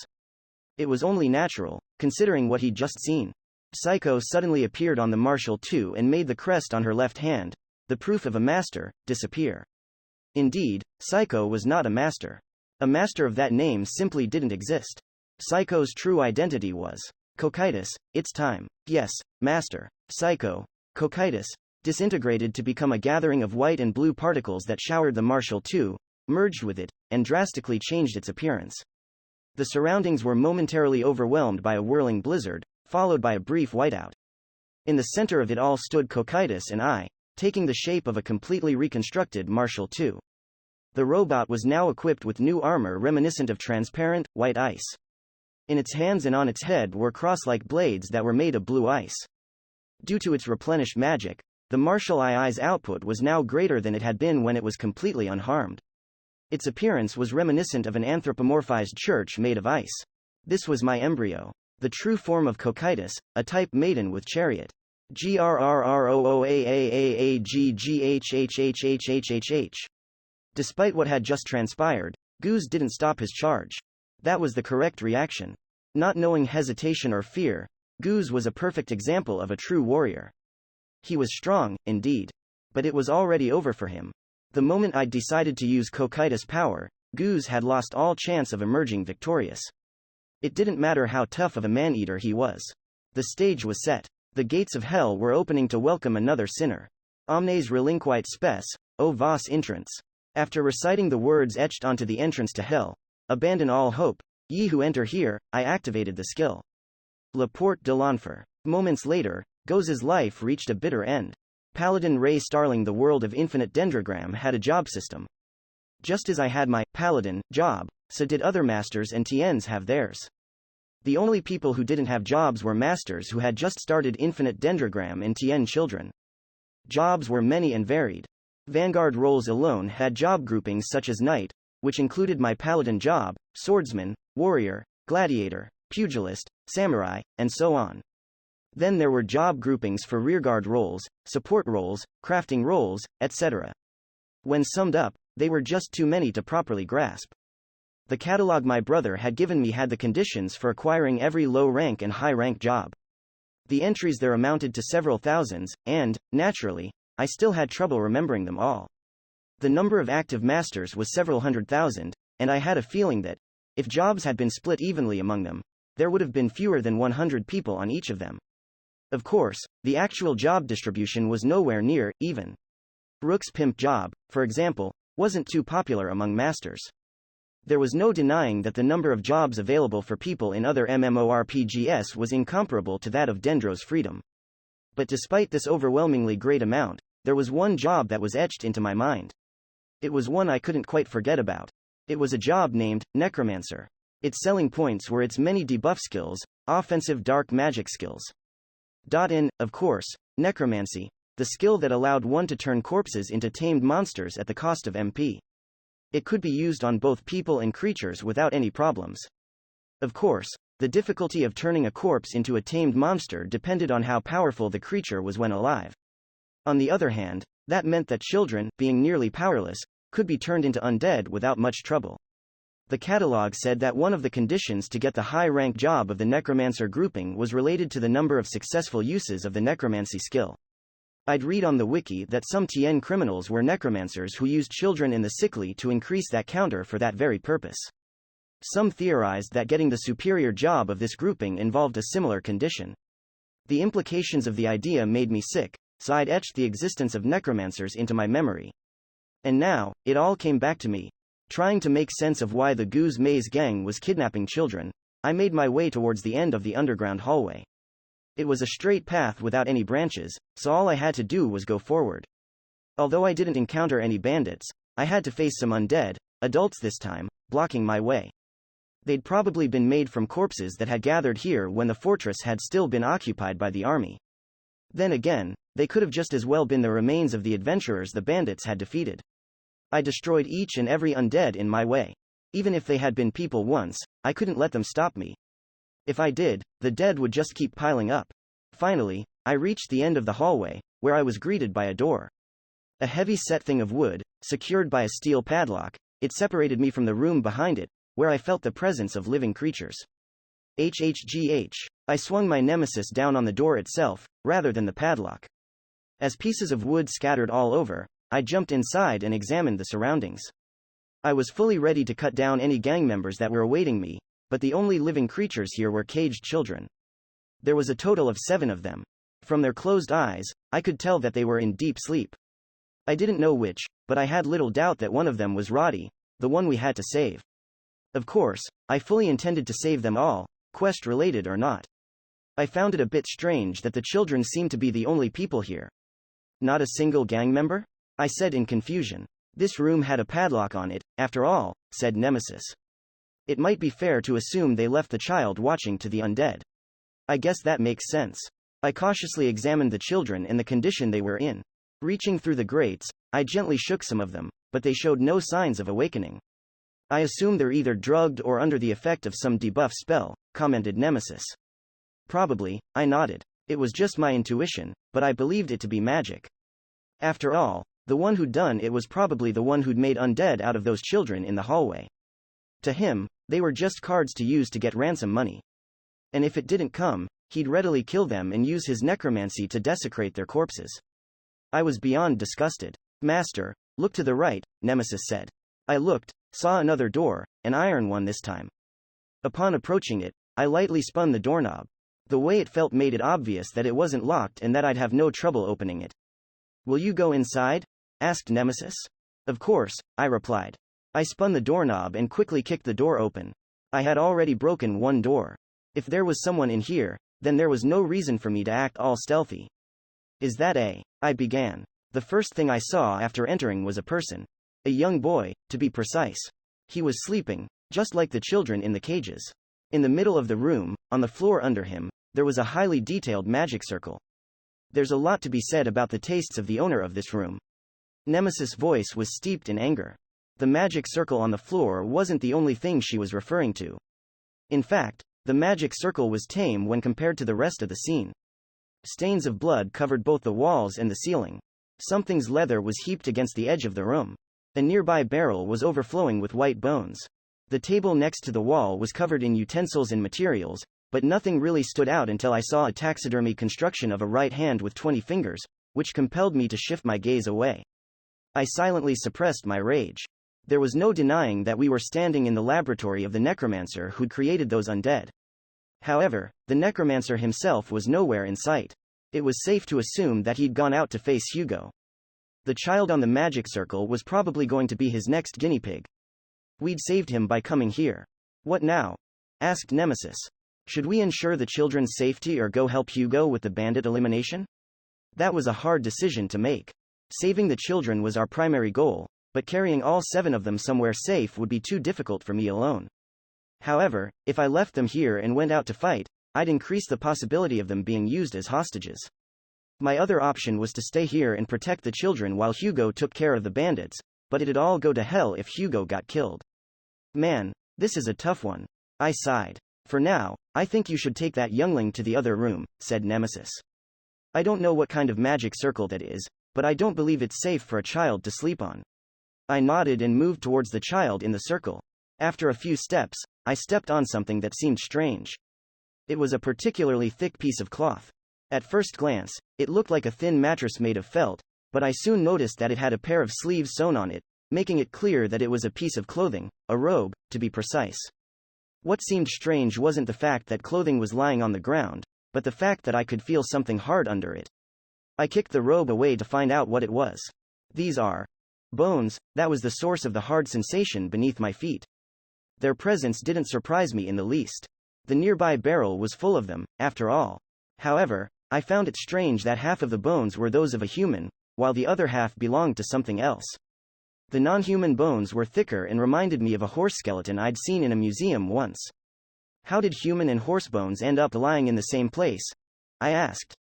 It was only natural, considering what he'd just seen. Psycho suddenly appeared on the Marshal II and made the crest on her left hand, the proof of a master, disappear. Indeed, Psycho was not a master. A master of that name simply didn't exist. Psycho's true identity was Cocytus. It's time. Yes, master. Psycho, Cocytus, disintegrated to become a gathering of white and blue particles that showered the Marshal II, merged with it, and drastically changed its appearance. The surroundings were momentarily overwhelmed by a whirling blizzard, followed by a brief whiteout. In the center of it all stood Cocytus and I, taking the shape of a completely reconstructed Marshal II. The robot was now equipped with new armor reminiscent of transparent, white ice. In its hands and on its head were cross-like blades that were made of blue ice. Due to its replenished magic, the Marshal II's output was now greater than it had been when it was completely unharmed. Its appearance was reminiscent of an anthropomorphized church made of ice. This was my embryo. The true form of Cocytus, a type Maiden with chariot. GRRROOAAAAGGHHHHHHH. Despite what had just transpired, Goose didn't stop his charge. That was the correct reaction. Not knowing hesitation or fear, Goose was a perfect example of a true warrior. He was strong, indeed. But it was already over for him. The moment I'd decided to use Cocytus' power, Goose had lost all chance of emerging victorious. It didn't matter how tough of a man-eater he was. The stage was set. The gates of hell were opening to welcome another sinner. Omnes relinquite spes, o vos intrants. After reciting the words etched onto the entrance to hell, "Abandon all hope, ye who enter here," I activated the skill. La Porte de l'Enfer. Moments later, Goose's life reached a bitter end. Paladin Ray Starling, the world of Infinite Dendrogram, had a job system. Just as I had my Paladin job, so did other masters and TNs have theirs. The only people who didn't have jobs were masters who had just started Infinite Dendrogram and TN children. Jobs were many and varied. Vanguard roles alone had job groupings such as Knight, which included my Paladin job, Swordsman, Warrior, Gladiator, Pugilist, Samurai, and so on. Then there were job groupings for rearguard roles, support roles, crafting roles, etc. When summed up, they were just too many to properly grasp. The catalog my brother had given me had the conditions for acquiring every low-rank and high-rank job. The entries there amounted to several thousands, and, naturally, I still had trouble remembering them all. The number of active masters was several 100,000, and I had a feeling that, if jobs had been split evenly among them, there would have been fewer than 100 people on each of them. Of course, the actual job distribution was nowhere near even. Rook's pimp job, for example, wasn't too popular among masters. There was no denying that the number of jobs available for people in other MMORPGs was incomparable to that of Dendro's freedom. But despite this overwhelmingly great amount, there was one job that was etched into my mind. It was one I couldn't quite forget about. It was a job named Necromancer. Its selling points were its many debuff skills, offensive dark magic skills. Of course, necromancy, the skill that allowed one to turn corpses into tamed monsters at the cost of MP. It could be used on both people and creatures without any problems. Of course, the difficulty of turning a corpse into a tamed monster depended on how powerful the creature was when alive. On the other hand, that meant that children, being nearly powerless, could be turned into undead without much trouble. The catalog said that one of the conditions to get the high-rank job of the necromancer grouping was related to the number of successful uses of the necromancy skill. I'd read on the wiki that some TN criminals were necromancers who used children in the sickly to increase that counter for that very purpose. Some theorized that getting the superior job of this grouping involved a similar condition. The implications of the idea made me sick, so I'd etched the existence of necromancers into my memory. And now, it all came back to me. Trying to make sense of why the Goose Maze gang was kidnapping children, I made my way towards the end of the underground hallway. It was a straight path without any branches, so all I had to do was go forward. Although I didn't encounter any bandits, I had to face some undead, adults this time, blocking my way. They'd probably been made from corpses that had gathered here when the fortress had still been occupied by the army. Then again, they could have just as well been the remains of the adventurers the bandits had defeated. I destroyed each and every undead in my way. Even if they had been people once, I couldn't let them stop me. If I did, the dead would just keep piling up. Finally, I reached the end of the hallway, where I was greeted by a door. A heavy-set thing of wood, secured by a steel padlock, it separated me from the room behind it, where I felt the presence of living creatures. HHGH. I swung my nemesis down on the door itself, rather than the padlock. As pieces of wood scattered all over, I jumped inside and examined the surroundings. I was fully ready to cut down any gang members that were awaiting me, but the only living creatures here were caged children. There was a total of 7 of them. From their closed eyes, I could tell that they were in deep sleep. I didn't know which, but I had little doubt that one of them was Roddy, the one we had to save. Of course, I fully intended to save them all, quest-related or not. I found it a bit strange that the children seemed to be the only people here. Not a single gang member? I said in confusion. This room had a padlock on it, after all, said Nemesis. It might be fair to assume they left the child watching to the undead. I guess that makes sense. I cautiously examined the children and the condition they were in. Reaching through the grates, I gently shook some of them, but they showed no signs of awakening. I assume they're either drugged or under the effect of some debuff spell, commented Nemesis. Probably, I nodded. It was just my intuition, but I believed it to be magic. After all, the one who'd done it was probably the one who'd made undead out of those children in the hallway. To him, they were just cards to use to get ransom money. And if it didn't come, he'd readily kill them and use his necromancy to desecrate their corpses. I was beyond disgusted. Master, look to the right, Nemesis said. I looked, saw another door, an iron one this time. Upon approaching it, I lightly spun the doorknob. The way it felt made it obvious that it wasn't locked and that I'd have no trouble opening it. Will you go inside? Asked Nemesis. Of course, I replied. I spun the doorknob and quickly kicked the door open. I had already broken one door. If there was someone in here, then there was no reason for me to act all stealthy. Is that I began. The first thing I saw after entering was a person. A young boy, to be precise. He was sleeping, just like the children in the cages. In the middle of the room, on the floor under him, there was a highly detailed magic circle. There's a lot to be said about the tastes of the owner of this room. Nemesis' voice was steeped in anger. The magic circle on the floor wasn't the only thing she was referring to. In fact, the magic circle was tame when compared to the rest of the scene. Stains of blood covered both the walls and the ceiling. Something's leather was heaped against the edge of the room. A nearby barrel was overflowing with white bones. The table next to the wall was covered in utensils and materials, but nothing really stood out until I saw a taxidermy construction of a right hand with 20 fingers, which compelled me to shift my gaze away. I silently suppressed my rage. There was no denying that we were standing in the laboratory of the necromancer who'd created those undead. However, the necromancer himself was nowhere in sight. It was safe to assume that he'd gone out to face Hugo. The child on the magic circle was probably going to be his next guinea pig. We'd saved him by coming here. What now? Asked Nemesis. Should we ensure the children's safety or go help Hugo with the bandit elimination? That was a hard decision to make. Saving the children was our primary goal, but carrying all 7 of them somewhere safe would be too difficult for me alone. However, if I left them here and went out to fight, I'd increase the possibility of them being used as hostages. My other option was to stay here and protect the children while Hugo took care of the bandits, but it'd all go to hell if Hugo got killed. Man, this is a tough one. I sighed. For now, I think you should take that youngling to the other room, said Nemesis. I don't know what kind of magic circle that is, but I don't believe it's safe for a child to sleep on. I nodded and moved towards the child in the circle. After a few steps, I stepped on something that seemed strange. It was a particularly thick piece of cloth. At first glance, it looked like a thin mattress made of felt, but I soon noticed that it had a pair of sleeves sewn on it, making it clear that it was a piece of clothing, a robe, to be precise. What seemed strange wasn't the fact that clothing was lying on the ground, but the fact that I could feel something hard under it. I kicked the robe away to find out what it was. These are bones. That was the source of the hard sensation beneath my feet. Their presence didn't surprise me in the least. The nearby barrel was full of them, after all. However, I found it strange that half of the bones were those of a human, while the other half belonged to something else. The non-human bones were thicker and reminded me of a horse skeleton I'd seen in a museum once. How did human and horse bones end up lying in the same place? I asked.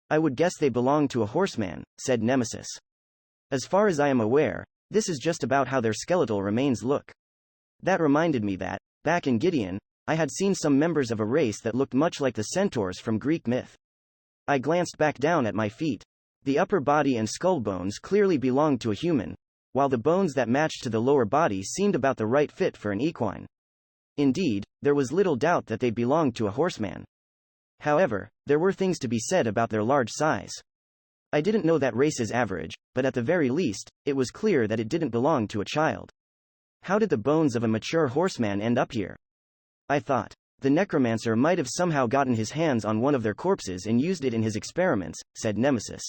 I would guess they belonged to a horseman, said Nemesis. As far as I am aware, this is just about how their skeletal remains look. That reminded me that, back in Gideon, I had seen some members of a race that looked much like the centaurs from Greek myth. I glanced back down at my feet. The upper body and skull bones clearly belonged to a human, while the bones that matched to the lower body seemed about the right fit for an equine. Indeed, there was little doubt that they belonged to a horseman. However, there were things to be said about their large size. I didn't know that race's average, but at the very least, it was clear that it didn't belong to a child. How did the bones of a mature horseman end up here? I thought. The necromancer might have somehow gotten his hands on one of their corpses and used it in his experiments, said Nemesis.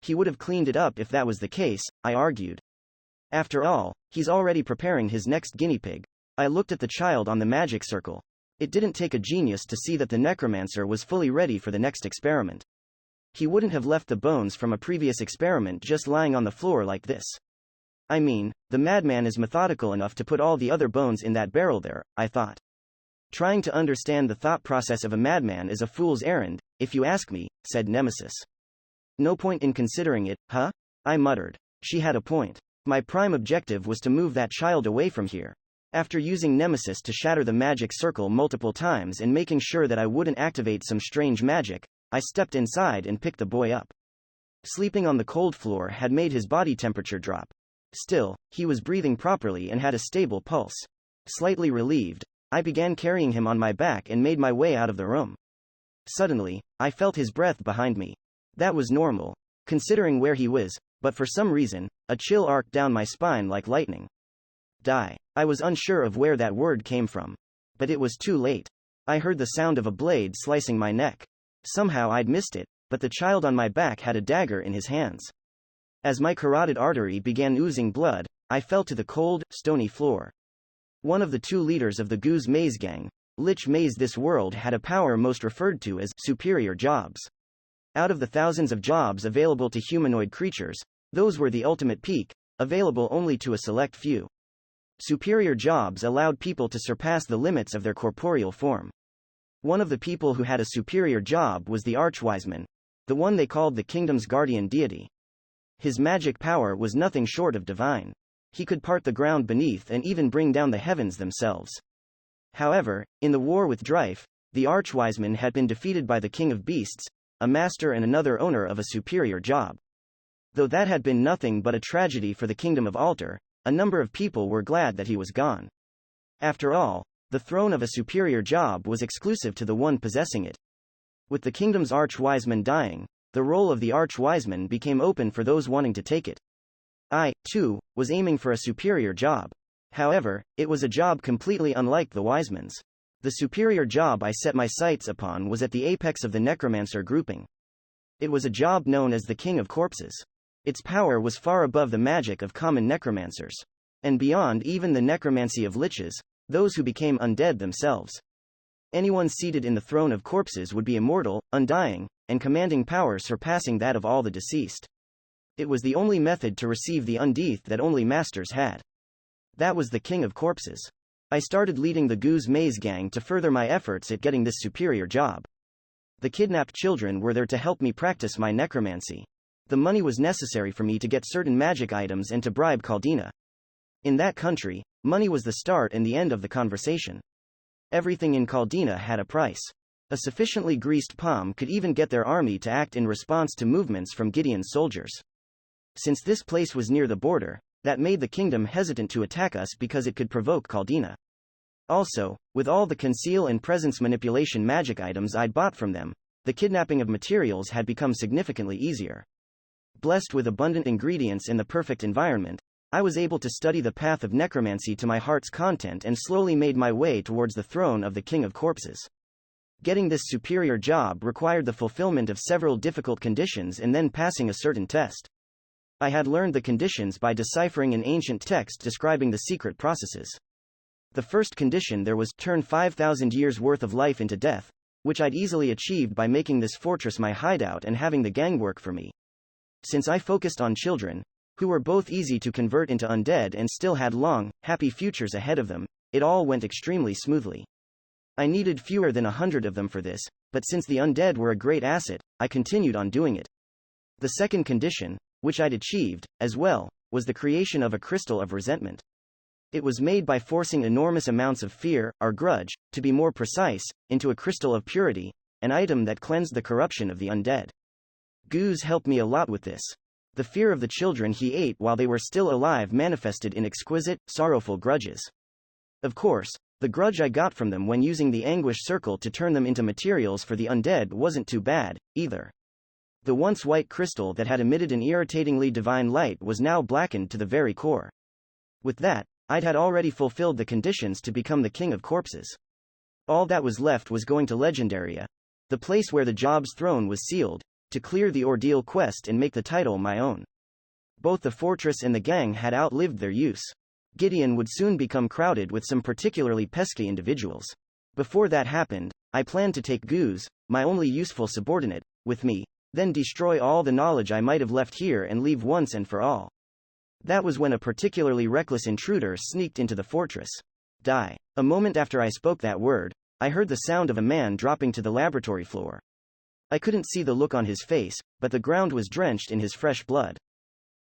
He would have cleaned it up if that was the case, I argued. After all, he's already preparing his next guinea pig. I looked at the child on the magic circle. It didn't take a genius to see that the necromancer was fully ready for the next experiment. He wouldn't have left the bones from a previous experiment just lying on the floor like this. I mean, the madman is methodical enough to put all the other bones in that barrel there, I thought. Trying to understand the thought process of a madman is a fool's errand, if you ask me, said Nemesis. No point in considering it, huh? I muttered. She had a point. My prime objective was to move that child away from here. After using Nemesis to shatter the magic circle multiple times and making sure that I wouldn't activate some strange magic, I stepped inside and picked the boy up. Sleeping on the cold floor had made his body temperature drop. Still, he was breathing properly and had a stable pulse. Slightly relieved, I began carrying him on my back and made my way out of the room. Suddenly, I felt his breath behind me. That was normal, considering where he was, but for some reason, a chill arced down my spine like lightning. Die. I was unsure of where that word came from. But it was too late. I heard the sound of a blade slicing my neck. Somehow I'd missed it, but the child on my back had a dagger in his hands. As my carotid artery began oozing blood, I fell to the cold, stony floor. One of the two leaders of the Goose Maze gang, Lich Maze this world, had a power most referred to as superior jobs. Out of the thousands of jobs available to humanoid creatures, those were the ultimate peak, available only to a select few. Superior jobs allowed people to surpass the limits of their corporeal form. One of the people who had a superior job was the Archwiseman, the one they called the kingdom's guardian deity. His magic power was nothing short of divine. He could part the ground beneath and even bring down the heavens themselves. However, in the war with Drife, the Archwiseman had been defeated by the King of Beasts, a master and another owner of a superior job. Though that had been nothing but a tragedy for the Kingdom of Alter, a number of people were glad that he was gone. After all, the throne of a superior job was exclusive to the one possessing it. With the kingdom's Archwiseman dying, the role of the Archwiseman became open for those wanting to take it. I, too, was aiming for a superior job. However, it was a job completely unlike the Wiseman's. The superior job I set my sights upon was at the apex of the necromancer grouping. It was a job known as the King of Corpses. Its power was far above the magic of common necromancers. And beyond even the necromancy of liches, those who became undead themselves. Anyone seated in the throne of corpses would be immortal, undying, and commanding power surpassing that of all the deceased. It was the only method to receive the undeath that only masters had. That was the King of Corpses. I started leading the Goose Maze gang to further my efforts at getting this superior job. The kidnapped children were there to help me practice my necromancy. The money was necessary for me to get certain magic items and to bribe Caldina. In that country, money was the start and the end of the conversation. Everything in Caldina had a price. A sufficiently greased palm could even get their army to act in response to movements from Gideon's soldiers. Since this place was near the border, that made the kingdom hesitant to attack us because it could provoke Caldina. Also, with all the conceal and presence manipulation magic items I'd bought from them, the kidnapping of materials had become significantly easier. Blessed with abundant ingredients in the perfect environment, I was able to study the path of necromancy to my heart's content and slowly made my way towards the throne of the King of Corpses. Getting this superior job required the fulfillment of several difficult conditions and then passing a certain test. I had learned the conditions by deciphering an ancient text describing the secret processes. The first condition there was turn 5,000 years worth of life into death, which I'd easily achieved by making this fortress my hideout and having the gang work for me. Since I focused on children, who were both easy to convert into undead and still had long, happy futures ahead of them. It all went extremely smoothly. I needed fewer than 100 of them for this, but since the undead were a great asset, I continued on doing it. The second condition, which I'd achieved, as well, was the creation of a crystal of resentment. It was made by forcing enormous amounts of fear, or grudge, to be more precise, into a crystal of purity, an item that cleansed the corruption of the undead. Goose helped me a lot with this. The fear of the children he ate while they were still alive manifested in exquisite, sorrowful grudges. Of course, the grudge I got from them when using the anguish circle to turn them into materials for the undead wasn't too bad, either. The once white crystal that had emitted an irritatingly divine light was now blackened to the very core. With that, I'd had already fulfilled the conditions to become the king of corpses. All that was left was going to Legendaria, the place where the job's throne was sealed, to clear the ordeal quest and make the title my own. Both the fortress and the gang had outlived their use. Gideon would soon become crowded with some particularly pesky individuals. Before that happened, I planned to take Goose, my only useful subordinate, with me, then destroy all the knowledge I might have left here and leave once and for all. That was when a particularly reckless intruder sneaked into the fortress. Die. A moment after I spoke that word, I heard the sound of a man dropping to the laboratory floor. I couldn't see the look on his face, but the ground was drenched in his fresh blood.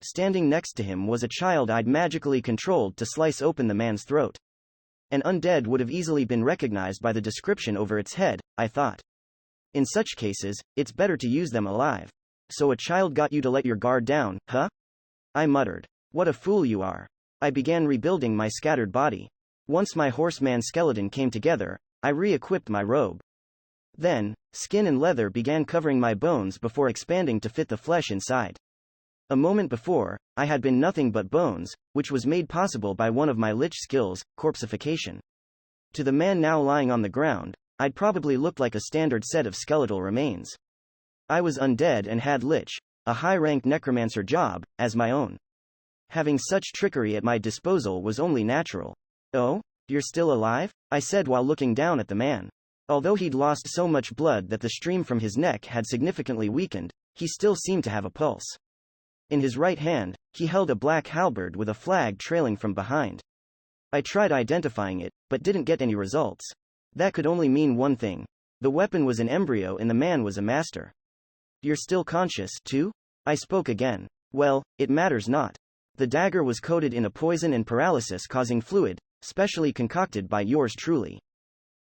Standing next to him was a child I'd magically controlled to slice open the man's throat. An undead would have easily been recognized by the description over its head, I thought. In such cases, it's better to use them alive. So a child got you to let your guard down, huh? I muttered. What a fool you are. I began rebuilding my scattered body. Once my horseman skeleton came together, I re-equipped my robe. Then, skin and leather began covering my bones before expanding to fit the flesh inside. A moment before, I had been nothing but bones, which was made possible by one of my lich skills, corpsification. To the man now lying on the ground, I'd probably looked like a standard set of skeletal remains. I was undead and had lich, a high-ranked necromancer job, as my own. Having such trickery at my disposal was only natural. Oh? You're still alive? I said while looking down at the man. Although he'd lost so much blood that the stream from his neck had significantly weakened, he still seemed to have a pulse. In his right hand, he held a black halberd with a flag trailing from behind. I tried identifying it, but didn't get any results. That could only mean one thing. The weapon was an embryo and the man was a master. You're still conscious, too? I spoke again. Well, it matters not. The dagger was coated in a poison and paralysis-causing fluid, specially concocted by yours truly.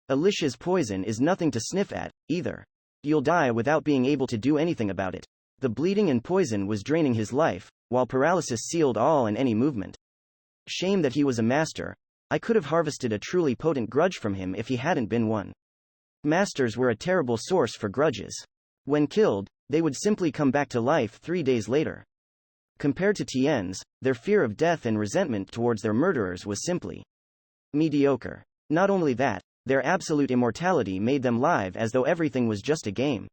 A lich's poison is nothing to sniff at, either. You'll die without being able to do anything about it. The bleeding and poison was draining his life, while paralysis sealed all and any movement. Shame that he was a master. I could have harvested a truly potent grudge from him if he hadn't been one. Masters were a terrible source for grudges. When killed, they would simply come back to life 3 days later. Compared to Thaaanks, their fear of death and resentment towards their murderers was simply mediocre. Not only that, their absolute immortality made them live as though everything was just a game.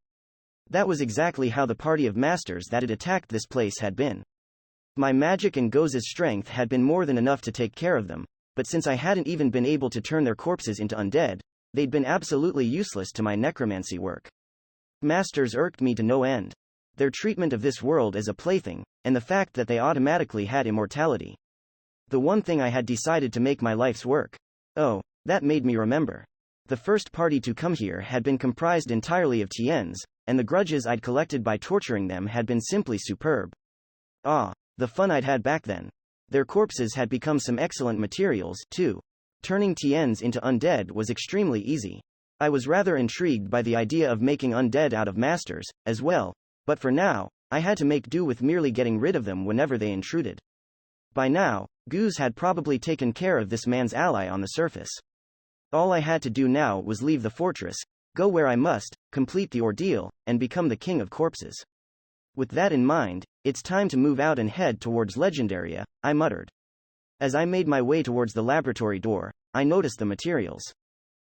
That was exactly how the party of masters that had attacked this place had been. My magic and Goze's strength had been more than enough to take care of them, but since I hadn't even been able to turn their corpses into undead, they'd been absolutely useless to my necromancy work. Masters irked me to no end. Their treatment of this world as a plaything, and the fact that they automatically had immortality. The one thing I had decided to make my life's work. Oh, that made me remember. The first party to come here had been comprised entirely of Thaaanks, and the grudges I'd collected by torturing them had been simply superb. Ah, the fun I'd had back then. Their corpses had become some excellent materials, too. Turning Thaaanks into undead was extremely easy. I was rather intrigued by the idea of making undead out of masters, as well, but for now, I had to make do with merely getting rid of them whenever they intruded. By now, Goose had probably taken care of this man's ally on the surface. All I had to do now was leave the fortress, go where I must, complete the ordeal, and become the king of corpses. With that in mind, it's time to move out and head towards Legendaria, I muttered. As I made my way towards the laboratory door, I noticed the materials.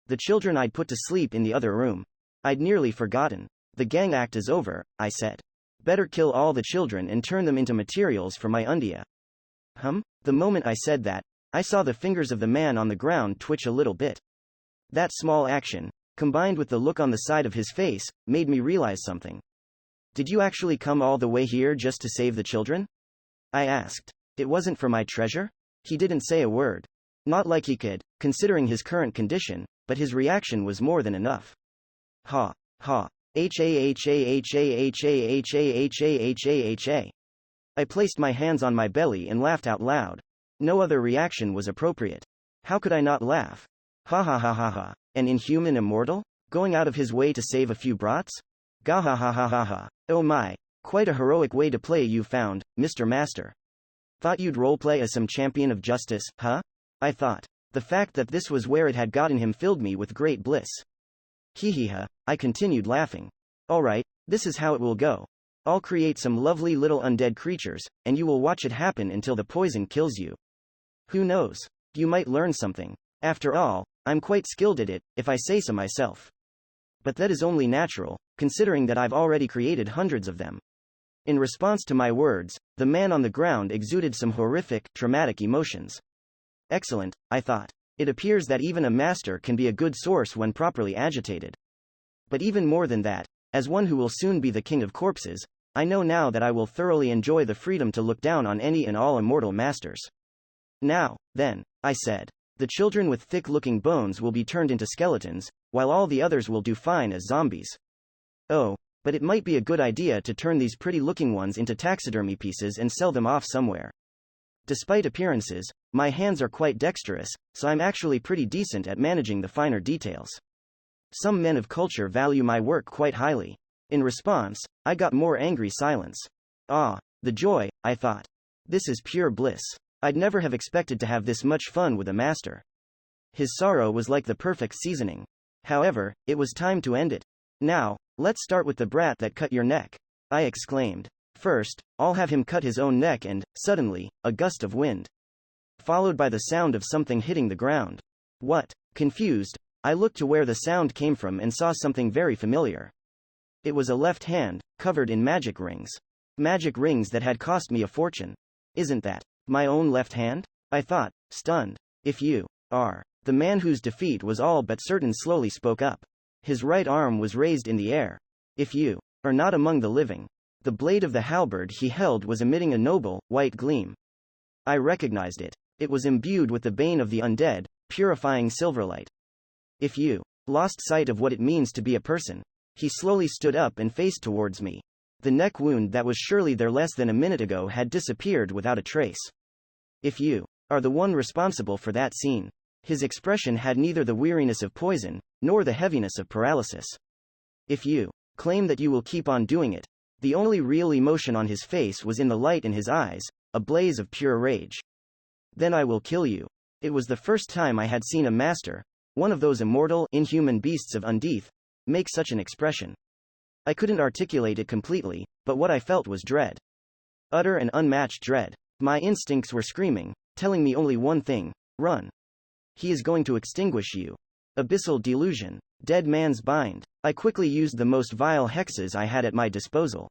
The children I'd put to sleep in the other room. I'd nearly forgotten. The gang act is over, I said. Better kill all the children and turn them into materials for my undia. The moment I said that, I saw the fingers of the man on the ground twitch a little bit. That small action, combined with the look on the side of his face, made me realize something. Did you actually come all the way here just to save the children? I asked. It wasn't for my treasure? He didn't say a word. Not like he could, considering his current condition, but his reaction was more than enough. Ha. Ha. Ha. I placed my hands on my belly and laughed out loud. No other reaction was appropriate. How could I not laugh? Ha ha ha ha ha. An inhuman immortal? Going out of his way to save a few brats? Gah ha ha ha ha ha. Oh my. Quite a heroic way to play you found, Mr. Master. Thought you'd roleplay as some champion of justice, huh? I thought. The fact that this was where it had gotten him filled me with great bliss. Hee hee ha, I continued laughing. Alright, this is how it will go. I'll create some lovely little undead creatures, and you will watch it happen until the poison kills you. Who knows? You might learn something. After all, I'm quite skilled at it, if I say so myself. But that is only natural, considering that I've already created hundreds of them. In response to my words, the man on the ground exuded some horrific, traumatic emotions. Excellent, I thought. It appears that even a master can be a good source when properly agitated. But even more than that, as one who will soon be the king of corpses, I know now that I will thoroughly enjoy the freedom to look down on any and all immortal masters. Now, then, I said. The children with thick-looking bones will be turned into skeletons, while all the others will do fine as zombies. Oh, but it might be a good idea to turn these pretty-looking ones into taxidermy pieces and sell them off somewhere. Despite appearances, my hands are quite dexterous, so I'm actually pretty decent at managing the finer details. Some men of culture value my work quite highly. In response, I got more angry silence. Ah, the joy, I thought. This is pure bliss. I'd never have expected to have this much fun with a master. His sorrow was like the perfect seasoning. However, it was time to end it. Now, let's start with the brat that cut your neck, I exclaimed. First, I'll have him cut his own neck and, suddenly, a gust of wind. Followed by the sound of something hitting the ground. What? Confused, I looked to where the sound came from and saw something very familiar. It was a left hand, covered in magic rings. Magic rings that had cost me a fortune. Isn't that my own left hand? I thought, stunned. If you are the man whose defeat was all but certain slowly spoke up. His right arm was raised in the air. If you are not among the living. The blade of the halberd he held was emitting a noble, white gleam. I recognized it. It was imbued with the bane of the undead, purifying silverlight. If you lost sight of what it means to be a person. He slowly stood up and faced towards me. The neck wound that was surely there less than a minute ago had disappeared without a trace. If you are the one responsible for that scene. His expression had neither the weariness of poison, nor the heaviness of paralysis. If you claim that you will keep on doing it. The only real emotion on his face was in the light in his eyes, a blaze of pure rage. Then I will kill you. It was the first time I had seen a master, one of those immortal, inhuman beasts of Undeath, make such an expression. I couldn't articulate it completely, but what I felt was dread. Utter and unmatched dread. My instincts were screaming, telling me only one thing: run. He is going to extinguish you. Abyssal delusion. Dead man's bind. I quickly used the most vile hexes I had at my disposal.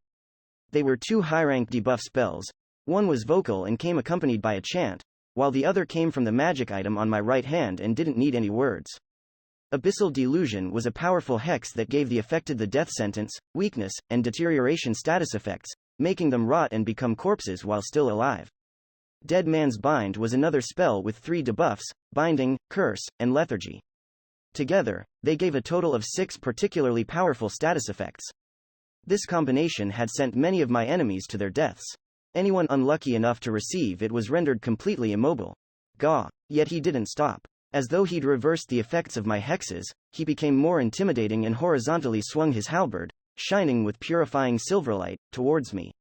They were 2 high-rank debuff spells. One was vocal and came accompanied by a chant, while the other came from the magic item on my right hand and didn't need any words. Abyssal delusion was a powerful hex that gave the affected the death sentence, weakness, and deterioration status effects, making them rot and become corpses while still alive. Dead man's bind was another spell with 3 debuffs, binding, curse, and lethargy. Together, they gave a total of 6 particularly powerful status effects. This combination had sent many of my enemies to their deaths. Anyone unlucky enough to receive it was rendered completely immobile. Gah! Yet he didn't stop. As though he'd reversed the effects of my hexes, he became more intimidating and horizontally swung his halberd, shining with purifying silverlight, towards me.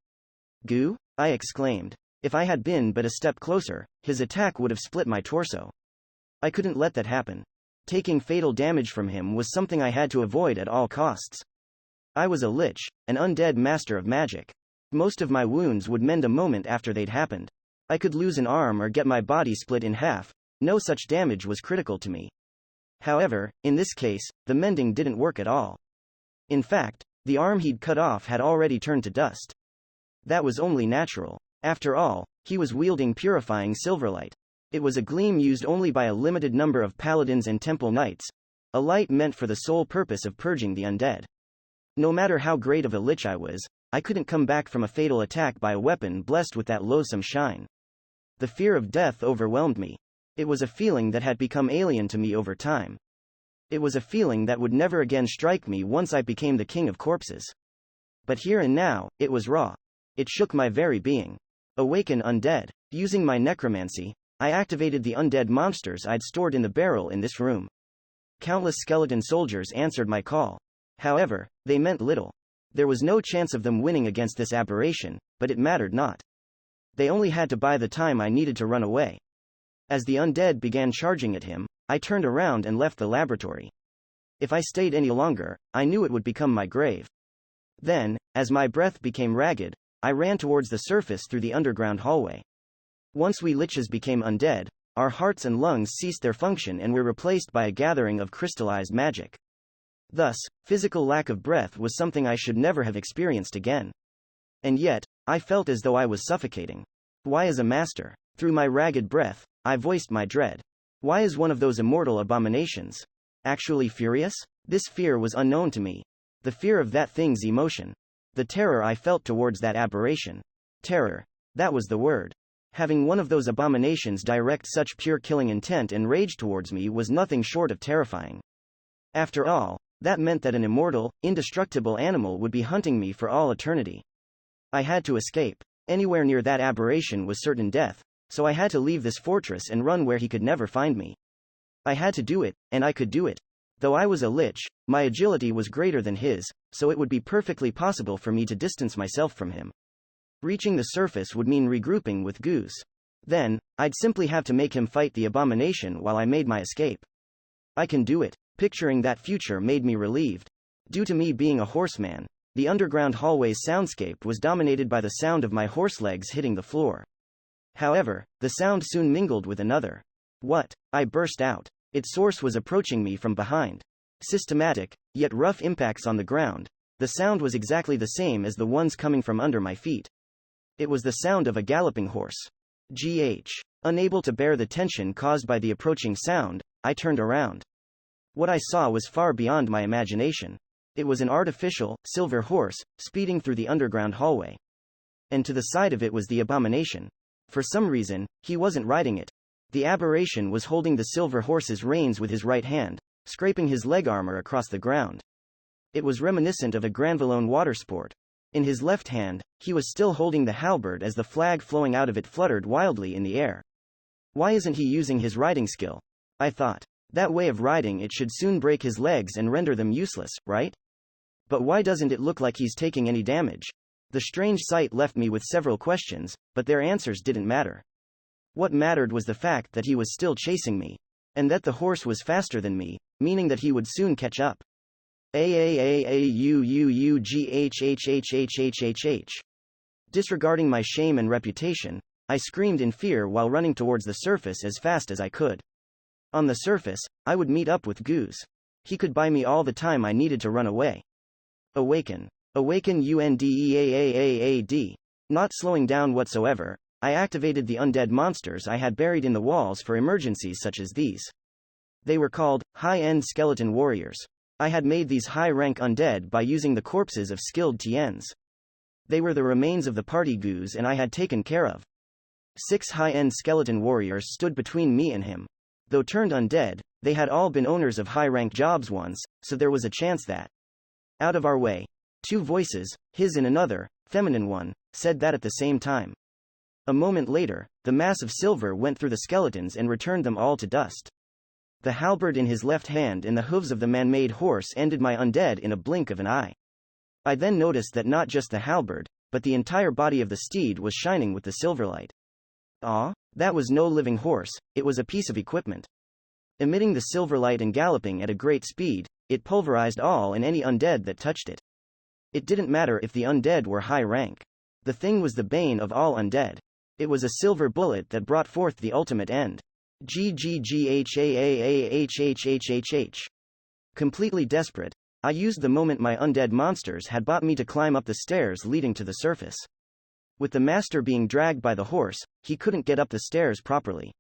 Goo? I exclaimed. If I had been but a step closer, his attack would have split my torso. I couldn't let that happen. Taking fatal damage from him was something I had to avoid at all costs. I was a lich, an undead master of magic. Most of my wounds would mend a moment after they'd happened. I could lose an arm or get my body split in half. No such damage was critical to me. However, in this case, the mending didn't work at all. In fact, the arm he'd cut off had already turned to dust. That was only natural. After all, he was wielding purifying silverlight. It was a gleam used only by a limited number of paladins and temple knights, a light meant for the sole purpose of purging the undead. No matter how great of a lich I was, I couldn't come back from a fatal attack by a weapon blessed with that loathsome shine. The fear of death overwhelmed me. It was a feeling that had become alien to me over time. It was a feeling that would never again strike me once I became the king of corpses. But here and now, it was raw. It shook my very being. Awaken undead. Using my necromancy, I activated the undead monsters I'd stored in the barrel in this room. Countless skeleton soldiers answered my call. However, they meant little. There was no chance of them winning against this aberration, but it mattered not. They only had to buy the time I needed to run away. As the undead began charging at him, I turned around and left the laboratory. If I stayed any longer, I knew it would become my grave. Then, as my breath became ragged, I ran towards the surface through the underground hallway. Once we liches became undead, our hearts and lungs ceased their function and were replaced by a gathering of crystallized magic. Thus, physical lack of breath was something I should never have experienced again. And yet, I felt as though I was suffocating. Why, as a master, through my ragged breath, I voiced my dread. Why is one of those immortal abominations actually furious? This fear was unknown to me. The fear of that thing's emotion. The terror I felt towards that aberration. Terror. That was the word. Having one of those abominations direct such pure killing intent and rage towards me was nothing short of terrifying. After all, that meant that an immortal, indestructible animal would be hunting me for all eternity. I had to escape. Anywhere near that aberration was certain death, so I had to leave this fortress and run where he could never find me. I had to do it, and I could do it. Though I was a lich, my agility was greater than his, so it would be perfectly possible for me to distance myself from him. Reaching the surface would mean regrouping with Goose. Then, I'd simply have to make him fight the abomination while I made my escape. I can do it. Picturing that future made me relieved. Due to me being a horseman, the underground hallway's soundscape was dominated by the sound of my horse legs hitting the floor. However, the sound soon mingled with another. What? I burst out. Its source was approaching me from behind. Systematic, yet rough impacts on the ground. The sound was exactly the same as the ones coming from under my feet. It was the sound of a galloping horse. Unable to bear the tension caused by the approaching sound, I turned around. What I saw was far beyond my imagination. It was an artificial, silver horse, speeding through the underground hallway. And to the side of it was the abomination. For some reason, he wasn't riding it. The aberration was holding the silver horse's reins with his right hand, scraping his leg armor across the ground. It was reminiscent of a Granvillone watersport. In his left hand, he was still holding the halberd as the flag flowing out of it fluttered wildly in the air. Why isn't he using his riding skill? I thought. That way of riding it should soon break his legs and render them useless, right? But why doesn't it look like he's taking any damage? The strange sight left me with several questions, but their answers didn't matter. What mattered was the fact that he was still chasing me. And that the horse was faster than me, meaning that he would soon catch up. AAAAUUUGHHHHHHH. Disregarding my shame and reputation, I screamed in fear while running towards the surface as fast as I could. On the surface, I would meet up with Goose. He could buy me all the time I needed to run away. Awaken. Awaken UNDEAAAAD. Not slowing down whatsoever, I activated the undead monsters I had buried in the walls for emergencies such as these. They were called high-end skeleton warriors. I had made these high-rank undead by using the corpses of skilled TNs. They were the remains of the party Goose and I had taken care of. 6 high-end skeleton warriors stood between me and him. Though turned undead, they had all been owners of high-rank jobs once, so there was a chance that. Out of our way. 2 voices, his and another, feminine one, said that at the same time. A moment later, the mass of silver went through the skeletons and returned them all to dust. The halberd in his left hand and the hooves of the man-made horse ended my undead in a blink of an eye. I then noticed that not just the halberd, but the entire body of the steed was shining with the silverlight. That was no living horse, it was a piece of equipment. Emitting the silverlight and galloping at a great speed, it pulverized all and any undead that touched it. It didn't matter if the undead were high rank. The thing was the bane of all undead. It was a silver bullet that brought forth the ultimate end. GGGHAAAHHHHH. Completely desperate, I used the moment my undead monsters had bought me to climb up the stairs leading to the surface. With the master being dragged by the horse, he couldn't get up the stairs properly.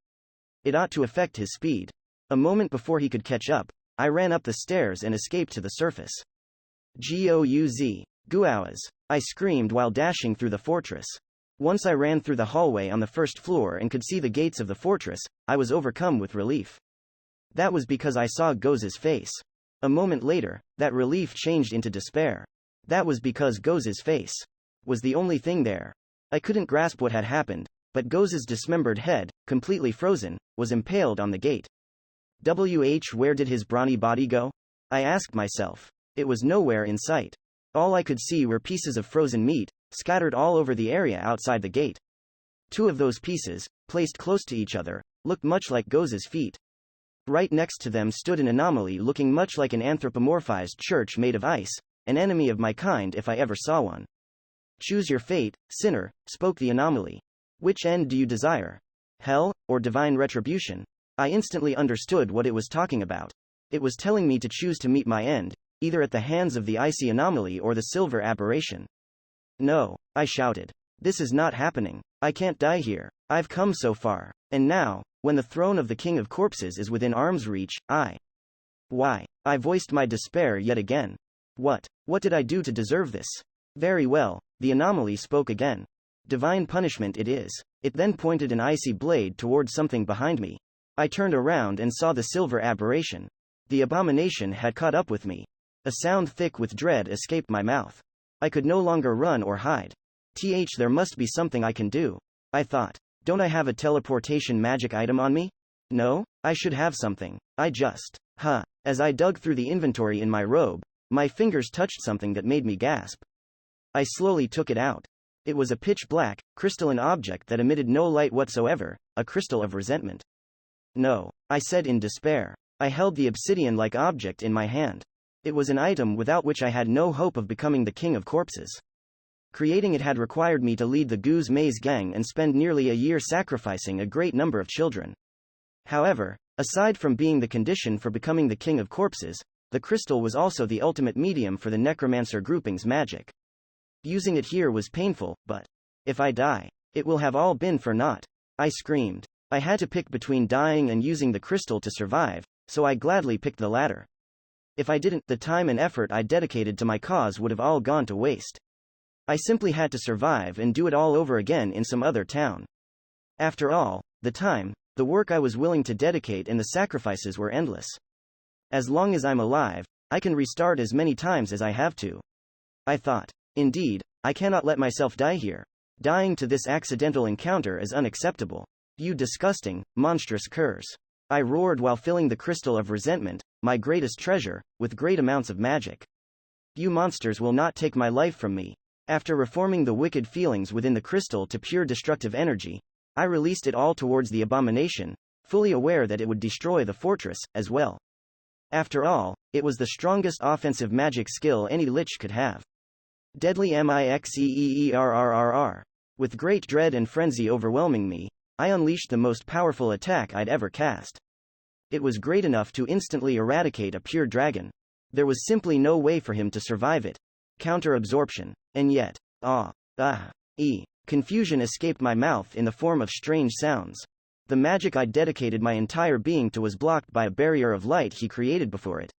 It ought to affect his speed. A moment before he could catch up, I ran up the stairs and escaped to the surface. GOUZ. Guawas! I screamed while dashing through the fortress. Once I ran through the hallway on the first floor and could see the gates of the fortress, I was overcome with relief. That was because I saw Goz's face. A moment later, that relief changed into despair. That was because Goz's face was the only thing there. I couldn't grasp what had happened, but Goz's dismembered head, completely frozen, was impaled on the gate. Where did his brawny body go? I asked myself. It was nowhere in sight. All I could see were pieces of frozen meat, scattered all over the area outside the gate. Two of those pieces, placed close to each other, looked much like Goz's feet. Right next to them stood an anomaly looking much like an anthropomorphized church made of ice, an enemy of my kind if I ever saw one. Choose your fate, sinner, spoke the anomaly. Which end do you desire? Hell, or divine retribution? I instantly understood what it was talking about. It was telling me to choose to meet my end, either at the hands of the icy anomaly or the silver aberration. No, I shouted. This is not happening. I can't die here. I've come so far. And now, when the throne of the King of Corpses is within arm's reach, Why? I voiced my despair yet again. What did I do to deserve this? Very well, the anomaly spoke again. Divine punishment it is. It then pointed an icy blade toward something behind me. I turned around and saw the silver aberration. The abomination had caught up with me. A sound thick with dread escaped my mouth. I could no longer run or hide. There must be something I can do. I thought. Don't I have a teleportation magic item on me? No, I should have something. As I dug through the inventory in my robe, my fingers touched something that made me gasp. I slowly took it out. It was a pitch-black, crystalline object that emitted no light whatsoever, a crystal of resentment. No, I said in despair. I held the obsidian-like object in my hand. It was an item without which I had no hope of becoming the King of Corpses. Creating it had required me to lead the Goose Maze gang and spend nearly a year sacrificing a great number of children. However, aside from being the condition for becoming the King of Corpses, the crystal was also the ultimate medium for the necromancer grouping's magic. Using it here was painful, but if I die, it will have all been for naught. I screamed. I had to pick between dying and using the crystal to survive, so I gladly picked the latter. If I didn't, the time and effort I dedicated to my cause would have all gone to waste. I simply had to survive and do it all over again in some other town. After all, the time, the work I was willing to dedicate and the sacrifices were endless. As long as I'm alive, I can restart as many times as I have to. I thought. Indeed, I cannot let myself die here. Dying to this accidental encounter is unacceptable. You disgusting, monstrous curse. I roared while filling the crystal of resentment, my greatest treasure, with great amounts of magic. You monsters will not take my life from me. After reforming the wicked feelings within the crystal to pure destructive energy, I released it all towards the abomination, fully aware that it would destroy the fortress, as well. After all, it was the strongest offensive magic skill any lich could have. Deadly mixeerrrr. With great dread and frenzy overwhelming me, I unleashed the most powerful attack I'd ever cast. It was great enough to instantly eradicate a pure dragon. There was simply no way for him to survive it. Counter-absorption. And yet, confusion escaped my mouth in the form of strange sounds. The magic I'd dedicated my entire being to was blocked by a barrier of light he created before it.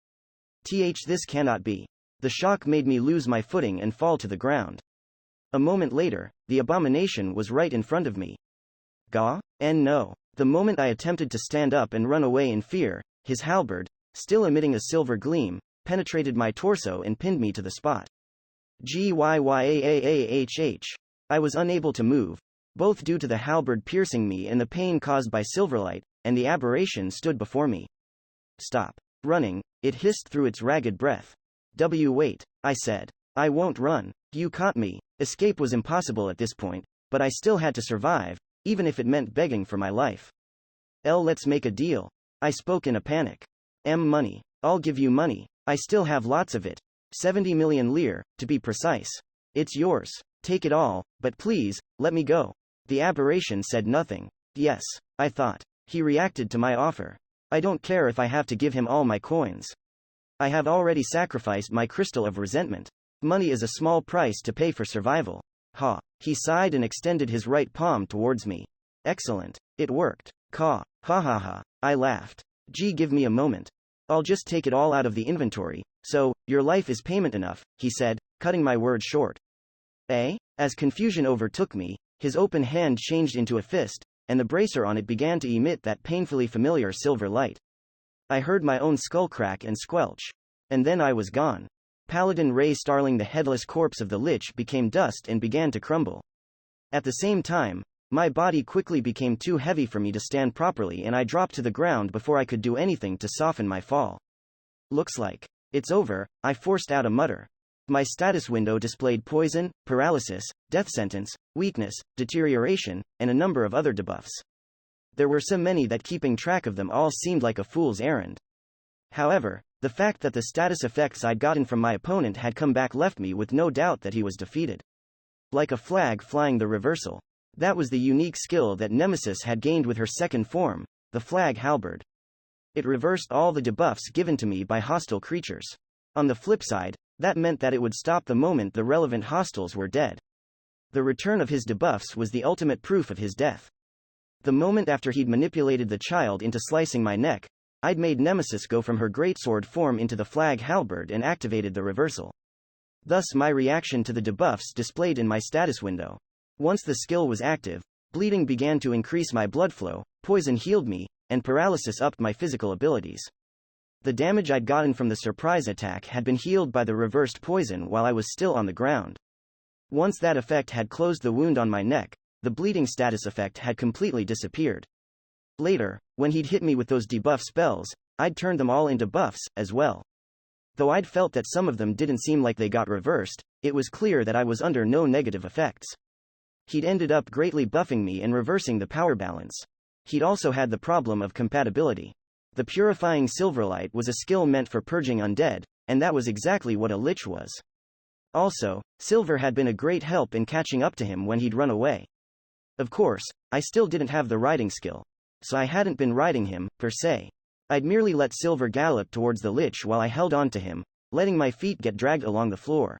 This cannot be. The shock made me lose my footing and fall to the ground. A moment later, the abomination was right in front of me. And no. The moment I attempted to stand up and run away in fear, his halberd, still emitting a silver gleam, penetrated my torso and pinned me to the spot. I was unable to move, both due to the halberd piercing me and the pain caused by silverlight, and the aberration stood before me. Stop running, it hissed through its ragged breath. Wait, I said. I won't run. You caught me. Escape was impossible at this point, but I still had to survive, even if it meant begging for my life. Let's make a deal. I spoke in a panic. Money. I'll give you money. I still have lots of it. 70 million lire, to be precise. It's yours. Take it all, but please, let me go. The aberration said nothing. Yes, I thought. He reacted to my offer. I don't care if I have to give him all my coins. I have already sacrificed my crystal of resentment. Money is a small price to pay for survival. He sighed and extended his right palm towards me. Excellent. It worked. I laughed. Give me a moment. I'll just take it all out of the inventory. So, your life is payment enough, he said, cutting my words short. As confusion overtook me, his open hand changed into a fist, and the bracer on it began to emit that painfully familiar silver light. I heard my own skull crack and squelch. And then I was gone. Paladin Ray Starling, the headless corpse of the Lich, became dust and began to crumble. At the same time, my body quickly became too heavy for me to stand properly, and I dropped to the ground before I could do anything to soften my fall. Looks like it's over, I forced out a mutter. My status window displayed poison, paralysis, death sentence, weakness, deterioration, and a number of other debuffs. There were so many that keeping track of them all seemed like a fool's errand. However, the fact that the status effects I'd gotten from my opponent had come back left me with no doubt that he was defeated. Like a flag flying, the reversal. That was the unique skill that Nemesis had gained with her second form, the Flag Halberd. It reversed all the debuffs given to me by hostile creatures. On the flip side, that meant that it would stop the moment the relevant hostiles were dead. The return of his debuffs was the ultimate proof of his death. The moment after he'd manipulated the child into slicing my neck, I'd made Nemesis go from her greatsword form into the Flag Halberd and activated the reversal. Thus my reaction to the debuffs displayed in my status window. Once the skill was active, bleeding began to increase my blood flow, poison healed me, and paralysis upped my physical abilities. The damage I'd gotten from the surprise attack had been healed by the reversed poison while I was still on the ground. Once that effect had closed the wound on my neck, the bleeding status effect had completely disappeared. Later, when he'd hit me with those debuff spells, I'd turned them all into buffs, as well. Though I'd felt that some of them didn't seem like they got reversed, it was clear that I was under no negative effects. He'd ended up greatly buffing me and reversing the power balance. He'd also had the problem of compatibility. The Purifying Silverlight was a skill meant for purging undead, and that was exactly what a Lich was. Also, Silver had been a great help in catching up to him when he'd run away. Of course, I still didn't have the riding skill, so I hadn't been riding him, per se. I'd merely let Silver gallop towards the Lich while I held on to him, letting my feet get dragged along the floor.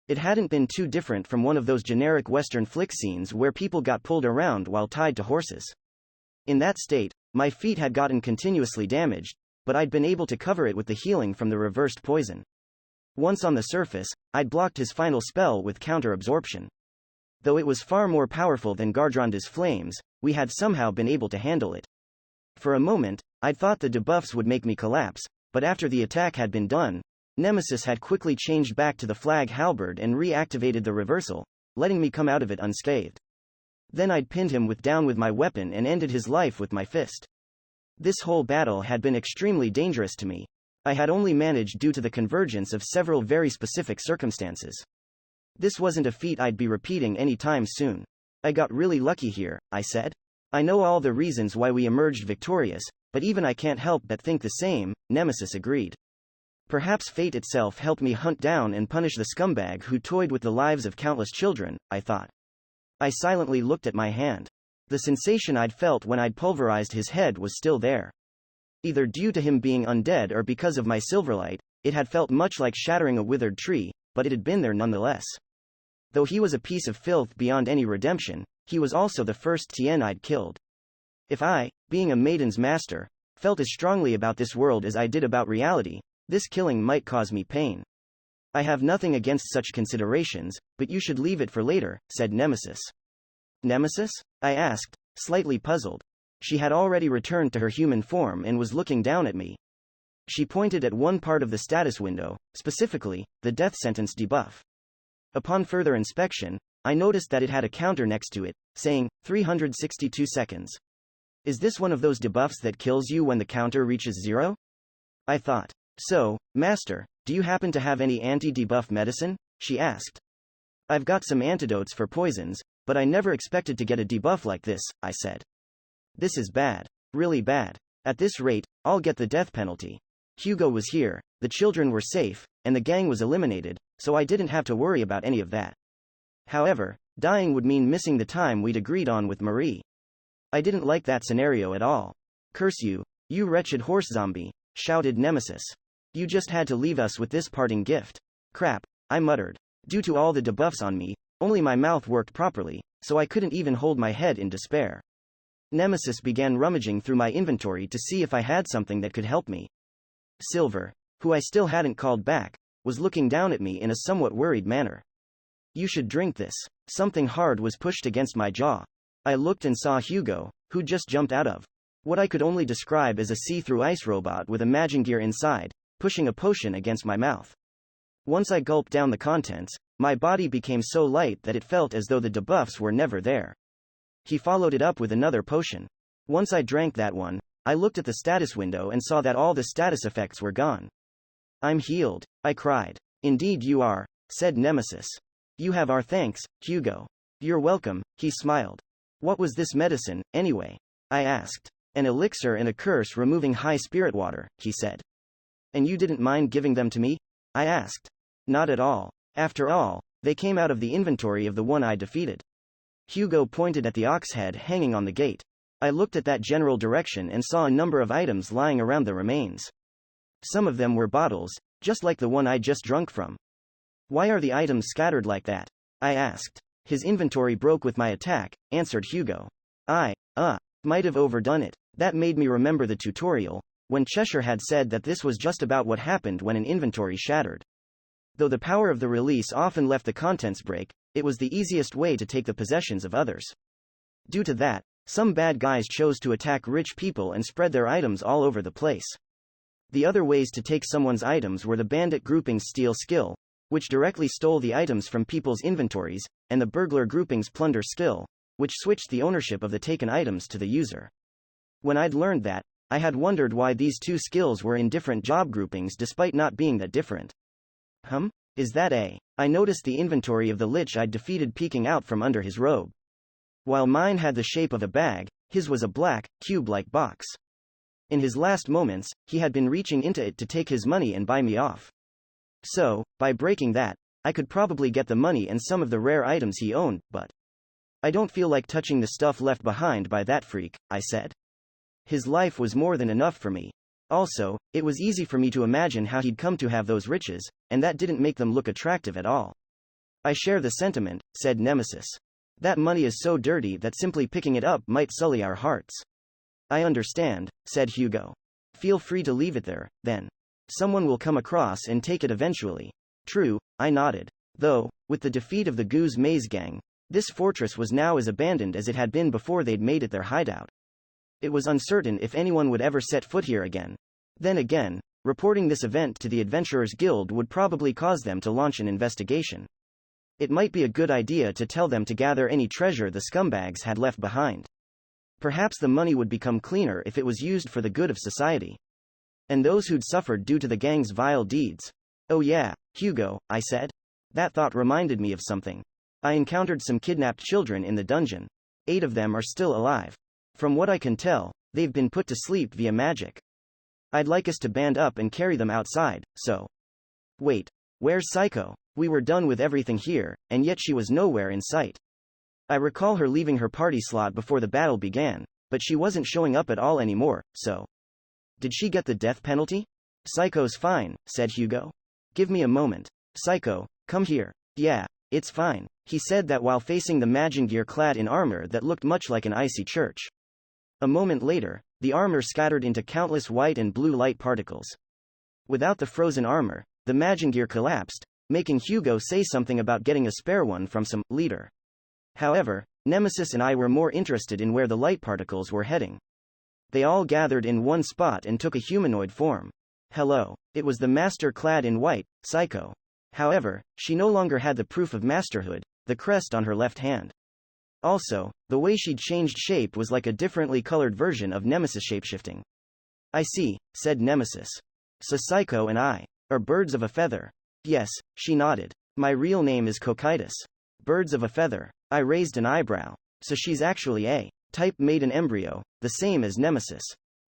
It hadn't been too different from one of those generic Western flick scenes where people got pulled around while tied to horses. In that state, my feet had gotten continuously damaged, but I'd been able to cover it with the healing from the reversed poison. Once on the surface, I'd blocked his final spell with counter-absorption. Though it was far more powerful than Gardronda's flames, we had somehow been able to handle it. For a moment, I'd thought the debuffs would make me collapse, but after the attack had been done, Nemesis had quickly changed back to the Flag Halberd and reactivated the reversal, letting me come out of it unscathed. Then I'd pinned him down with my weapon and ended his life with my fist. This whole battle had been extremely dangerous to me. I had only managed due to the convergence of several very specific circumstances. This wasn't a feat I'd be repeating anytime soon. I got really lucky here, I said. I know all the reasons why we emerged victorious, but even I can't help but think the same, Nemesis agreed. Perhaps fate itself helped me hunt down and punish the scumbag who toyed with the lives of countless children, I thought. I silently looked at my hand. The sensation I'd felt when I'd pulverized his head was still there. Either due to him being undead or because of my silverlight, it had felt much like shattering a withered tree, but it had been there nonetheless. Though he was a piece of filth beyond any redemption, he was also the first Tien I'd killed. If I, being a Maiden's master, felt as strongly about this world as I did about reality, this killing might cause me pain. I have nothing against such considerations, but you should leave it for later, said Nemesis. Nemesis? I asked, slightly puzzled. She had already returned to her human form and was looking down at me. She pointed at one part of the status window, specifically, the death sentence debuff. Upon further inspection, I noticed that it had a counter next to it, saying, 362 seconds. Is this one of those debuffs that kills you when the counter reaches 0? I thought. So, Master, do you happen to have any anti-debuff medicine? She asked. I've got some antidotes for poisons, but I never expected to get a debuff like this, I said. This is bad. Really bad. At this rate, I'll get the death penalty. Hugo was here, the children were safe, and the gang was eliminated, so I didn't have to worry about any of that. However, dying would mean missing the time we'd agreed on with Marie. I didn't like that scenario at all. Curse you, you wretched horse zombie, shouted Nemesis. You just had to leave us with this parting gift. Crap, I muttered. Due to all the debuffs on me, only my mouth worked properly, so I couldn't even hold my head in despair. Nemesis began rummaging through my inventory to see if I had something that could help me. Silver, who I still hadn't called back, was looking down at me in a somewhat worried manner. You should drink this. Something hard was pushed against my jaw. I looked and saw Hugo, who'd just jumped out of what I could only describe as a see-through ice robot with a Magingear inside, pushing a potion against my mouth. Once I gulped down the contents, my body became so light that it felt as though the debuffs were never there. He followed it up with another potion. Once I drank that one, I looked at the status window and saw that all the status effects were gone. I'm healed, I cried. Indeed you are, said Nemesis. You have our thanks, Hugo. You're welcome, he smiled. What was this medicine, anyway? I asked. An elixir and a curse removing high spirit water, he said. And you didn't mind giving them to me? I asked. Not at all. After all, they came out of the inventory of the one I defeated. Hugo pointed at the ox head hanging on the gate. I looked at that general direction and saw a number of items lying around the remains. Some of them were bottles, just like the one I just drunk from. Why are the items scattered like that? I asked. His inventory broke with my attack, answered Hugo. Might have overdone it. That made me remember the tutorial, when Cheshire had said that this was just about what happened when an inventory shattered. Though the power of the release often left the contents break, it was the easiest way to take the possessions of others. Due to that, some bad guys chose to attack rich people and spread their items all over the place. The other ways to take someone's items were the bandit grouping's steal skill, which directly stole the items from people's inventories, and the burglar grouping's plunder skill, which switched the ownership of the taken items to the user. When I'd learned that, I had wondered why these two skills were in different job groupings despite not being that different. Is that a? I noticed the inventory of the lich I'd defeated peeking out from under his robe. While mine had the shape of a bag, his was a black, cube-like box. In his last moments, he had been reaching into it to take his money and buy me off. So, by breaking that, I could probably get the money and some of the rare items he owned, but I don't feel like touching the stuff left behind by that freak, I said. His life was more than enough for me. Also, it was easy for me to imagine how he'd come to have those riches, and that didn't make them look attractive at all. I share the sentiment, said Nemesis. That money is so dirty that simply picking it up might sully our hearts. I understand, said Hugo. Feel free to leave it there, then. Someone will come across and take it eventually. True, I nodded. Though, with the defeat of the Goose Maze Gang, this fortress was now as abandoned as it had been before they'd made it their hideout. It was uncertain if anyone would ever set foot here again. Then again, reporting this event to the Adventurers Guild would probably cause them to launch an investigation. It might be a good idea to tell them to gather any treasure the scumbags had left behind. Perhaps the money would become cleaner if it was used for the good of society. And those who'd suffered due to the gang's vile deeds. Oh yeah, Hugo, I said. That thought reminded me of something. I encountered some kidnapped children in the dungeon. 8 of them are still alive. From what I can tell, they've been put to sleep via magic. I'd like us to band up and carry them outside, so. Wait, where's Psycho? We were done with everything here, and yet she was nowhere in sight. I recall her leaving her party slot before the battle began, but she wasn't showing up at all anymore, so. Did she get the death penalty? Psycho's fine, said Hugo. Give me a moment. Psycho, come here. Yeah, it's fine. He said that while facing the Magingear clad in armor that looked much like an icy church. A moment later, the armor scattered into countless white and blue light particles. Without the frozen armor, the Magingear collapsed, making Hugo say something about getting a spare one from some leader. However, Nemesis and I were more interested in where the light particles were heading. They all gathered in one spot and took a humanoid form. Hello, it was the master clad in white, Psycho. However, she no longer had the proof of masterhood, the crest on her left hand. Also, the way she'd changed shape was like a differently colored version of Nemesis shapeshifting. I see, said Nemesis. So Psycho and I are birds of a feather. Yes, she nodded. My real name is Cocytus. Birds of a feather. I raised an eyebrow. So she's actually a type Maiden embryo, the same as Nemesis.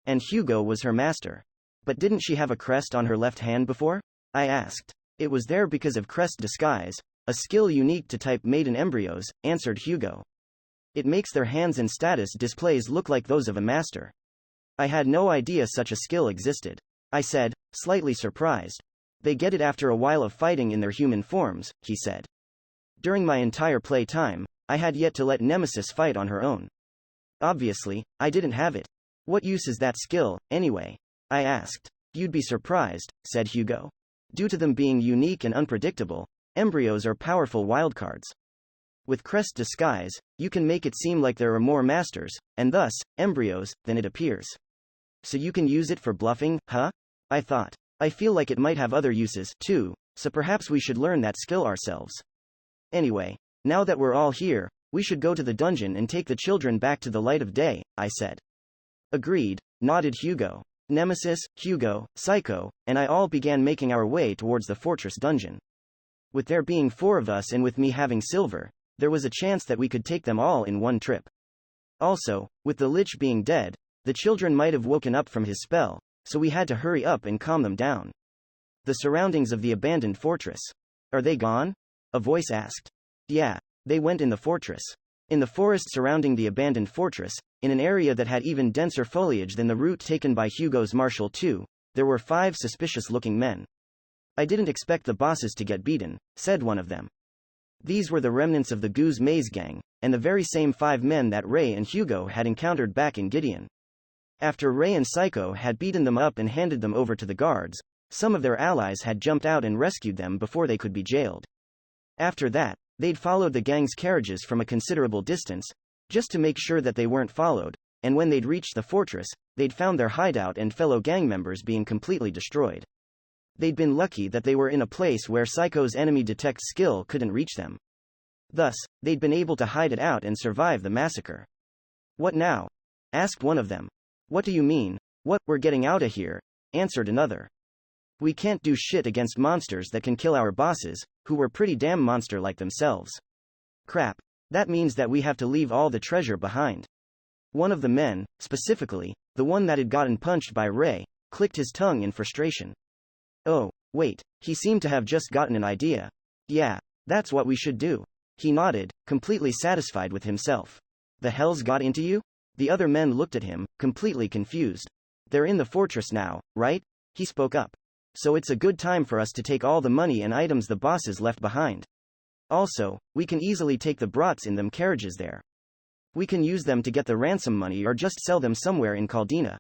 And Hugo was her master. But didn't she have a crest on her left hand before? I asked. It was there because of crest disguise, a skill unique to type Maiden embryos, answered Hugo. It makes their hands and status displays look like those of a master. I had no idea such a skill existed. I said, slightly surprised. They get it after a while of fighting in their human forms, he said. During my entire play time, I had yet to let Nemesis fight on her own. Obviously, I didn't have it. What use is that skill, anyway? I asked. You'd be surprised, said Hugo. Due to them being unique and unpredictable, embryos are powerful wildcards. With Crest Disguise, you can make it seem like there are more masters, and thus, embryos, than it appears. So you can use it for bluffing, huh? I thought. I feel like it might have other uses, too, so perhaps we should learn that skill ourselves. Anyway, now that we're all here, we should go to the dungeon and take the children back to the light of day, I said. Agreed, nodded Hugo. Nemesis, Hugo, Psycho, and I all began making our way towards the fortress dungeon. With there being 4 of us and with me having silver, there was a chance that we could take them all in one trip. Also, with the Lich being dead, the children might have woken up from his spell, so we had to hurry up and calm them down. The surroundings of the abandoned fortress. Are they gone? A voice asked. Yeah, they went in the fortress. In the forest surrounding the abandoned fortress, in an area that had even denser foliage than the route taken by Hugo's Marshal II, there were 5 suspicious-looking men. I didn't expect the bosses to get beaten, said one of them. These were the remnants of the Goose Maze gang, and the very same 5 men that Ray and Hugo had encountered back in Gideon. After Ray and Psycho had beaten them up and handed them over to the guards, some of their allies had jumped out and rescued them before they could be jailed. After that, they'd followed the gang's carriages from a considerable distance, just to make sure that they weren't followed, and when they'd reached the fortress, they'd found their hideout and fellow gang members being completely destroyed. They'd been lucky that they were in a place where Psycho's enemy detect skill couldn't reach them. Thus, they'd been able to hide it out and survive the massacre. What now? Asked one of them. What do you mean? What, we're getting out of here, answered another. We can't do shit against monsters that can kill our bosses, who were pretty damn monster-like themselves. Crap. That means that we have to leave all the treasure behind. One of the men, specifically, the one that had gotten punched by Ray, clicked his tongue in frustration. Oh, wait, he seemed to have just gotten an idea. Yeah, that's what we should do. He nodded, completely satisfied with himself. The hell's got into you? The other men looked at him, completely confused. They're in the fortress now, right? He spoke up. So it's a good time for us to take all the money and items the bosses left behind. Also, we can easily take the brats in them carriages there. We can use them to get the ransom money or just sell them somewhere in Caldina.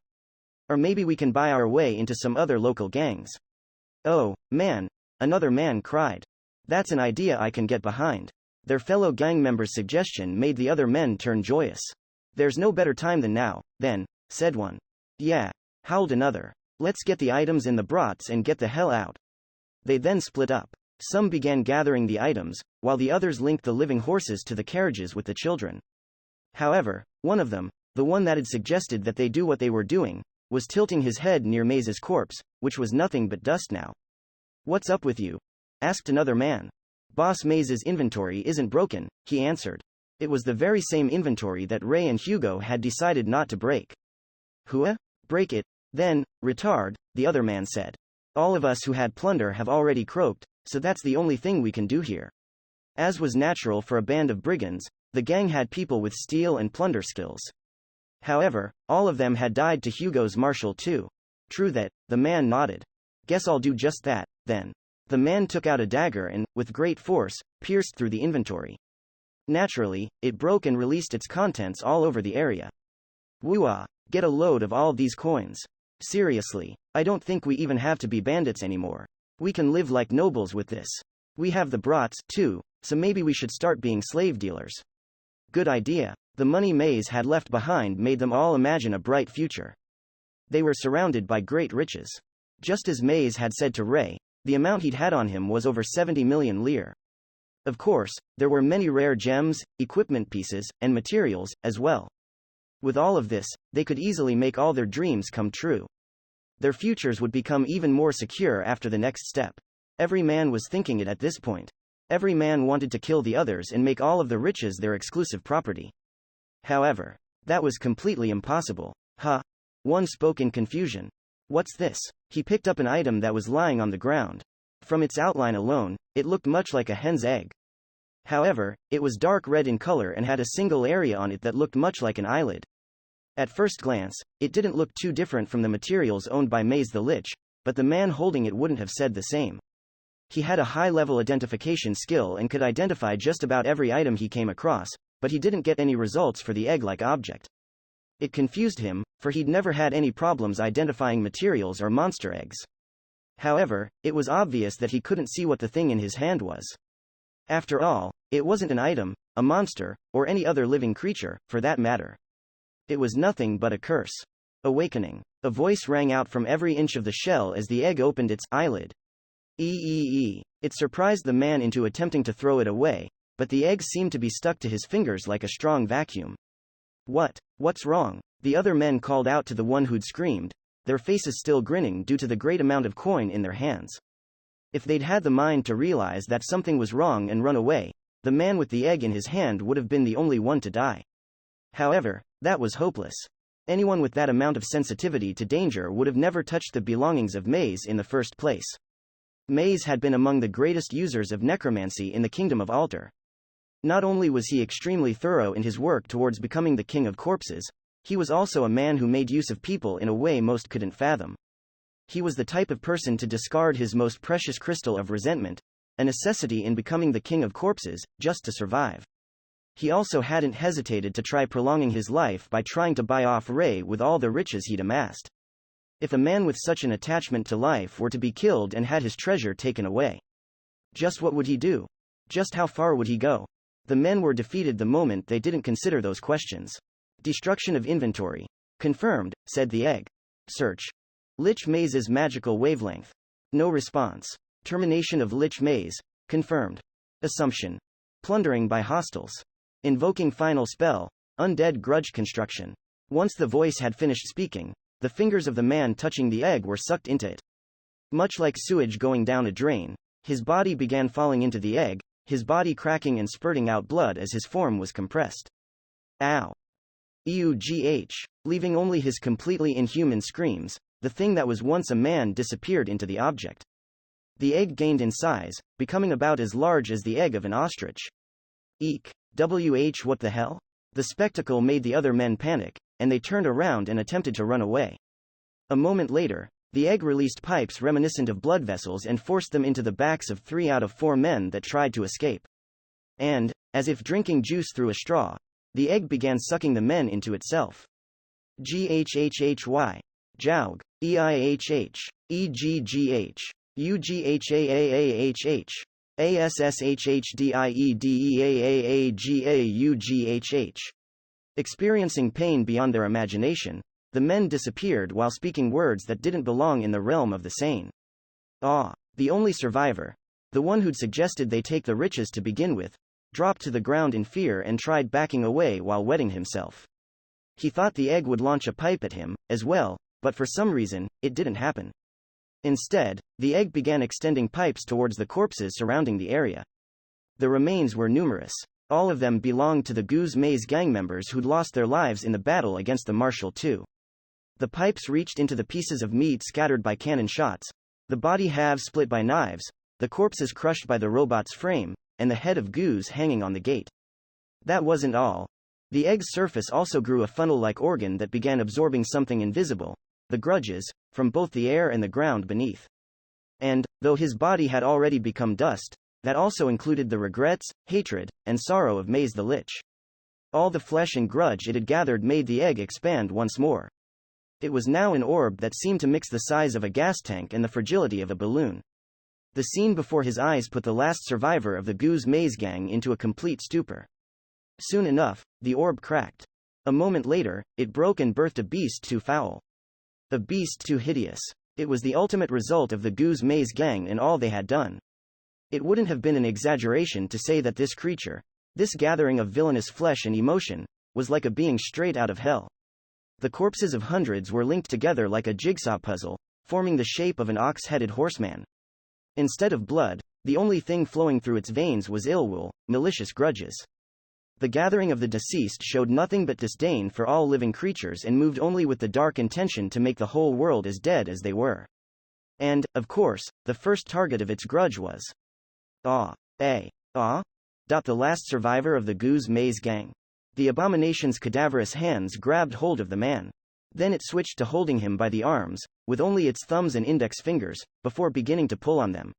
Or maybe we can buy our way into some other local gangs. Oh, man, another man cried. That's an idea I can get behind. Their fellow gang member's suggestion made the other men turn joyous. There's no better time than now, then, said one. Yeah, howled another. Let's get the items in the brats and get the hell out. They then split up. Some began gathering the items, while the others linked the living horses to the carriages with the children. However, one of them, the one that had suggested that they do what they were doing, was tilting his head near Maze's corpse, which was nothing but dust now. What's up with you? Asked another man. Boss Maze's inventory isn't broken, he answered. It was the very same inventory that Ray and Hugo had decided not to break. Hua? Break it, then, retard, the other man said. All of us who had plunder have already croaked, so that's the only thing we can do here. As was natural for a band of brigands, the gang had people with steal and plunder skills. However, all of them had died to Hugo's Marshal too. True that, the man nodded. Guess I'll do just that, then. The man took out a dagger and, with great force, pierced through the inventory. Naturally, it broke and released its contents all over the area. Woo-ah, get a load of all these coins. Seriously, I don't think we even have to be bandits anymore. We can live like nobles with this. We have the brats, too, so maybe we should start being slave dealers. Good idea. The money Maze had left behind made them all imagine a bright future. They were surrounded by great riches. Just as Maze had said to Ray, the amount he'd had on him was over 70 million lire. Of course, there were many rare gems, equipment pieces, and materials, as well. With all of this, they could easily make all their dreams come true. Their futures would become even more secure after the next step. Every man was thinking it at this point. Every man wanted to kill the others and make all of the riches their exclusive property. However, that was completely impossible. Huh? One spoke in confusion. What's this? He picked up an item that was lying on the ground. From its outline alone, it looked much like a hen's egg. However, it was dark red in color and had a single area on it that looked much like an eyelid. At first glance, it didn't look too different from the materials owned by Maze the Lich, but the man holding it wouldn't have said the same. He had a high-level identification skill and could identify just about every item he came across, but he didn't get any results for the egg-like object. It confused him, for he'd never had any problems identifying materials or monster eggs. However, it was obvious that he couldn't see what the thing in his hand was. After all, it wasn't an item, a monster, or any other living creature, for that matter. It was nothing but a curse. Awakening. A voice rang out from every inch of the shell as the egg opened its eyelid. Eee. It surprised the man into attempting to throw it away, but the egg seemed to be stuck to his fingers like a strong vacuum. What's wrong? The other men called out to the one who'd screamed, their faces still grinning due to the great amount of coin in their hands. If they'd had the mind to realize that something was wrong and run away, the man with the egg in his hand would have been the only one to die. However, that was hopeless. Anyone with that amount of sensitivity to danger would have never touched the belongings of Maze in the first place. Maze had been among the greatest users of necromancy in the Kingdom of Altar. Not only was he extremely thorough in his work towards becoming the king of corpses, he was also a man who made use of people in a way most couldn't fathom. He was the type of person to discard his most precious crystal of resentment, a necessity in becoming the king of corpses, just to survive. He also hadn't hesitated to try prolonging his life by trying to buy off Ray with all the riches he'd amassed. If a man with such an attachment to life were to be killed and had his treasure taken away, just what would he do? Just how far would he go? The men were defeated the moment they didn't consider those questions. Destruction of inventory. Confirmed, said the egg. Search. Lich Maze's magical wavelength. No response. Termination of Lich Maze. Confirmed. Assumption. Plundering by hostiles. Invoking final spell. Undead grudge construction. Once the voice had finished speaking, the fingers of the man touching the egg were sucked into it. Much like sewage going down a drain, his body began falling into the egg, his body cracking and spurting out blood as his form was compressed. Ow. EUGH. Leaving only his completely inhuman screams, the thing that was once a man disappeared into the object. The egg gained in size, becoming about as large as the egg of an ostrich. Eek. What the hell? The spectacle made the other men panic, and they turned around and attempted to run away. A moment later, the egg released pipes reminiscent of blood vessels and forced them into the backs of 3 out of 4 men that tried to escape. And, as if drinking juice through a straw, the egg began sucking the men into itself. GHHHY. Jaug. EIHH. EGGH. UGHAAAHH. ASSHHDIEDEAAAGAUGHH. Experiencing pain beyond their imagination, the men disappeared while speaking words that didn't belong in the realm of the sane. The only survivor, the one who'd suggested they take the riches to begin with, dropped to the ground in fear and tried backing away while wetting himself. He thought the egg would launch a pipe at him, as well, but for some reason, it didn't happen. Instead, the egg began extending pipes towards the corpses surrounding the area. The remains were numerous. All of them belonged to the Goose Maze gang members who'd lost their lives in the battle against the Marshal II. The pipes reached into the pieces of meat scattered by cannon shots, the body halves split by knives, the corpses crushed by the robot's frame, and the head of Goose hanging on the gate. That wasn't all. The egg's surface also grew a funnel-like organ that began absorbing something invisible, the grudges, from both the air and the ground beneath. And, though his body had already become dust, that also included the regrets, hatred, and sorrow of Maze the Lich. All the flesh and grudge it had gathered made the egg expand once more. It was now an orb that seemed to mix the size of a gas tank and the fragility of a balloon. The scene before his eyes put the last survivor of the Goose Maze gang into a complete stupor. Soon enough, the orb cracked. A moment later, it broke and birthed a beast too foul. A beast too hideous. It was the ultimate result of the Goose Maze gang and all they had done. It wouldn't have been an exaggeration to say that this creature, this gathering of villainous flesh and emotion, was like a being straight out of hell. The corpses of hundreds were linked together like a jigsaw puzzle, forming the shape of an ox-headed horseman. Instead of blood, the only thing flowing through its veins was ill will, malicious grudges. The gathering of the deceased showed nothing but disdain for all living creatures and moved only with the dark intention to make the whole world as dead as they were. And, of course, the first target of its grudge was the last survivor of the Goose Maze gang. The abomination's cadaverous hands grabbed hold of the man. Then it switched to holding him by the arms, with only its thumbs and index fingers, before beginning to pull on them.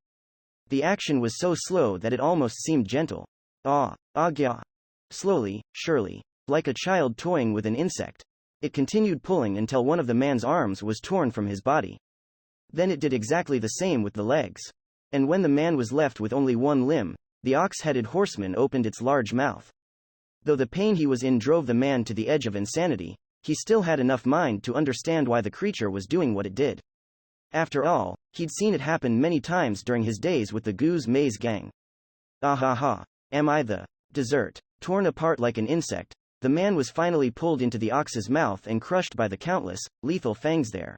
The action was so slow that it almost seemed gentle. Slowly, surely, like a child toying with an insect, it continued pulling until one of the man's arms was torn from his body. Then it did exactly the same with the legs. And when the man was left with only one limb, the ox-headed horseman opened its large mouth. Though the pain he was in drove the man to the edge of insanity, he still had enough mind to understand why the creature was doing what it did. After all, he'd seen it happen many times during his days with the Goose Maze gang. Ah. Am I the dessert? Torn apart like an insect, the man was finally pulled into the ox's mouth and crushed by the countless, lethal fangs there.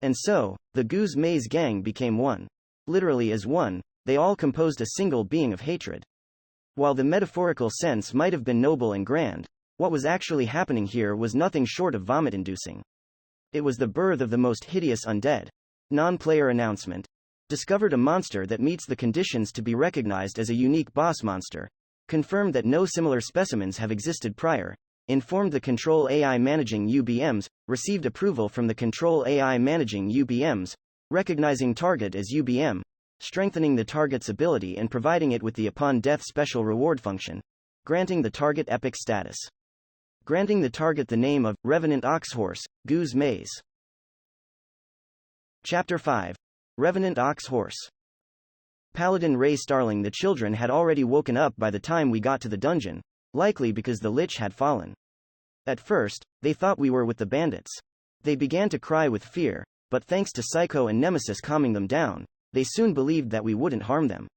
And so, the Goose Maze gang became one. Literally as one, they all composed a single being of hatred. While the metaphorical sense might have been noble and grand, what was actually happening here was nothing short of vomit-inducing. It was the birth of the most hideous undead. Non-player announcement. Discovered a monster that meets the conditions to be recognized as a unique boss monster. Confirmed that no similar specimens have existed prior. Informed the Control AI managing UBMs. Received approval from the Control AI managing UBMs. Recognizing target as UBM. Strengthening the target's ability and providing it with the upon death special reward function. Granting the target epic status. Granting the target the name of Revenant Oxhorse, Goose Maze. Chapter 5. Revenant Oxhorse. Paladin Ray Starling. The children had already woken up by the time we got to the dungeon, likely because the lich had fallen. At first, they thought we were with the bandits. They began to cry with fear, but thanks to Psycho and Nemesis calming them down, they soon believed that we wouldn't harm them.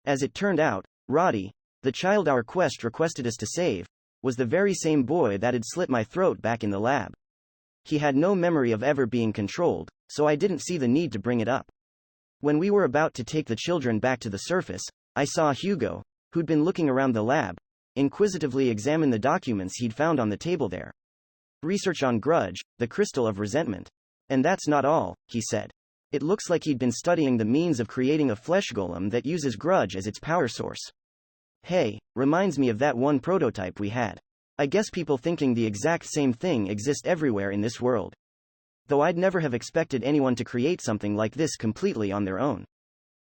As it turned out, Roddy, the child our quest requested us to save, was the very same boy that had slit my throat back in the lab. He had no memory of ever being controlled, so I didn't see the need to bring it up. When we were about to take the children back to the surface, I saw Hugo, who'd been looking around the lab, inquisitively examine the documents he'd found on the table there. Research on Grudge, the crystal of resentment. And that's not all, he said. It looks like he'd been studying the means of creating a flesh golem that uses Grudge as its power source. Hey, reminds me of that one prototype we had. I guess people thinking the exact same thing exist everywhere in this world. Though I'd never have expected anyone to create something like this completely on their own.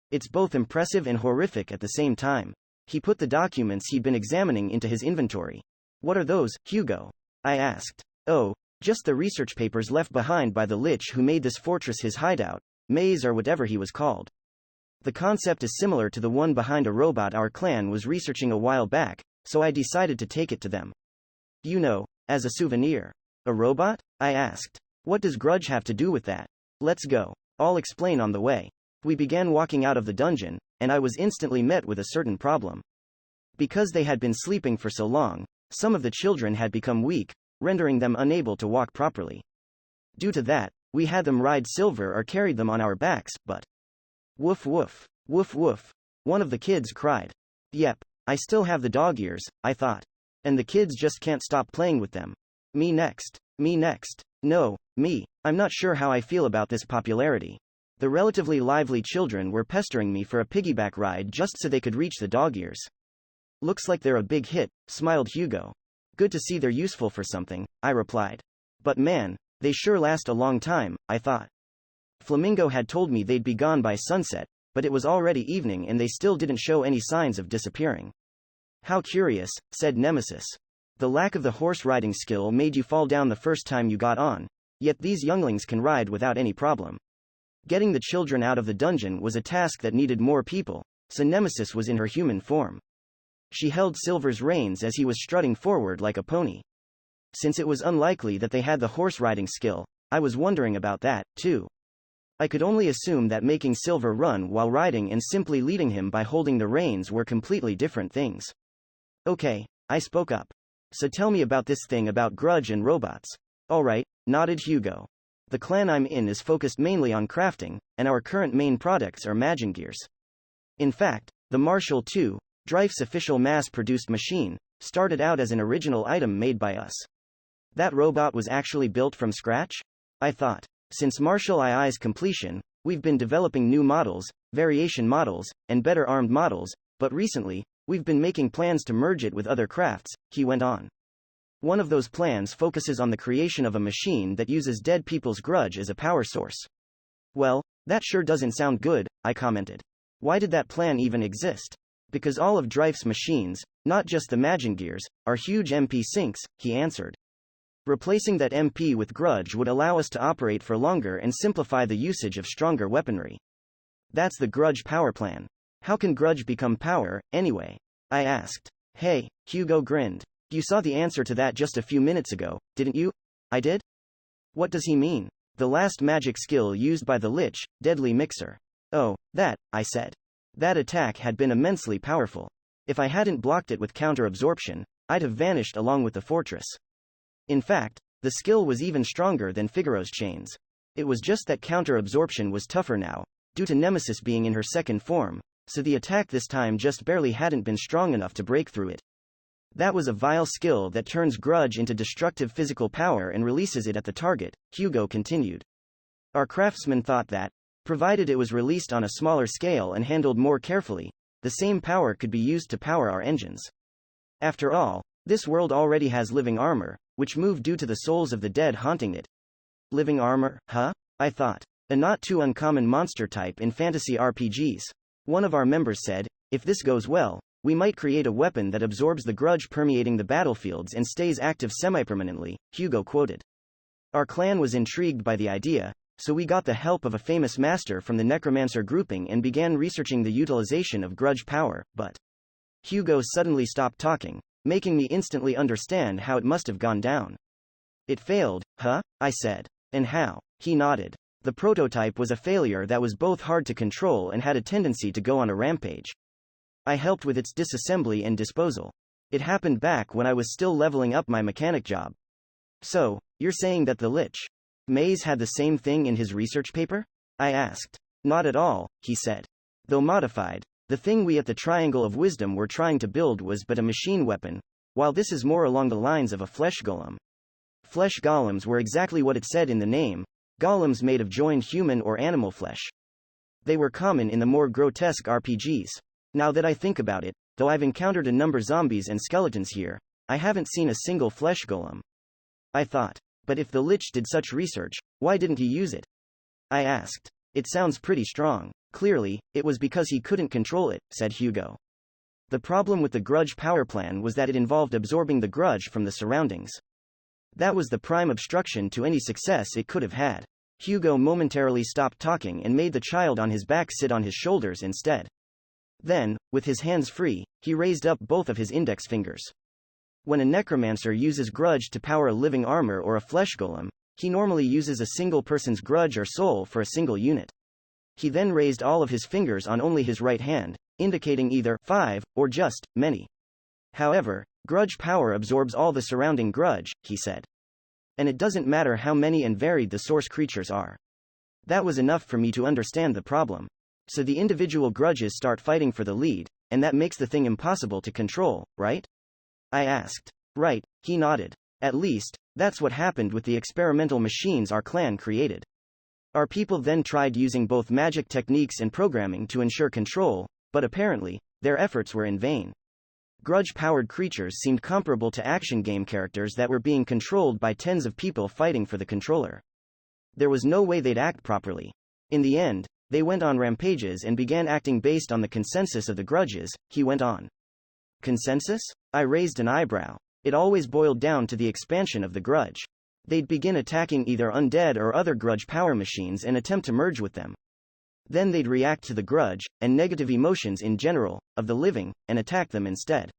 It's both impressive and horrific at the same time. He put the documents he'd been examining into his inventory. What are those, Hugo? I asked. Oh, just the research papers left behind by the lich who made this fortress his hideout, maze or whatever he was called. The concept is similar to the one behind a robot our clan was researching a while back, so I decided to take it to them. You know, as a souvenir. A robot? I asked. What does Grudge have to do with that? Let's go. I'll explain on the way. We began walking out of the dungeon, and I was instantly met with a certain problem. Because they had been sleeping for so long, some of the children had become weak, rendering them unable to walk properly. Due to that, we had them ride Silver or carried them on our backs, but... Woof woof. Woof woof. One of the kids cried. Yep, I still have the dog ears, I thought. And the kids just can't stop playing with them. Me next. Me next. No, me. I'm not sure how I feel about this popularity. The relatively lively children were pestering me for a piggyback ride just so they could reach the dog ears. Looks like they're a big hit, smiled Hugo. Good to see they're useful for something, I replied. But man, they sure last a long time, I thought. Flamingo had told me they'd be gone by sunset, but it was already evening and they still didn't show any signs of disappearing. How curious, said Nemesis. The lack of the horse riding skill made you fall down the first time you got on, yet these younglings can ride without any problem. Getting the children out of the dungeon was a task that needed more people, so Nemesis was in her human form. She held Silver's reins as he was strutting forward like a pony. Since it was unlikely that they had the horse riding skill, I was wondering about that, too. I could only assume that making Silver run while riding and simply leading him by holding the reins were completely different things. Okay, I spoke up. So tell me about this thing about Grudge and robots. Alright, nodded Hugo. The clan I'm in is focused mainly on crafting, and our current main products are Magic Gears. In fact, the Marshall II, Dreyf's official mass-produced machine, started out as an original item made by us. That robot was actually built from scratch? I thought. Since Marshall II's completion, we've been developing new models, variation models, and better armed models, but recently, we've been making plans to merge it with other crafts, he went on. One of those plans focuses on the creation of a machine that uses dead people's grudge as a power source. Well, that sure doesn't sound good, I commented. Why did that plan even exist? Because all of Dreyf's machines, not just the Magic Gears, are huge MP sinks, he answered. Replacing that MP with grudge would allow us to operate for longer and simplify the usage of stronger weaponry. That's the grudge power plan. How can grudge become power, anyway? I asked. Hey, Hugo grinned. You saw the answer to that just a few minutes ago, didn't you? I did? What does he mean? The last magic skill used by the Lich, Deadly Mixer. Oh, that, I said. That attack had been immensely powerful. If I hadn't blocked it with counter-absorption, I'd have vanished along with the fortress. In fact, the skill was even stronger than Figaro's chains. It was just that counter-absorption was tougher now, due to Nemesis being in her second form, so the attack this time just barely hadn't been strong enough to break through it. That was a vile skill that turns grudge into destructive physical power and releases it at the target, Hugo continued. Our craftsman thought that, provided it was released on a smaller scale and handled more carefully, the same power could be used to power our engines. After all, this world already has living armor, which moved due to the souls of the dead haunting it. Living armor, huh? I thought. A not too uncommon monster type in fantasy RPGs. One of our members said, if this goes well, we might create a weapon that absorbs the grudge permeating the battlefields and stays active semi-permanently, Hugo quoted. Our clan was intrigued by the idea, so we got the help of a famous master from the necromancer grouping and began researching the utilization of grudge power, but Hugo suddenly stopped talking, making me instantly understand how it must have gone down. It failed, huh? I said. And how? He nodded. The prototype was a failure that was both hard to control and had a tendency to go on a rampage. I helped with its disassembly and disposal. It happened back when I was still leveling up my mechanic job. So, you're saying that the Lich Maze had the same thing in his research paper? I asked. Not at all, he said. Though modified, the thing we at the Triangle of Wisdom were trying to build was but a machine weapon, while this is more along the lines of a flesh golem. Flesh golems were exactly what it said in the name, golems made of joined human or animal flesh. They were common in the more grotesque RPGs. Now that I think about it, though I've encountered a number of zombies and skeletons here, I haven't seen a single flesh golem. I thought. But if the Lich did such research, why didn't he use it? I asked. It sounds pretty strong. Clearly, it was because he couldn't control it, said Hugo. The problem with the grudge power plan was that it involved absorbing the grudge from the surroundings. That was the prime obstruction to any success it could have had. Hugo momentarily stopped talking and made the child on his back sit on his shoulders instead. Then, with his hands free, he raised up both of his index fingers. When a necromancer uses grudge to power a living armor or a flesh golem, he normally uses a single person's grudge or soul for a single unit. He then raised all of his fingers on only his right hand, indicating either 5 or just many. However, grudge power absorbs all the surrounding grudge, he said. And it doesn't matter how many and varied the source creatures are. That was enough for me to understand the problem. So the individual grudges start fighting for the lead, and that makes the thing impossible to control, right? I asked. Right, he nodded. At least, that's what happened with the experimental machines our clan created. Our people then tried using both magic techniques and programming to ensure control, but apparently, their efforts were in vain. Grudge-powered creatures seemed comparable to action game characters that were being controlled by tens of people fighting for the controller. There was no way they'd act properly. In the end, they went on rampages and began acting based on the consensus of the grudges, he went on. Consensus? I raised an eyebrow. It always boiled down to the expansion of the grudge. They'd begin attacking either undead or other grudge power machines and attempt to merge with them. Then they'd react to the grudge, and negative emotions in general, of the living, and attack them instead.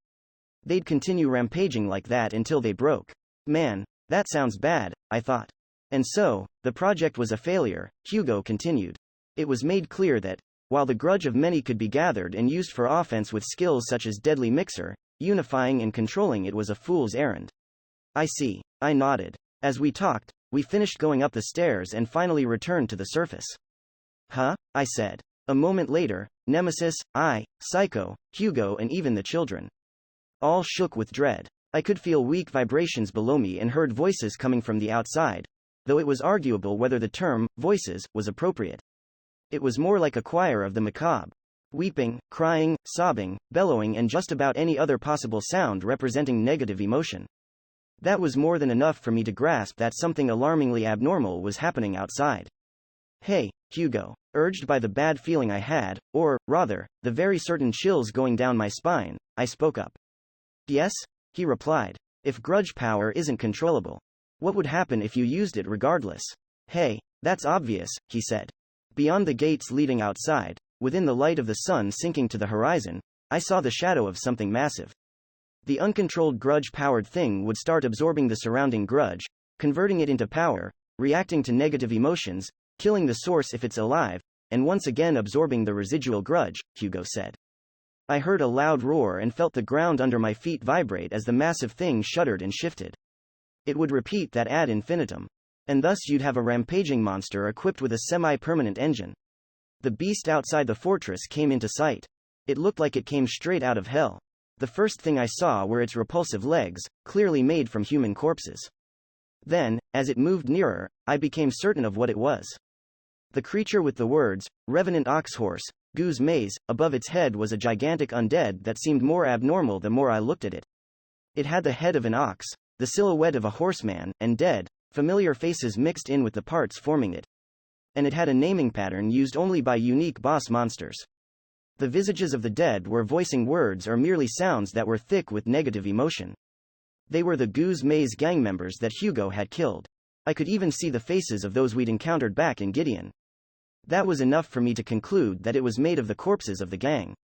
They'd continue rampaging like that until they broke. Man, that sounds bad, I thought. And so, the project was a failure, Hugo continued. It was made clear that, while the grudge of many could be gathered and used for offense with skills such as Deadly Mixer, unifying and controlling it was a fool's errand. I see, I nodded. As we talked, we finished going up the stairs and finally returned to the surface. Huh? I said. A moment later, Nemesis, I, Psycho, Hugo and even the children all shook with dread. I could feel weak vibrations below me and heard voices coming from the outside, though it was arguable whether the term, voices, was appropriate. It was more like a choir of the macabre. Weeping, crying, sobbing, bellowing and just about any other possible sound representing negative emotion. That was more than enough for me to grasp that something alarmingly abnormal was happening outside. Hey, Hugo. Urged by the bad feeling I had, or, rather, the very certain chills going down my spine, I spoke up. Yes? He replied. If grudge power isn't controllable, What would happen if you used it regardless? Hey, that's obvious, he said. Beyond the gates leading outside, within the light of the sun sinking to the horizon, I saw the shadow of something massive. The uncontrolled grudge-powered thing would start absorbing the surrounding grudge, converting it into power, reacting to negative emotions, killing the source if it's alive, and once again absorbing the residual grudge, Hugo said. I heard a loud roar and felt the ground under my feet vibrate as the massive thing shuddered and shifted. It would repeat that ad infinitum. And thus you'd have a rampaging monster equipped with a semi-permanent engine. The beast outside the fortress came into sight. It looked like it came straight out of hell. The first thing I saw were its repulsive legs, clearly made from human corpses. Then, as it moved nearer, I became certain of what it was. The creature with the words, Revenant Oxhorse, Goose Maze, above its head was a gigantic undead that seemed more abnormal the more I looked at it. It had the head of an ox, the silhouette of a horseman, and dead, familiar faces mixed in with the parts forming it. And it had a naming pattern used only by unique boss monsters. The visages of the dead were voicing words or merely sounds that were thick with negative emotion. They were the Goose Maze gang members that Hugo had killed. I could even see the faces of those we'd encountered back in Gideon. That was enough for me to conclude that it was made of the corpses of the gang.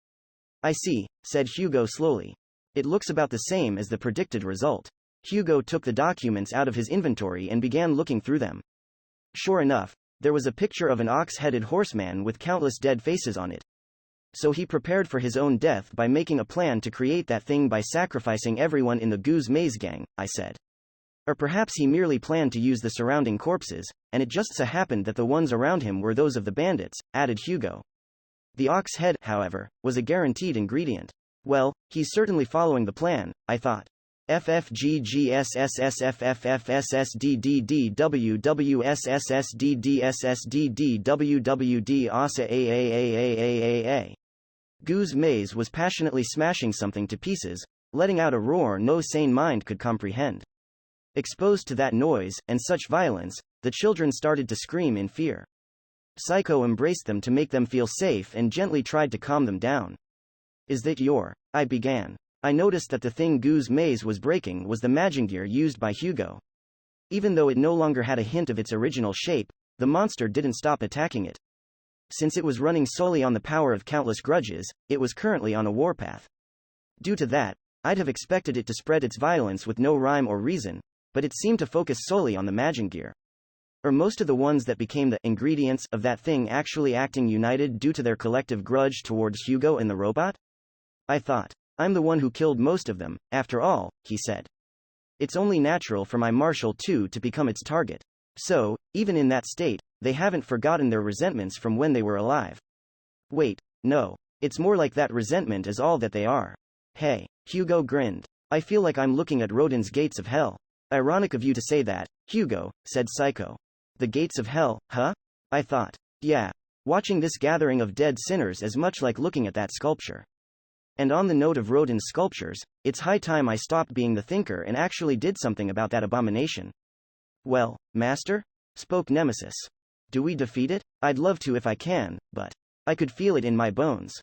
I see, said Hugo slowly. It looks about the same as the predicted result. Hugo took the documents out of his inventory and began looking through them. Sure enough, there was a picture of an ox-headed horseman with countless dead faces on it. So he prepared for his own death by making a plan to create that thing by sacrificing everyone in the Goose Maze gang, I said. Or perhaps he merely planned to use the surrounding corpses, and it just so happened that the ones around him were those of the bandits, added Hugo. The ox head, however, was a guaranteed ingredient. Well, he's certainly following the plan, I thought. FFGGSSFFFSSDDDWWSSSDDSSDDWWD ASA AAAAAAA. Goose Maze was passionately smashing something to pieces, letting out a roar no sane mind could comprehend. Exposed to that noise, and such violence, the children started to scream in fear. Psycho embraced them to make them feel safe and gently tried to calm them down. Is that I began. I noticed that the thing Goose Maze was breaking was the maginggear used by Hugo. Even though it no longer had a hint of its original shape, the monster didn't stop attacking it. Since it was running solely on the power of countless grudges, it was currently on a warpath. Due to that, I'd have expected it to spread its violence with no rhyme or reason, but it seemed to focus solely on the maginggear. Or most of the ones that became the ingredients of that thing actually acting united due to their collective grudge towards Hugo and the robot? I thought. I'm the one who killed most of them, after all, he said. It's only natural for my Marshal II to become its target. So, even in that state, they haven't forgotten their resentments from when they were alive. Wait, no. It's more like that resentment is all that they are. Hey, Hugo grinned. I feel like I'm looking at Rodin's gates of hell. Ironic of you to say that, Hugo, said Psycho. The gates of hell, huh? I thought. Yeah. Watching this gathering of dead sinners is much like looking at that sculpture. And on the note of Rodin's sculptures, it's high time I stopped being the thinker and actually did something about that abomination. Well, Master? Spoke Nemesis. Do we defeat it? I'd love to if I can, but I could feel it in my bones.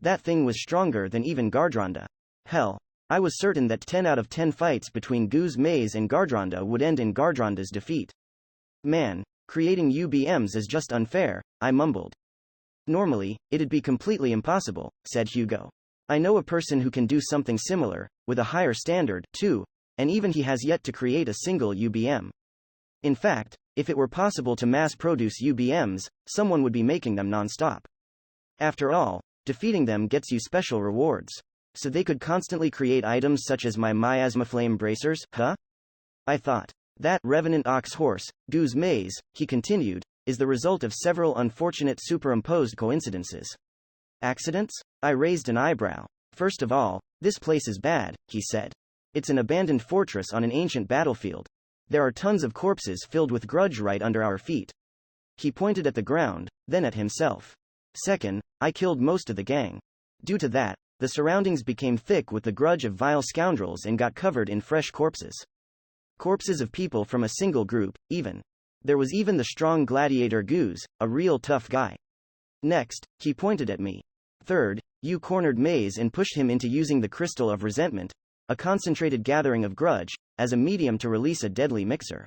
That thing was stronger than even Gardronda. Hell, I was certain that 10 out of 10 fights between Goose Maze and Gardronda would end in Gardronda's defeat. Man, creating UBMs is just unfair, I mumbled. Normally, it'd be completely impossible, said Hugo. I know a person who can do something similar, with a higher standard, too, and even he has yet to create a single UBM. In fact, if it were possible to mass-produce UBMs, someone would be making them non-stop. After all, defeating them gets you special rewards. So they could constantly create items such as my miasma flame bracers, huh? I thought. That Revenant Ox Horse, Goose Maze, he continued, is the result of several unfortunate superimposed coincidences. Accidents? I raised an eyebrow. First of all, this place is bad, he said. It's an abandoned fortress on an ancient battlefield. There are tons of corpses filled with grudge right under our feet. He pointed at the ground, then at himself. Second, I killed most of the gang. Due to that, the surroundings became thick with the grudge of vile scoundrels and got covered in fresh corpses. Corpses of people from a single group, even. There was even the strong gladiator Goose, a real tough guy. Next, he pointed at me. Third, you cornered Maze and pushed him into using the crystal of resentment, a concentrated gathering of grudge, as a medium to release a deadly mixer.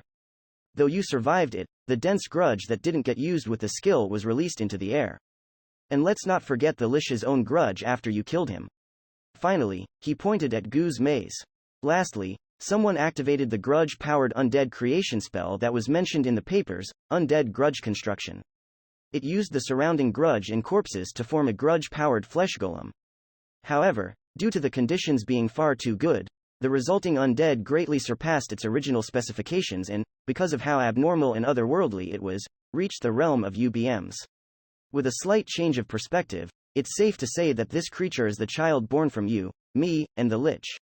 Though you survived it, the dense grudge that didn't get used with the skill was released into the air. And let's not forget the Lish's own grudge after you killed him. Finally, he pointed at Gu's maze. Lastly, someone activated the grudge-powered undead creation spell that was mentioned in the papers, Undead Grudge Construction. It used the surrounding grudge and corpses to form a grudge-powered flesh golem. However, due to the conditions being far too good, the resulting undead greatly surpassed its original specifications and, because of how abnormal and otherworldly it was, reached the realm of UBMs. With a slight change of perspective, it's safe to say that this creature is the child born from you, me, and the Lich.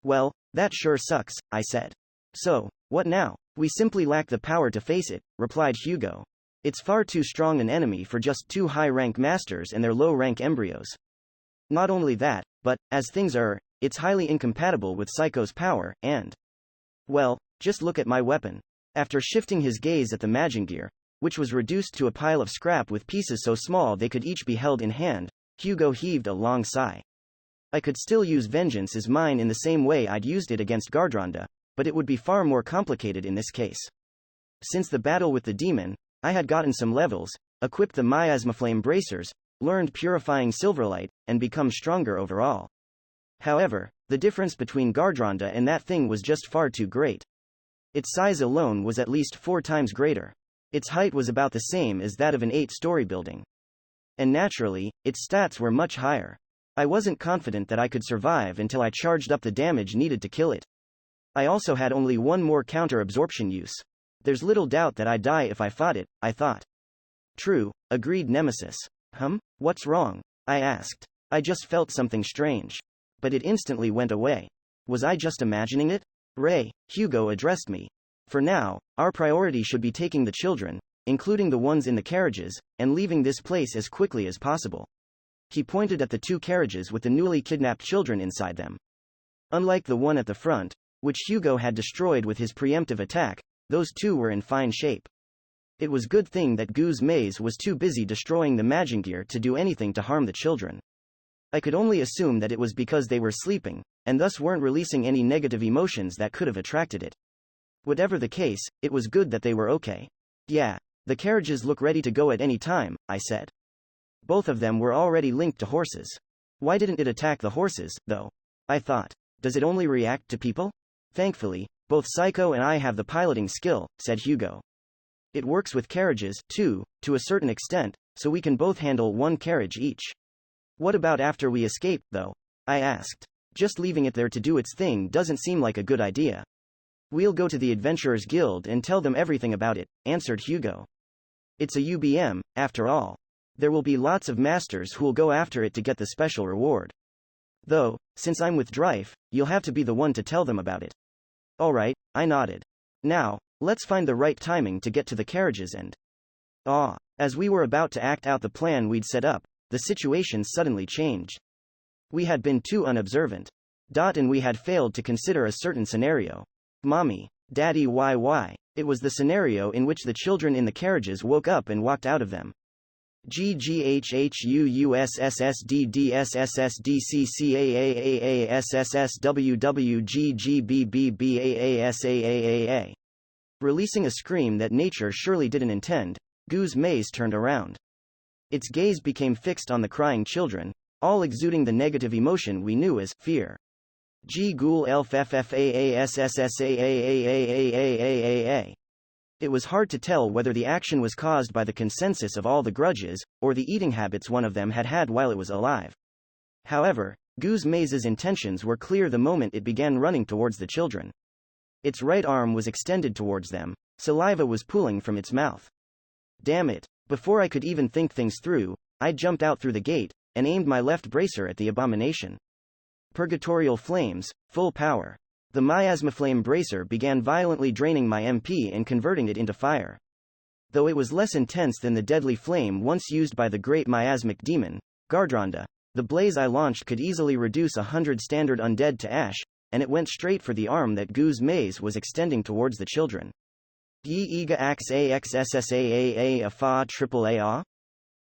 Well, that sure sucks, I said. So, what now? We simply lack the power to face it, replied Hugo. It's far too strong an enemy for just 2 high-rank masters and their low-rank embryos. Not only that, but, as things are, it's highly incompatible with Psycho's power, and... Well, just look at my weapon. After shifting his gaze at the Magingear, which was reduced to a pile of scrap with pieces so small they could each be held in hand, Hugo heaved a long sigh. I could still use Vengeance as mine in the same way I'd used it against Gardronda, but it would be far more complicated in this case. Since the battle with the demon, I had gotten some levels, equipped the Miasmaflame bracers, learned Purifying Silverlight, and become stronger overall. However, the difference between Gardronda and that thing was just far too great. Its size alone was at least 4 times greater. Its height was about the same as that of an 8-story building. And naturally, its stats were much higher. I wasn't confident that I could survive until I charged up the damage needed to kill it. I also had only one more counter-absorption use. There's little doubt that I'd die if I fought it, I thought. True, agreed Nemesis. What's wrong? I asked. I just felt something strange. But it instantly went away. Was I just imagining it? Ray, Hugo addressed me. For now, our priority should be taking the children, including the ones in the carriages, and leaving this place as quickly as possible. He pointed at the 2 carriages with the newly kidnapped children inside them. Unlike the one at the front, which Hugo had destroyed with his preemptive attack, those 2 were in fine shape. It was good thing that Gu's maze was too busy destroying the Magingear to do anything to harm the children. I could only assume that it was because they were sleeping, and thus weren't releasing any negative emotions that could have attracted it. Whatever the case, it was good that they were okay. Yeah, the carriages look ready to go at any time, I said. Both of them were already linked to horses. Why didn't it attack the horses, though? I thought. Does it only react to people? Thankfully, both Psycho and I have the piloting skill, said Hugo. It works with carriages, too, to a certain extent, so we can both handle 1 carriage each. What about after we escape, though? I asked. Just leaving it there to do its thing doesn't seem like a good idea. We'll go to the Adventurers Guild and tell them everything about it, answered Hugo. It's a UBM, after all. There will be lots of masters who'll go after it to get the special reward. Though, since I'm with Dryfe, you'll have to be the one to tell them about it. Alright, I nodded. Now, let's find the right timing to get to the carriages and... As we were about to act out the plan we'd set up, the situation suddenly changed. We had been too unobservant. And we had failed to consider a certain scenario. Mommy, Daddy, why? It was the scenario in which the children in the carriages woke up and walked out of them. GGHHUUSSSDDSSSDCCAAASSSWWGGBBBAASAAAA. Releasing a scream that nature surely didn't intend, Gu's maze turned around. Its gaze became fixed on the crying children, all exuding the negative emotion we knew as fear. G-Ghoul LFFAASSSAAAAAAAAAA. It was hard to tell whether the action was caused by the consensus of all the grudges, or the eating habits one of them had had while it was alive. However, Gu's maze's intentions were clear the moment it began running towards the children. Its right arm was extended towards them, saliva was pooling from its mouth. Damn it, before I could even think things through, I jumped out through the gate, and aimed my left bracer at the abomination. Purgatorial flames, full power. The Miasmaflame bracer began violently draining my MP and converting it into fire. Though it was less intense than the deadly flame once used by the great miasmic demon, Gardronda, the blaze I launched could easily reduce 100 standard undead to ash, and it went straight for the arm that Gu's maze was extending towards the children. Ye-Ega Ax AXSSAAA Afa AAA.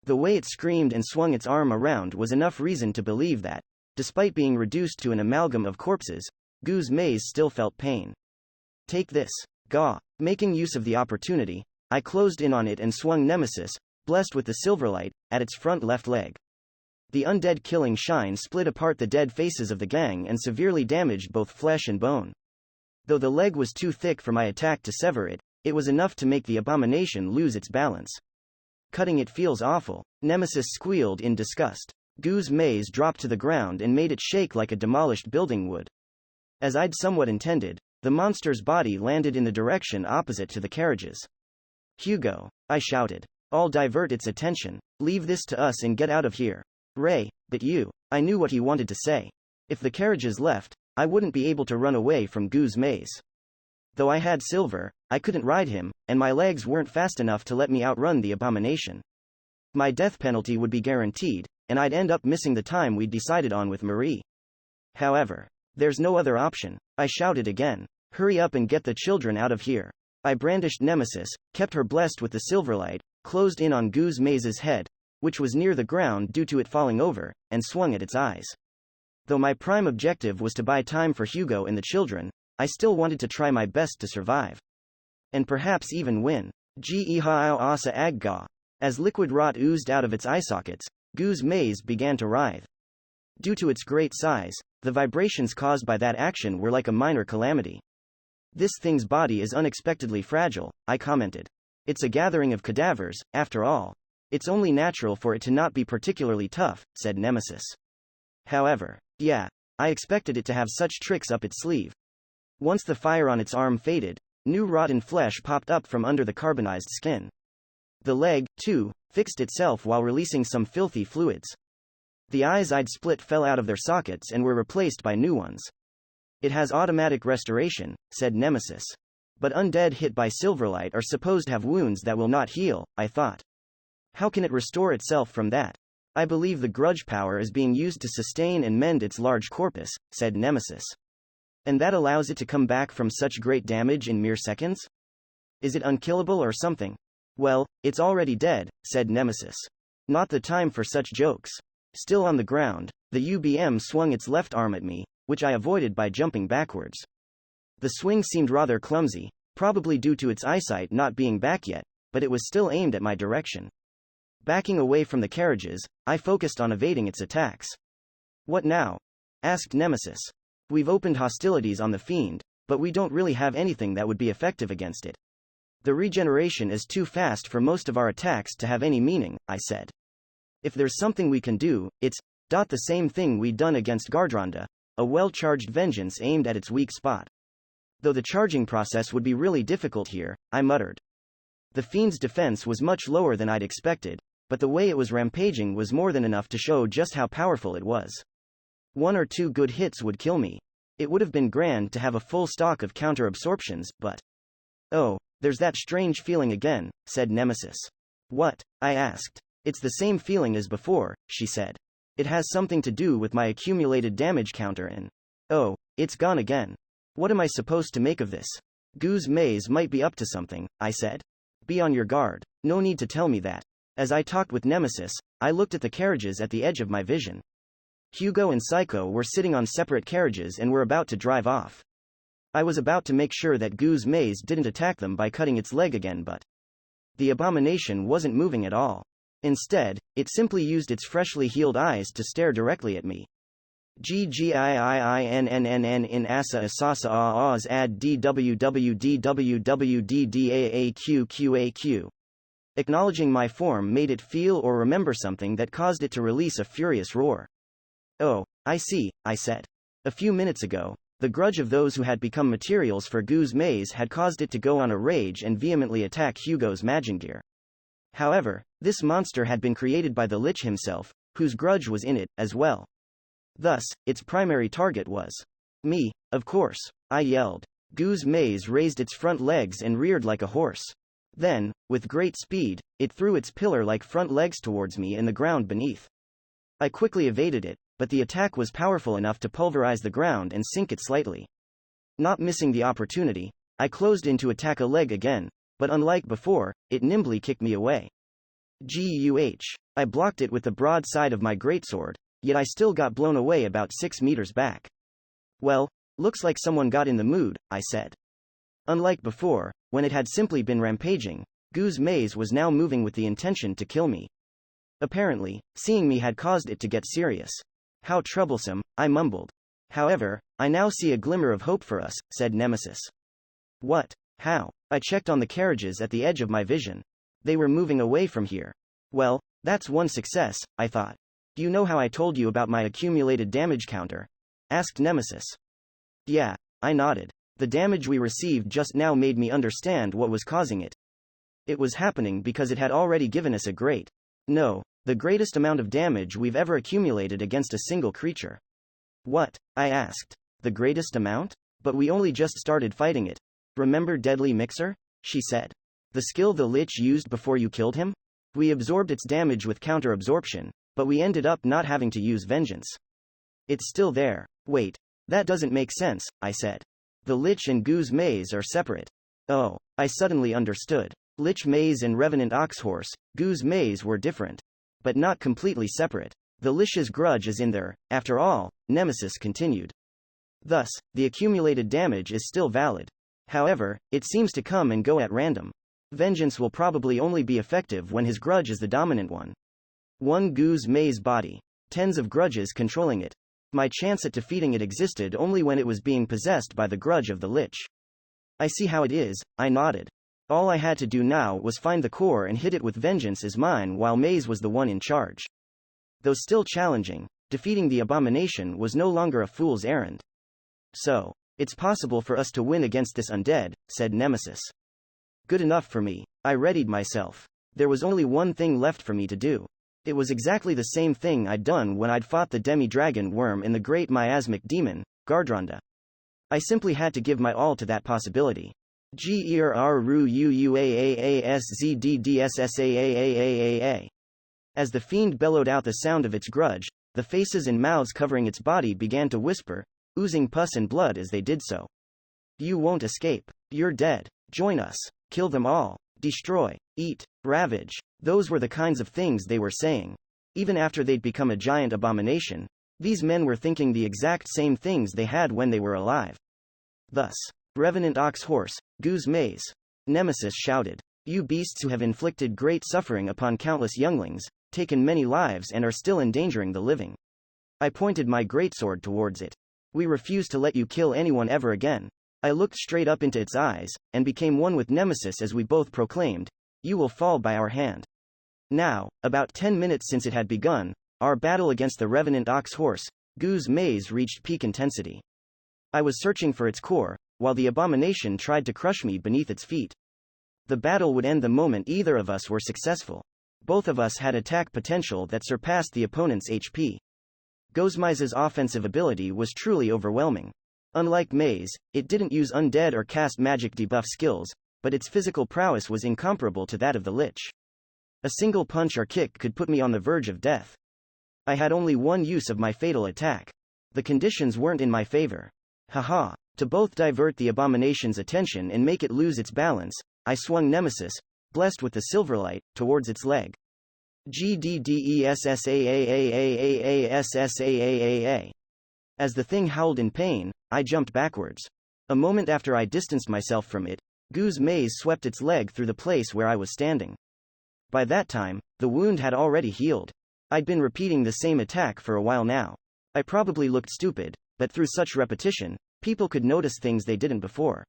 The way it screamed and swung its arm around was enough reason to believe that, despite being reduced to an amalgam of corpses, Gu's maze still felt pain. Take this. Gah. Making use of the opportunity, I closed in on it and swung Nemesis, blessed with the Silverlight, at its front left leg. The undead killing shine split apart the dead faces of the gang and severely damaged both flesh and bone. Though the leg was too thick for my attack to sever it, it was enough to make the abomination lose its balance. Cutting it feels awful, Nemesis squealed in disgust. Goo's maze dropped to the ground and made it shake like a demolished building would. As I'd somewhat intended, the monster's body landed in the direction opposite to the carriages. Hugo, I shouted. I'll divert its attention. Leave this to us and get out of here. Ray, but you. I knew what he wanted to say. If the carriages left, I wouldn't be able to run away from Goo's maze. Though I had silver, I couldn't ride him, and my legs weren't fast enough to let me outrun the abomination. My death penalty would be guaranteed, and I'd end up missing the time we'd decided on with Marie. However, there's no other option, I shouted again. Hurry up and get the children out of here. I brandished Nemesis, kept her blessed with the Silverlight, closed in on Goo's maze's head, which was near the ground due to it falling over, and swung at its eyes. Though my prime objective was to buy time for Hugo and the children, I still wanted to try my best to survive. And perhaps even win. Ge-hao asa agga. As liquid rot oozed out of its eye sockets, Goo's maze began to writhe. Due to its great size, the vibrations caused by that action were like a minor calamity. This thing's body is unexpectedly fragile, I commented. It's a gathering of cadavers, after all. It's only natural for it to not be particularly tough, said Nemesis. However, yeah, I expected it to have such tricks up its sleeve. Once the fire on its arm faded, new rotten flesh popped up from under the carbonized skin. The leg, too, fixed itself while releasing some filthy fluids. The eyes I'd split fell out of their sockets and were replaced by new ones. It has automatic restoration, said Nemesis. But undead hit by Silverlight are supposed to have wounds that will not heal, I thought. How can it restore itself from that? I believe the grudge power is being used to sustain and mend its large corpus, said Nemesis. And that allows it to come back from such great damage in mere seconds? Is it unkillable or something? Well, it's already dead, said Nemesis. Not the time for such jokes. Still on the ground, the UBM swung its left arm at me, which I avoided by jumping backwards. The swing seemed rather clumsy, probably due to its eyesight not being back yet, but it was still aimed at my direction. Backing away from the carriages, I focused on evading its attacks. What now? Asked Nemesis. We've opened hostilities on the fiend, but we don't really have anything that would be effective against it. The regeneration is too fast for most of our attacks to have any meaning, I said. If there's something we can do, it's the same thing we'd done against Gardronda, a well-charged vengeance aimed at its weak spot. Though the charging process would be really difficult here, I muttered. The fiend's defense was much lower than I'd expected, but the way it was rampaging was more than enough to show just how powerful it was. 1 or 2 good hits would kill me. It would have been grand to have a full stock of counter-absorptions, but... Oh, there's that strange feeling again, said Nemesis. What? I asked. It's the same feeling as before, she said. It has something to do with my accumulated damage counter and... Oh, it's gone again. What am I supposed to make of this? Goo's maze might be up to something, I said. Be on your guard. No need to tell me that. As I talked with Nemesis, I looked at the carriages at the edge of my vision. Hugo and Psycho were sitting on separate carriages and were about to drive off. I was about to make sure that Goo's maze didn't attack them by cutting its leg again, but the abomination wasn't moving at all. Instead, it simply used its freshly healed eyes to stare directly at me. Giiinnn in asa asasa aas ad dwwdwwddaaqq. Acknowledging my form made it feel or remember something that caused it to release a furious roar. Oh, I see, I said. A few minutes ago, the grudge of those who had become materials for Goo's maze had caused it to go on a rage and vehemently attack Hugo's Magingear. However, this monster had been created by the Lich himself, whose grudge was in it, as well. Thus, its primary target was me, of course. I yelled. Goo's maze raised its front legs and reared like a horse. Then, with great speed, it threw its pillar-like front legs towards me and the ground beneath. I quickly evaded it, but the attack was powerful enough to pulverize the ground and sink it slightly. Not missing the opportunity, I closed in to attack a leg again, but unlike before, it nimbly kicked me away. Guh! I blocked it with the broad side of my greatsword, yet I still got blown away about 6 meters back. Well, looks like someone got in the mood, I said. Unlike before, when it had simply been rampaging, Goose Maze was now moving with the intention to kill me. Apparently, seeing me had caused it to get serious. How troublesome, I mumbled. However, I now see a glimmer of hope for us, said Nemesis. What? How? I checked on the carriages at the edge of my vision. They were moving away from here. Well, that's one success, I thought. Do you know how I told you about my accumulated damage counter? Asked Nemesis. Yeah, I nodded. The damage we received just now made me understand what was causing it. It was happening because it had already given us the greatest amount of damage we've ever accumulated against a single creature. What? I asked. The greatest amount? But we only just started fighting it. Remember Deadly Mixer? She said. The skill the Lich used before you killed him? We absorbed its damage with counter-absorption, but we ended up not having to use Vengeance. It's still there. Wait. That doesn't make sense, I said. The Lich and Goose Maze are separate. Oh, I suddenly understood. Lich Maze and Revenant Oxhorse, Goose Maze were different. But not completely separate. The Lich's grudge is in there, after all, Nemesis continued. Thus, the accumulated damage is still valid. However, it seems to come and go at random. Vengeance will probably only be effective when his grudge is the dominant one. One Goose Maze body. Tens of grudges controlling it. My chance at defeating it existed only when it was being possessed by the grudge of the Lich. I see how it is, I nodded. All I had to do now was find the core and hit it with Vengeance as mine while Maze was the one in charge. Though still challenging, defeating the abomination was no longer a fool's errand. So, it's possible for us to win against this undead, said Nemesis. Good enough for me. I readied myself. There was only one thing left for me to do. It was exactly the same thing I'd done when I'd fought the demi-dragon worm and the great miasmic demon, Gardronda. I simply had to give my all to that possibility. Gerruuuaaszddssaaaaaaaa. As the fiend bellowed out the sound of its grudge, the faces and mouths covering its body began to whisper, oozing pus and blood as they did so. You won't escape. You're dead. Join us. Kill them all. Destroy. Eat. Ravage. Those were the kinds of things they were saying. Even after they'd become a giant abomination, these men were thinking the exact same things they had when they were alive. Thus, Revenant Oxhorse, Goose Maze. Nemesis shouted. You beasts who have inflicted great suffering upon countless younglings, taken many lives and are still endangering the living. I pointed my greatsword towards it. We refuse to let you kill anyone ever again. I looked straight up into its eyes, and became one with Nemesis as we both proclaimed, you will fall by our hand. Now, about 10 minutes since it had begun, our battle against the Revenant Oxhorse, Goose Maze reached peak intensity. I was searching for its core, while the abomination tried to crush me beneath its feet. The battle would end the moment either of us were successful. Both of us had attack potential that surpassed the opponent's HP. Goose Maze's offensive ability was truly overwhelming. Unlike Maze, it didn't use undead or cast magic debuff skills, but its physical prowess was incomparable to that of the Lich. A single punch or kick could put me on the verge of death. I had only one use of my fatal attack. The conditions weren't in my favor. Haha. To both divert the abomination's attention and make it lose its balance, I swung Nemesis, blessed with the Silverlight, towards its leg. Gddessaaaaaaaassaaaaa. As the thing howled in pain, I jumped backwards. A moment after I distanced myself from it, Goose Maze swept its leg through the place where I was standing. By that time, the wound had already healed. I'd been repeating the same attack for a while now. I probably looked stupid, but through such repetition, people could notice things they didn't before.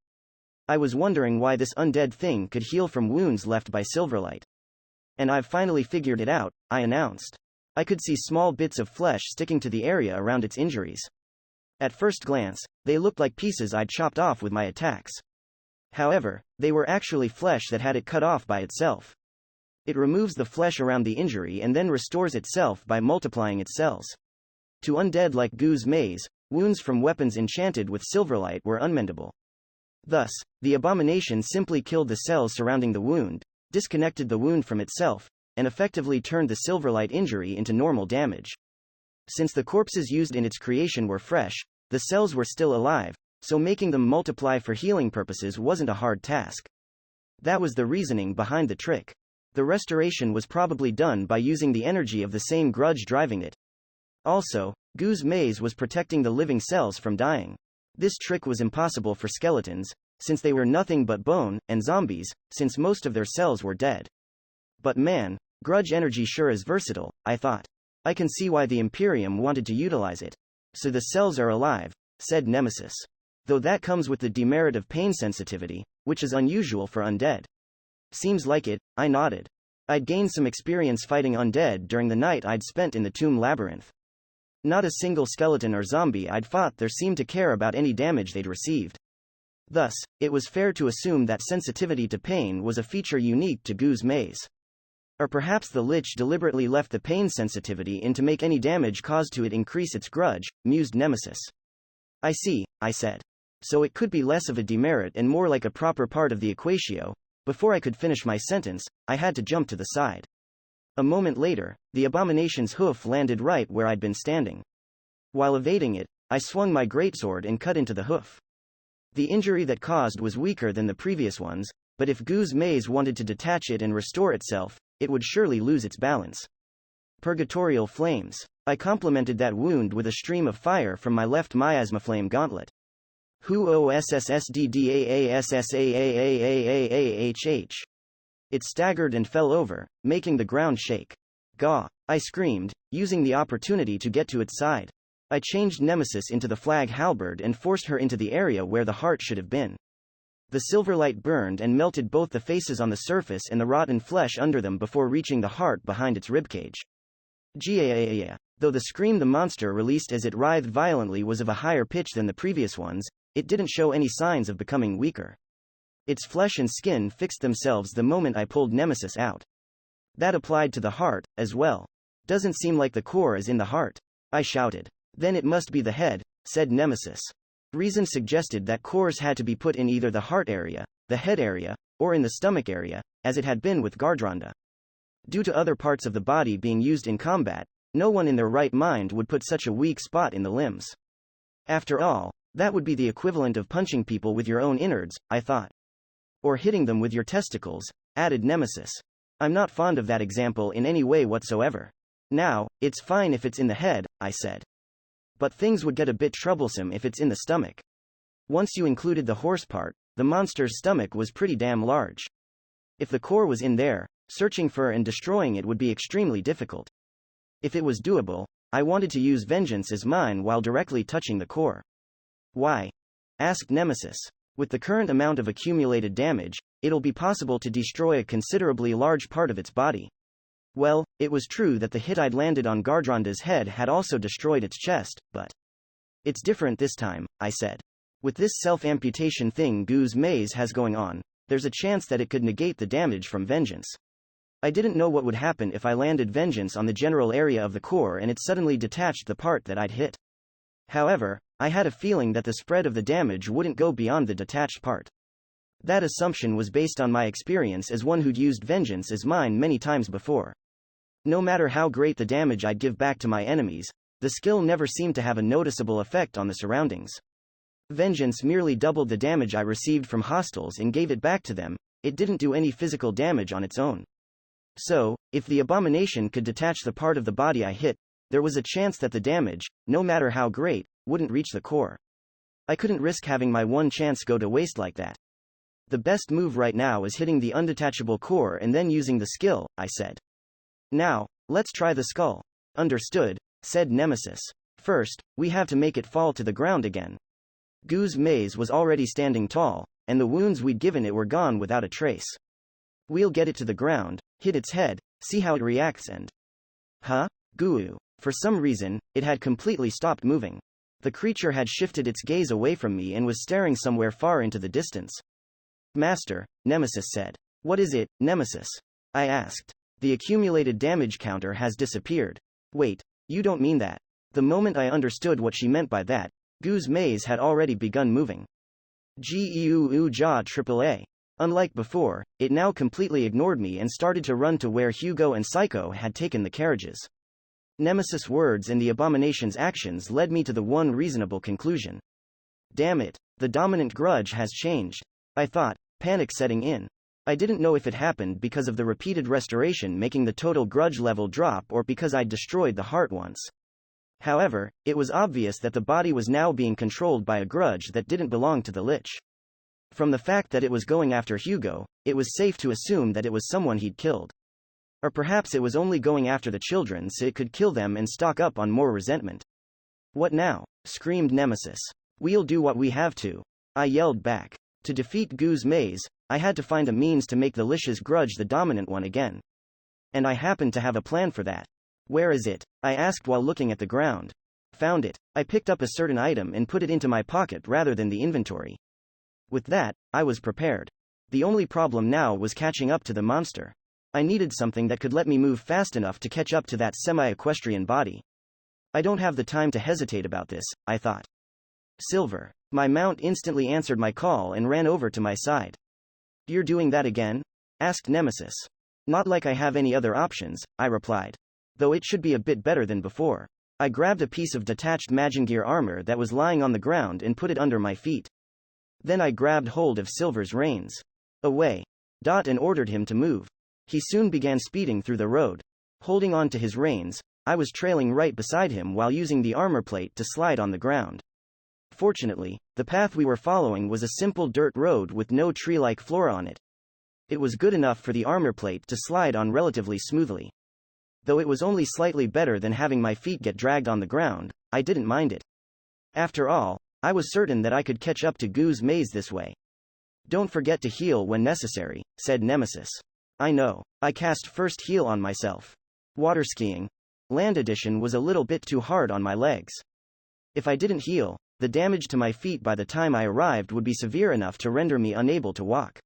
I was wondering why this undead thing could heal from wounds left by Silverlight. And I've finally figured it out, I announced. I could see small bits of flesh sticking to the area around its injuries. At first glance, they looked like pieces I'd chopped off with my attacks. However, they were actually flesh that had it cut off by itself. It removes the flesh around the injury and then restores itself by multiplying its cells. To undead like Goose Maze, wounds from weapons enchanted with Silverlight were unmendable. Thus, the abomination simply killed the cells surrounding the wound, disconnected the wound from itself, and effectively turned the Silverlight injury into normal damage. Since the corpses used in its creation were fresh, the cells were still alive, so making them multiply for healing purposes wasn't a hard task. That was the reasoning behind the trick. The restoration was probably done by using the energy of the same grudge driving it. Also, Goose Maze was protecting the living cells from dying. This trick was impossible for skeletons, since they were nothing but bone, and zombies, since most of their cells were dead. But man, grudge energy sure is versatile, I thought. I can see why the Imperium wanted to utilize it. So the cells are alive, said Nemesis. Though that comes with the demerit of pain sensitivity, which is unusual for undead. Seems like it, I nodded. I'd gained some experience fighting undead during the night I'd spent in the tomb labyrinth. Not a single skeleton or zombie I'd fought there seemed to care about any damage they'd received. Thus, it was fair to assume that sensitivity to pain was a feature unique to Gu's maze. Or perhaps the Lich deliberately left the pain sensitivity in to make any damage caused to it increase its grudge, mused Nemesis. I see, I said. So it could be less of a demerit and more like a proper part of the equatio. Before I could finish my sentence, I had to jump to the side. A moment later, the abomination's hoof landed right where I'd been standing. While evading it, I swung my greatsword and cut into the hoof. The injury that caused was weaker than the previous ones, but if Gu's maze wanted to detach it and restore itself, it would surely lose its balance. Purgatorial flames. I complemented that wound with a stream of fire from my left miasma flame gauntlet. Hu-O-S-S-S-D-D-A-A-S-S-A-A-A-A-A-H-H. It staggered and fell over, making the ground shake. Gah! I screamed, using the opportunity to get to its side. I changed Nemesis into the flag halberd and forced her into the area where the heart should have been. The silverlight burned and melted both the faces on the surface and the rotten flesh under them before reaching the heart behind its ribcage. Gaaaaaaaaang. Though the scream the monster released as it writhed violently was of a higher pitch than the previous ones, it didn't show any signs of becoming weaker. Its flesh and skin fixed themselves the moment I pulled Nemesis out. That applied to the heart, as well. Doesn't seem like the core is in the heart, I shouted. Then it must be the head, said Nemesis. Reason suggested that cores had to be put in either the heart area, the head area, or in the stomach area, as it had been with Gardronda. Due to other parts of the body being used in combat, no one in their right mind would put such a weak spot in the limbs. After all, that would be the equivalent of punching people with your own innards, I thought. Or hitting them with your testicles, added Nemesis. I'm not fond of that example in any way whatsoever. Now, it's fine if it's in the head, I said. But things would get a bit troublesome if it's in the stomach. Once you included the horse part, the monster's stomach was pretty damn large. If the core was in there, searching for and destroying it would be extremely difficult. If it was doable, I wanted to use vengeance as mine while directly touching the core. Why? Asked Nemesis. With the current amount of accumulated damage, it'll be possible to destroy a considerably large part of its body. Well, it was true that the hit I'd landed on Gardronda's head had also destroyed its chest, but it's different this time, I said. With this self-amputation thing Gu's maze has going on, there's a chance that it could negate the damage from vengeance. I didn't know what would happen if I landed vengeance on the general area of the core and it suddenly detached the part that I'd hit. However, I had a feeling that the spread of the damage wouldn't go beyond the detached part. That assumption was based on my experience as one who'd used vengeance as mine many times before. No matter how great the damage I'd give back to my enemies, the skill never seemed to have a noticeable effect on the surroundings. Vengeance merely doubled the damage I received from hostiles and gave it back to them, it didn't do any physical damage on its own. So, if the abomination could detach the part of the body I hit, there was a chance that the damage, no matter how great, wouldn't reach the core. I couldn't risk having my one chance go to waste like that. The best move right now is hitting the undetachable core and then using the skill, I said. Now, let's try the skull. Understood, said Nemesis. First, we have to make it fall to the ground again. Gu's maze was already standing tall, and the wounds we'd given it were gone without a trace. We'll get it to the ground, hit its head, see how it reacts and... Huh? Guu. For some reason, it had completely stopped moving. The creature had shifted its gaze away from me and was staring somewhere far into the distance. Master, Nemesis said. What is it, Nemesis? I asked. The accumulated damage counter has disappeared. Wait, you don't mean that. The moment I understood what she meant by that, Gu's maze had already begun moving. Guu AAA. Unlike before, it now completely ignored me and started to run to where Hugo and Psycho had taken the carriages. Nemesis' words and the abomination's actions led me to the one reasonable conclusion. Damn it, the dominant grudge has changed. I thought, panic setting in. I didn't know if it happened because of the repeated restoration making the total grudge level drop or because I'd destroyed the heart once. However, it was obvious that the body was now being controlled by a grudge that didn't belong to the Lich. From the fact that it was going after Hugo, it was safe to assume that it was someone he'd killed. Or perhaps it was only going after the children so it could kill them and stock up on more resentment. What now? Screamed Nemesis. We'll do what we have to. I yelled back. To defeat Gu's maze, I had to find a means to make the Lish's grudge the dominant one again. And I happened to have a plan for that. Where is it? I asked while looking at the ground. Found it. I picked up a certain item and put it into my pocket rather than the inventory. With that, I was prepared. The only problem now was catching up to the monster. I needed something that could let me move fast enough to catch up to that semi-equestrian body. I don't have the time to hesitate about this, I thought. Silver. My mount instantly answered my call and ran over to my side. You're doing that again? Asked Nemesis. Not like I have any other options, I replied. Though it should be a bit better than before. I grabbed a piece of detached Magingear armor that was lying on the ground and put it under my feet. Then I grabbed hold of Silver's reins. Away. And ordered him to move. He soon began speeding through the road. Holding on to his reins, I was trailing right beside him while using the armor plate to slide on the ground. Fortunately, the path we were following was a simple dirt road with no tree-like flora on it. It was good enough for the armor plate to slide on relatively smoothly. Though it was only slightly better than having my feet get dragged on the ground, I didn't mind it. After all, I was certain that I could catch up to Gu's maze this way. Don't forget to heal when necessary, said Nemesis. I know. I cast first heal on myself. Water skiing. Land edition was a little bit too hard on my legs. If I didn't heal, the damage to my feet by the time I arrived would be severe enough to render me unable to walk.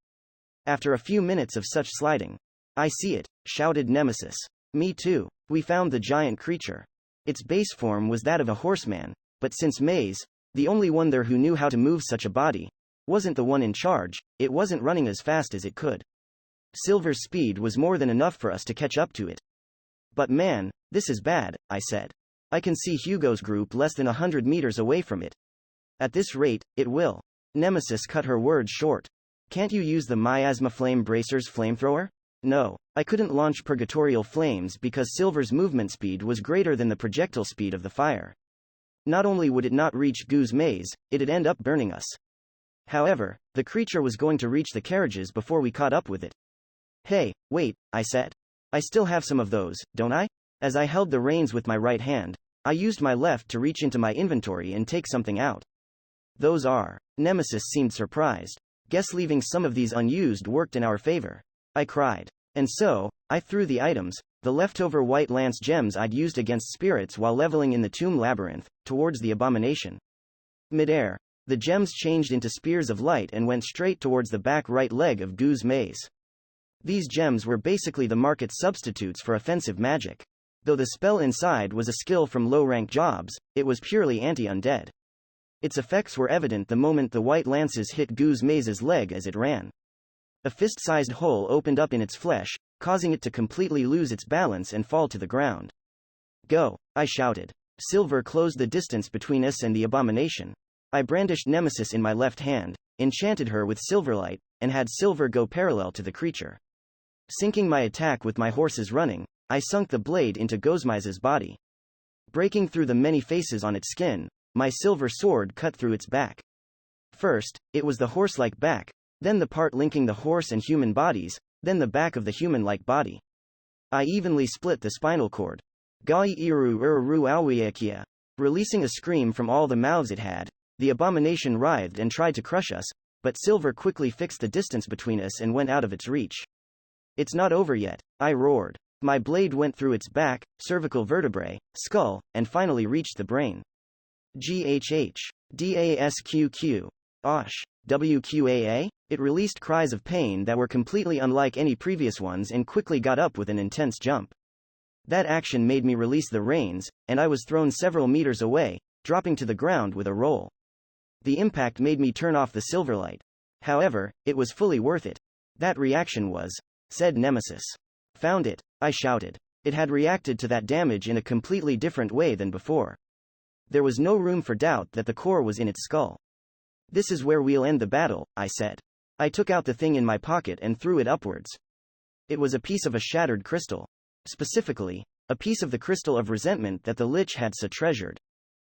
After a few minutes of such sliding. I see it, shouted Nemesis. Me too. We found the giant creature. Its base form was that of a horseman, but since Maze, the only one there who knew how to move such a body, wasn't the one in charge, it wasn't running as fast as it could. Silver's speed was more than enough for us to catch up to it. But man, this is bad, I said. I can see Hugo's group less than 100 meters away from it. At this rate, it will. Nemesis cut her words short. Can't you use the Miasma Flame Bracer's flamethrower? No, I couldn't launch purgatorial flames because Silver's movement speed was greater than the projectile speed of the fire. Not only would it not reach Gu's maze, it'd end up burning us. However, the creature was going to reach the carriages before we caught up with it. Hey, wait, I said. I still have some of those, don't I? As I held the reins with my right hand, I used my left to reach into my inventory and take something out. Those are. Nemesis seemed surprised. Guess leaving some of these unused worked in our favor. I cried. And so, I threw the items, the leftover white lance gems I'd used against spirits while leveling in the tomb labyrinth, towards the abomination. Midair, the gems changed into spears of light and went straight towards the back right leg of Gu's maze. These gems were basically the market's substitutes for offensive magic. Though the spell inside was a skill from low-rank jobs, it was purely anti-undead. Its effects were evident the moment the white lances hit Gu's maze's leg as it ran. A fist-sized hole opened up in its flesh, causing it to completely lose its balance and fall to the ground. Go, I shouted. Silver closed the distance between us and the abomination. I brandished Nemesis in my left hand, enchanted her with Silverlight, and had Silver go parallel to the creature. Syncing my attack with my horse's running, I sunk the blade into Gozmize's body. Breaking through the many faces on its skin, my silver sword cut through its back. First, it was the horse-like back, then the part linking the horse and human bodies, then the back of the human-like body. I evenly split the spinal cord. Gai iru uru awiekia. Releasing a scream from all the mouths it had, the abomination writhed and tried to crush us, but Silver quickly fixed the distance between us and went out of its reach. It's not over yet, I roared. My blade went through its back, cervical vertebrae, skull, and finally reached the brain. GHH. DASQQ. OSH. WQAA? It released cries of pain that were completely unlike any previous ones and quickly got up with an intense jump. That action made me release the reins, and I was thrown several meters away, dropping to the ground with a roll. The impact made me turn off the Silverlight. However, it was fully worth it. That reaction was, said Nemesis. Found it, I shouted. It had reacted to that damage in a completely different way than before. There was no room for doubt that the core was in its skull. This is where we'll end the battle, I said. I took out the thing in my pocket and threw it upwards. It was a piece of a shattered crystal. Specifically, a piece of the crystal of resentment that the Lich had so treasured.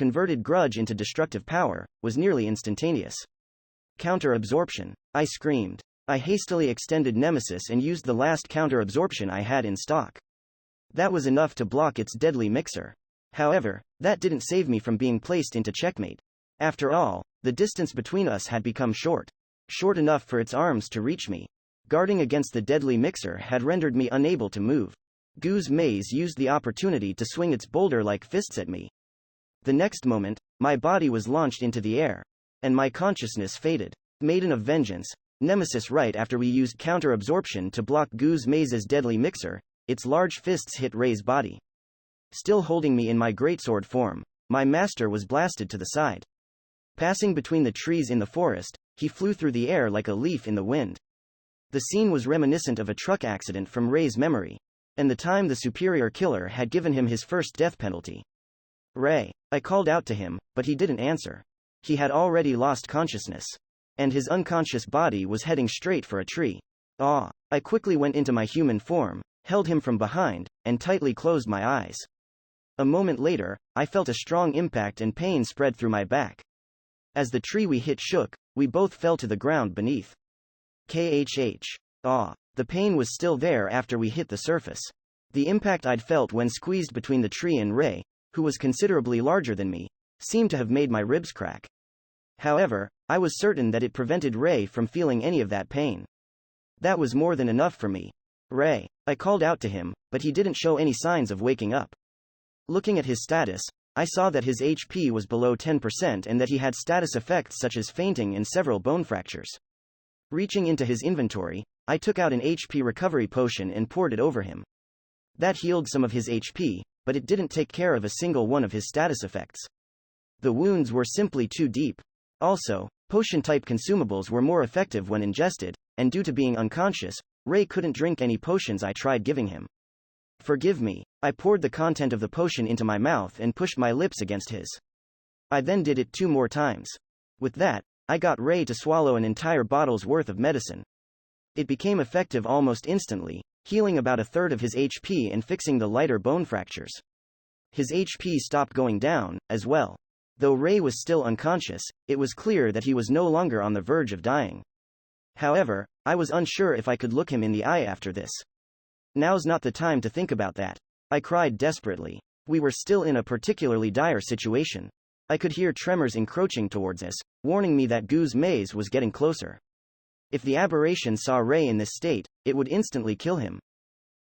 converted grudge into destructive power, was nearly instantaneous. Counter-absorption. I screamed. I hastily extended Nemesis and used the last counter-absorption I had in stock. That was enough to block its deadly mixer. However, that didn't save me from being placed into checkmate. After all, the distance between us had become short. Short enough for its arms to reach me. Guarding against the deadly mixer had rendered me unable to move. Goose Maze used the opportunity to swing its boulder-like fists at me. The next moment, my body was launched into the air. And my consciousness faded. Maiden of Vengeance. Nemesis. Right after we used counter-absorption to block Goose Maze's deadly mixer, its large fists hit Ray's body. Still holding me in my greatsword form, my master was blasted to the side. Passing between the trees in the forest, he flew through the air like a leaf in the wind. The scene was reminiscent of a truck accident from Ray's memory, and the time the superior killer had given him his first death penalty. Ray. I called out to him, but he didn't answer. He had already lost consciousness. And his unconscious body was heading straight for a tree. I quickly went into my human form, held him from behind, and tightly closed my eyes. A moment later, I felt a strong impact and pain spread through my back. As the tree we hit shook, we both fell to the ground beneath. KHH. Ah. The pain was still there after we hit the surface. The impact I'd felt when squeezed between the tree and Ray, who was considerably larger than me, seemed to have made my ribs crack. However, I was certain that it prevented Ray from feeling any of that pain. That was more than enough for me. Ray. I called out to him, but he didn't show any signs of waking up. Looking at his status, I saw that his HP was below 10% and that he had status effects such as fainting and several bone fractures. Reaching into his inventory, I took out an HP recovery potion and poured it over him. That healed some of his HP, but it didn't take care of a single one of his status effects. The wounds were simply too deep. Also, potion-type consumables were more effective when ingested, and due to being unconscious, Ray couldn't drink any potions I tried giving him. Forgive me. I poured the content of the potion into my mouth and pushed my lips against his. I then did it 2 more times. With that, I got Ray to swallow an entire bottle's worth of medicine. It became effective almost instantly, healing about a third of his HP and fixing the lighter bone fractures. His HP stopped going down, as well. Though Ray was still unconscious, it was clear that he was no longer on the verge of dying. However, I was unsure if I could look him in the eye after this. Now's not the time to think about that. I cried desperately. We were still in a particularly dire situation. I could hear tremors encroaching towards us, warning me that Gu's maze was getting closer. If the aberration saw Ray in this state, it would instantly kill him.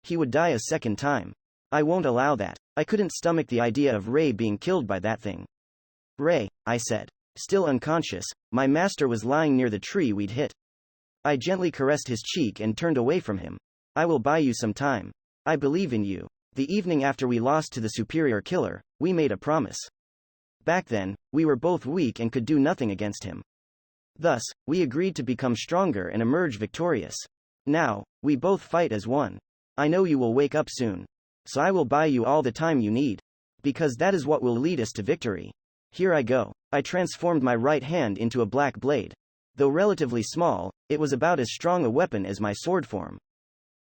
He would die a second time. I won't allow that. I couldn't stomach the idea of Ray being killed by that thing. Ray, I said. Still unconscious, my master was lying near the tree we'd hit. I gently caressed his cheek and turned away from him. I will buy you some time. I believe in you. The evening after we lost to the superior killer, we made a promise. Back then, we were both weak and could do nothing against him. Thus, we agreed to become stronger and emerge victorious. Now, we both fight as one. I know you will wake up soon. So I will buy you all the time you need. Because that is what will lead us to victory. Here I go. I transformed my right hand into a black blade. Though relatively small, it was about as strong a weapon as my sword form.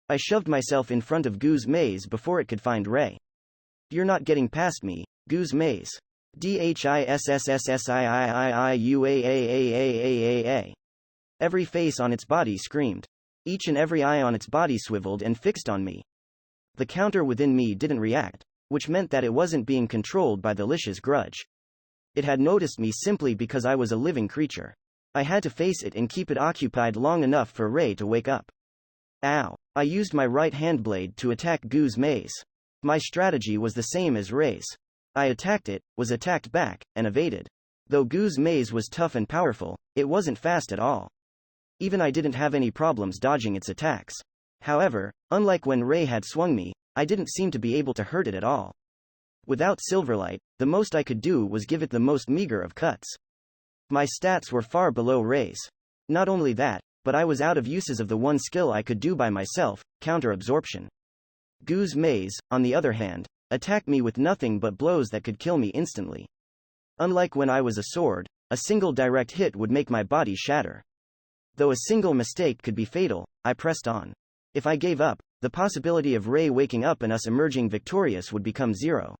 I shoved myself in front of Gu's maze before it could find Ray. You're not getting past me, Gu's maze. DHISSSSIIIIUAAAAAAA. Every face on its body screamed. Each and every eye on its body swiveled and fixed on me. The counter within me didn't react, which meant that it wasn't being controlled by the Lish's grudge. It had noticed me simply because I was a living creature. I had to face it and keep it occupied long enough for Ray to wake up. Ow. I used my right hand blade to attack Gu's maze. My strategy was the same as Ray's. I attacked it, was attacked back, and evaded. Though Gu's maze was tough and powerful, it wasn't fast at all. Even I didn't have any problems dodging its attacks. However, unlike when Ray had swung me, I didn't seem to be able to hurt it at all. Without Silverlight, the most I could do was give it the most meager of cuts. My stats were far below Ray's. Not only that, but I was out of uses of the one skill I could do by myself, counter-absorption. Gu's maze, on the other hand, attacked me with nothing but blows that could kill me instantly. Unlike when I was a sword, a single direct hit would make my body shatter. Though a single mistake could be fatal, I pressed on. If I gave up, the possibility of Ray waking up and us emerging victorious would become zero.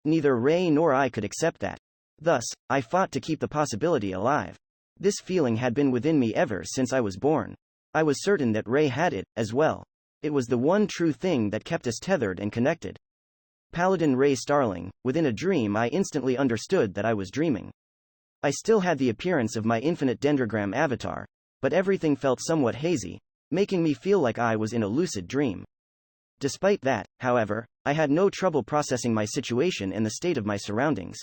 Neither Ray nor I could accept that. Thus, I fought to keep the possibility alive. This feeling had been within me ever since I was born. I was certain that Ray had it, as well. It was the one true thing that kept us tethered and connected. Paladin Ray Starling, within a dream I instantly understood that I was dreaming. I still had the appearance of my infinite Dendrogram avatar, but everything felt somewhat hazy, making me feel like I was in a lucid dream. Despite that, however, I had no trouble processing my situation and the state of my surroundings.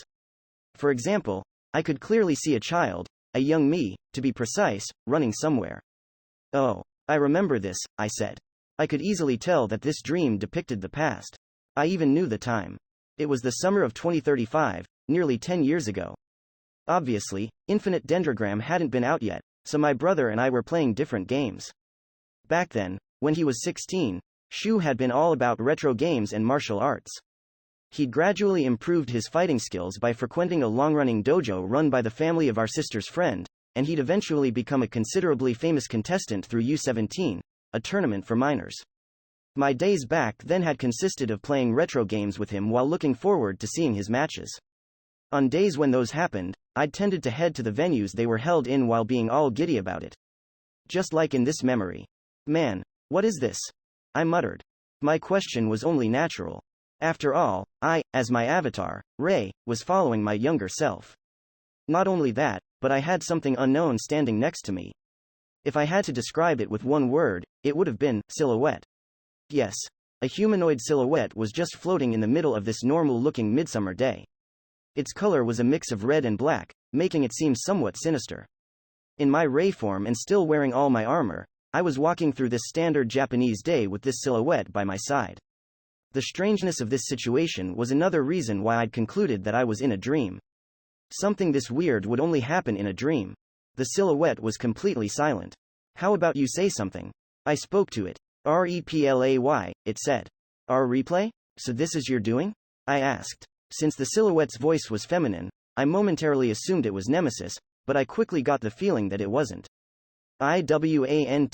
For example, I could clearly see a child, a young me, to be precise, running somewhere. Oh, I remember this, I said. I could easily tell that this dream depicted the past. I even knew the time. It was the summer of 2035, nearly 10 years ago. Obviously, Infinite Dendrogram hadn't been out yet, so my brother and I were playing different games. Back then, when he was 16, Shu had been all about retro games and martial arts. He'd gradually improved his fighting skills by frequenting a long-running dojo run by the family of our sister's friend, and he'd eventually become a considerably famous contestant through U17, a tournament for minors. My days back then had consisted of playing retro games with him while looking forward to seeing his matches. On days when those happened, I'd tended to head to the venues they were held in while being all giddy about it. Just like in this memory. Man, what is this? I muttered. My question was only natural. After all, I, as my avatar, Ray, was following my younger self. Not only that, but I had something unknown standing next to me. If I had to describe it with one word, it would have been silhouette. Yes, a humanoid silhouette was just floating in the middle of this normal-looking midsummer day. Its color was a mix of red and black, making it seem somewhat sinister. In my Ray form and still wearing all my armor, I was walking through this standard Japanese day with this silhouette by my side. The strangeness of this situation was another reason why I'd concluded that I was in a dream. Something this weird would only happen in a dream. The silhouette was completely silent. How about you say something? I spoke to it. Replay, it said. Replay? So this is your doing? I asked. Since the silhouette's voice was feminine, I momentarily assumed it was Nemesis, but I quickly got the feeling that it wasn't. IWANTTOASK.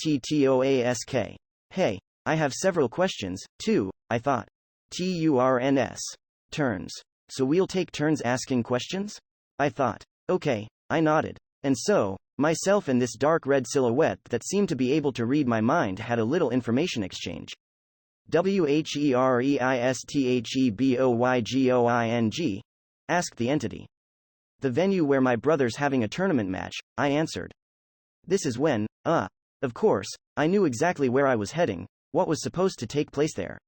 Hey, I have several questions, too, I thought. TURNS. Turns. So we'll take turns asking questions? I thought. Okay, I nodded. And so, myself and this dark red silhouette that seemed to be able to read my mind had a little information exchange. WHEREISTHEBOYGOING? Asked the entity. The venue where my brother's having a tournament match, I answered. This is when, of course, I knew exactly where I was heading, what was supposed to take place there.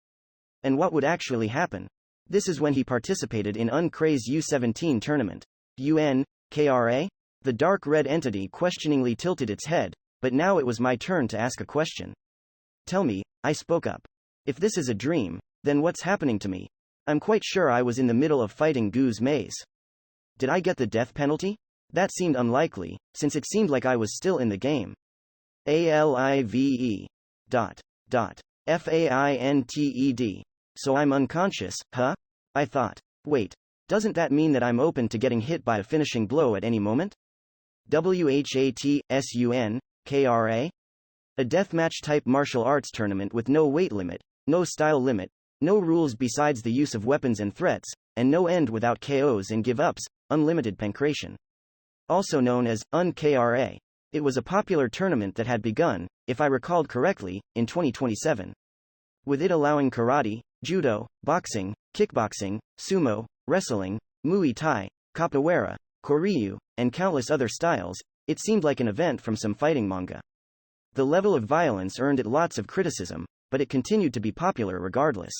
And what would actually happen. This is when he participated in Uncraze U17 tournament. UNKRA? The dark red entity questioningly tilted its head, but now it was my turn to ask a question. Tell me, I spoke up. If this is a dream, then what's happening to me? I'm quite sure I was in the middle of fighting Goo's maze. Did I get the death penalty? That seemed unlikely, since it seemed like I was still in the game. ALIVE. FAINTED. So I'm unconscious, huh? I thought. Wait, doesn't that mean that I'm open to getting hit by a finishing blow at any moment? WHATSUNKRA? A deathmatch-type martial arts tournament with no weight limit, no style limit, no rules besides the use of weapons and threats, and no end without KOs and give-ups, unlimited pancration. Also known as UNKRA. It was a popular tournament that had begun, if I recalled correctly, in 2027. With it allowing karate, judo, boxing, kickboxing, sumo, wrestling, Muay Thai, capoeira, koryu, and countless other styles, it seemed like an event from some fighting manga. The level of violence earned it lots of criticism, but it continued to be popular regardless.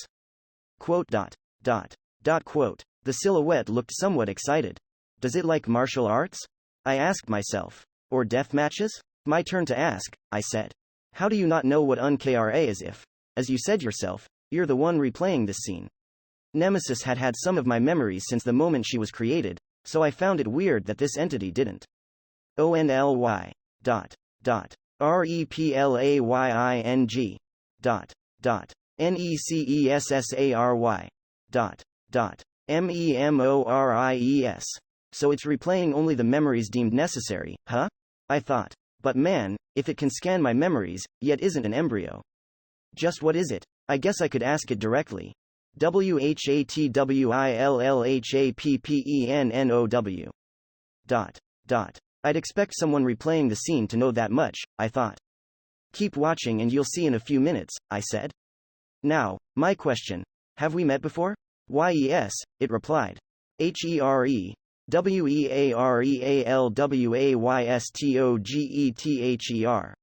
Quote. The silhouette looked somewhat excited. Does it like martial arts? I asked myself. Or death matches? My turn to ask, I said. How do you not know what UNKRA is if, as you said yourself, you're the one replaying this scene? Nemesis had had some of my memories since the moment she was created, so I found it weird that this entity didn't. ONLY. REPLAYING. NECESSARY. MEMORIES. So it's replaying only the memories deemed necessary, huh? I thought. But man, if it can scan my memories, yet isn't an embryo. Just what is it? I guess I could ask it directly. WHATWILLHAPPENNOW. I'd expect someone replaying the scene to know that much, I thought. Keep watching and you'll see in a few minutes, I said. Now, my question. Have we met before? Yes, it replied. HERE. WEAREALWAYSTOGETHER.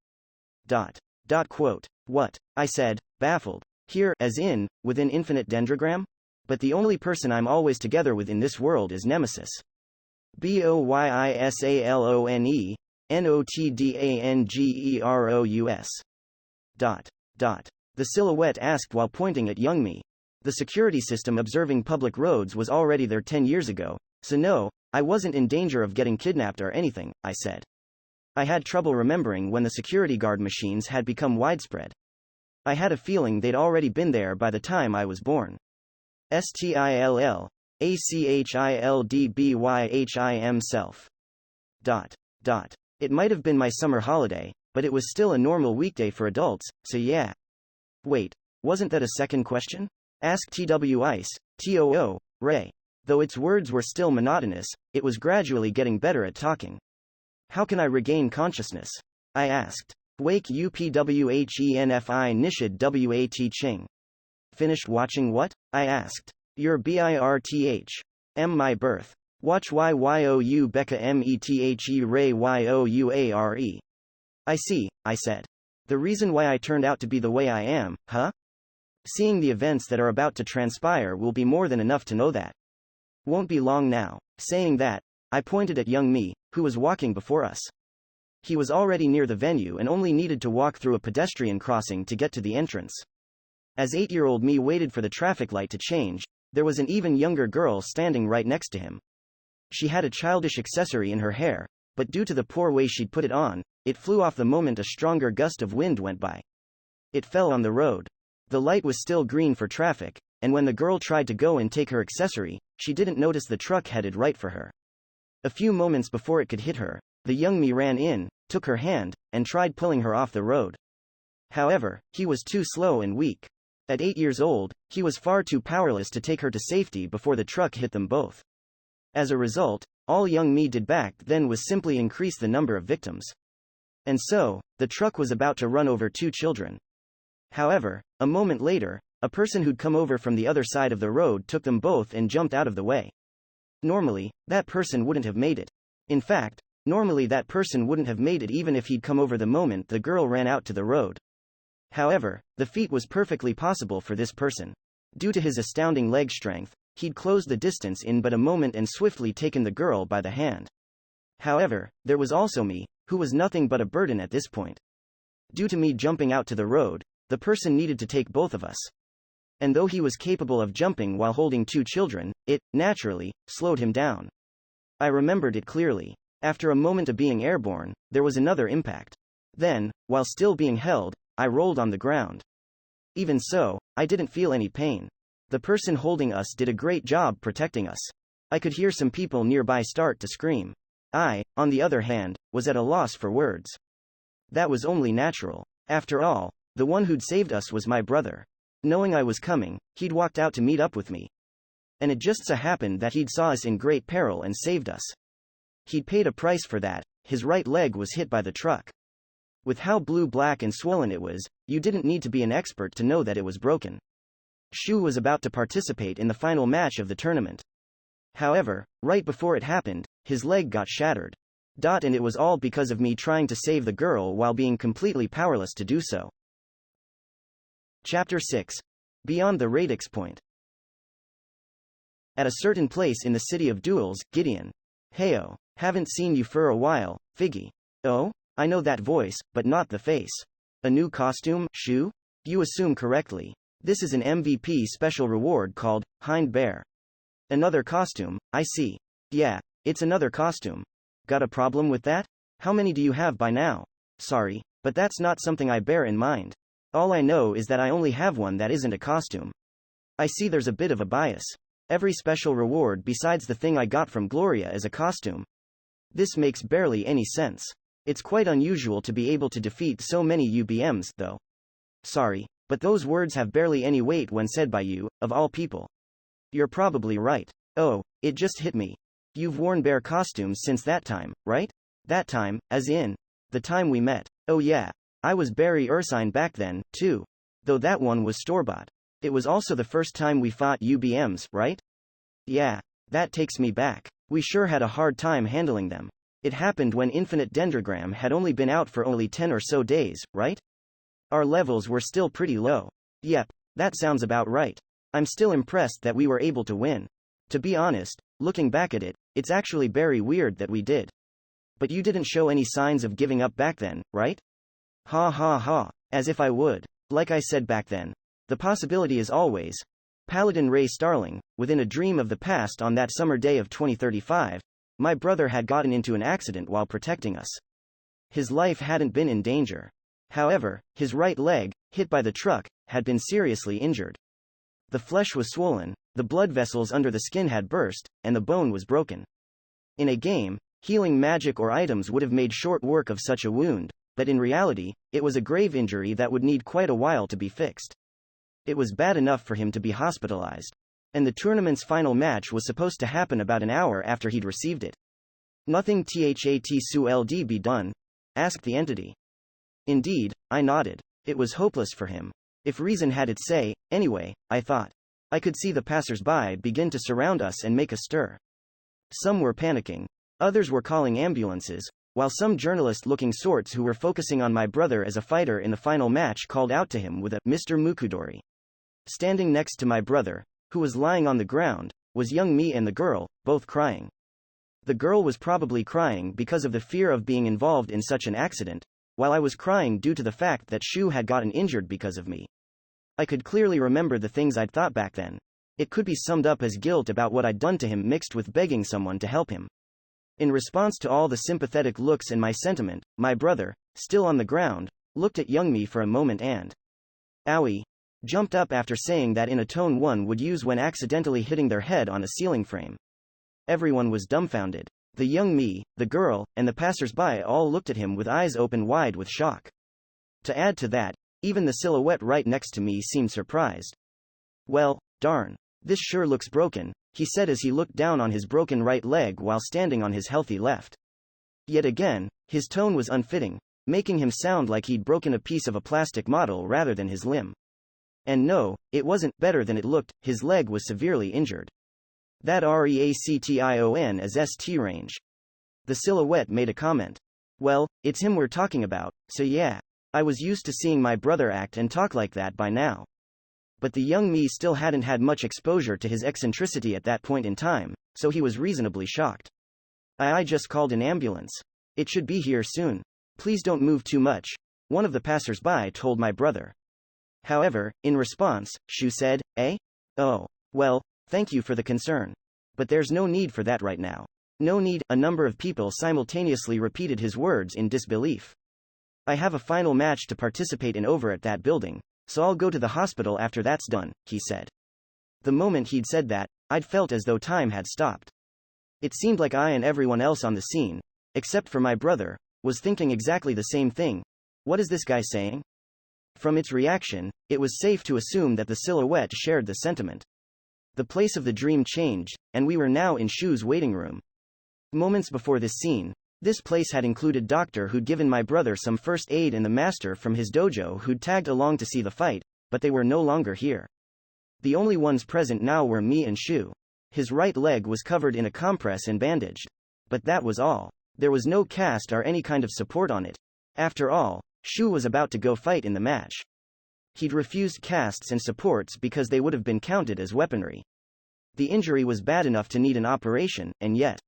Quote. What? I said, baffled. Here, as in, within infinite Dendrogram? But the only person I'm always together with in this world is Nemesis. BOYISALONE, NOTDANGEROUS. The silhouette asked while pointing at young me. The security system observing public roads was already there 10 years ago, so no, I wasn't in danger of getting kidnapped or anything, I said. I had trouble remembering when the security guard machines had become widespread. I had a feeling they'd already been there by the time I was born. STILLACHILDBYHIM self. It might have been my summer holiday, but it was still a normal weekday for adults, so yeah. Wait, Wasn't that a second question? Asked TW Ice, TOO, Ray. Though its words were still monotonous, it was gradually getting better at talking. How can I regain consciousness? I asked. Wake upwhenfi nishid wat ching. Finished watching what? I asked. Your birth. My birth. Watch YYOU Becca METHE Ray YOUARE. I see, I said. The reason why I turned out to be the way I am, huh? Seeing the events that are about to transpire will be more than enough to know that. Won't be long now. Saying that, I pointed at young me, who was walking before us. He was already near the venue and only needed to walk through a pedestrian crossing to get to the entrance. As 8-year-old me waited for the traffic light to change, there was an even younger girl standing right next to him. She had a childish accessory in her hair, but due to the poor way she'd put it on, it flew off the moment a stronger gust of wind went by. It fell on the road. The light was still green for traffic, and when the girl tried to go and take her accessory, she didn't notice the truck headed right for her. A few moments before it could hit her, the young me ran in, took her hand, and tried pulling her off the road. However, he was too slow and weak. At 8 years old, he was far too powerless to take her to safety before the truck hit them both. As a result, all young me did back then was simply increase the number of victims. And so, the truck was about to run over 2 children. However, a moment later, a person who'd come over from the other side of the road took them both and jumped out of the way. Normally, that person wouldn't have made it. In fact, normally that person wouldn't have made it even if he'd come over the moment the girl ran out to the road. However, the feat was perfectly possible for this person. Due to his astounding leg strength, he'd closed the distance in but a moment and swiftly taken the girl by the hand. However, there was also me, who was nothing but a burden at this point. Due to me jumping out to the road, the person needed to take both of us. And though he was capable of jumping while holding 2 children, it, naturally, slowed him down. I remembered it clearly. After a moment of being airborne, there was another impact. Then, while still being held, I rolled on the ground. Even so, I didn't feel any pain. The person holding us did a great job protecting us. I could hear some people nearby start to scream. I, on the other hand, was at a loss for words. That was only natural. After all, the one who'd saved us was my brother. Knowing I was coming, he'd walked out to meet up with me. And it just so happened that he'd saw us in great peril and saved us. He'd paid a price for that. His right leg was hit by the truck. With how blue-black and swollen it was, you didn't need to be an expert to know that it was broken. Shu was about to participate in the final match of the tournament. However, right before it happened, his leg got shattered. And it was all because of me trying to save the girl while being completely powerless to do so. Chapter 6. Beyond the Radix Point. At a certain place in the city of duels, Gideon. Heyo, haven't seen you for a while, Figgy. Oh? I know that voice, but not the face. A new costume, Shu? You assume correctly. This is an MVP special reward called Hind Bear. Another costume, I see. Yeah, it's another costume. Got a problem with that? How many do you have by now? Sorry, but that's not something I bear in mind. All I know is that I only have one that isn't a costume. I see there's a bit of a bias. Every special reward besides the thing I got from Gloria is a costume. This makes barely any sense. It's quite unusual to be able to defeat so many UBMs, though. Sorry, but those words have barely any weight when said by you, of all people. You're probably right. Oh, it just hit me. You've worn bear costumes since that time, right? That time, as in the time we met. Oh yeah, I was Barry Ursine back then, too. Though that one was store-bought. It was also the first time we fought UBMs, right? Yeah, that takes me back. We sure had a hard time handling them. It happened when Infinite Dendrogram had only been out for only 10 or so days, right? Our levels were still pretty low. Yep, that sounds about right. I'm still impressed that we were able to win. To be honest, looking back at it, it's actually very weird that we did. But you didn't show any signs of giving up back then, right? Ha ha ha, as if I would. Like I said back then. The possibility is always. Paladin Ray Starling, within a dream of the past on that summer day of 2035, my brother had gotten into an accident while protecting us. His life hadn't been in danger. However, his right leg, hit by the truck, had been seriously injured. The flesh was swollen, the blood vessels under the skin had burst, and the bone was broken. In a game, healing magic or items would have made short work of such a wound, but in reality, it was a grave injury that would need quite a while to be fixed. It was bad enough for him to be hospitalized. And the tournament's final match was supposed to happen about an hour after he'd received it. Nothing that should be done? Asked the entity. Indeed, I nodded. It was hopeless for him. If reason had its say, anyway, I thought. I could see the passers-by begin to surround us and make a stir. Some were panicking. Others were calling ambulances, while some journalist-looking sorts who were focusing on my brother as a fighter in the final match called out to him with a Mr. Mukudori. Standing next to my brother, who was lying on the ground, was young me and the girl, both crying. The girl was probably crying because of the fear of being involved in such an accident, while I was crying due to the fact that Shu had gotten injured because of me. I could clearly remember the things I'd thought back then. It could be summed up as guilt about what I'd done to him mixed with begging someone to help him. In response to all the sympathetic looks and my sentiment, my brother, still on the ground, looked at young me for a moment and owie, jumped up after saying that in a tone one would use when accidentally hitting their head on a ceiling frame. Everyone was dumbfounded. The young me, the girl, and the passers-by all looked at him with eyes open wide with shock. To add to that, even the silhouette right next to me seemed surprised. Well, darn. This sure looks broken, he said as he looked down on his broken right leg while standing on his healthy left. Yet again, his tone was unfitting, making him sound like he'd broken a piece of a plastic model rather than his limb. And no, it wasn't better than it looked, his leg was severely injured. That reaction as ST range. The silhouette made a comment. Well, it's him we're talking about, so yeah. I was used to seeing my brother act and talk like that by now. But the young me still hadn't had much exposure to his eccentricity at that point in time, so he was reasonably shocked. I just called an ambulance. It should be here soon. Please don't move too much, one of the passers-by told my brother. However, in response, Shu said, eh? Oh. Well, thank you for the concern. But there's no need for that right now. No need, a number of people simultaneously repeated his words in disbelief. I have a final match to participate in over at that building, so I'll go to the hospital after that's done, he said. The moment he'd said that, I'd felt as though time had stopped. It seemed like I and everyone else on the scene, except for my brother, was thinking exactly the same thing. What is this guy saying? From its reaction, it was safe to assume that the silhouette shared the sentiment. The place of the dream changed, and we were now in Shu's waiting room. Moments before this scene, this place had included Doctor who'd given my brother some first aid and the master from his dojo who'd tagged along to see the fight, but they were no longer here. The only ones present now were me and Shu. His right leg was covered in a compress and bandaged. But that was all. There was no cast or any kind of support on it. After all, Shu was about to go fight in the match. He'd refused casts and supports because they would have been counted as weaponry. The injury was bad enough to need an operation, and yet.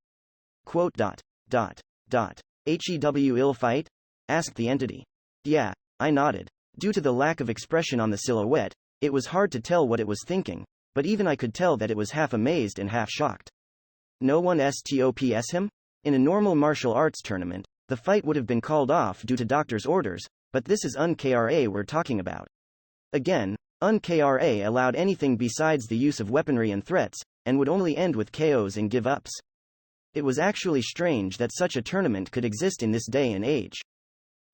HEW ill fight? Asked the entity. Yeah, I nodded. Due to the lack of expression on the silhouette, it was hard to tell what it was thinking, but even I could tell that it was half amazed and half shocked. No one stops him? In a normal martial arts tournament, the fight would have been called off due to doctor's orders, but this is UNKRA we're talking about. Again, UNKRA allowed anything besides the use of weaponry and threats, and would only end with KOs and give-ups. It was actually strange that such a tournament could exist in this day and age.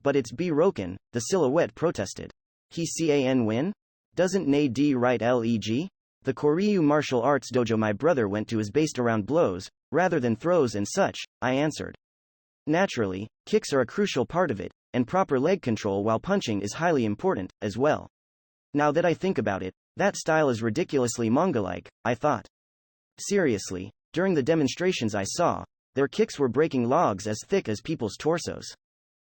But it's broken, the silhouette protested. He can win? Doesn't Nade right leg? The Koryu martial arts dojo my brother went to is based around blows, rather than throws and such, I answered. Naturally, kicks are a crucial part of it, and proper leg control while punching is highly important, as well. Now that I think about it, that style is ridiculously manga-like, I thought. Seriously, during the demonstrations I saw, their kicks were breaking logs as thick as people's torsos.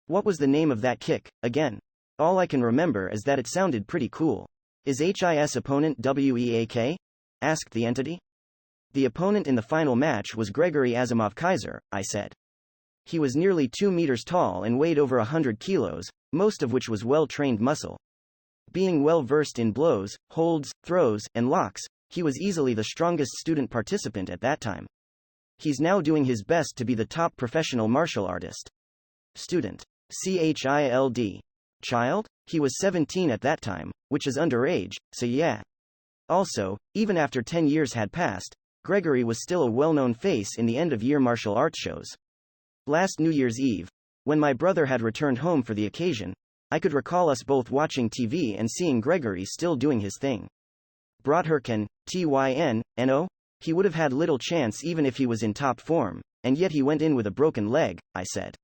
What was the name of that kick, again? All I can remember is that it sounded pretty cool. Is his opponent weak? Asked the entity. The opponent in the final match was Gregory Asimov Kaiser, I said. He was nearly 2 meters tall and weighed over 100 kilos, most of which was well-trained muscle. Being well-versed in blows, holds, throws, and locks, he was easily the strongest student participant at that time. He's now doing his best to be the top professional martial artist. Student. Child. Child? He was 17 at that time, which is underage, so yeah. Also, even after 10 years had passed, Gregory was still a well-known face in the end-of-year martial arts shows. Last New Year's Eve, when my brother had returned home for the occasion, I could recall us both watching TV and seeing Gregory still doing his thing. Brodherken, Tyno? He would have had little chance even if he was in top form, and yet he went in with a broken leg, I said.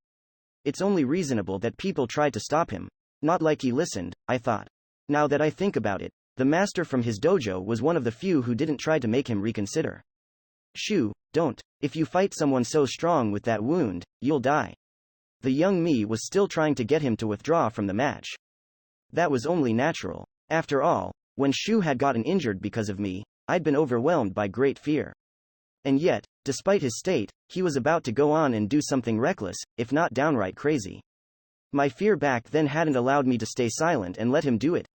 It's only reasonable that people tried to stop him. Not like he listened, I thought. Now that I think about it, the master from his dojo was one of the few who didn't try to make him reconsider. Shu, don't. If you fight someone so strong with that wound, you'll die. The young me was still trying to get him to withdraw from the match. That was only natural. After all, when Shu had gotten injured because of me, I'd been overwhelmed by great fear. And yet, despite his state, he was about to go on and do something reckless, if not downright crazy. My fear back then hadn't allowed me to stay silent and let him do it.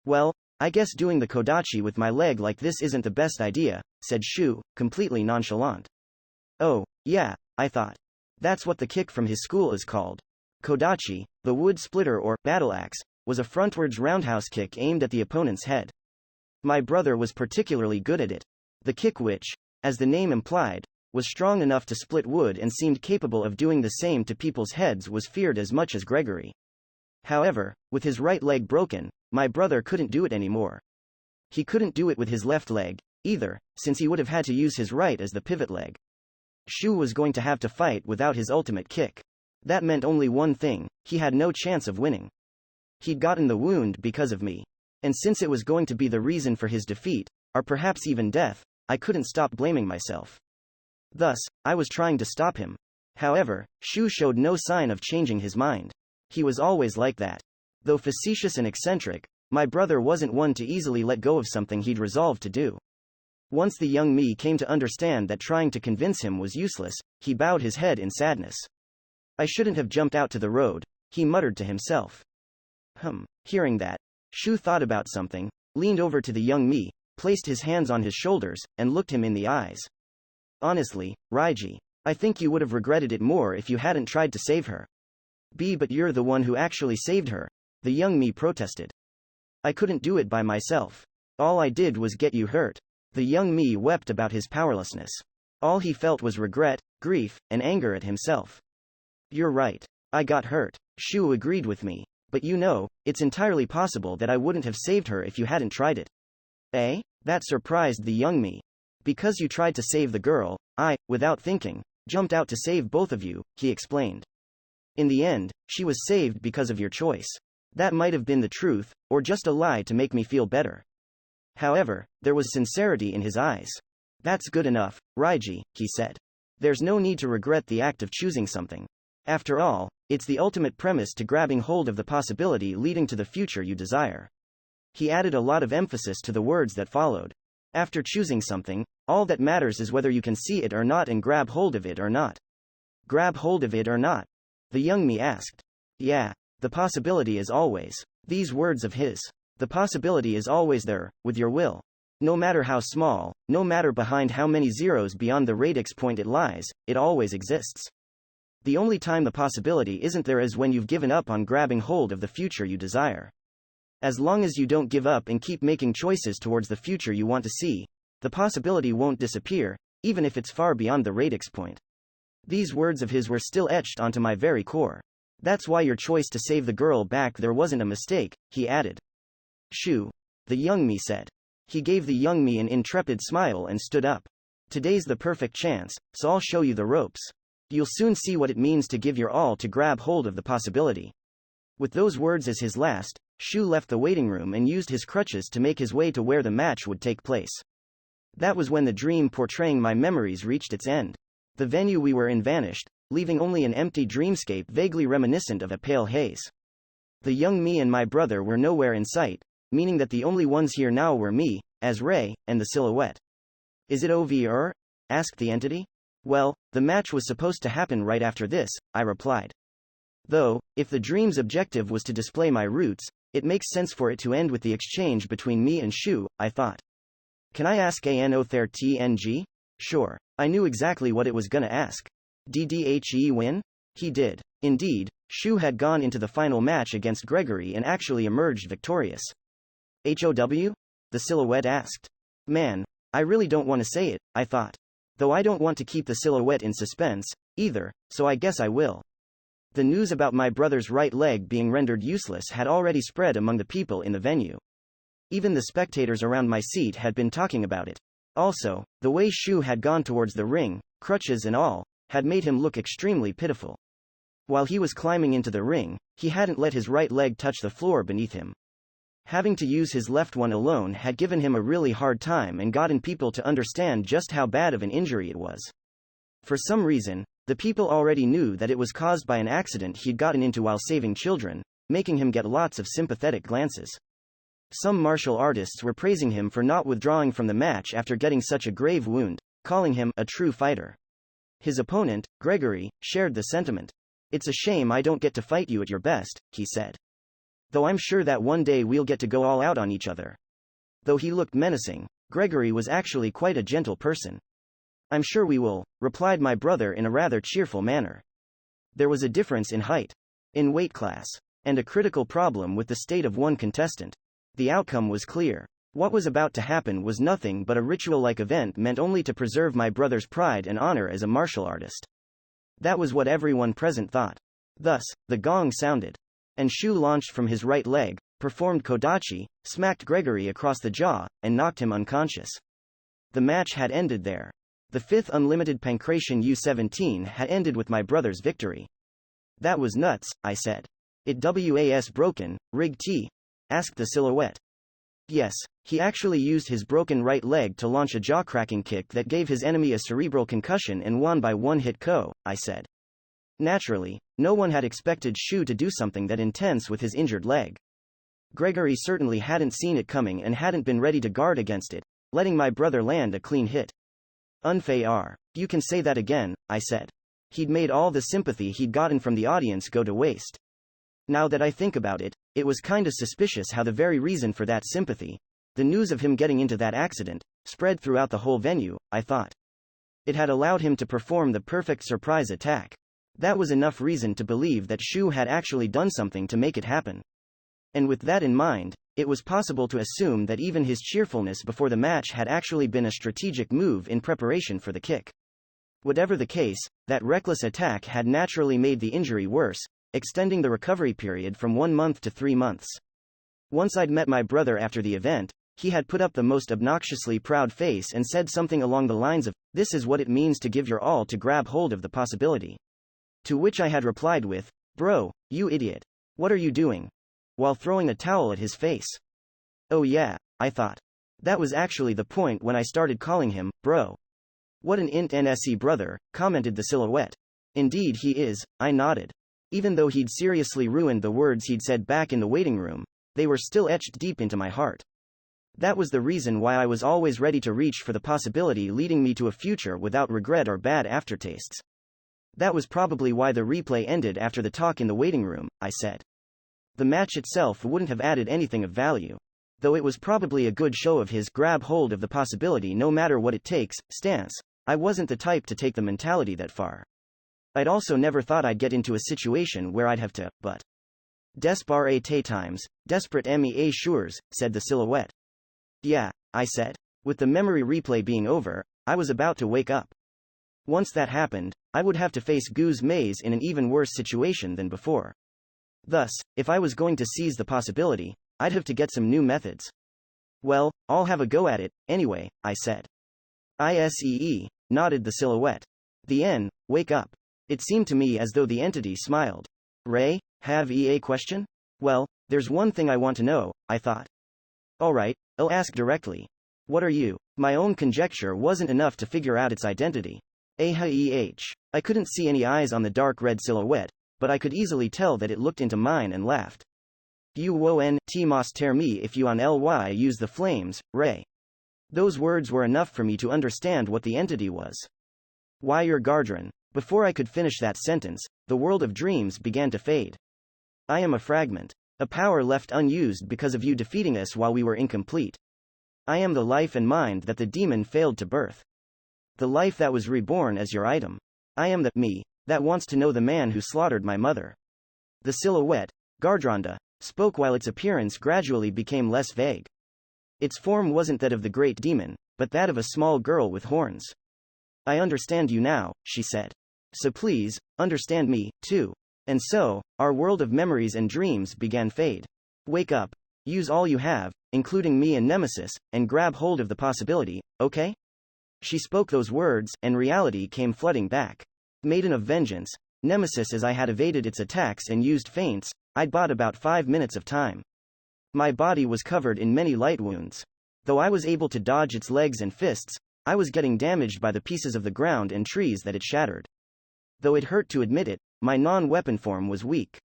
Well, I guess doing the kodachi with my leg like this isn't the best idea, said Shu, completely nonchalant. Oh, yeah, I thought. That's what the kick from his school is called. Kodachi, the wood splitter or battle axe, was a frontwards roundhouse kick aimed at the opponent's head. My brother was particularly good at it. The kick which, as the name implied, was strong enough to split wood and seemed capable of doing the same to people's heads was feared as much as Gregory. However, with his right leg broken, my brother couldn't do it anymore. He couldn't do it with his left leg, either, since he would have had to use his right as the pivot leg. Shu was going to have to fight without his ultimate kick. That meant only one thing: he had no chance of winning. He'd gotten the wound because of me. And since it was going to be the reason for his defeat, or perhaps even death, I couldn't stop blaming myself. Thus, I was trying to stop him. However, Shu showed no sign of changing his mind. He was always like that. Though facetious and eccentric, my brother wasn't one to easily let go of something he'd resolved to do. Once the young me came to understand that trying to convince him was useless, he bowed his head in sadness. I shouldn't have jumped out to the road, he muttered to himself. Hearing that, Shu thought about something, leaned over to the young me, placed his hands on his shoulders, and looked him in the eyes. Honestly, Raiji, I think you would have regretted it more if you hadn't tried to save her. But you're the one who actually saved her, the young me protested. I couldn't do it by myself. All I did was get you hurt. The young me wept about his powerlessness. All he felt was regret, grief, and anger at himself. You're right. I got hurt. Shu agreed with me. But you know, it's entirely possible that I wouldn't have saved her if you hadn't tried it. Eh? That surprised the young me. Because you tried to save the girl, I, without thinking, jumped out to save both of you, he explained. In the end, she was saved because of your choice. That might have been the truth, or just a lie to make me feel better. However, there was sincerity in his eyes. That's good enough, Raiji, he said. There's no need to regret the act of choosing something. After all, it's the ultimate premise to grabbing hold of the possibility leading to the future you desire. He added a lot of emphasis to the words that followed. After choosing something, all that matters is whether you can see it or not and grab hold of it or not. Grab hold of it or not? The young me asked. Yeah, the possibility is always. These words of his. The possibility is always there, with your will. No matter how small, no matter behind how many zeros beyond the radix point it lies, it always exists. The only time the possibility isn't there is when you've given up on grabbing hold of the future you desire. As long as you don't give up and keep making choices towards the future you want to see, the possibility won't disappear, even if it's far beyond the radix point. These words of his were still etched onto my very core. That's why your choice to save the girl back there wasn't a mistake, he added. Shu, the young me said. He gave the young me an intrepid smile and stood up. Today's the perfect chance, so I'll show you the ropes. You'll soon see what it means to give your all to grab hold of the possibility. With those words as his last, Shu left the waiting room and used his crutches to make his way to where the match would take place. That was when the dream portraying my memories reached its end. The venue we were in vanished, leaving only an empty dreamscape vaguely reminiscent of a pale haze. The young me and my brother were nowhere in sight, meaning that the only ones here now were me, as Ray, and the silhouette. Is it over? Asked the entity. Well, the match was supposed to happen right after this, I replied. Though, if the dream's objective was to display my roots, it makes sense for it to end with the exchange between me and Shu, I thought. Can I ask ANOTHERTNG? Sure. I knew exactly what it was gonna ask. Did he win? He did. Indeed, Shu had gone into the final match against Gregory and actually emerged victorious. HOW? The silhouette asked. Man, I really don't want to say it, I thought. Though I don't want to keep the silhouette in suspense, either, so I guess I will. The news about my brother's right leg being rendered useless had already spread among the people in the venue. Even the spectators around my seat had been talking about it. Also, the way Shu had gone towards the ring, crutches and all, had made him look extremely pitiful. While he was climbing into the ring, he hadn't let his right leg touch the floor beneath him. Having to use his left one alone had given him a really hard time and gotten people to understand just how bad of an injury it was. For some reason, the people already knew that it was caused by an accident he'd gotten into while saving children, making him get lots of sympathetic glances. Some martial artists were praising him for not withdrawing from the match after getting such a grave wound, calling him a true fighter. His opponent, Gregory, shared the sentiment. "It's a shame I don't get to fight you at your best," he said. "Though I'm sure that one day we'll get to go all out on each other." Though he looked menacing, Gregory was actually quite a gentle person. "I'm sure we will," replied my brother in a rather cheerful manner. There was a difference in height, in weight class, and a critical problem with the state of one contestant. The outcome was clear. What was about to happen was nothing but a ritual-like event meant only to preserve my brother's pride and honor as a martial artist. That was what everyone present thought. Thus, the gong sounded. And Shu launched from his right leg, performed Kodachi, smacked Gregory across the jaw, and knocked him unconscious. The match had ended there. The 5th Unlimited Pancration U-17 had ended with my brother's victory. "That was nuts," I said. "It was broken, Rig T?" asked the silhouette. "Yes, he actually used his broken right leg to launch a jaw-cracking kick that gave his enemy a cerebral concussion and won by one-hit KO, I said. Naturally, no one had expected Shu to do something that intense with his injured leg. Gregory certainly hadn't seen it coming and hadn't been ready to guard against it, letting my brother land a clean hit. "Unfair. You can say that again," I said. He'd made all the sympathy he'd gotten from the audience go to waste. Now that I think about it, it was kinda suspicious how the very reason for that sympathy, the news of him getting into that accident, spread throughout the whole venue, I thought. It had allowed him to perform the perfect surprise attack. That was enough reason to believe that Shu had actually done something to make it happen. And with that in mind, it was possible to assume that even his cheerfulness before the match had actually been a strategic move in preparation for the kick. Whatever the case, that reckless attack had naturally made the injury worse, extending the recovery period from 1 month to 3 months. Once I'd met my brother after the event, he had put up the most obnoxiously proud face and said something along the lines of, "This is what it means to give your all to grab hold of the possibility." To which I had replied with, "Bro, you idiot. What are you doing?" while throwing a towel at his face. Oh yeah, I thought. That was actually the point when I started calling him, bro. "What an int NSE brother," commented the silhouette. "Indeed he is," I nodded. Even though he'd seriously ruined the words he'd said back in the waiting room, they were still etched deep into my heart. That was the reason why I was always ready to reach for the possibility leading me to a future without regret or bad aftertastes. That was probably why the replay ended after the talk in the waiting room, I said. The match itself wouldn't have added anything of value. Though it was probably a good show of his grab hold of the possibility no matter what it takes stance, I wasn't the type to take the mentality that far. I'd also never thought I'd get into a situation where I'd have to, but. Desperate times, desperate mea sures, said the silhouette. Yeah, I said. With the memory replay being over, I was about to wake up. Once that happened, I would have to face Goose Maze in an even worse situation than before. Thus, if I was going to seize the possibility, I'd have to get some new methods. Well, I'll have a go at it, anyway, I said. ISEE, nodded the silhouette. The N, wake up. It seemed to me as though the entity smiled. Ray, have a question? Well, there's one thing I want to know, I thought. Alright, I'll ask directly. What are you? My own conjecture wasn't enough to figure out its identity. I couldn't see any eyes on the dark red silhouette, but I could easily tell that it looked into mine and laughed. You won't mos tear me if you on ly use the flames, Ray. Those words were enough for me to understand what the entity was. Why your guardian. Before I could finish that sentence, the world of dreams began to fade. I am a fragment. A power left unused because of you defeating us while we were incomplete. I am the life and mind that the demon failed to birth. The life that was reborn as your item. I am the me that wants to know the man who slaughtered my mother. The silhouette, Gardronda, spoke while its appearance gradually became less vague. Its form wasn't that of the great demon, but that of a small girl with horns. I understand you now, she said. So please, understand me, too. And so, our world of memories and dreams began fade. Wake up. Use all you have, including me and Nemesis, and grab hold of the possibility, okay? She spoke those words, and reality came flooding back. Maiden of vengeance, Nemesis. As I had evaded its attacks and used feints, I'd bought about 5 minutes of time. My body was covered in many light wounds. Though I was able to dodge its legs and fists, I was getting damaged by the pieces of the ground and trees that it shattered. Though it hurt to admit it, my non-weapon form was weak.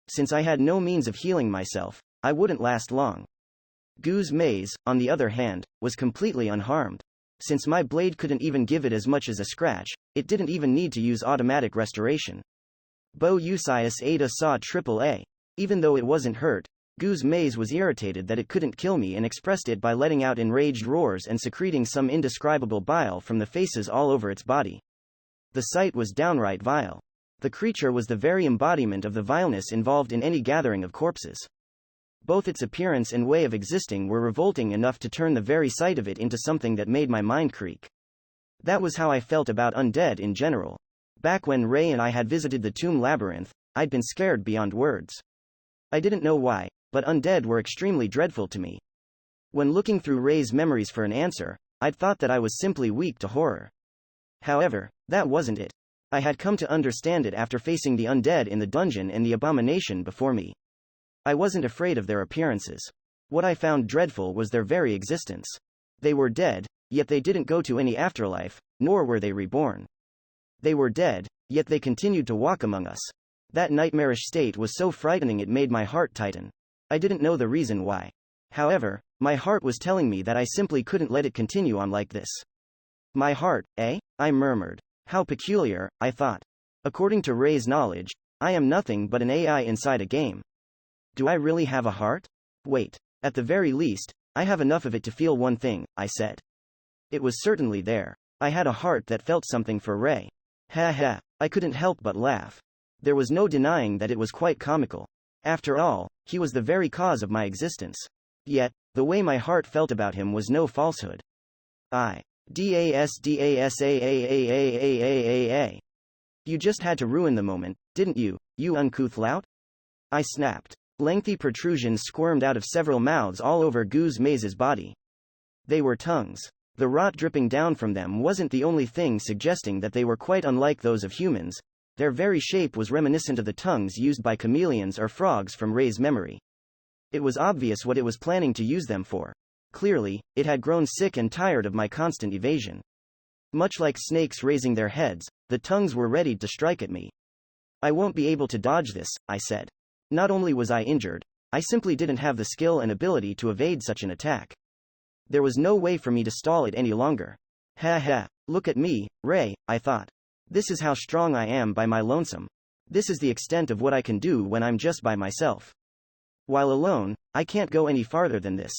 Since I had no means of healing myself, I wouldn't last long. Gu's maze, on the other hand, was completely unharmed. Since my blade couldn't even give it as much as a scratch, it didn't even need to use automatic restoration. Bo Usias Ada saw AAA. Even though it wasn't hurt, Gu's maze was irritated that it couldn't kill me and expressed it by letting out enraged roars and secreting some indescribable bile from the faces all over its body. The sight was downright vile. The creature was the very embodiment of the vileness involved in any gathering of corpses. Both its appearance and way of existing were revolting enough to turn the very sight of it into something that made my mind creak. That was how I felt about undead in general. Back when Ray and I had visited the tomb labyrinth, I'd been scared beyond words. I didn't know why, but undead were extremely dreadful to me. When looking through Ray's memories for an answer, I'd thought that I was simply weak to horror. However, that wasn't it. I had come to understand it after facing the undead in the dungeon and the abomination before me. I wasn't afraid of their appearances. What I found dreadful was their very existence. They were dead, yet they didn't go to any afterlife, nor were they reborn. They were dead, yet they continued to walk among us. That nightmarish state was so frightening it made my heart tighten. I didn't know the reason why. However, my heart was telling me that I simply couldn't let it continue on like this. My heart, eh? I murmured. How peculiar, I thought. According to Ray's knowledge, I am nothing but an AI inside a game. Do I really have a heart? Wait. At the very least, I have enough of it to feel one thing, I said. It was certainly there. I had a heart that felt something for Ray. Ha ha, I couldn't help but laugh. There was no denying that it was quite comical. After all, he was the very cause of my existence. Yet, the way my heart felt about him was no falsehood. DASDASAAAAAAAAA. You just had to ruin the moment, didn't you, you uncouth lout? I snapped. Lengthy protrusions squirmed out of several mouths all over Gu's maze's body. They were tongues. The rot dripping down from them wasn't the only thing suggesting that they were quite unlike those of humans. Their very shape was reminiscent of the tongues used by chameleons or frogs from Ray's memory. It was obvious what it was planning to use them for. Clearly, it had grown sick and tired of my constant evasion. Much like snakes raising their heads, the tongues were ready to strike at me. I won't be able to dodge this, I said. Not only was I injured, I simply didn't have the skill and ability to evade such an attack. There was no way for me to stall it any longer. Ha ha, look at me, Ray, I thought. This is how strong I am by my lonesome. This is the extent of what I can do when I'm just by myself. While alone, I can't go any farther than this.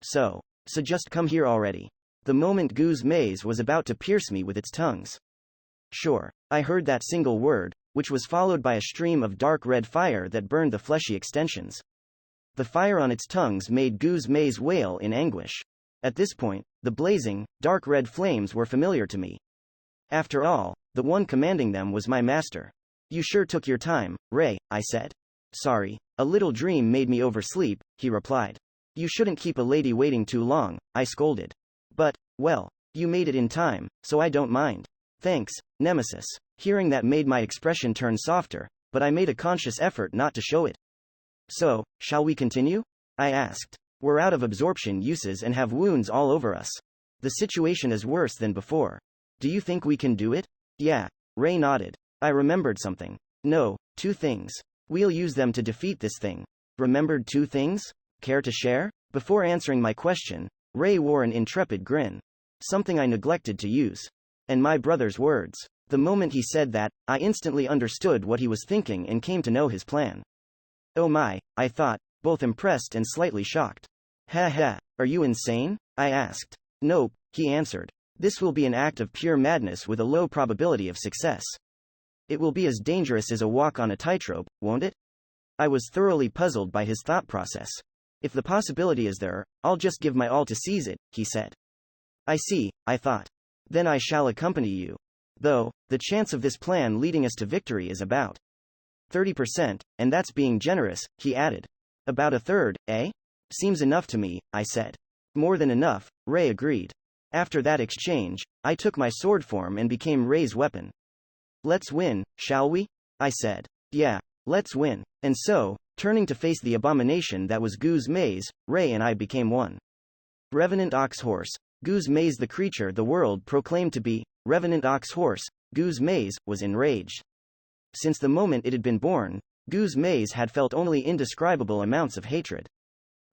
So just come here already. The moment Gu's maze was about to pierce me with its tongues. Sure, I heard that single word, which was followed by a stream of dark red fire that burned the fleshy extensions. The fire on its tongues made Gu's maze wail in anguish. At this point, the blazing, dark red flames were familiar to me. After all, the one commanding them was my master. You sure took your time, Ray, I said. Sorry, a little dream made me oversleep, he replied. You shouldn't keep a lady waiting too long, I scolded. But, well, you made it in time, so I don't mind. Thanks, Nemesis. Hearing that made my expression turn softer, but I made a conscious effort not to show it. So, shall we continue? I asked. We're out of absorption uses and have wounds all over us. The situation is worse than before. Do you think we can do it? Yeah, Ray nodded. I remembered something. No, 2 things. We'll use them to defeat this thing. Remembered 2 things? Care to share? Before answering my question, Ray wore an intrepid grin. Something I neglected to use. And my brother's words. The moment he said that, I instantly understood what he was thinking and came to know his plan. Oh my, I thought, both impressed and slightly shocked. Ha ha, are you insane? I asked. Nope, he answered. This will be an act of pure madness with a low probability of success. It will be as dangerous as a walk on a tightrope, won't it? I was thoroughly puzzled by his thought process. If the possibility is there, I'll just give my all to seize it, he said. I see, I thought. Then I shall accompany you. Though, the chance of this plan leading us to victory is about 30%, and that's being generous, he added. About a third, eh? Seems enough to me, I said. More than enough, Ray agreed. After that exchange, I took my sword form and became Ray's weapon. Let's win, shall we? I said. Yeah, let's win. And so, turning to face the abomination that was Goose Maze, Ray and I became one. Revenant Ox Horse, Goose Maze. The creature the world proclaimed to be Revenant Ox Horse, Goose Maze, was enraged. Since the moment it had been born, Goose Maze had felt only indescribable amounts of hatred.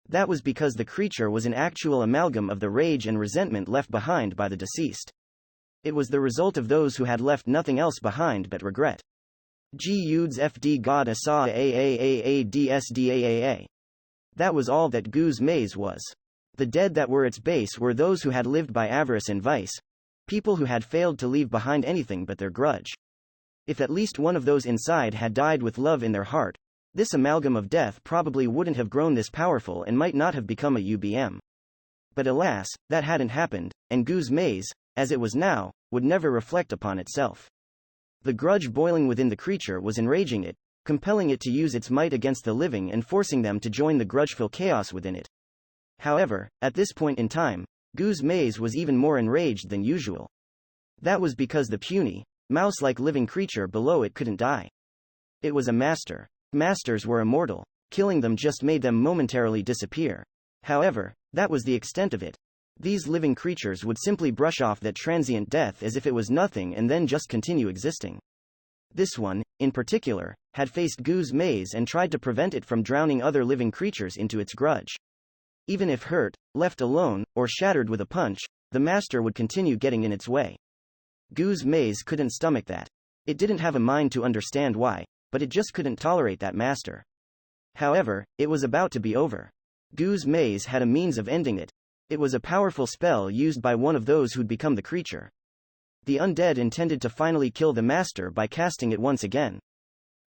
That was because the creature was an actual amalgam of the rage and resentment left behind by the deceased. It was the result of those who had left nothing else behind but regret. G-Uds FD God Asa AAAAADSDAAA. That was all that Goose Maze was. The dead that were its base were those who had lived by avarice and vice, people who had failed to leave behind anything but their grudge. If at least one of those inside had died with love in their heart, this amalgam of death probably wouldn't have grown this powerful and might not have become a UBM. But alas, that hadn't happened, and Goose Maze, as it was now, would never reflect upon itself. The grudge boiling within the creature was enraging it, compelling it to use its might against the living and forcing them to join the grudgeful chaos within it. However, at this point in time, Goose Maze was even more enraged than usual. That was because the puny, mouse-like living creature below it couldn't die. It was a master. Masters were immortal. Killing them just made them momentarily disappear. However, that was the extent of it. These living creatures would simply brush off that transient death as if it was nothing and then just continue existing. This one, in particular, had faced Goose Maze and tried to prevent it from drowning other living creatures into its grudge. Even if hurt, left alone, or shattered with a punch, the master would continue getting in its way. Goose Maze couldn't stomach that. It didn't have a mind to understand why, but it just couldn't tolerate that master. However, it was about to be over. Goose Maze had a means of ending it. It was a powerful spell used by one of those who'd become the creature. The undead intended to finally kill the master by casting it once again.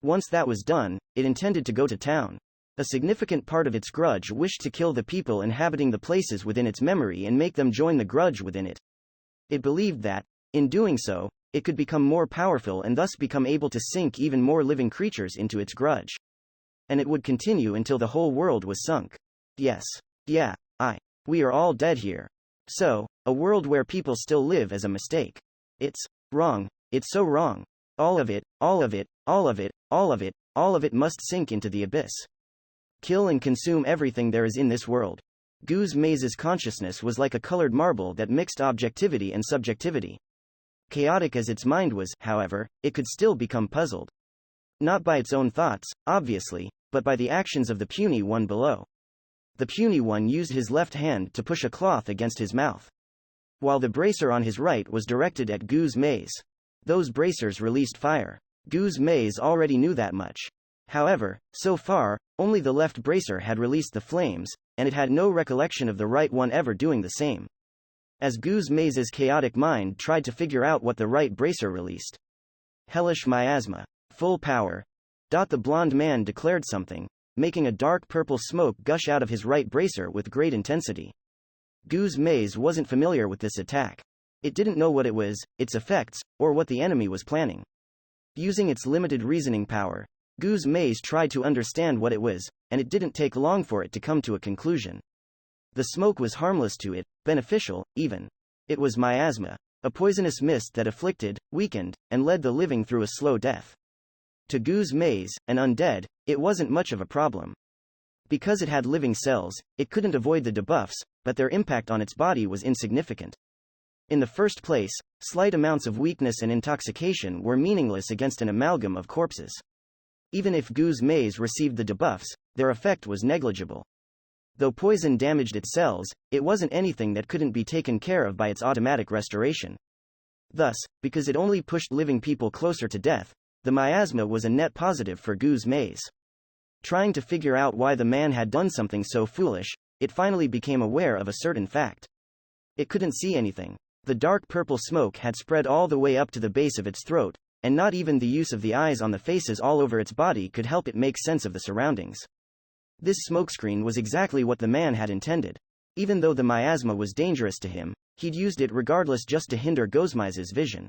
Once that was done, it intended to go to town. A significant part of its grudge wished to kill the people inhabiting the places within its memory and make them join the grudge within it. It believed that, in doing so, it could become more powerful and thus become able to sink even more living creatures into its grudge. And it would continue until the whole world was sunk. Yes. Yeah. We are all dead here. So, a world where people still live as a mistake. It's wrong. It's so wrong. All of it, all of it, all of it, all of it, all of it must sink into the abyss. Kill and consume everything there is in this world. Goose Maze's consciousness was like a colored marble that mixed objectivity and subjectivity. Chaotic as its mind was, however, it could still become puzzled. Not by its own thoughts, obviously, but by the actions of the puny one below. The puny one used his left hand to push a cloth against his mouth, while the bracer on his right was directed at Goose Maze. Those bracers released fire. Goose Maze already knew that much. However, so far, only the left bracer had released the flames, and it had no recollection of the right one ever doing the same. As Goose Maze's chaotic mind tried to figure out what the right bracer released. Hellish miasma. Full power. The blonde man declared something, making a dark purple smoke gush out of his right bracer with great intensity. Goose Maze wasn't familiar with this attack. It didn't know what it was, its effects, or what the enemy was planning. Using its limited reasoning power, Goose Maze tried to understand what it was, and it didn't take long for it to come to a conclusion. The smoke was harmless to it, beneficial, even. It was miasma, a poisonous mist that afflicted, weakened, and led the living through a slow death. To Goose Maze, an undead, it wasn't much of a problem. Because it had living cells, it couldn't avoid the debuffs, but their impact on its body was insignificant. In the first place, slight amounts of weakness and intoxication were meaningless against an amalgam of corpses. Even if Goose Maze received the debuffs, their effect was negligible. Though poison damaged its cells, it wasn't anything that couldn't be taken care of by its automatic restoration. Thus, because it only pushed living people closer to death, the miasma was a net positive for Goose Maze. Trying to figure out why the man had done something so foolish, it finally became aware of a certain fact. It couldn't see anything. The dark purple smoke had spread all the way up to the base of its throat, and not even the use of the eyes on the faces all over its body could help it make sense of the surroundings. This smokescreen was exactly what the man had intended. Even though the miasma was dangerous to him, he'd used it regardless just to hinder Goose Maze's vision.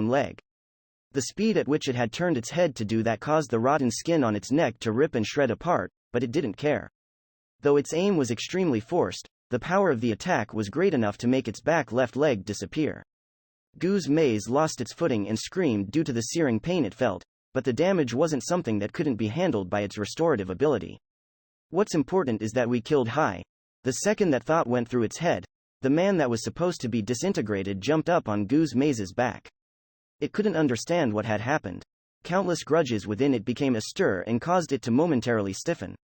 own leg. The speed at which it had turned its head to do that caused the rotten skin on its neck to rip and shred apart, but it didn't care. Though its aim was extremely forced, the power of the attack was great enough to make its back left leg disappear. Goose Maze lost its footing and screamed due to the searing pain it felt, but the damage wasn't something that couldn't be handled by its restorative ability. What's important is that we killed Hai. The second that thought went through its head, the man that was supposed to be disintegrated jumped up on Goose Maze's back. It couldn't understand what had happened. Countless grudges within it became astir and caused it to momentarily stiffen.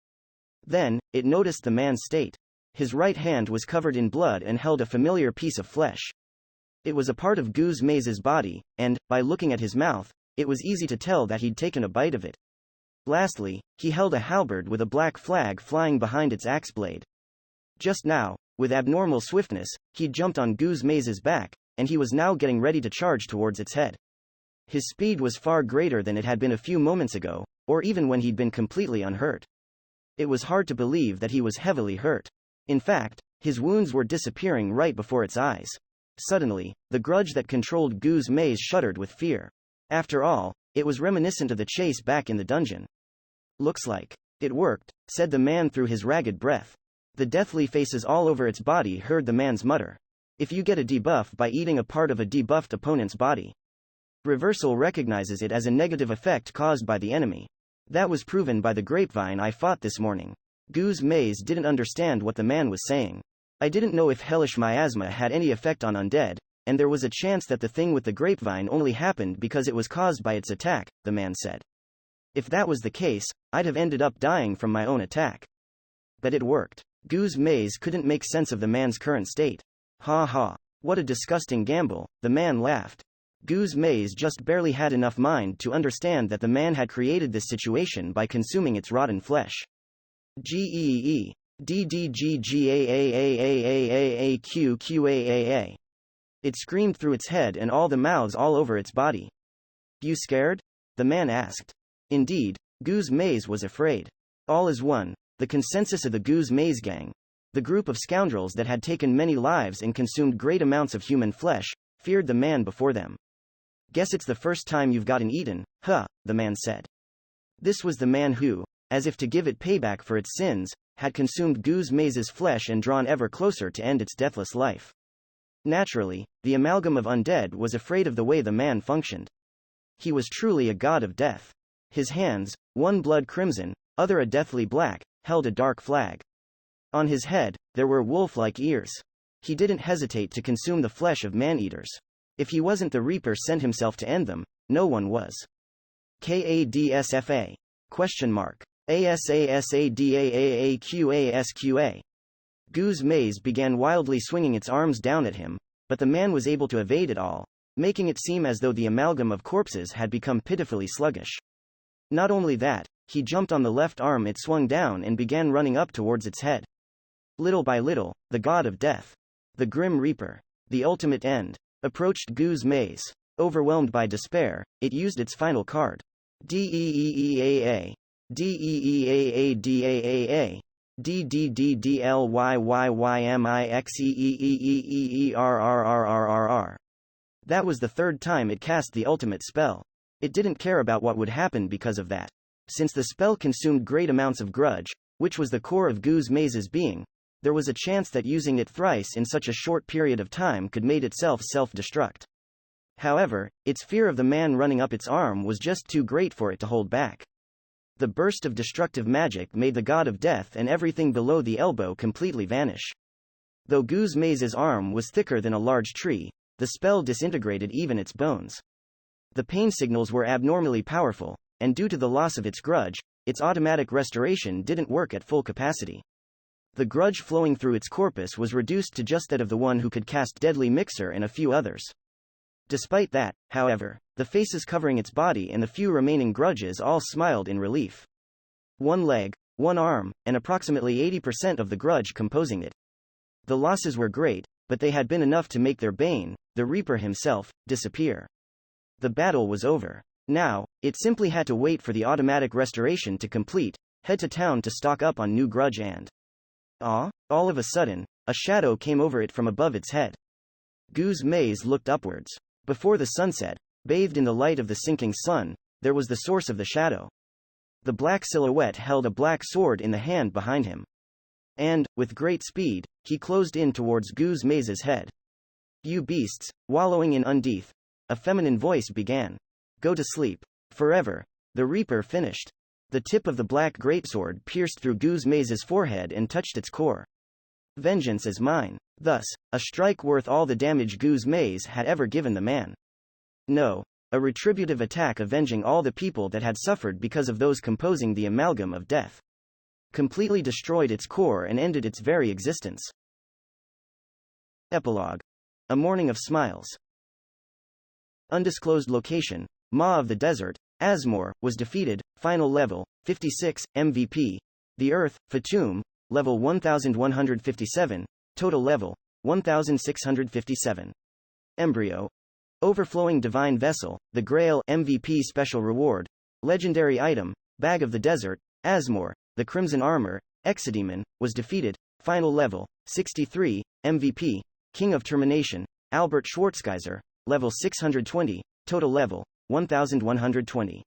Then, it noticed the man's state. His right hand was covered in blood and held a familiar piece of flesh. It was a part of Goose Maze's body, and, by looking at his mouth, it was easy to tell that he'd taken a bite of it. Lastly, he held a halberd with a black flag flying behind its axe blade. Just now, with abnormal swiftness, he'd jumped on Goose Maze's back, and he was now getting ready to charge towards its head. His speed was far greater than it had been a few moments ago, or even when he'd been completely unhurt. It was hard to believe that he was heavily hurt. In fact, his wounds were disappearing right before its eyes. Suddenly, the grudge that controlled Goose Maze shuddered with fear. After all, it was reminiscent of the chase back in the dungeon. "Looks like it worked," said the man through his ragged breath. The deathly faces all over its body heard the man's mutter. "If you get a debuff by eating a part of a debuffed opponent's body, reversal recognizes it as a negative effect caused by the enemy. That was proven by the grapevine I fought this morning." Goose Maze didn't understand what the man was saying. "I didn't know if hellish miasma had any effect on undead, and there was a chance that the thing with the grapevine only happened because it was caused by its attack," the man said. "If that was the case, I'd have ended up dying from my own attack." But it worked. Goose Maze couldn't make sense of the man's current state. "Ha ha. What a disgusting gamble," the man laughed. Goose Maze just barely had enough mind to understand that the man had created this situation by consuming its rotten flesh. Geee. DDGGAAAAAAQQAAA. It screamed through its head and all the mouths all over its body. "You scared?" the man asked. Indeed, Goose Maze was afraid. All is one. The consensus of the Goose Maze gang, the group of scoundrels that had taken many lives and consumed great amounts of human flesh, feared the man before them. "Guess it's the first time you've gotten eaten, huh?" the man said. This was the man who, as if to give it payback for its sins, had consumed Goose Maze's flesh and drawn ever closer to end its deathless life. Naturally, the amalgam of undead was afraid of the way the man functioned. He was truly a god of death. His hands, one blood crimson, other a deathly black, held a dark flag. On his head, there were wolf-like ears. He didn't hesitate to consume the flesh of man-eaters. If he wasn't the Reaper sent himself to end them, no one was. KADSFA? ASASADAAAQASQA. Gu's maze began wildly swinging its arms down at him, but the man was able to evade it all, making it seem as though the amalgam of corpses had become pitifully sluggish. Not only that, he jumped on the left arm it swung down and began running up towards its head. Little by little, the god of death, the Grim Reaper, the ultimate end, approached Gu's maze. Overwhelmed by despair, it used its final card. DEEEAA. DEEAADAAA. DDDDLYYYMIXEEEEEERRRRRR. That was the third time it cast the ultimate spell. It didn't care about what would happen because of that. Since the spell consumed great amounts of grudge, which was the core of Gu's maze's being, there was a chance that using it thrice in such a short period of time could make itself self-destruct. However, its fear of the man running up its arm was just too great for it to hold back. The burst of destructive magic made the god of death and everything below the elbow completely vanish. Though Gu's maze's arm was thicker than a large tree, the spell disintegrated even its bones. The pain signals were abnormally powerful, and due to the loss of its grudge, its automatic restoration didn't work at full capacity. The grudge flowing through its corpus was reduced to just that of the one who could cast Deadly Mixer and a few others. Despite that, however, the faces covering its body and the few remaining grudges all smiled in relief. One leg, one arm, and approximately 80% of the grudge composing it. The losses were great, but they had been enough to make their bane, the Reaper himself, disappear. The battle was over. Now, it simply had to wait for the automatic restoration to complete, head to town to stock up on new grudge and... All of a sudden, a shadow came over it from above its head. Gu's maze looked upwards. Before the sunset, bathed in the light of the sinking sun, there was the source of the shadow. The black silhouette held a black sword in the hand behind him. And, with great speed, he closed in towards Gu's maze's head. "You beasts, wallowing in Undeath," a feminine voice began. "Go to sleep. Forever." The Reaper finished. The tip of the black greatsword pierced through Gu's maze's forehead and touched its core. "Vengeance is mine." Thus, a strike worth all the damage Gu's maze had ever given the man. No, a retributive attack avenging all the people that had suffered because of those composing the amalgam of death. Completely destroyed its core and ended its very existence. Epilogue. A Morning of Smiles. Undisclosed location, Maw of the Desert, Asmore, was defeated, final level, 56, MVP. The Earth, Fatum, level 1157, total level, 1657. Embryo. Overflowing Divine Vessel, the Grail, MVP special reward. Legendary item, Bag of the Desert, Asmore, the Crimson Armor, Exodemon, was defeated, final level, 63, MVP. King of Termination, Albert Schwarzgeiser, level 620, total level, 1120.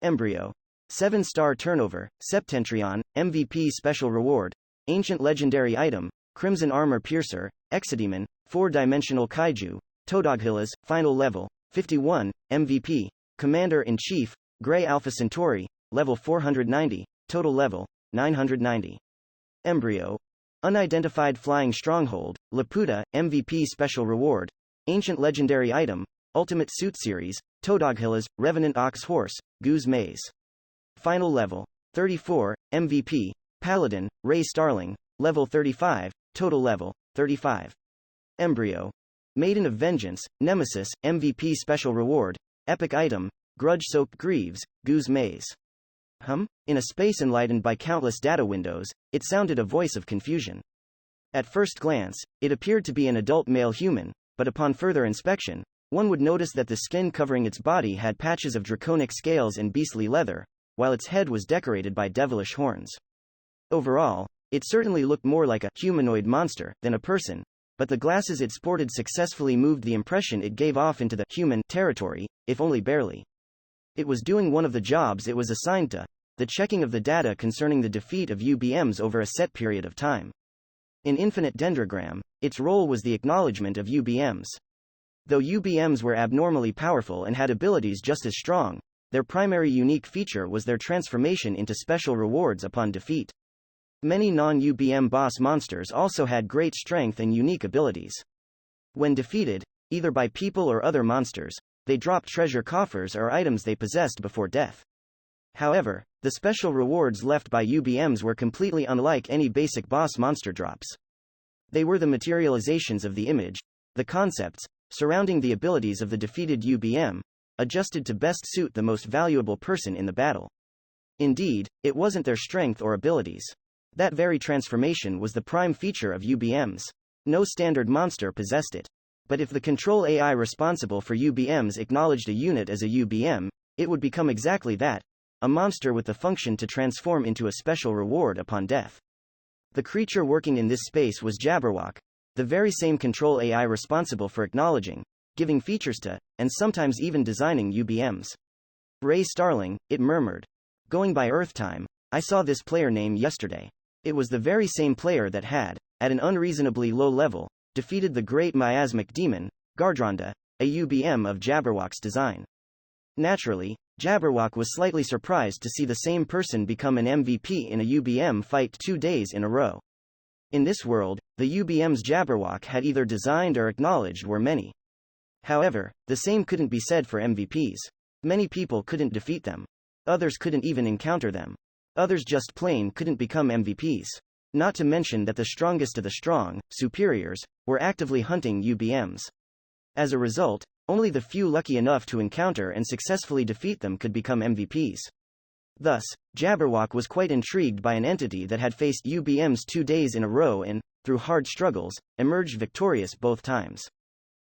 Embryo. 7-star turnover, Septentrion, MVP special reward. Ancient legendary item, Crimson Armor Piercer, Exodemon, 4-dimensional kaiju, Todoghillas, final level, 51, MVP. Commander-in-Chief, Grey Alpha Centauri, level 490, total level, 990. Embryo. Unidentified Flying Stronghold, Laputa, MVP special reward. Ancient legendary item, Ultimate Suit Series, Todoghillas, Revenant Ox Horse, Gu's Maze. Final level, 34, MVP. Paladin, Ray Starling, level 35, total level, 35. Embryo. Maiden of Vengeance, Nemesis, MVP special reward. Epic item, Grudge-Soaked Greaves, Gu's Maze. In a space enlightened by countless data windows, it sounded a voice of confusion. At first glance, it appeared to be an adult male human, but upon further inspection, one would notice that the skin covering its body had patches of draconic scales and beastly leather, while its head was decorated by devilish horns. Overall, it certainly looked more like a humanoid monster than a person, but the glasses it sported successfully moved the impression it gave off into the human territory, if only barely. It was doing one of the jobs it was assigned to, the checking of the data concerning the defeat of UBMs over a set period of time. In Infinite Dendrogram, its role was the acknowledgement of UBMs. Though UBMs were abnormally powerful and had abilities just as strong, their primary unique feature was their transformation into special rewards upon defeat. Many non-UBM boss monsters also had great strength and unique abilities. When defeated, either by people or other monsters, they dropped treasure coffers or items they possessed before death. However, the special rewards left by UBMs were completely unlike any basic boss monster drops. They were the materializations of the image, the concepts, surrounding the abilities of the defeated UBM, adjusted to best suit the most valuable person in the battle. Indeed, it wasn't their strength or abilities. That very transformation was the prime feature of UBMs. No standard monster possessed it. But if the control AI responsible for UBMs acknowledged a unit as a UBM, it would become exactly that, a monster with the function to transform into a special reward upon death. The creature working in this space was Jabberwock, the very same control AI responsible for acknowledging, giving features to, and sometimes even designing UBMs. Ray Starling, it murmured. Going by Earth time, I saw this player name yesterday. It was the very same player that had, at an unreasonably low level, defeated the great miasmic demon, Gardronda, a UBM of Jabberwock's design. Naturally, Jabberwock was slightly surprised to see the same person become an MVP in a UBM fight 2 days in a row. In this world, the UBMs Jabberwock had either designed or acknowledged were many. However, the same couldn't be said for MVPs. Many people couldn't defeat them. Others couldn't even encounter them. Others just plain couldn't become MVPs. Not to mention that the strongest of the strong, superiors, were actively hunting UBMs. As a result, only the few lucky enough to encounter and successfully defeat them could become MVPs. Thus, Jabberwock was quite intrigued by an entity that had faced UBMs 2 days in a row and, through hard struggles, emerged victorious both times.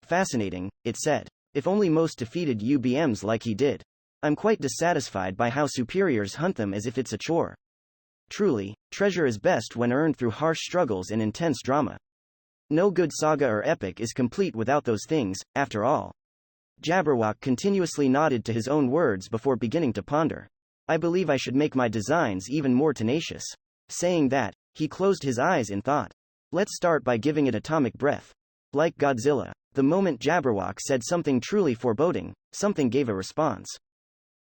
Fascinating, it said. If only most defeated UBMs like he did. I'm quite dissatisfied by how superiors hunt them as if it's a chore. Truly, treasure is best when earned through harsh struggles and intense drama. No good saga or epic is complete without those things, after all. Jabberwock continuously nodded to his own words before beginning to ponder. I believe I should make my designs even more tenacious. Saying that, he closed his eyes in thought. Let's start by giving it atomic breath. Like Godzilla. The moment Jabberwock said something truly foreboding, something gave a response.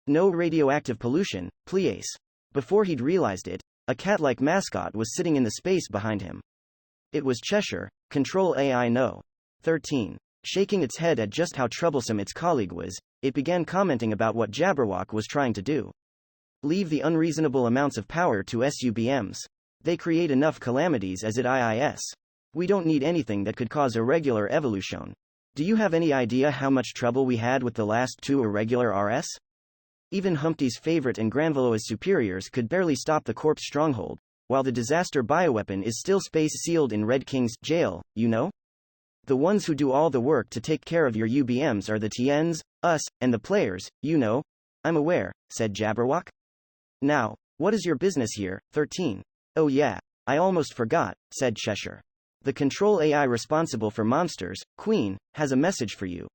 No radioactive pollution, please. Before he'd realized it, a cat-like mascot was sitting in the space behind him. It was Cheshire, Control AI No. 13. Shaking its head at just how troublesome its colleague was, it began commenting about what Jabberwock was trying to do. Leave the unreasonable amounts of power to SUBMs. They create enough calamities as it is. We don't need anything that could cause irregular evolution. Do you have any idea how much trouble we had with the last 2 irregular RS? Even Humpty's favorite and Granvaloa's superiors could barely stop the corpse stronghold, while the disaster bioweapon is still space-sealed in Red King's jail, you know? The ones who do all the work to take care of your UBMs are the TNs, us, and the players, you know. I'm aware, said Jabberwock. Now, what is your business here, 13? Oh yeah, I almost forgot, said Cheshire. The control AI responsible for monsters, Queen, has a message for you.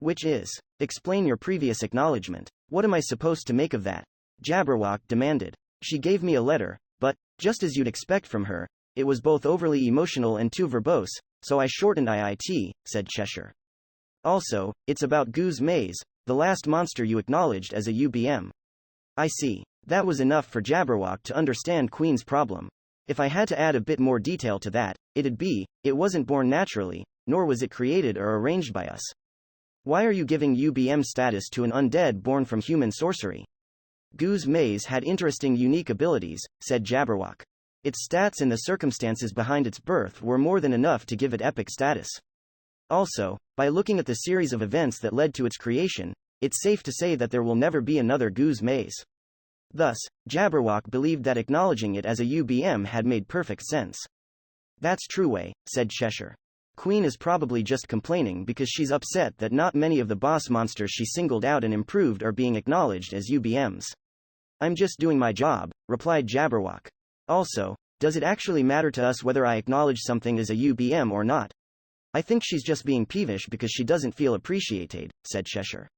Which is, explain your previous acknowledgement. What am I supposed to make of that? Jabberwock demanded. She gave me a letter, but, just as you'd expect from her, it was both overly emotional and too verbose, so I shortened IIT, said Cheshire. Also, it's about Goose Maze, the last monster you acknowledged as a UBM. I see. That was enough for Jabberwock to understand Queen's problem. If I had to add a bit more detail to that, it'd be, it wasn't born naturally, nor was it created or arranged by us. Why are you giving UBM status to an undead born from human sorcery? Goose Maze had interesting unique abilities, said Jabberwock. Its stats and the circumstances behind its birth were more than enough to give it epic status. Also, by looking at the series of events that led to its creation, it's safe to say that there will never be another Goose Maze. Thus, Jabberwock believed that acknowledging it as a UBM had made perfect sense. That's true, Way, said Cheshire. Queen is probably just complaining because she's upset that not many of the boss monsters she singled out and improved are being acknowledged as UBMs. I'm just doing my job, replied Jabberwock. Also, does it actually matter to us whether I acknowledge something as a UBM or not? I think she's just being peevish because she doesn't feel appreciated, said Cheshire.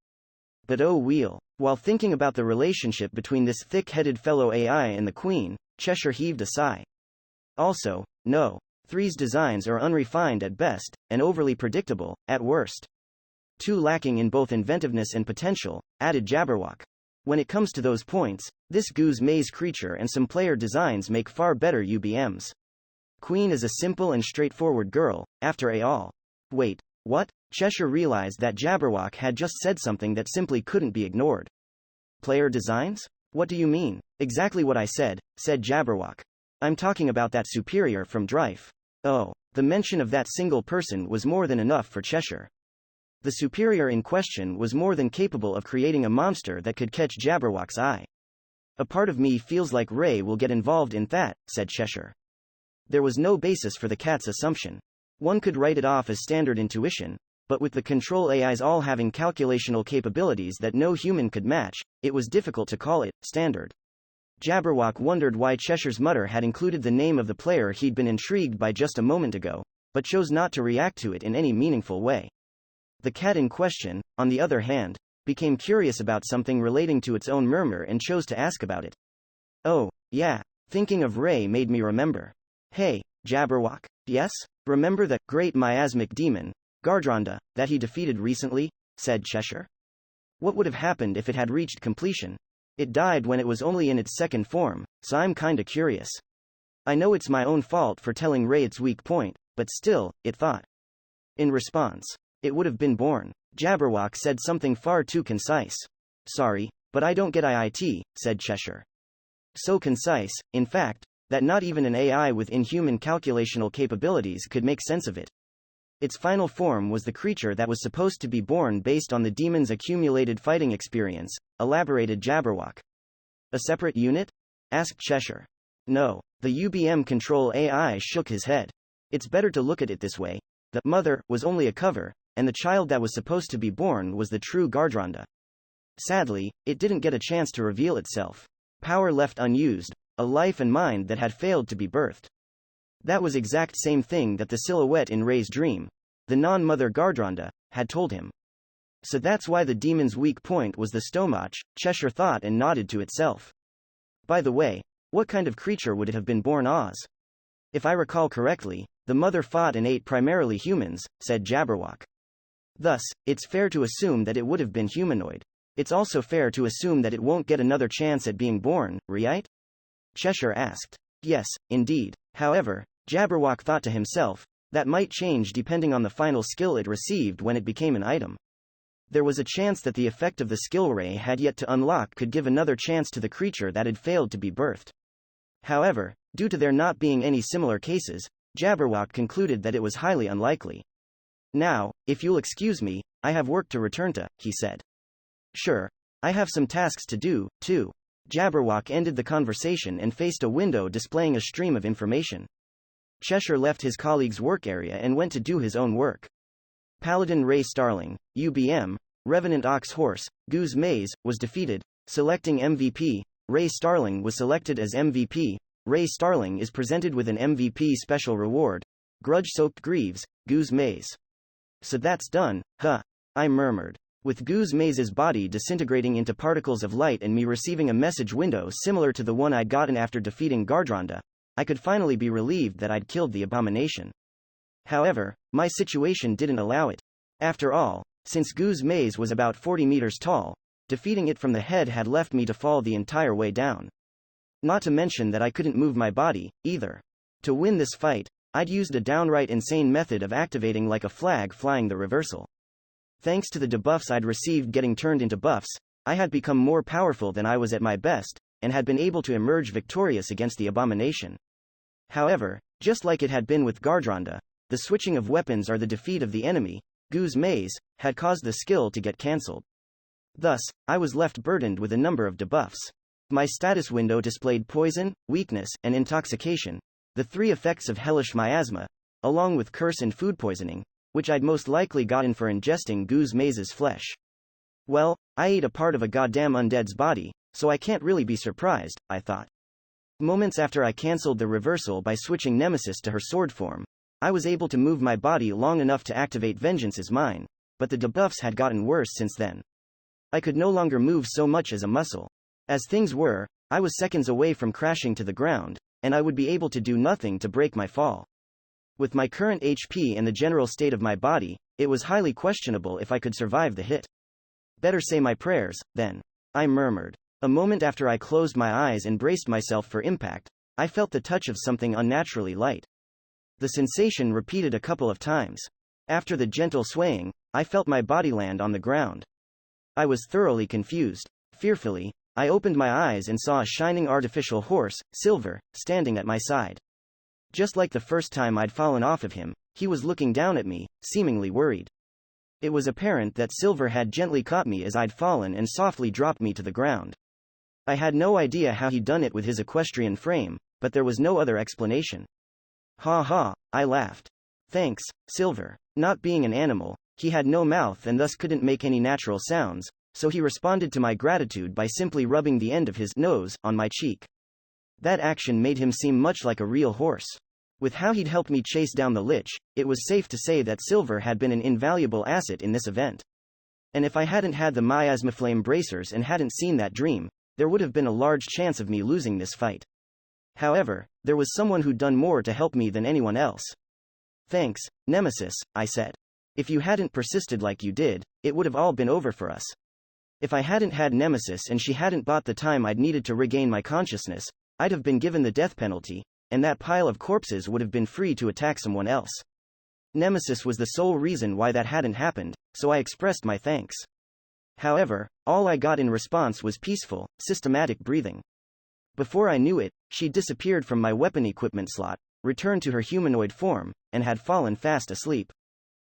But oh wheel. While thinking about the relationship between this thick-headed fellow AI and the Queen, Cheshire heaved a sigh. Also, no. 3's designs are unrefined at best, and overly predictable, at worst. Too lacking in both inventiveness and potential, added Jabberwock. When it comes to those points, this Goose Maze creature and some player designs make far better UBMs. Queen is a simple and straightforward girl, after all. Wait, what? Cheshire realized that Jabberwock had just said something that simply couldn't be ignored. Player designs? What do you mean? Exactly what I said Jabberwock. I'm talking about that superior from Drife. Oh, the mention of that single person was more than enough for Cheshire. The superior in question was more than capable of creating a monster that could catch Jabberwock's eye. A part of me feels like Ray will get involved in that, said Cheshire. There was no basis for the cat's assumption. One could write it off as standard intuition, but with the control AIs all having calculational capabilities that no human could match, it was difficult to call it standard. Jabberwock wondered why Cheshire's mutter had included the name of the player he'd been intrigued by just a moment ago, but chose not to react to it in any meaningful way. The cat in question, on the other hand, became curious about something relating to its own murmur and chose to ask about it. Oh, yeah, thinking of Ray made me remember. Hey, Jabberwock, yes? Remember the great miasmic demon, Gardronda, that he defeated recently? Said Cheshire. What would have happened if it had reached completion? It died when it was only in its second form, so I'm kinda curious. I know it's my own fault for telling Ray its weak point, but still, it thought. In response, it would have been born. Jabberwock said something far too concise. Sorry, but I don't get IIT, said Cheshire. So concise, in fact, that not even an AI with inhuman calculational capabilities could make sense of it. Its final form was the creature that was supposed to be born based on the demon's accumulated fighting experience, elaborated Jabberwock. A separate unit? Asked Cheshire. No, the UBM control AI shook his head. It's better to look at it this way. The mother was only a cover, and the child that was supposed to be born was the true Gardronda. Sadly, it didn't get a chance to reveal itself. Power left unused, a life and mind that had failed to be birthed. That was exact same thing that the silhouette in Ray's dream, the non-mother Gardronda, had told him. So that's why the demon's weak point was the stomach, Cheshire thought and nodded to itself. By the way, what kind of creature would it have been born as? If I recall correctly, the mother fought and ate primarily humans, said Jabberwock. Thus, it's fair to assume that it would have been humanoid. It's also fair to assume that it won't get another chance at being born, right? Cheshire asked. Yes, indeed. However, Jabberwock thought to himself, that might change depending on the final skill it received when it became an item. There was a chance that the effect of the skill Ray had yet to unlock could give another chance to the creature that had failed to be birthed. However, due to there not being any similar cases, Jabberwock concluded that it was highly unlikely. Now, if you'll excuse me, I have work to return to, he said. Sure. I have some tasks to do, too. Jabberwock ended the conversation and faced a window displaying a stream of information. Cheshire left his colleague's work area and went to do his own work. Paladin Ray Starling, UBM, Revenant Ox Horse, Goose Maze, was defeated. Selecting MVP, Ray Starling was selected as MVP. Ray Starling is presented with an MVP special reward. Grudge-soaked Greaves, Goose Maze. So that's done, huh? I murmured. With Goose Maze's body disintegrating into particles of light and me receiving a message window similar to the one I'd gotten after defeating Gardronda, I could finally be relieved that I'd killed the abomination. However, my situation didn't allow it. After all, since Goose Maze was about 40 meters tall, defeating it from the head had left me to fall the entire way down. Not to mention that I couldn't move my body, either. To win this fight, I'd used a downright insane method of activating like a flag flying the reversal. Thanks to the debuffs I'd received getting turned into buffs, I had become more powerful than I was at my best, and had been able to emerge victorious against the abomination. However, just like it had been with Gardronda, the switching of weapons or the defeat of the enemy, Goose Maze, had caused the skill to get cancelled. Thus, I was left burdened with a number of debuffs. My status window displayed poison, weakness, and intoxication, the three effects of hellish miasma, along with curse and food poisoning, which I'd most likely gotten for ingesting Goose Maze's flesh. Well, I ate a part of a goddamn undead's body, so I can't really be surprised, I thought. Moments after I cancelled the reversal by switching Nemesis to her sword form, I was able to move my body long enough to activate Vengeance as mine, but the debuffs had gotten worse since then. I could no longer move so much as a muscle. As things were, I was seconds away from crashing to the ground, and I would be able to do nothing to break my fall. With my current HP and the general state of my body, it was highly questionable if I could survive the hit. Better say my prayers, then. I murmured. A moment after I closed my eyes and braced myself for impact, I felt the touch of something unnaturally light. The sensation repeated a couple of times. After the gentle swaying, I felt my body land on the ground. I was thoroughly confused. Fearfully, I opened my eyes and saw a shining artificial horse, Silver, standing at my side. Just like the first time I'd fallen off of him, he was looking down at me, seemingly worried. It was apparent that Silver had gently caught me as I'd fallen and softly dropped me to the ground. I had no idea how he'd done it with his equestrian frame, but there was no other explanation. Ha ha, I laughed. Thanks, Silver. Not being an animal, he had no mouth and thus couldn't make any natural sounds, so he responded to my gratitude by simply rubbing the end of his nose on my cheek. That action made him seem much like a real horse. With how he'd helped me chase down the Lich, it was safe to say that Silver had been an invaluable asset in this event. And if I hadn't had the miasma flame bracers and hadn't seen that dream, there would have been a large chance of me losing this fight. However, there was someone who'd done more to help me than anyone else. Thanks, Nemesis, I said. If you hadn't persisted like you did, it would have all been over for us. If I hadn't had Nemesis and she hadn't bought the time I'd needed to regain my consciousness, I'd have been given the death penalty, and that pile of corpses would have been free to attack someone else. Nemesis was the sole reason why that hadn't happened, so I expressed my thanks. However, all I got in response was peaceful, systematic breathing. Before I knew it, she'd disappeared from my weapon equipment slot, returned to her humanoid form, and had fallen fast asleep.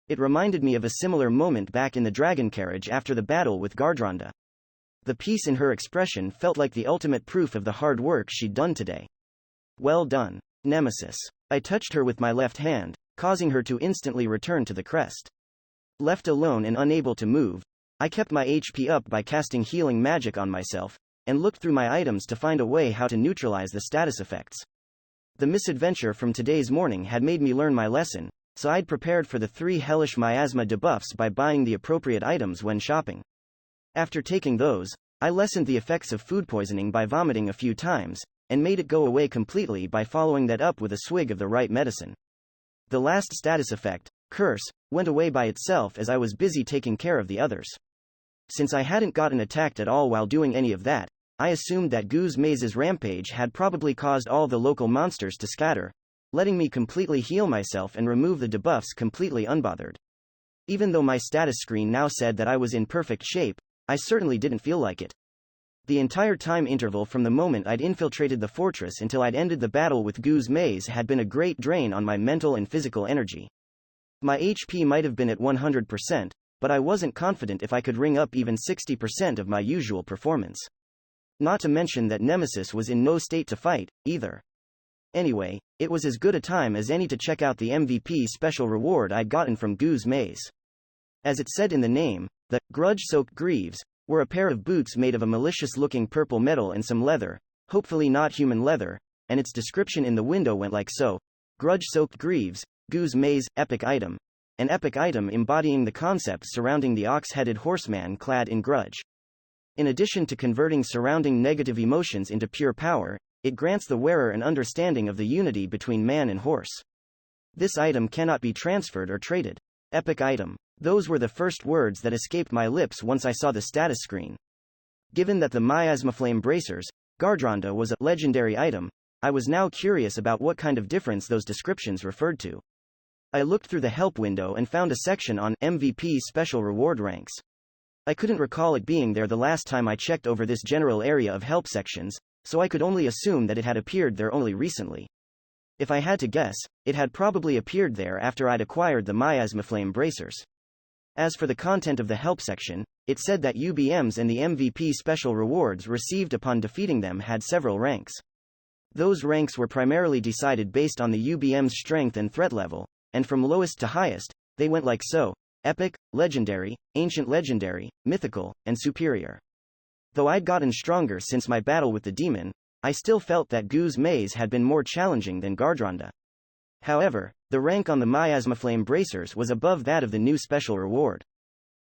It reminded me of a similar moment back in the dragon carriage after the battle with Gardronda. The peace in her expression felt like the ultimate proof of the hard work she'd done today. Well done, Nemesis. I touched her with my left hand, causing her to instantly return to the crest. Left alone and unable to move, I kept my HP up by casting healing magic on myself, and looked through my items to find a way how to neutralize the status effects. The misadventure from today's morning had made me learn my lesson, so I'd prepared for the 3 hellish miasma debuffs by buying the appropriate items when shopping. After taking those, I lessened the effects of food poisoning by vomiting a few times, and made it go away completely by following that up with a swig of the right medicine. The last status effect, Curse, went away by itself as I was busy taking care of the others. Since I hadn't gotten attacked at all while doing any of that, I assumed that Goose Maze's rampage had probably caused all the local monsters to scatter, letting me completely heal myself and remove the debuffs completely unbothered. Even though my status screen now said that I was in perfect shape, I certainly didn't feel like it. The entire time interval from the moment I'd infiltrated the fortress until I'd ended the battle with Goose Maze had been a great drain on my mental and physical energy. My HP might have been at 100%, but I wasn't confident if I could ring up even 60% of my usual performance. Not to mention that Nemesis was in no state to fight, either. Anyway, it was as good a time as any to check out the MVP special reward I'd gotten from Goose Maze. As it said in the name, the grudge-soaked greaves were a pair of boots made of a malicious-looking purple metal and some leather, hopefully not human leather, and its description in the window went like so: grudge-soaked greaves, Goose Maze, epic item. An epic item embodying the concepts surrounding the ox-headed horseman clad in grudge. In addition to converting surrounding negative emotions into pure power, it grants the wearer an understanding of the unity between man and horse. This item cannot be transferred or traded. Epic item. Those were the first words that escaped my lips once I saw the status screen. Given that the Miasma Flame Bracers, Gardronda, was a legendary item, I was now curious about what kind of difference those descriptions referred to. I looked through the help window and found a section on MVP special reward ranks. I couldn't recall it being there the last time I checked over this general area of help sections, so I could only assume that it had appeared there only recently. If I had to guess, it had probably appeared there after I'd acquired the Miasma Flame Bracers. As for the content of the help section, it said that UBMs and the MVP special rewards received upon defeating them had several ranks. Those ranks were primarily decided based on the UBM's strength and threat level, and from lowest to highest, they went like so: epic, legendary, ancient legendary, mythical, and superior. Though I'd gotten stronger since my battle with the demon, I still felt that Goose Maze had been more challenging than Gardronda. However, the rank on the Miasma Flame Bracers was above that of the new special reward.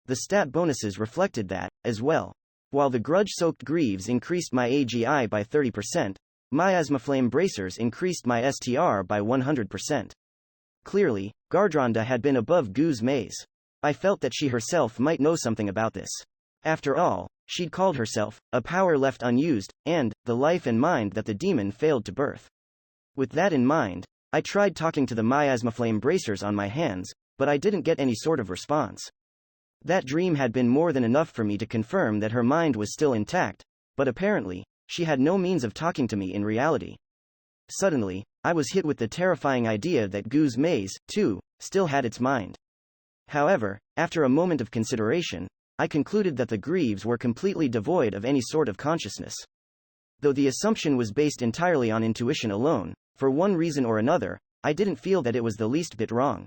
The stat bonuses reflected that, as well. While the grudge-soaked greaves increased my AGI by 30%, Miasma Flame Bracers increased my STR by 100%. Clearly, Gardronda had been above Goose Maze. I felt that she herself might know something about this. After all, she'd called herself a power left unused, and the life and mind that the demon failed to birth. With that in mind, I tried talking to the Miasma Flame Bracers on my hands, but I didn't get any sort of response. That dream had been more than enough for me to confirm that her mind was still intact, but apparently, she had no means of talking to me in reality. Suddenly, I was hit with the terrifying idea that Gu's maze, too, still had its mind. However, after a moment of consideration, I concluded that the Greaves were completely devoid of any sort of consciousness. Though the assumption was based entirely on intuition alone, for one reason or another, I didn't feel that it was the least bit wrong.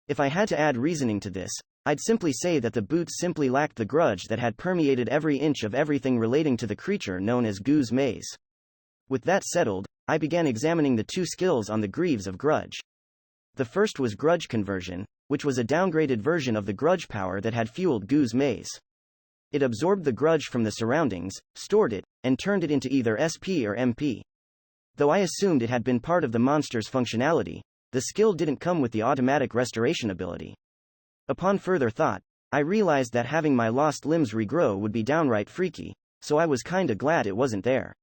If I had to add reasoning to this, I'd simply say that the boots simply lacked the grudge that had permeated every inch of everything relating to the creature known as Gu's maze. With that settled, I began examining the two skills on the Greaves of Grudge. The first was Grudge Conversion, which was a downgraded version of the grudge power that had fueled Gu's maze. It absorbed the grudge from the surroundings, stored it, and turned it into either SP or MP. Though I assumed it had been part of the monster's functionality, the skill didn't come with the automatic restoration ability. Upon further thought, I realized that having my lost limbs regrow would be downright freaky, so I was kinda glad it wasn't there.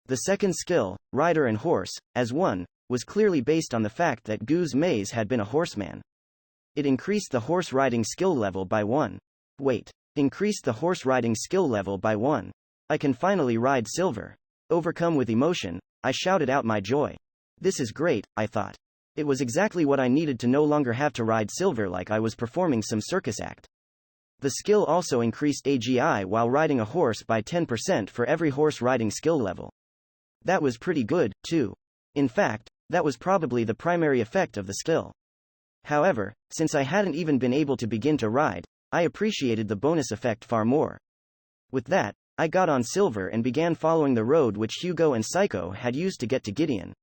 The second skill, Rider and Horse, as one, was clearly based on the fact that Gu's maze had been a horseman. It increased the horse riding skill level by 1. Wait. Increased the horse riding skill level by 1. I can finally ride Silver. Overcome with emotion, I shouted out my joy. This is great, I thought. It was exactly what I needed to no longer have to ride Silver like I was performing some circus act. The skill also increased AGI while riding a horse by 10% for every horse riding skill level. That was pretty good, too. In fact, that was probably the primary effect of the skill. However, since I hadn't even been able to begin to ride, I appreciated the bonus effect far more. With that, I got on Silver and began following the road which Hugo and Psycho had used to get to Gideon.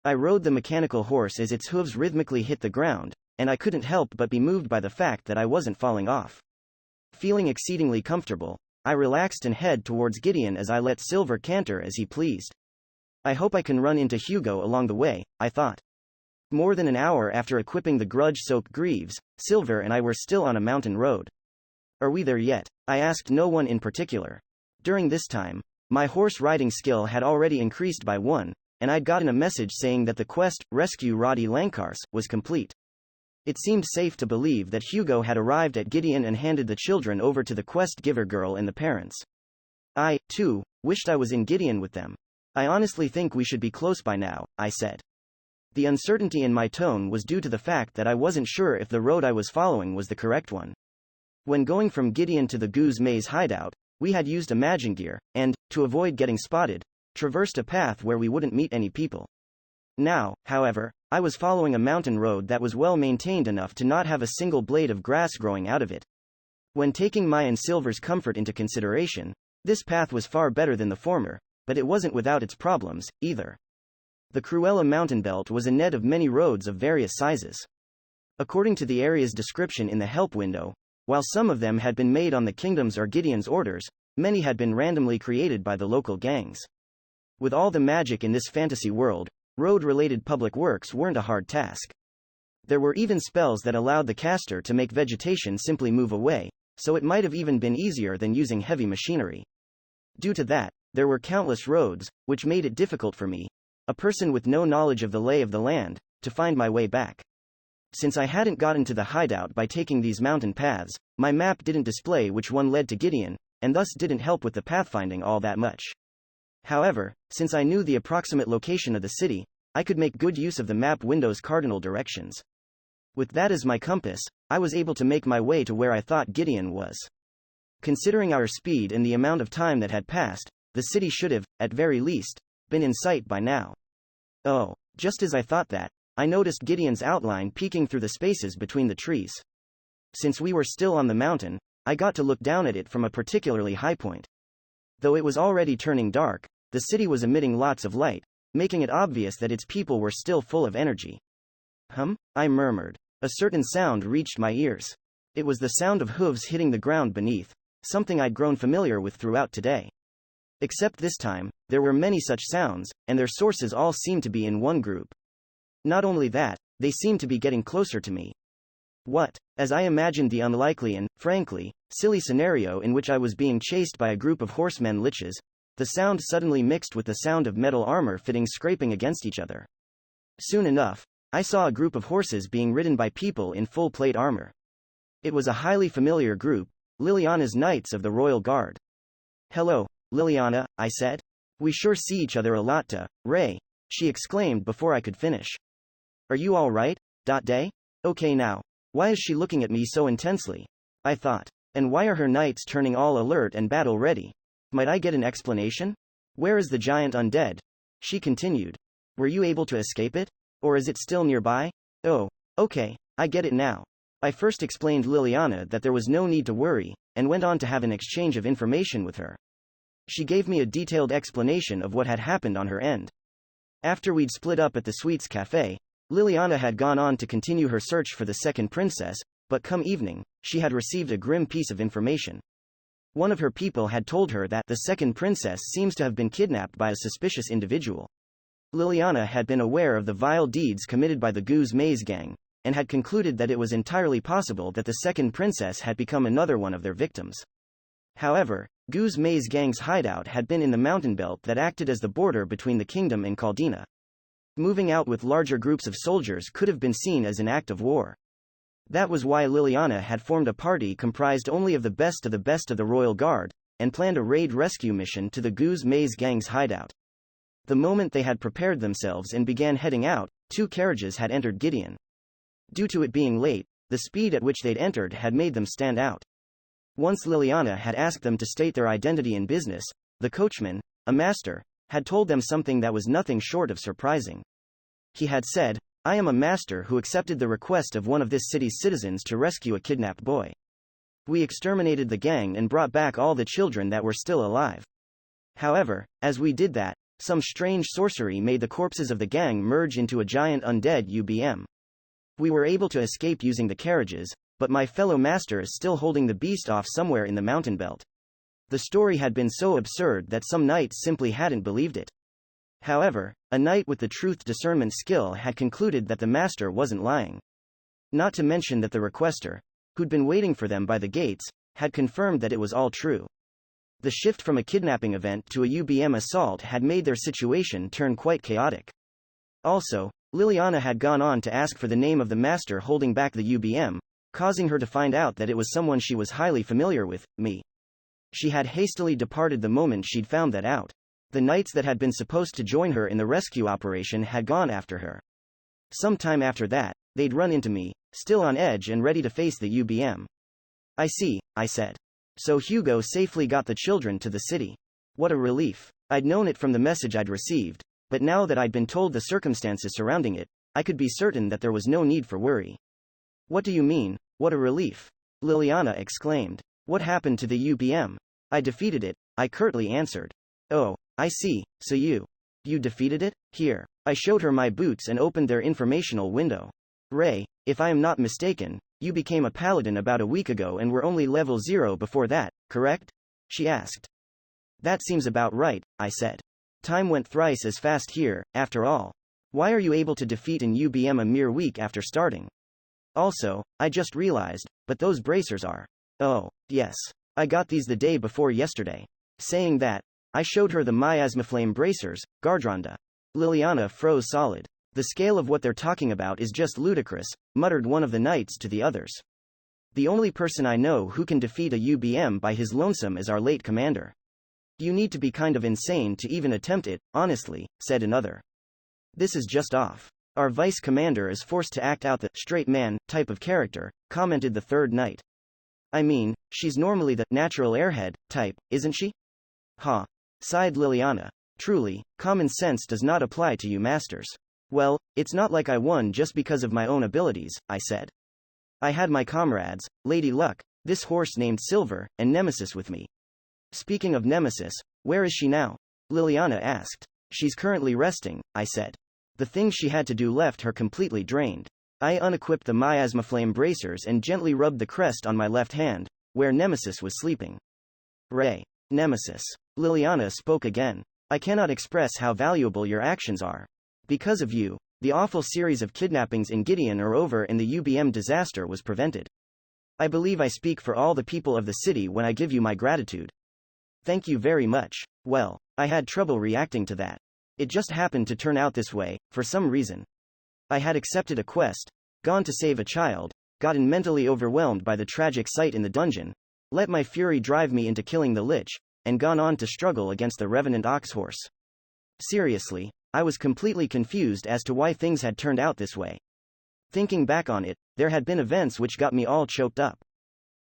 I rode the mechanical horse as its hooves rhythmically hit the ground, and I couldn't help but be moved by the fact that I wasn't falling off. Feeling exceedingly comfortable, I relaxed and head towards Gideon as I let Silver canter as he pleased. I hope I can run into Hugo along the way, I thought. More than an hour after equipping the grudge-soaked Greaves, Silver and I were still on a mountain road. Are we there yet? I asked no one in particular. During this time, my horse riding skill had already increased by 1, and I'd gotten a message saying that the quest, Rescue Roddy Lankars, was complete. It seemed safe to believe that Hugo had arrived at Gideon and handed the children over to the quest giver girl and the parents. I, too, wished I was in Gideon with them. I honestly think we should be close by now, I said. The uncertainty in my tone was due to the fact that I wasn't sure if the road I was following was the correct one. When going from Gideon to the Gu's maze hideout, we had used Imagingear, and, to avoid getting spotted, traversed a path where we wouldn't meet any people. Now, however, I was following a mountain road that was well maintained enough to not have a single blade of grass growing out of it. When taking my and Silver's comfort into consideration, this path was far better than the former, but it wasn't without its problems, either. The Cruella mountain belt was a net of many roads of various sizes. According to the area's description in the help window, while some of them had been made on the kingdom's or Gideon's orders, many had been randomly created by the local gangs. With all the magic in this fantasy world, road-related public works weren't a hard task. There were even spells that allowed the caster to make vegetation simply move away, so it might have even been easier than using heavy machinery. Due to that, there were countless roads, which made it difficult for me, a person with no knowledge of the lay of the land, to find my way back. Since I hadn't gotten to the hideout by taking these mountain paths, my map didn't display which one led to Gideon, and thus didn't help with the pathfinding all that much. However, since I knew the approximate location of the city, I could make good use of the map window's cardinal directions. With that as my compass, I was able to make my way to where I thought Gideon was. Considering our speed and the amount of time that had passed, the city should have, at very least, been in sight by now. Oh, just as I thought that, I noticed Gideon's outline peeking through the spaces between the trees. Since we were still on the mountain, I got to look down at it from a particularly high point. Though it was already turning dark, the city was emitting lots of light, making it obvious that its people were still full of energy. I murmured. A certain sound reached my ears. It was the sound of hooves hitting the ground beneath, something I'd grown familiar with throughout today. Except this time, there were many such sounds, and their sources all seemed to be in one group. Not only that, they seemed to be getting closer to me. What? As I imagined the unlikely and, frankly, silly scenario in which I was being chased by a group of horsemen liches, the sound suddenly mixed with the sound of metal armor fittings scraping against each other. Soon enough, I saw a group of horses being ridden by people in full plate armor. It was a highly familiar group, Liliana's Knights of the Royal Guard. Hello, Liliana, I said. We sure see each other a lot, Ray, she exclaimed before I could finish. Are you all right? Day? Okay now. Why is she looking at me so intensely? I thought. And why are her knights turning all alert and battle ready? Might I get an explanation? Where is the giant undead? She continued. Were you able to escape it? Or is it still nearby? Oh, okay, I get it now. I first explained Liliana that there was no need to worry, and went on to have an exchange of information with her. She gave me a detailed explanation of what had happened on her end. After we'd split up at the Sweets Cafe, Liliana had gone on to continue her search for the second princess, but come evening, she had received a grim piece of information. One of her people had told her that the second princess seems to have been kidnapped by a suspicious individual. Liliana had been aware of the vile deeds committed by the Goose Maze gang, and had concluded that it was entirely possible that the second princess had become another one of their victims. However, Goose Maze gang's hideout had been in the mountain belt that acted as the border between the kingdom and Caldina. Moving out with larger groups of soldiers could have been seen as an act of war. That was why Liliana had formed a party comprised only of the best of the royal guard, and planned a raid rescue mission to the Goose Maze gang's hideout. The moment they had prepared themselves and began heading out, 2 carriages had entered Gideon. Due to it being late, the speed at which they'd entered had made them stand out. Once Liliana had asked them to state their identity and business, the coachman, a master, had told them something that was nothing short of surprising. He had said, I am a master who accepted the request of one of this city's citizens to rescue a kidnapped boy. We exterminated the gang and brought back all the children that were still alive. However, as we did that, some strange sorcery made the corpses of the gang merge into a giant undead UBM. We were able to escape using the carriages, but my fellow master is still holding the beast off somewhere in the mountain belt. The story had been so absurd that some knights simply hadn't believed it. However, a knight with the truth discernment skill had concluded that the master wasn't lying. Not to mention that the requester, who'd been waiting for them by the gates, had confirmed that it was all true. The shift from a kidnapping event to a UBM assault had made their situation turn quite chaotic. Also, Liliana had gone on to ask for the name of the master holding back the UBM, causing her to find out that it was someone she was highly familiar with, me. She had hastily departed the moment she'd found that out. The knights that had been supposed to join her in the rescue operation had gone after her. Sometime after that, they'd run into me, still on edge and ready to face the UBM. I see, I said. So Hugo safely got the children to the city. What a relief. I'd known it from the message I'd received, but now that I'd been told the circumstances surrounding it, I could be certain that there was no need for worry. What do you mean, what a relief? Liliana exclaimed. What happened to the UBM? I defeated it, I curtly answered. Oh, I see, so you defeated it? Here. I showed her my boots and opened their informational window. Ray, if I am not mistaken, you became a paladin about a week ago and were only level 0 before that, correct? She asked. That seems about right, I said. Time went thrice as fast here, after all. Why are you able to defeat an UBM a mere week after starting? Also, I just realized, but those bracers are. Oh, yes. I got these the day before yesterday. Saying that, I showed her the miasmaflame bracers, Gardronda. Liliana froze solid. The scale of what they're talking about is just ludicrous, muttered one of the knights to the others. The only person I know who can defeat a UBM by his lonesome is our late commander. You need to be kind of insane to even attempt it, honestly, said another. This is just off. Our vice commander is forced to act out the straight man type of character, commented the third knight. I mean, she's normally the natural airhead type, isn't she? Huh. Sighed Liliana. Truly, common sense does not apply to you masters. Well, it's not like I won just because of my own abilities, I said. I had my comrades, Lady Luck, this horse named Silver, and Nemesis with me. Speaking of Nemesis, where is she now? Liliana asked. She's currently resting, I said. The things she had to do left her completely drained. I unequipped the miasmaflame bracers and gently rubbed the crest on my left hand, where Nemesis was sleeping. Ray. Nemesis. Liliana spoke again. I cannot express how valuable your actions are. Because of you, the awful series of kidnappings in Gideon are over and the UBM disaster was prevented. I believe I speak for all the people of the city when I give you my gratitude. Thank you very much. Well, I had trouble reacting to that. It just happened to turn out this way, for some reason. I had accepted a quest, gone to save a child, gotten mentally overwhelmed by the tragic sight in the dungeon, let my fury drive me into killing the Lich, and gone on to struggle against the Revenant ox horse. Seriously, I was completely confused as to why things had turned out this way. Thinking back on it, there had been events which got me all choked up.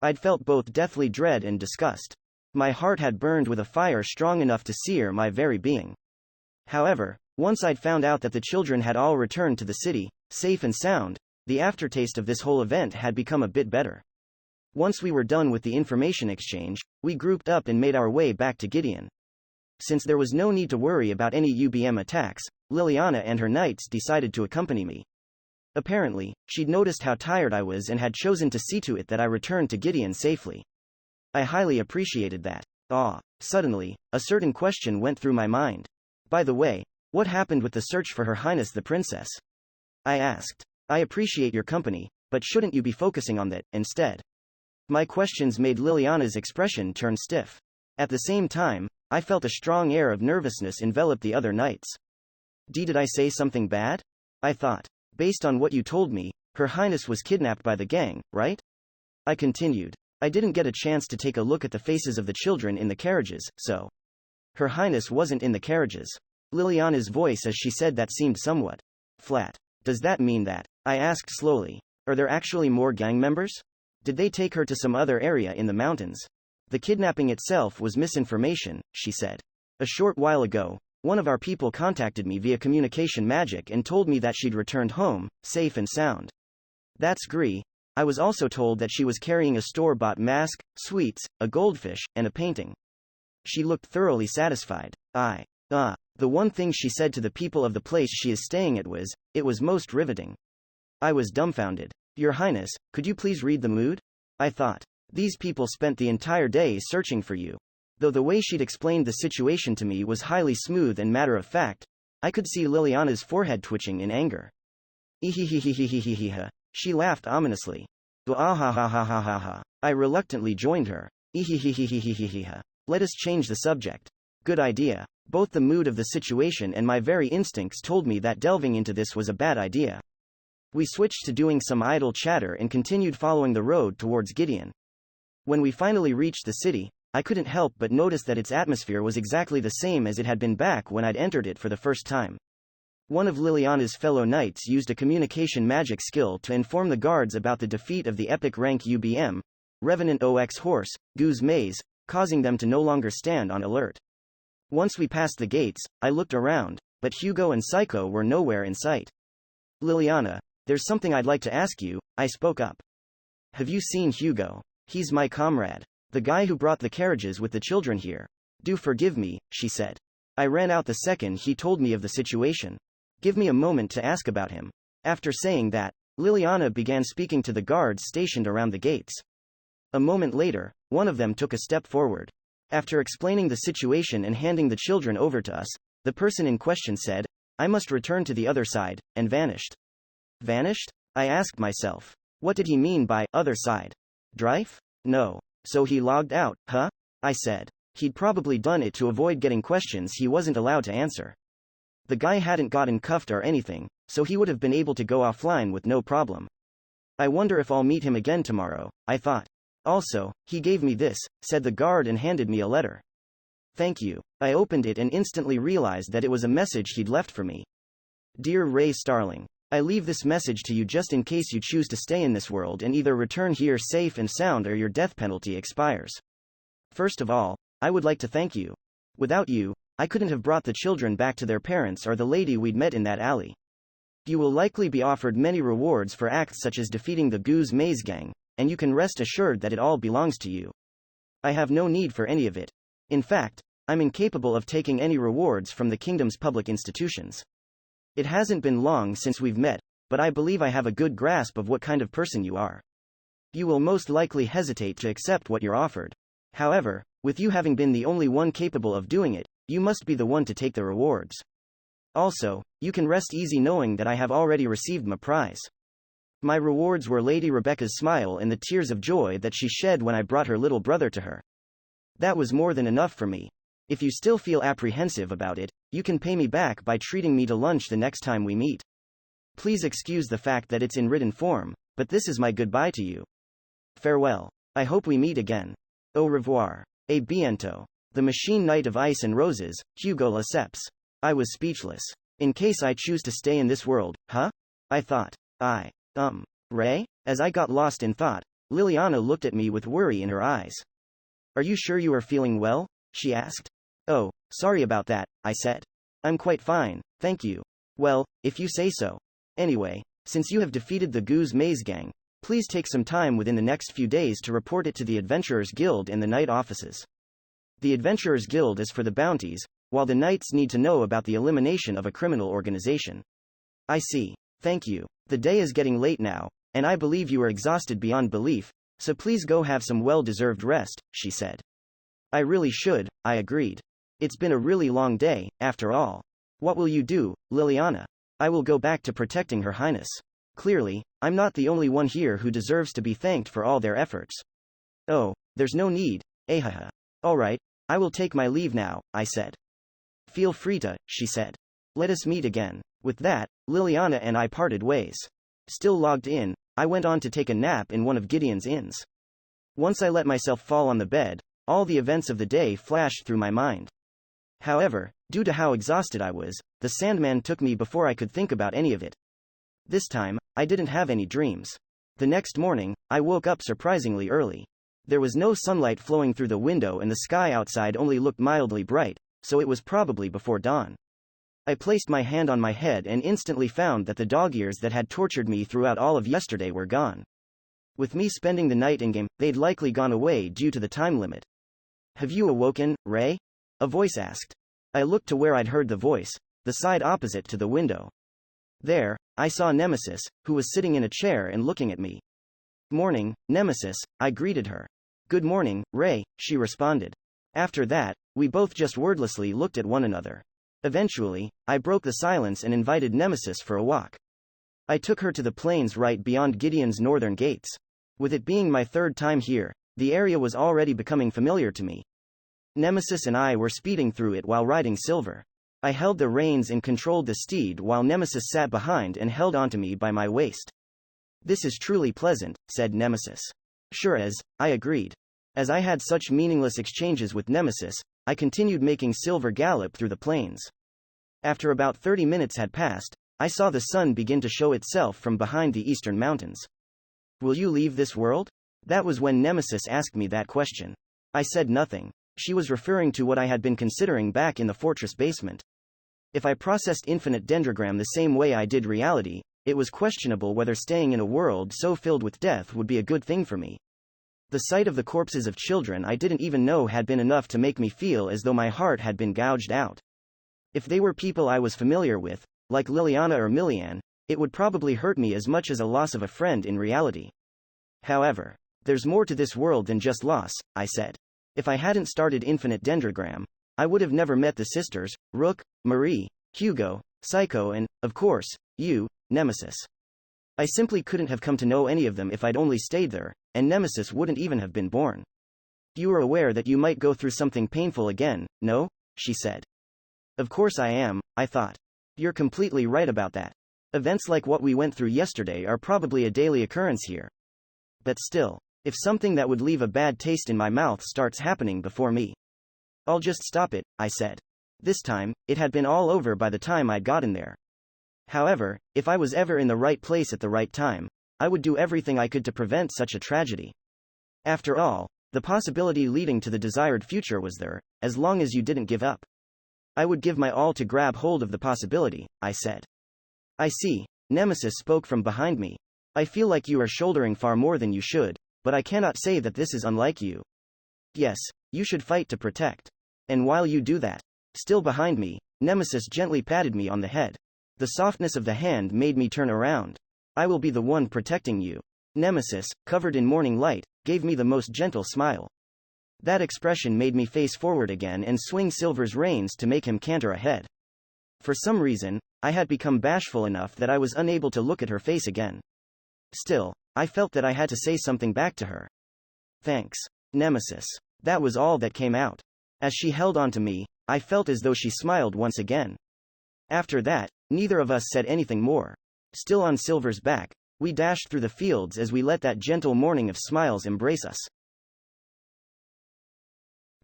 I'd felt both deathly dread and disgust. My heart had burned with a fire strong enough to sear my very being. However, once I'd found out that the children had all returned to the city, safe and sound, the aftertaste of this whole event had become a bit better. Once we were done with the information exchange, we grouped up and made our way back to Gideon. Since there was no need to worry about any UBM attacks, Liliana and her knights decided to accompany me. Apparently, she'd noticed how tired I was and had chosen to see to it that I returned to Gideon safely. I highly appreciated that. Suddenly, a certain question went through my mind. By the way, what happened with the search for Her Highness the Princess? I asked. I appreciate your company, but shouldn't you be focusing on that, instead? My questions made Liliana's expression turn stiff. At the same time, I felt a strong air of nervousness envelop the other knights. Did I say something bad? I thought. Based on what you told me, Her Highness was kidnapped by the gang, right? I continued. I didn't get a chance to take a look at the faces of the children in the carriages, so. Her Highness wasn't in the carriages. Liliana's voice as she said that seemed somewhat flat. Does that mean that? I asked slowly. Are there actually more gang members? Did they take her to some other area in the mountains? The kidnapping itself was misinformation, she said. A short while ago, one of our people contacted me via communication magic and told me that she'd returned home, safe and sound. That's Gree. I was also told that she was carrying a store-bought mask, sweets, a goldfish, and a painting. She looked thoroughly satisfied. The one thing she said to the people of the place she is staying at was, it was most riveting. I was dumbfounded. Your Highness, could you please read the mood? I thought. These people spent the entire day searching for you. Though the way she'd explained the situation to me was highly smooth and matter-of-fact, I could see Liliana's forehead twitching in anger. She laughed ominously. I reluctantly joined her. Let us change the subject. Good idea. Both the mood of the situation and my very instincts told me that delving into this was a bad idea. We switched to doing some idle chatter and continued following the road towards Gideon. When we finally reached the city, I couldn't help but notice that its atmosphere was exactly the same as it had been back when I'd entered it for the first time. One of Liliana's fellow knights used a communication magic skill to inform the guards about the defeat of the epic rank UBM, Revenant OX horse, Goose Maze, causing them to no longer stand on alert. Once we passed the gates, I looked around, but Hugo and Psycho were nowhere in sight. Liliana, there's something I'd like to ask you, I spoke up. Have you seen Hugo? He's my comrade. The guy who brought the carriages with the children here. Do forgive me, she said. I ran out the second he told me of the situation. Give me a moment to ask about him. After saying that, Liliana began speaking to the guards stationed around the gates. A moment later, one of them took a step forward. After explaining the situation and handing the children over to us, the person in question said, I must return to the other side, and vanished. Vanished? I asked myself. What did he mean by other side? Drive? No. So he logged out, huh? I said. He'd probably done it to avoid getting questions he wasn't allowed to answer. The guy hadn't gotten cuffed or anything, so he would have been able to go offline with no problem. I wonder if I'll meet him again tomorrow, I thought. Also, he gave me this, said the guard and handed me a letter. Thank you. I opened it and instantly realized that it was a message he'd left for me. Dear Ray Starling, I leave this message to you just in case you choose to stay in this world and either return here safe and sound or your death penalty expires. First of all, I would like to thank you. Without you, I couldn't have brought the children back to their parents or the lady we'd met in that alley. You will likely be offered many rewards for acts such as defeating the Goose Maze gang, and you can rest assured that it all belongs to you. I have no need for any of it. In fact, I'm incapable of taking any rewards from the kingdom's public institutions. It hasn't been long since we've met, but I believe I have a good grasp of what kind of person you are. You will most likely hesitate to accept what you're offered. However, with you having been the only one capable of doing it, you must be the one to take the rewards. Also, you can rest easy knowing that I have already received my prize. My rewards were Lady Rebecca's smile and the tears of joy that she shed when I brought her little brother to her. That was more than enough for me. If you still feel apprehensive about it, you can pay me back by treating me to lunch the next time we meet. Please excuse the fact that it's in written form, but this is my goodbye to you. Farewell. I hope we meet again. Au revoir. A bientôt. The machine knight of ice and roses, Hugo Lesseps. I was speechless. In case I choose to stay in this world, huh? I thought. Ray? As I got lost in thought, Liliana looked at me with worry in her eyes. Are you sure you are feeling well? She asked. Oh, sorry about that, I said. I'm quite fine, thank you. Well, if you say so. Anyway, since you have defeated the Goose Maze Gang, please take some time within the next few days to report it to the Adventurers Guild and the Knight offices. The Adventurers Guild is for the bounties, while the Knights need to know about the elimination of a criminal organization. I see. Thank you. The day is getting late now, and I believe you are exhausted beyond belief, so please go have some well-deserved rest, she said. I really should, I agreed. It's been a really long day, after all. What will you do, Liliana? I will go back to protecting Her Highness. Clearly, I'm not the only one here who deserves to be thanked for all their efforts. Oh, there's no need, ahaha. Alright, I will take my leave now, I said. Feel free to, she said. Let us meet again. With that, Liliana and I parted ways. Still logged in, I went on to take a nap in one of Gideon's inns. Once I let myself fall on the bed, all the events of the day flashed through my mind. However, due to how exhausted I was, the Sandman took me before I could think about any of it. This time, I didn't have any dreams. The next morning, I woke up surprisingly early. There was no sunlight flowing through the window and the sky outside only looked mildly bright, so it was probably before dawn. I placed my hand on my head and instantly found that the dog ears that had tortured me throughout all of yesterday were gone. With me spending the night in-game, they'd likely gone away due to the time limit. Have you awoken, Ray? A voice asked. I looked to where I'd heard the voice, the side opposite to the window. There, I saw Nemesis, who was sitting in a chair and looking at me. Morning, Nemesis, I greeted her. Good morning, Ray, she responded. After that, we both just wordlessly looked at one another. Eventually, I broke the silence and invited Nemesis for a walk. I took her to the plains right beyond Gideon's northern gates. With it being my third time here, the area was already becoming familiar to me. Nemesis and I were speeding through it while riding Silver. I held the reins and controlled the steed while Nemesis sat behind and held onto me by my waist. This is truly pleasant, said Nemesis. Sure is, I agreed. As I had such meaningless exchanges with Nemesis, I continued making Silver gallop through the plains. After about 30 minutes had passed, I saw the sun begin to show itself from behind the eastern mountains. Will you leave this world? That was when Nemesis asked me that question. I said nothing. She was referring to what I had been considering back in the fortress basement. If I processed infinite Dendrogram the same way I did reality, it was questionable whether staying in a world so filled with death would be a good thing for me. The sight of the corpses of children I didn't even know had been enough to make me feel as though my heart had been gouged out. If they were people I was familiar with, like Liliana or Millian, it would probably hurt me as much as a loss of a friend in reality. However, there's more to this world than just loss, I said. If I hadn't started Infinite Dendrogram, I would have never met the sisters, Rook, Marie, Hugo, Psycho and, of course, you, Nemesis. I simply couldn't have come to know any of them if I'd only stayed there, and Nemesis wouldn't even have been born. You are aware that you might go through something painful again, no? She said. Of course I am, I thought. You're completely right about that. Events like what we went through yesterday are probably a daily occurrence here. But still, if something that would leave a bad taste in my mouth starts happening before me, I'll just stop it, I said. This time, it had been all over by the time I'd gotten there. However, if I was ever in the right place at the right time, I would do everything I could to prevent such a tragedy. After all, the possibility leading to the desired future was there, as long as you didn't give up. I would give my all to grab hold of the possibility, I said. I see, Nemesis spoke from behind me. I feel like you are shouldering far more than you should, but I cannot say that this is unlike you. Yes, you should fight to protect. And while you do that, still behind me, Nemesis gently patted me on the head. The softness of the hand made me turn around. I will be the one protecting you. Nemesis, covered in morning light, gave me the most gentle smile. That expression made me face forward again and swing Silver's reins to make him canter ahead. For some reason, I had become bashful enough that I was unable to look at her face again. Still, I felt that I had to say something back to her. Thanks, Nemesis. That was all that came out. As she held on to me, I felt as though she smiled once again. After that, neither of us said anything more. Still on Silver's back, we dashed through the fields as we let that gentle morning of smiles embrace us.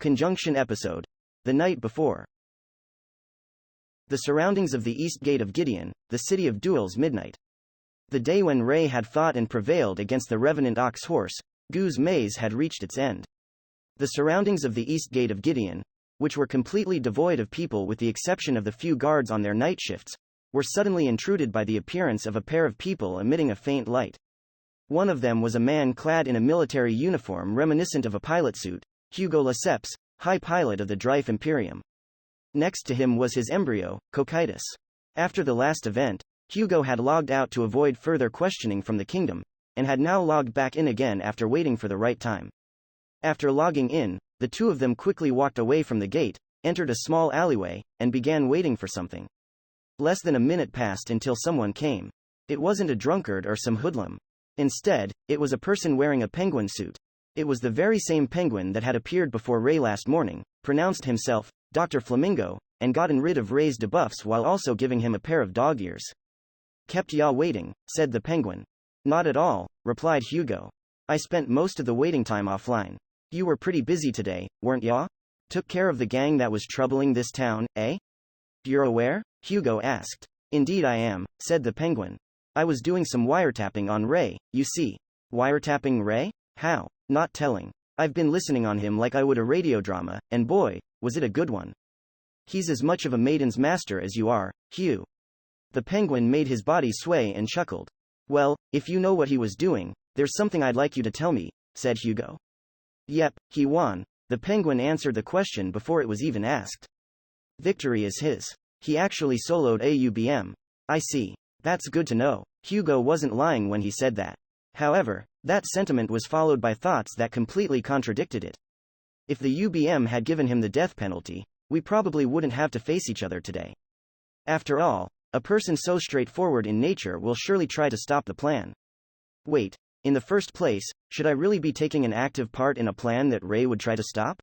Conjunction episode. The night before. The surroundings of the East Gate of Gideon, the city of duels midnight. The day when Ray had fought and prevailed against the Revenant ox horse, Goose Maze had reached its end. The surroundings of the East Gate of Gideon, which were completely devoid of people with the exception of the few guards on their night shifts, were suddenly intruded by the appearance of a pair of people emitting a faint light. One of them was a man clad in a military uniform reminiscent of a pilot suit, Hugo Lesseps, High Pilot of the Drive Imperium. Next to him was his embryo, Cocytus. After the last event, Hugo had logged out to avoid further questioning from the kingdom, and had now logged back in again after waiting for the right time. After logging in, the two of them quickly walked away from the gate, entered a small alleyway, and began waiting for something. Less than a minute passed until someone came. It wasn't a drunkard or some hoodlum. Instead, it was a person wearing a penguin suit. It was the very same penguin that had appeared before Ray last morning, pronounced himself Dr. Flamingo, and gotten rid of Ray's debuffs while also giving him a pair of dog ears. Kept ya waiting, said the penguin. Not at all, replied Hugo. I spent most of the waiting time offline. You were pretty busy today, weren't ya? Took care of the gang that was troubling this town, eh? You're aware? Hugo asked. Indeed I am, said the penguin. I was doing some wiretapping on Ray, you see. Wiretapping Ray? How? Not telling. I've been listening on him like I would a radio drama, and boy, was it a good one. He's as much of a Maiden's master as you are, Hugh. The penguin made his body sway and chuckled. Well, if you know what he was doing, there's something I'd like you to tell me, said Hugo. Yep, he won. The penguin answered the question before it was even asked. Victory is his. He actually soloed a UBM. I see. That's good to know. Hugo wasn't lying when he said that. However, that sentiment was followed by thoughts that completely contradicted it. If the UBM had given him the death penalty, we probably wouldn't have to face each other today. After all, a person so straightforward in nature will surely try to stop the plan. Wait, in the first place, should I really be taking an active part in a plan that Ray would try to stop?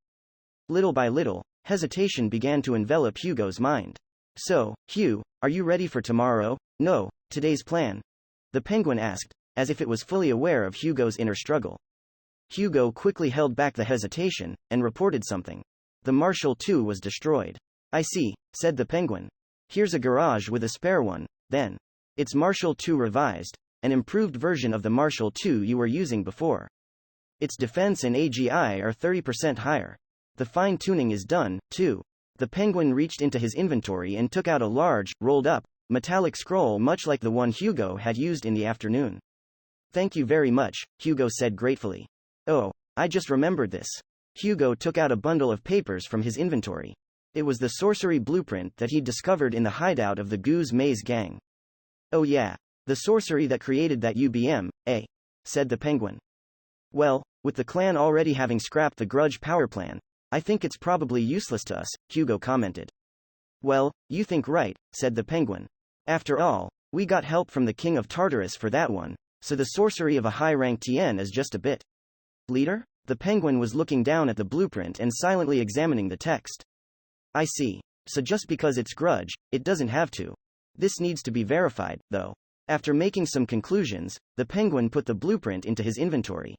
Little by little, hesitation began to envelop Hugo's mind. So, Hugh, are you ready for tomorrow? No, today's plan? The penguin asked, as if it was fully aware of Hugo's inner struggle. Hugo quickly held back the hesitation, and reported something. The Marshal II was destroyed. I see, said the penguin. Here's a garage with a spare one, then. It's Marshal II revised, an improved version of the Marshal II you were using before. Its defense and AGI are 30% higher. The fine-tuning is done, too. The penguin reached into his inventory and took out a large, rolled-up, metallic scroll much like the one Hugo had used in the afternoon. Thank you very much, Hugo said gratefully. Oh, I just remembered this. Hugo took out a bundle of papers from his inventory. It was the sorcery blueprint that he'd discovered in the hideout of the Goose Maze gang. Oh yeah, the sorcery that created that UBM, eh? Said the penguin. Well, with the clan already having scrapped the grudge power plan, I think it's probably useless to us, Hugo commented. Well, you think right, said the penguin. After all, we got help from the king of Tartarus for that one, so the sorcery of a high-rank TN is just a bit. Leader? The penguin was looking down at the blueprint and silently examining the text. I see. So just because it's grudge, it doesn't have to. This needs to be verified, though. After making some conclusions, the penguin put the blueprint into his inventory.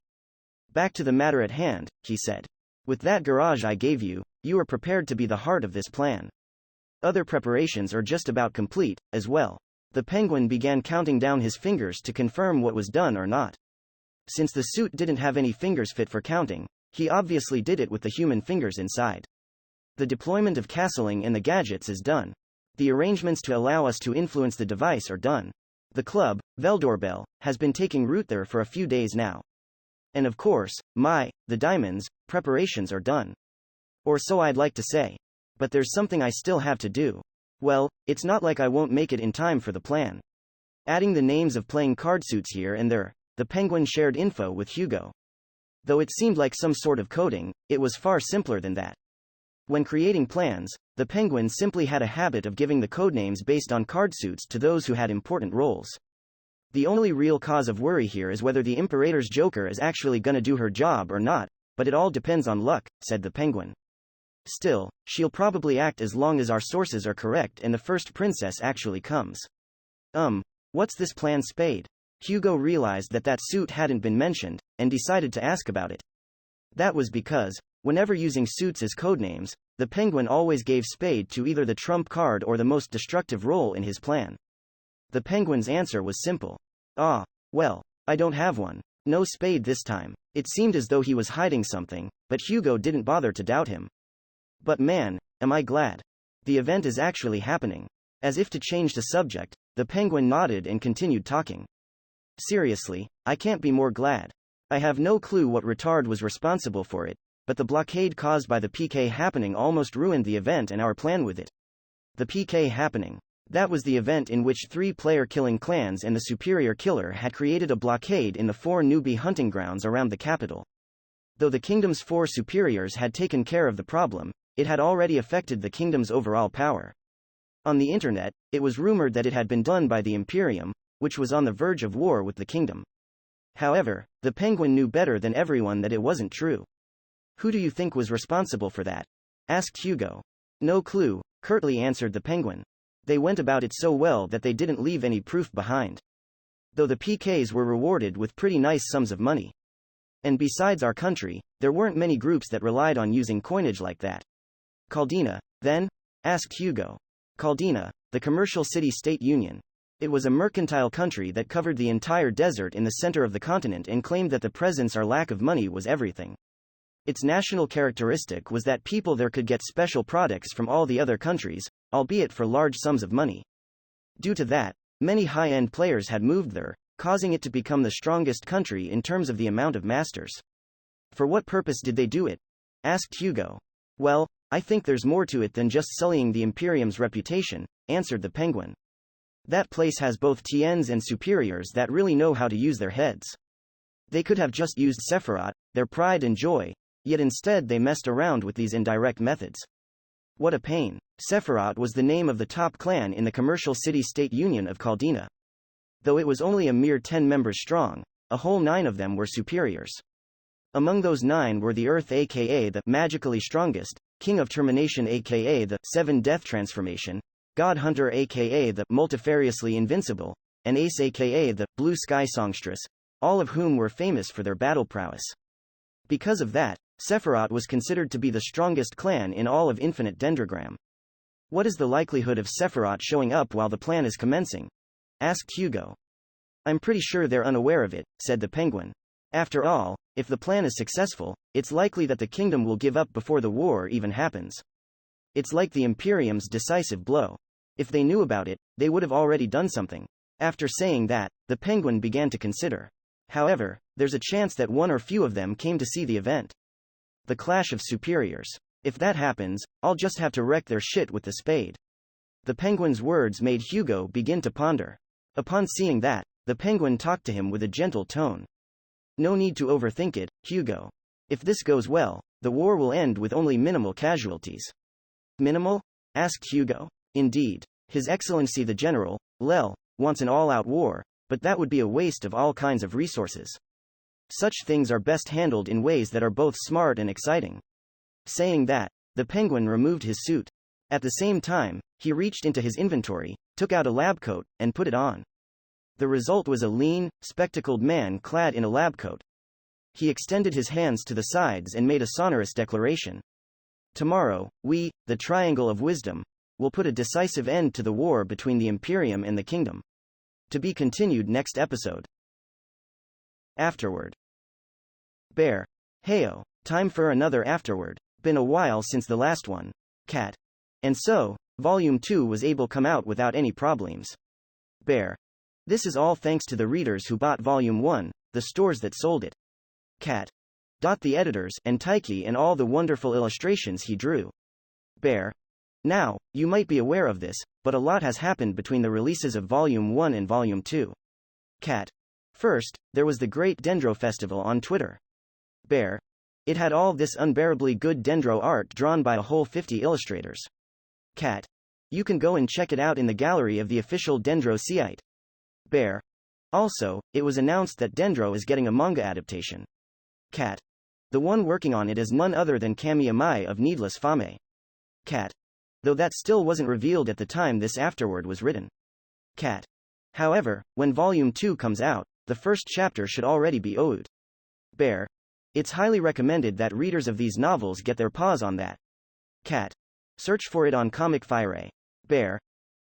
Back to the matter at hand, he said. With that garage I gave you, you are prepared to be the heart of this plan. Other preparations are just about complete, as well. The penguin began counting down his fingers to confirm what was done or not. Since the suit didn't have any fingers fit for counting, he obviously did it with the human fingers inside. The deployment of castling and the gadgets is done. The arrangements to allow us to influence the device are done. The club, Veldoorbel, has been taking root there for a few days now. And of course, the diamonds, preparations are done. Or so I'd like to say. But there's something I still have to do. Well, it's not like I won't make it in time for the plan. Adding the names of playing card suits here and there, the penguin shared info with Hugo. Though it seemed like some sort of coding, it was far simpler than that. When creating plans, the penguin simply had a habit of giving the codenames based on card suits to those who had important roles. The only real cause of worry here is whether the Imperator's Joker is actually gonna do her job or not, but it all depends on luck, said the penguin. Still, she'll probably act as long as our sources are correct and the first princess actually comes. What's this plan, Spade? Hugo realized that suit hadn't been mentioned, and decided to ask about it. That was because, Whenever using suits as codenames, the Penguin always gave spade to either the trump card or the most destructive role in his plan. The Penguin's answer was simple. Ah, well, I don't have one. No spade this time. It seemed as though he was hiding something, but Hugo didn't bother to doubt him. But man, am I glad. The event is actually happening. As if to change the subject, the Penguin nodded and continued talking. Seriously, I can't be more glad. I have no clue what retard was responsible for it, but the blockade caused by the PK happening almost ruined the event and our plan with it. The PK happening. That was the event in which 3-player killing clans and the superior killer had created a blockade in the 4 newbie hunting grounds around the capital. Though the kingdom's 4 superiors had taken care of the problem, it had already affected the kingdom's overall power. On the internet, it was rumored that it had been done by the Imperium, which was on the verge of war with the kingdom. However, the Penguin knew better than everyone that it wasn't true. Who do you think was responsible for that? Asked Hugo. No clue, curtly answered the Penguin. They went about it so well that they didn't leave any proof behind. Though the PKs were rewarded with pretty nice sums of money. And besides our country, there weren't many groups that relied on using coinage like that. Caldina, then? Asked Hugo. Caldina, the commercial city-state union. It was a mercantile country that covered the entire desert in the center of the continent and claimed that the presence or lack of money was everything. Its national characteristic was that people there could get special products from all the other countries, albeit for large sums of money. Due to that, many high-end players had moved there, causing it to become the strongest country in terms of the amount of masters. For what purpose did they do it? Asked Hugo. Well, I think there's more to it than just sullying the Imperium's reputation, answered the Penguin. That place has both Tiens and superiors that really know how to use their heads. They could have just used Sephiroth, their pride and joy, yet instead they messed around with these indirect methods. What a pain. Sephiroth was the name of the top clan in the commercial city-state union of Caldina. Though it was only a mere 10 members strong, a whole 9 of them were superiors. Among those 9 were the Earth aka the magically strongest, King of Termination aka the 7 Death Transformation, God Hunter aka the multifariously invincible, and Ace aka the Blue Sky Songstress, all of whom were famous for their battle prowess. Because of that, Sephiroth was considered to be the strongest clan in all of Infinite Dendrogram. What is the likelihood of Sephiroth showing up while the plan is commencing? Asked Hugo. I'm pretty sure they're unaware of it, said the Penguin. After all, if the plan is successful, it's likely that the kingdom will give up before the war even happens. It's like the Imperium's decisive blow. If they knew about it, they would have already done something. After saying that, the Penguin began to consider. However, there's a chance that one or few of them came to see the event. The clash of superiors. If that happens, I'll just have to wreck their shit with the spade. The Penguin's words made Hugo begin to ponder. Upon seeing that, the Penguin talked to him with a gentle tone. No need to overthink it, Hugo. If this goes well, the war will end with only minimal casualties. Minimal? Asked Hugo. Indeed. His Excellency the General, Lel, wants an all-out war, but that would be a waste of all kinds of resources. Such things are best handled in ways that are both smart and exciting. Saying that, the Penguin removed his suit. At the same time, he reached into his inventory, took out a lab coat, and put it on. The result was a lean, spectacled man clad in a lab coat. He extended his hands to the sides and made a sonorous declaration. Tomorrow, we, the Triangle of Wisdom, will put a decisive end to the war between the Imperium and the Kingdom. To be continued next episode. Afterword. Bear. Heyo, time for another Afterword. Been a while since the last one. Cat. And so, Volume 2 was able to come out without any problems. Bear. This is all thanks to the readers who bought Volume 1, the stores that sold it. Cat. The editors, and Taiki and all the wonderful illustrations he drew. Bear. Now, you might be aware of this, but a lot has happened between the releases of Volume 1 and Volume 2. Cat. First, there was the Great Dendro Festival on Twitter. Bear. It had all this unbearably good Dendro art drawn by a whole 50 illustrators. Cat. You can go and check it out in the gallery of the official Dendro site. Bear. Also, it was announced that Dendro is getting a manga adaptation. Cat. The one working on it is none other than Kamiyamai of Needless Fame. Cat. Though that still wasn't revealed at the time this Afterword was written. Cat. However, when Volume 2 comes out, the first chapter should already be out. Bear. It's highly recommended that readers of these novels get their paws on that. Cat. Search for it on Comic Fire. Bear.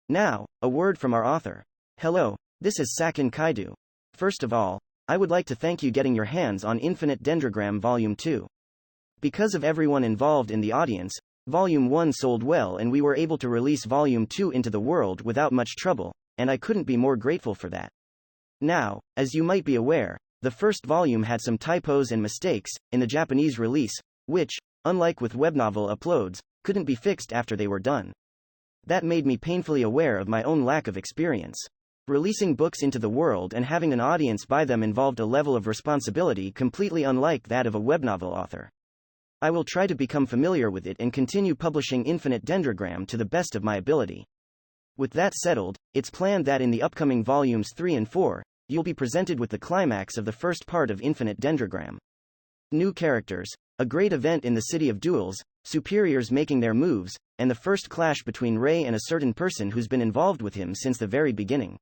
Now, a word from our author. Hello, this is Sakin Kaidu. First of all, I would like to thank you getting your hands on Infinite Dendrogram Volume 2. Because of everyone involved in the audience, Volume 1 sold well and we were able to release Volume 2 into the world without much trouble, and I couldn't be more grateful for that. Now, as you might be aware, the first volume had some typos and mistakes in the Japanese release, which, unlike with webnovel uploads, couldn't be fixed after they were done. That made me painfully aware of my own lack of experience. Releasing books into the world and having an audience buy them involved a level of responsibility completely unlike that of a webnovel author. I will try to become familiar with it and continue publishing Infinite Dendrogram to the best of my ability. With that settled, it's planned that in the upcoming volumes 3 and 4, you'll be presented with the climax of the first part of Infinite Dendrogram. New characters, a great event in the City of Duels, superiors making their moves, and the first clash between Ray and a certain person who's been involved with him since the very beginning.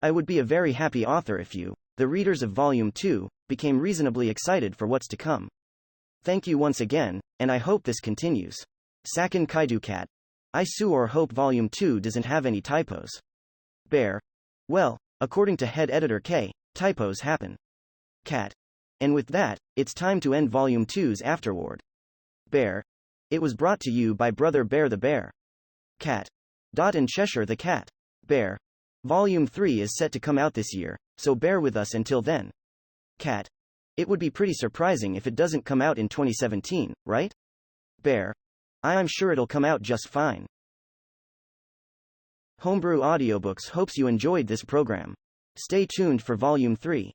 I would be a very happy author if you, the readers of Volume 2, became reasonably excited for what's to come. Thank you once again, and I hope this continues. Sakin Kaidu Cat. I sue or hope Volume 2 doesn't have any typos. Bear. Well, according to head editor K, typos happen. Cat. And with that, it's time to end Volume 2's Afterword. Bear. It was brought to you by Brother Bear the Bear. Cat. And Cheshire the Cat. Bear. Volume 3 is set to come out this year, so bear with us until then. Cat. It would be pretty surprising if it doesn't come out in 2017, right? Bear. I'm sure it'll come out just fine. Homebrew Audiobooks hopes you enjoyed this program. Stay tuned for Volume 3.